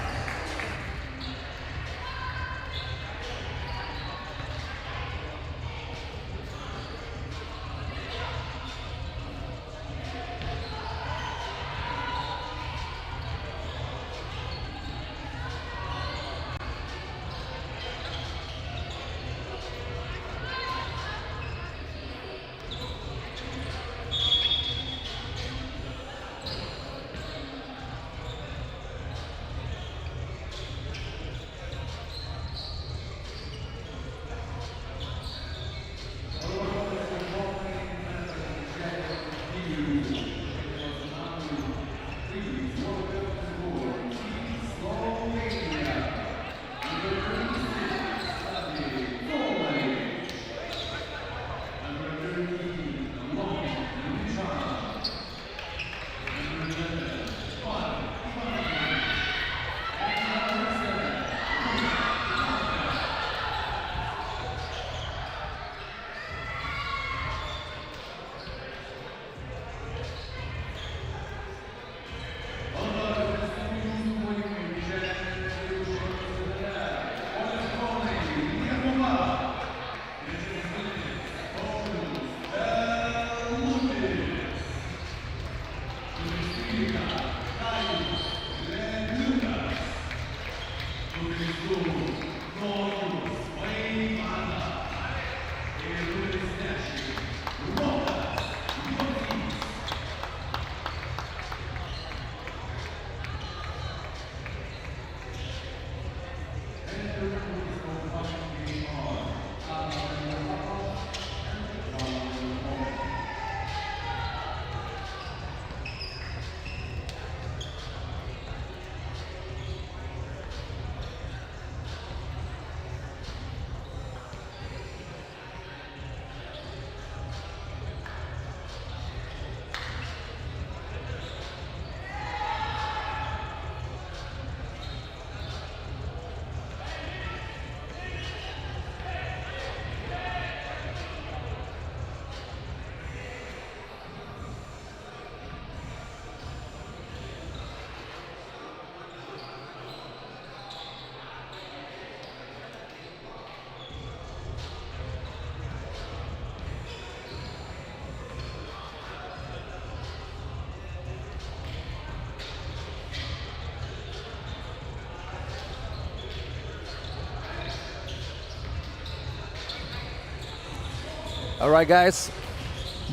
All right, guys,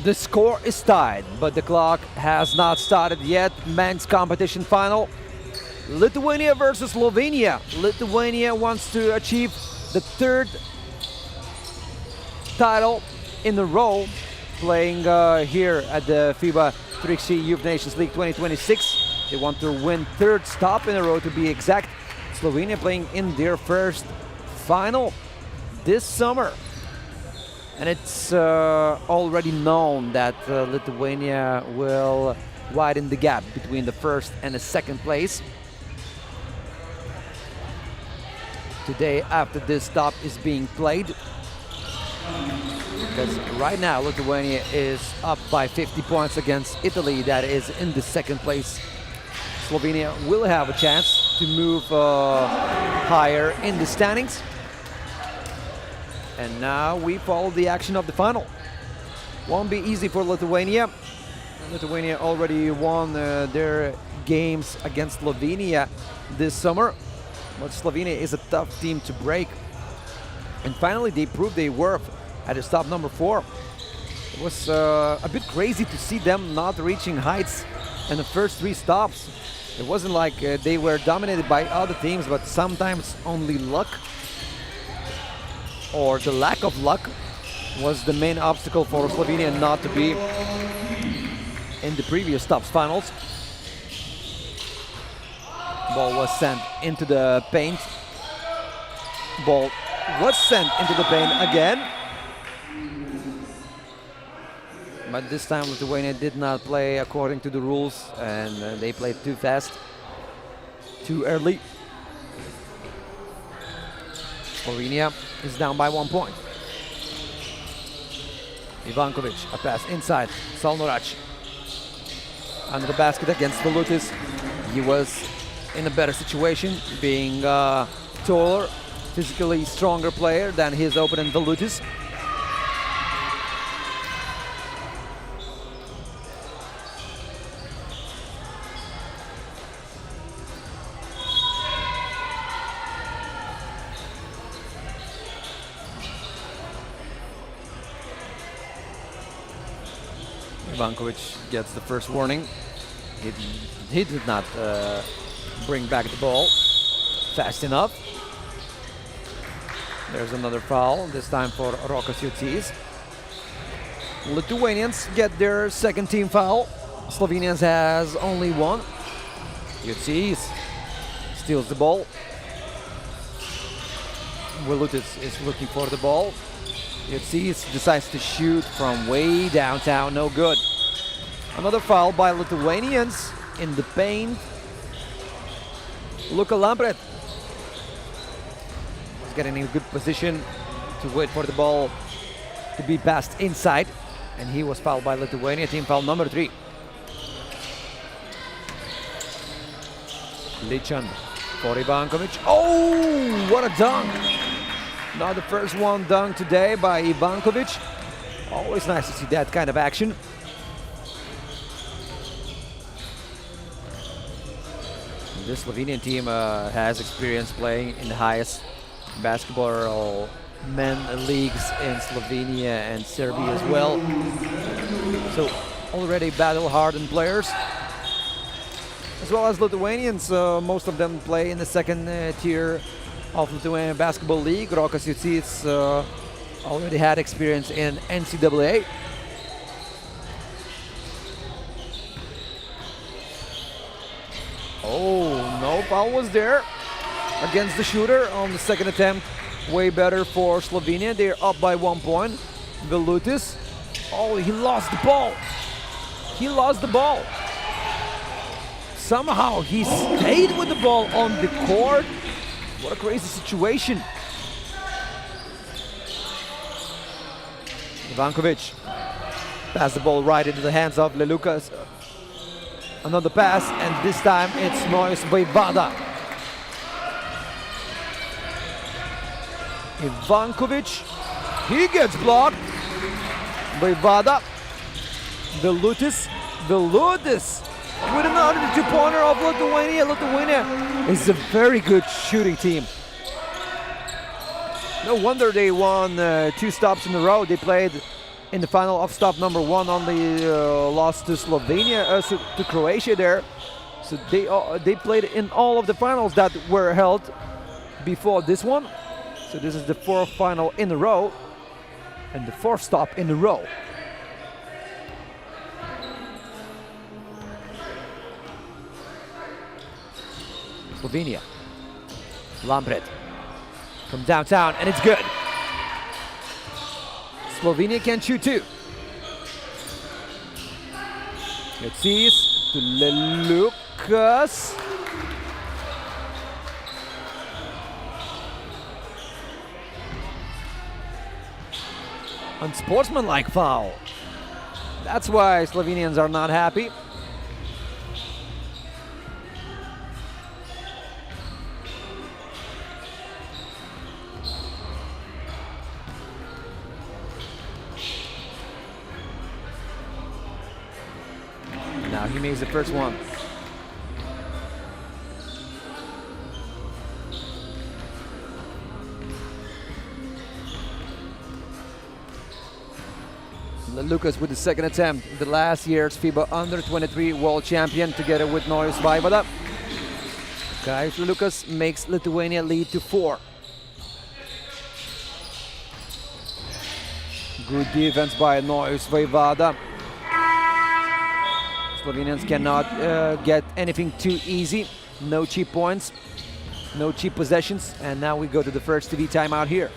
the score is tied, but the clock has not started yet. Men's competition final. Lithuania versus Slovenia. Lithuania wants to achieve the third title in a row, playing here at the FIBA 3x3 Youth Nations League 2026. They want to win third stop in a row, to be exact. Slovenia playing in their first final this summer. And it's already known that Lithuania will widen the gap between the first and the second place. Today, after this stop is being played, because right now Lithuania is up by 50 points against Italy, that is in the second place. Slovenia will have a chance to move higher in the standings. And now we follow the action of the final. Won't be easy for Lithuania. Lithuania already won their games against Slovenia this summer. But Slovenia is a tough team to break. And finally they proved their worth at the stop number 4. It was a bit crazy to see them not reaching heights in the first 3 stops. It wasn't like they were dominated by other teams, but sometimes only luck, or the lack of luck, was the main obstacle for Slovenia not to be in the previous stops finals. Ball was sent into the paint Ball was sent into the paint again. But this time Lithuania did not play according to the rules, and they played too fast, too early. Slovenia is down by 1 point. Ivankovic, a pass inside. Salnorac under the basket against Velutis. He was in a better situation, being a taller, physically stronger player than his opponent Velutis. Ivankovic gets the first warning. He did not bring back the ball fast enough. There's another foul, this time for Rokas Jocis. Lithuanians get their second team foul. Slovenians has only one. Jocis steals the ball. Velutis is looking for the ball. Jocis decides to shoot from way downtown, no good. Another foul by Lithuanians in the paint. Luka Lampret was getting in a good position to wait for the ball to be passed inside, and he was fouled by Lithuania, team foul number 3. Lichan for Ivankovic. Oh, what a dunk! Not the first one dunk today by Ivankovic. Always nice to see that kind of action. This Slovenian team has experience playing in the highest basketball men leagues in Slovenia and Serbia as well. So already battle-hardened players. As well as Lithuanians, most of them play in the second tier of Lithuanian Basketball League. Rokas Jocis already had experience in NCAA. Oh, no foul was there against the shooter on the second attempt. Way better for Slovenia. They're up by 1 point. Velutis. Oh, he lost the ball. He lost the ball. Somehow he stayed with the ball on the court. What a crazy situation. Ivankovic passed the ball right into the hands of Lelukas. Another pass, and this time it's Nois Vojvada. Ivankovic, he gets blocked. Vojvada. Velutis with another two-pointer of Lithuania. Lithuania is a very good shooting team. No wonder they won 2 stops in a row. They played in the final of stop number 1, only lost to Slovenia, to Croatia there. So they played in all of the finals that were held before this one. So this is the 4th final in a row and the 4th stop in a row. Slovenia. Lampret from downtown, and it's good. Slovenia can shoot too. Jocis to Lelukas. Unsportsmanlike foul. That's why Slovenians are not happy. Now he makes the first one. Lelukas with the second attempt. The last year's FIBA Under-23 world champion together with Nois Vojvada. Guys, Lelukas makes Lithuania lead to 4. Good defense by Nois Vojvada. Slovenians cannot get anything too easy. No cheap points. No cheap possessions, and now we go to the first TV timeout here.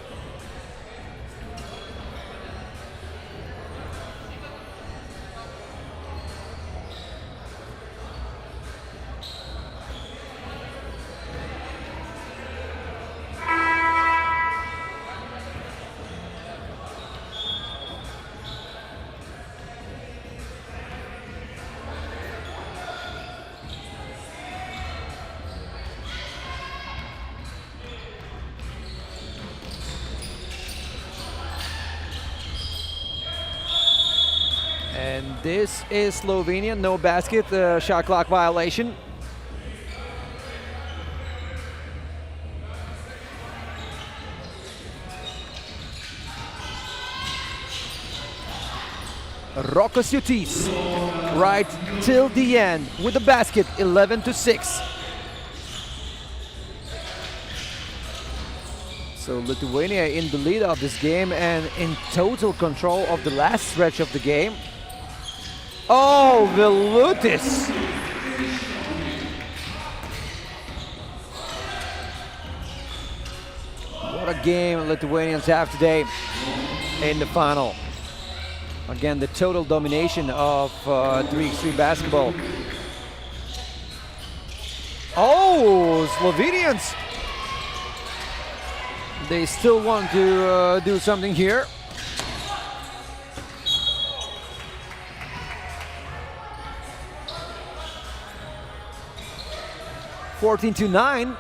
And this is Slovenia, no basket, shot clock violation. Rokas Jutis, right till the end with the basket, 11-6. So Lithuania in the lead of this game and in total control of the last stretch of the game. Oh, Vilnius! What a game Lithuanians have today in the final. Again, the total domination of 3x3 basketball. Oh, Slovenians! They still want to do something here. (14-9).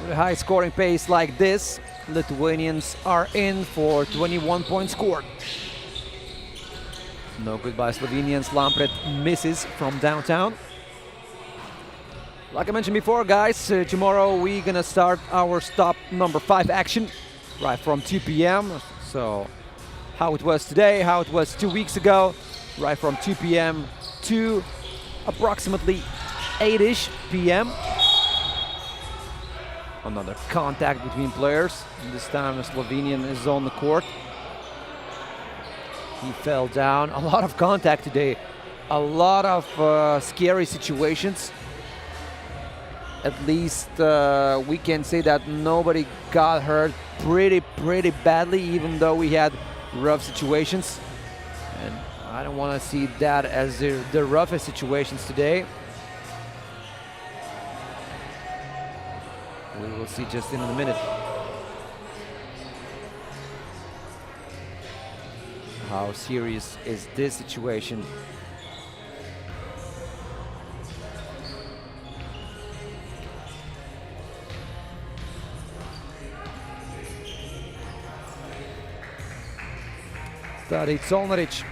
With a high scoring pace like this, Lithuanians are in for 21 points scored. No good by Slovenians. Lampret misses from downtown. Like I mentioned before, guys, tomorrow we're gonna start our stop number 5 action right from 2 p.m. So how it was today, how it was 2 weeks ago, right from 2 p.m. to approximately 8-ish p.m. Another contact between players. This time a Slovenian is on the court. He fell down. A lot of contact today. A lot of scary situations. At least we can say that nobody got hurt pretty badly, even though we had rough situations. And I don't want to see that as the roughest situations today. We will see just in a minute how serious is this situation. Solnaric.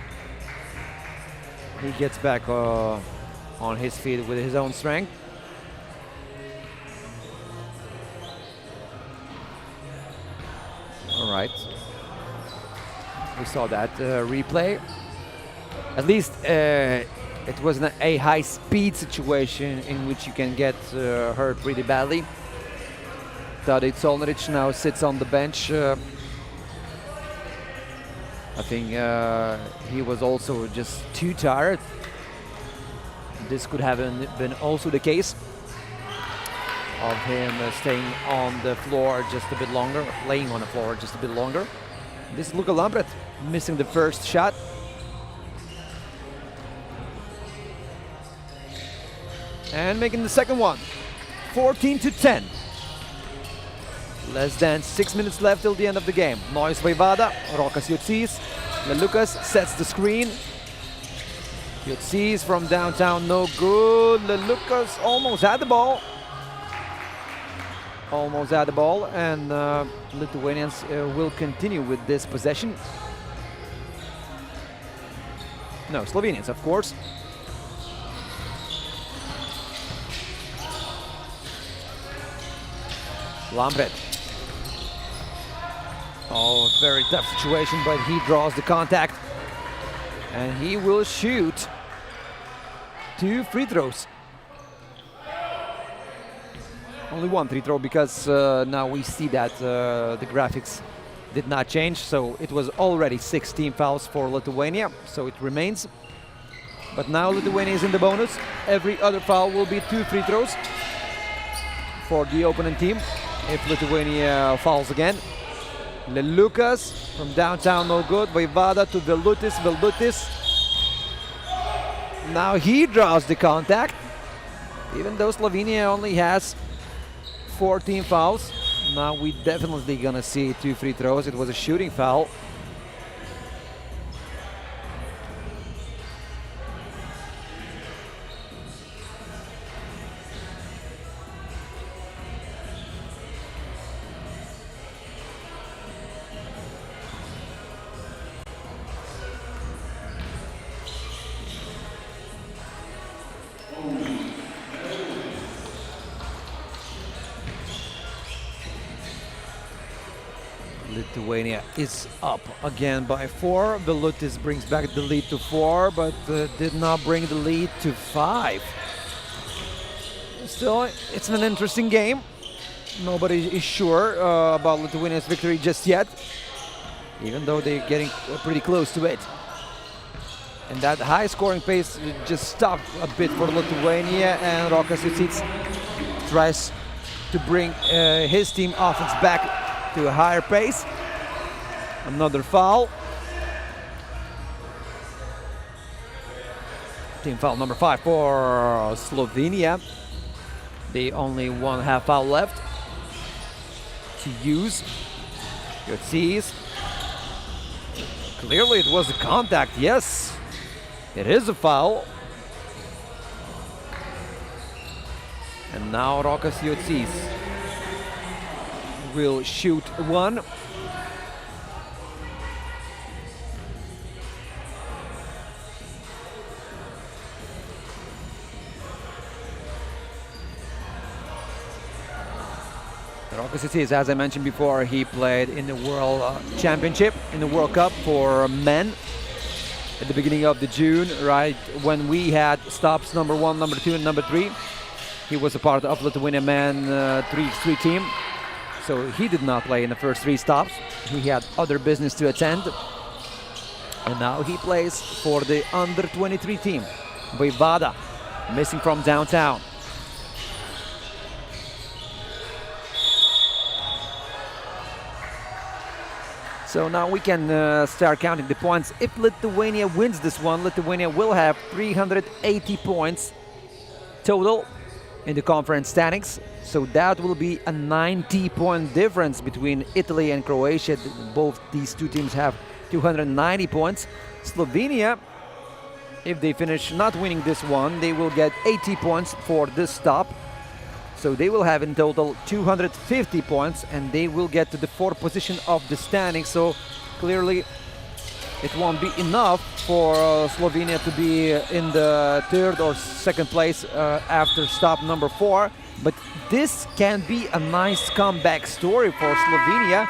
He gets back on his feet with his own strength. All right. We saw that replay. At least it wasn't a high-speed situation in which you can get hurt pretty badly. Tadic Solnaric now sits on the bench. I think he was also just too tired. This could have been also the case of him staying on the floor just a bit longer, laying on the floor just a bit longer. This is Luka Lampret missing the first shot. And making the second one. 14-10. Less than 6 minutes left till the end of the game. Nois Vaivada, Rokas Jutis. Lelukas sets the screen. Jutis from downtown, no good. Lelukas almost had the ball. Almost had the ball, and Lithuanians will continue with this possession. No, Slovenians, of course. Lampret. Oh, very tough situation, but he draws the contact. And he will shoot 2 free throws. Only 1 free throw because now we see that the graphics did not change. So it was already 16 fouls for Lithuania. So it remains But now Lithuania is in the bonus. Every other foul will be 2 free throws for the opponent team if Lithuania fouls again. Lelukas from downtown, no good. Vaivada to Vilutis. Vilutis. Now he draws the contact. Even though Slovenia only has 14 fouls, now we definitely gonna see 2 free throws. It was a shooting foul. Lithuania is up again by 4. Vilutis brings back the lead to 4, but did not bring the lead to 5. Still, it's an interesting game. Nobody is sure about Lithuania's victory just yet, even though they're getting pretty close to it. And that high scoring pace just stopped a bit for Lithuania, and Rokas Jucys tries to bring his team offense back to a higher pace. Another foul. Team foul number 5 for Slovenia. They only 1 half foul left to use. Jucys. Clearly it was a contact, yes. It is a foul. And now Rokas Jucys will shoot 1. Rokas Jucys, as I mentioned before, he played in the World Championship, in the World Cup for men at the beginning of June, right when we had stops number 1, number 2, and number 3. He was a part of Lithuania men 3x3 team. So he did not play in the first 3 stops. He had other business to attend. And now he plays for the under-23 team. Vaivada, missing from downtown. So now we can start counting the points. If Lithuania wins this one, Lithuania will have 380 points total in the conference standings. So that will be a 90-point difference between Italy and Croatia. Both these two teams have 290 points. Slovenia, if they finish not winning this one, they will get 80 points for this stop. So they will have in total 250 points, and they will get to the 4th position of the standings. So clearly it won't be enough for Slovenia to be in the 3rd or 2nd place after stop number 4. But this can be a nice comeback story for Slovenia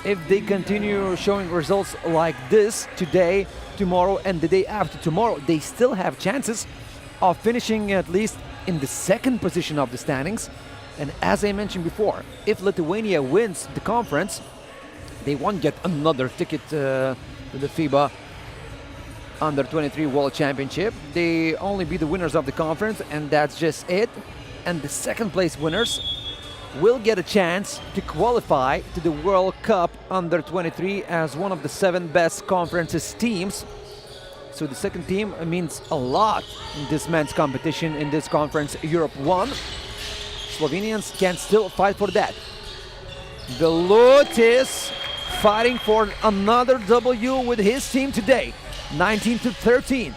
if they continue showing results like this today, tomorrow, and the day after tomorrow. They still have chances of finishing at least in the 2nd position of the standings. And as I mentioned before, if Lithuania wins the conference, they won't get another ticket to the FIBA Under-23 World Championship. They only be the winners of the conference, and that's just it. And the 2nd place winners will get a chance to qualify to the World Cup Under-23 as one of the 7 best conferences teams. So the 2nd team means a lot in this men's competition in this conference, Europe 1. Slovenians can still fight for that. Vilutis fighting for another W with his team today, 19-13.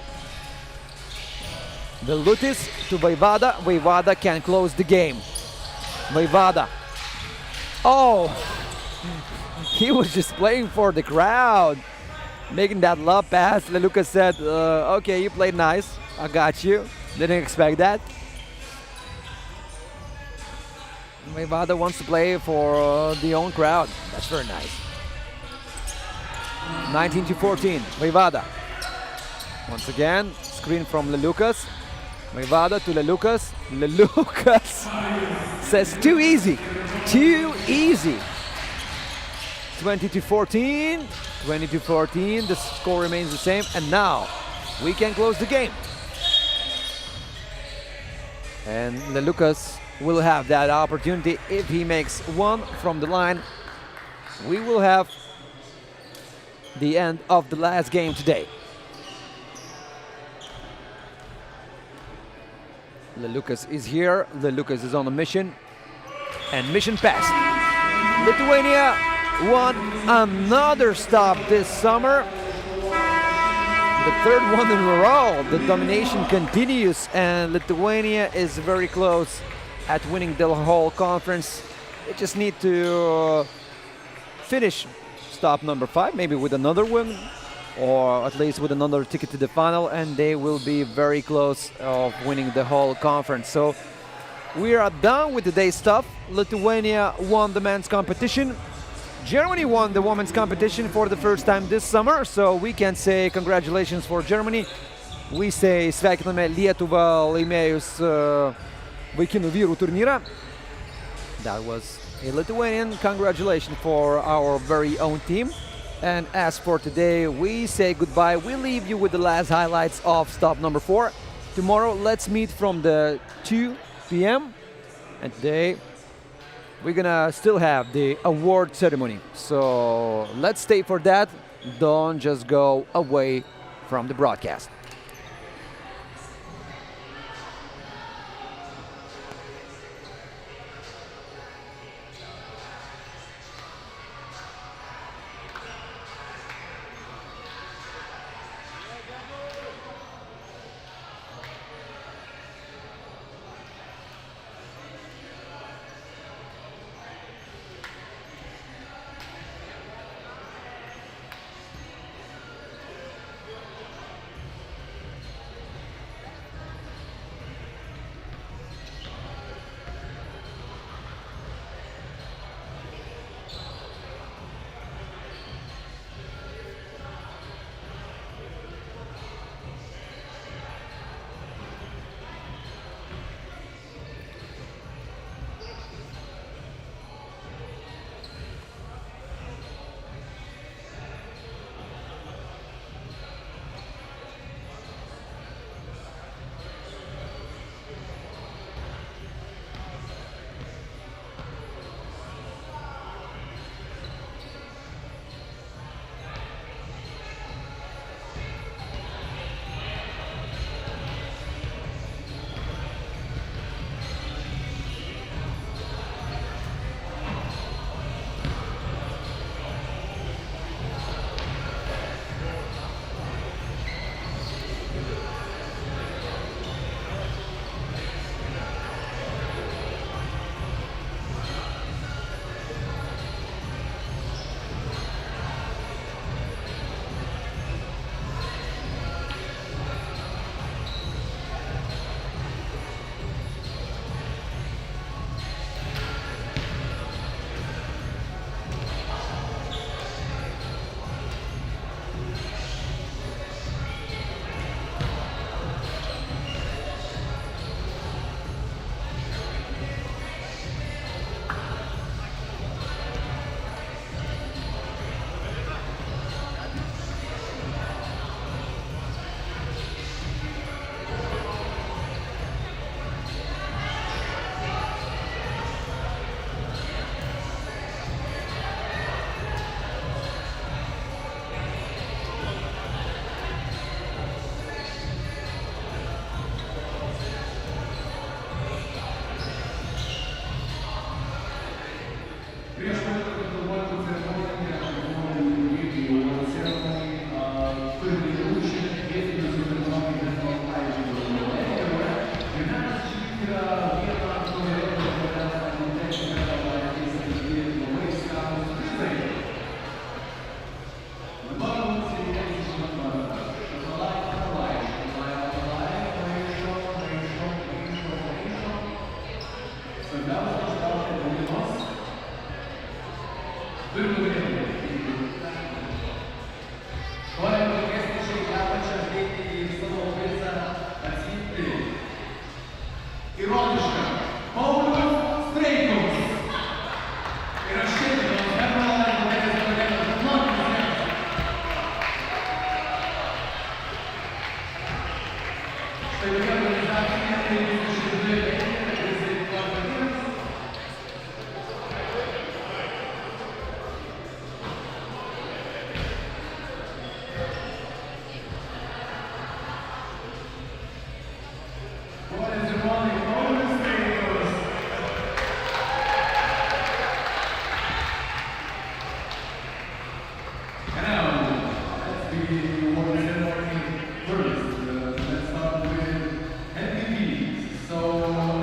Vilutis to Vaivada. Vaivada can close the game. Vaivada. Oh, he was just playing for the crowd, making that love pass. Lelukas said, okay, you played nice. I got you. Didn't expect that. Vaivada wants to play for the own crowd. That's very nice. 19-14. Vaivada. Once again, screen from Lelukas. Vaivada to Lelukas. Lelukas says too easy. Too easy. 20-14. 20-14. The score remains the same. And now we can close the game. And Lelukas will have that opportunity. If he makes one from the line, we will have the end of the last game today. Lelukas is here. Lelukas is on a mission. And mission passed. Lithuania won another stop this summer. The third one in a row. The domination continues, and Lithuania is very close at winning the whole conference. They just need to finish stop number 5, maybe with another win, or at least with another ticket to the final, and they will be very close of winning the whole conference. So we are done with today's stuff. Lithuania won the men's competition. Germany won the women's competition for the first time this summer, so we can say congratulations for Germany. We say sveikiname Lietuvą laimėjus vaikinų vyrų turnyrą. That was a Lithuanian congratulations for our very own team. And as for today, we say goodbye. We leave you with the last highlights of stop number 4. Tomorrow, let's meet from the 2 p.m. And today, we're gonna still have the award ceremony. So let's stay for that. Don't just go away from the broadcast. be awarded first. Let's start with MVP. So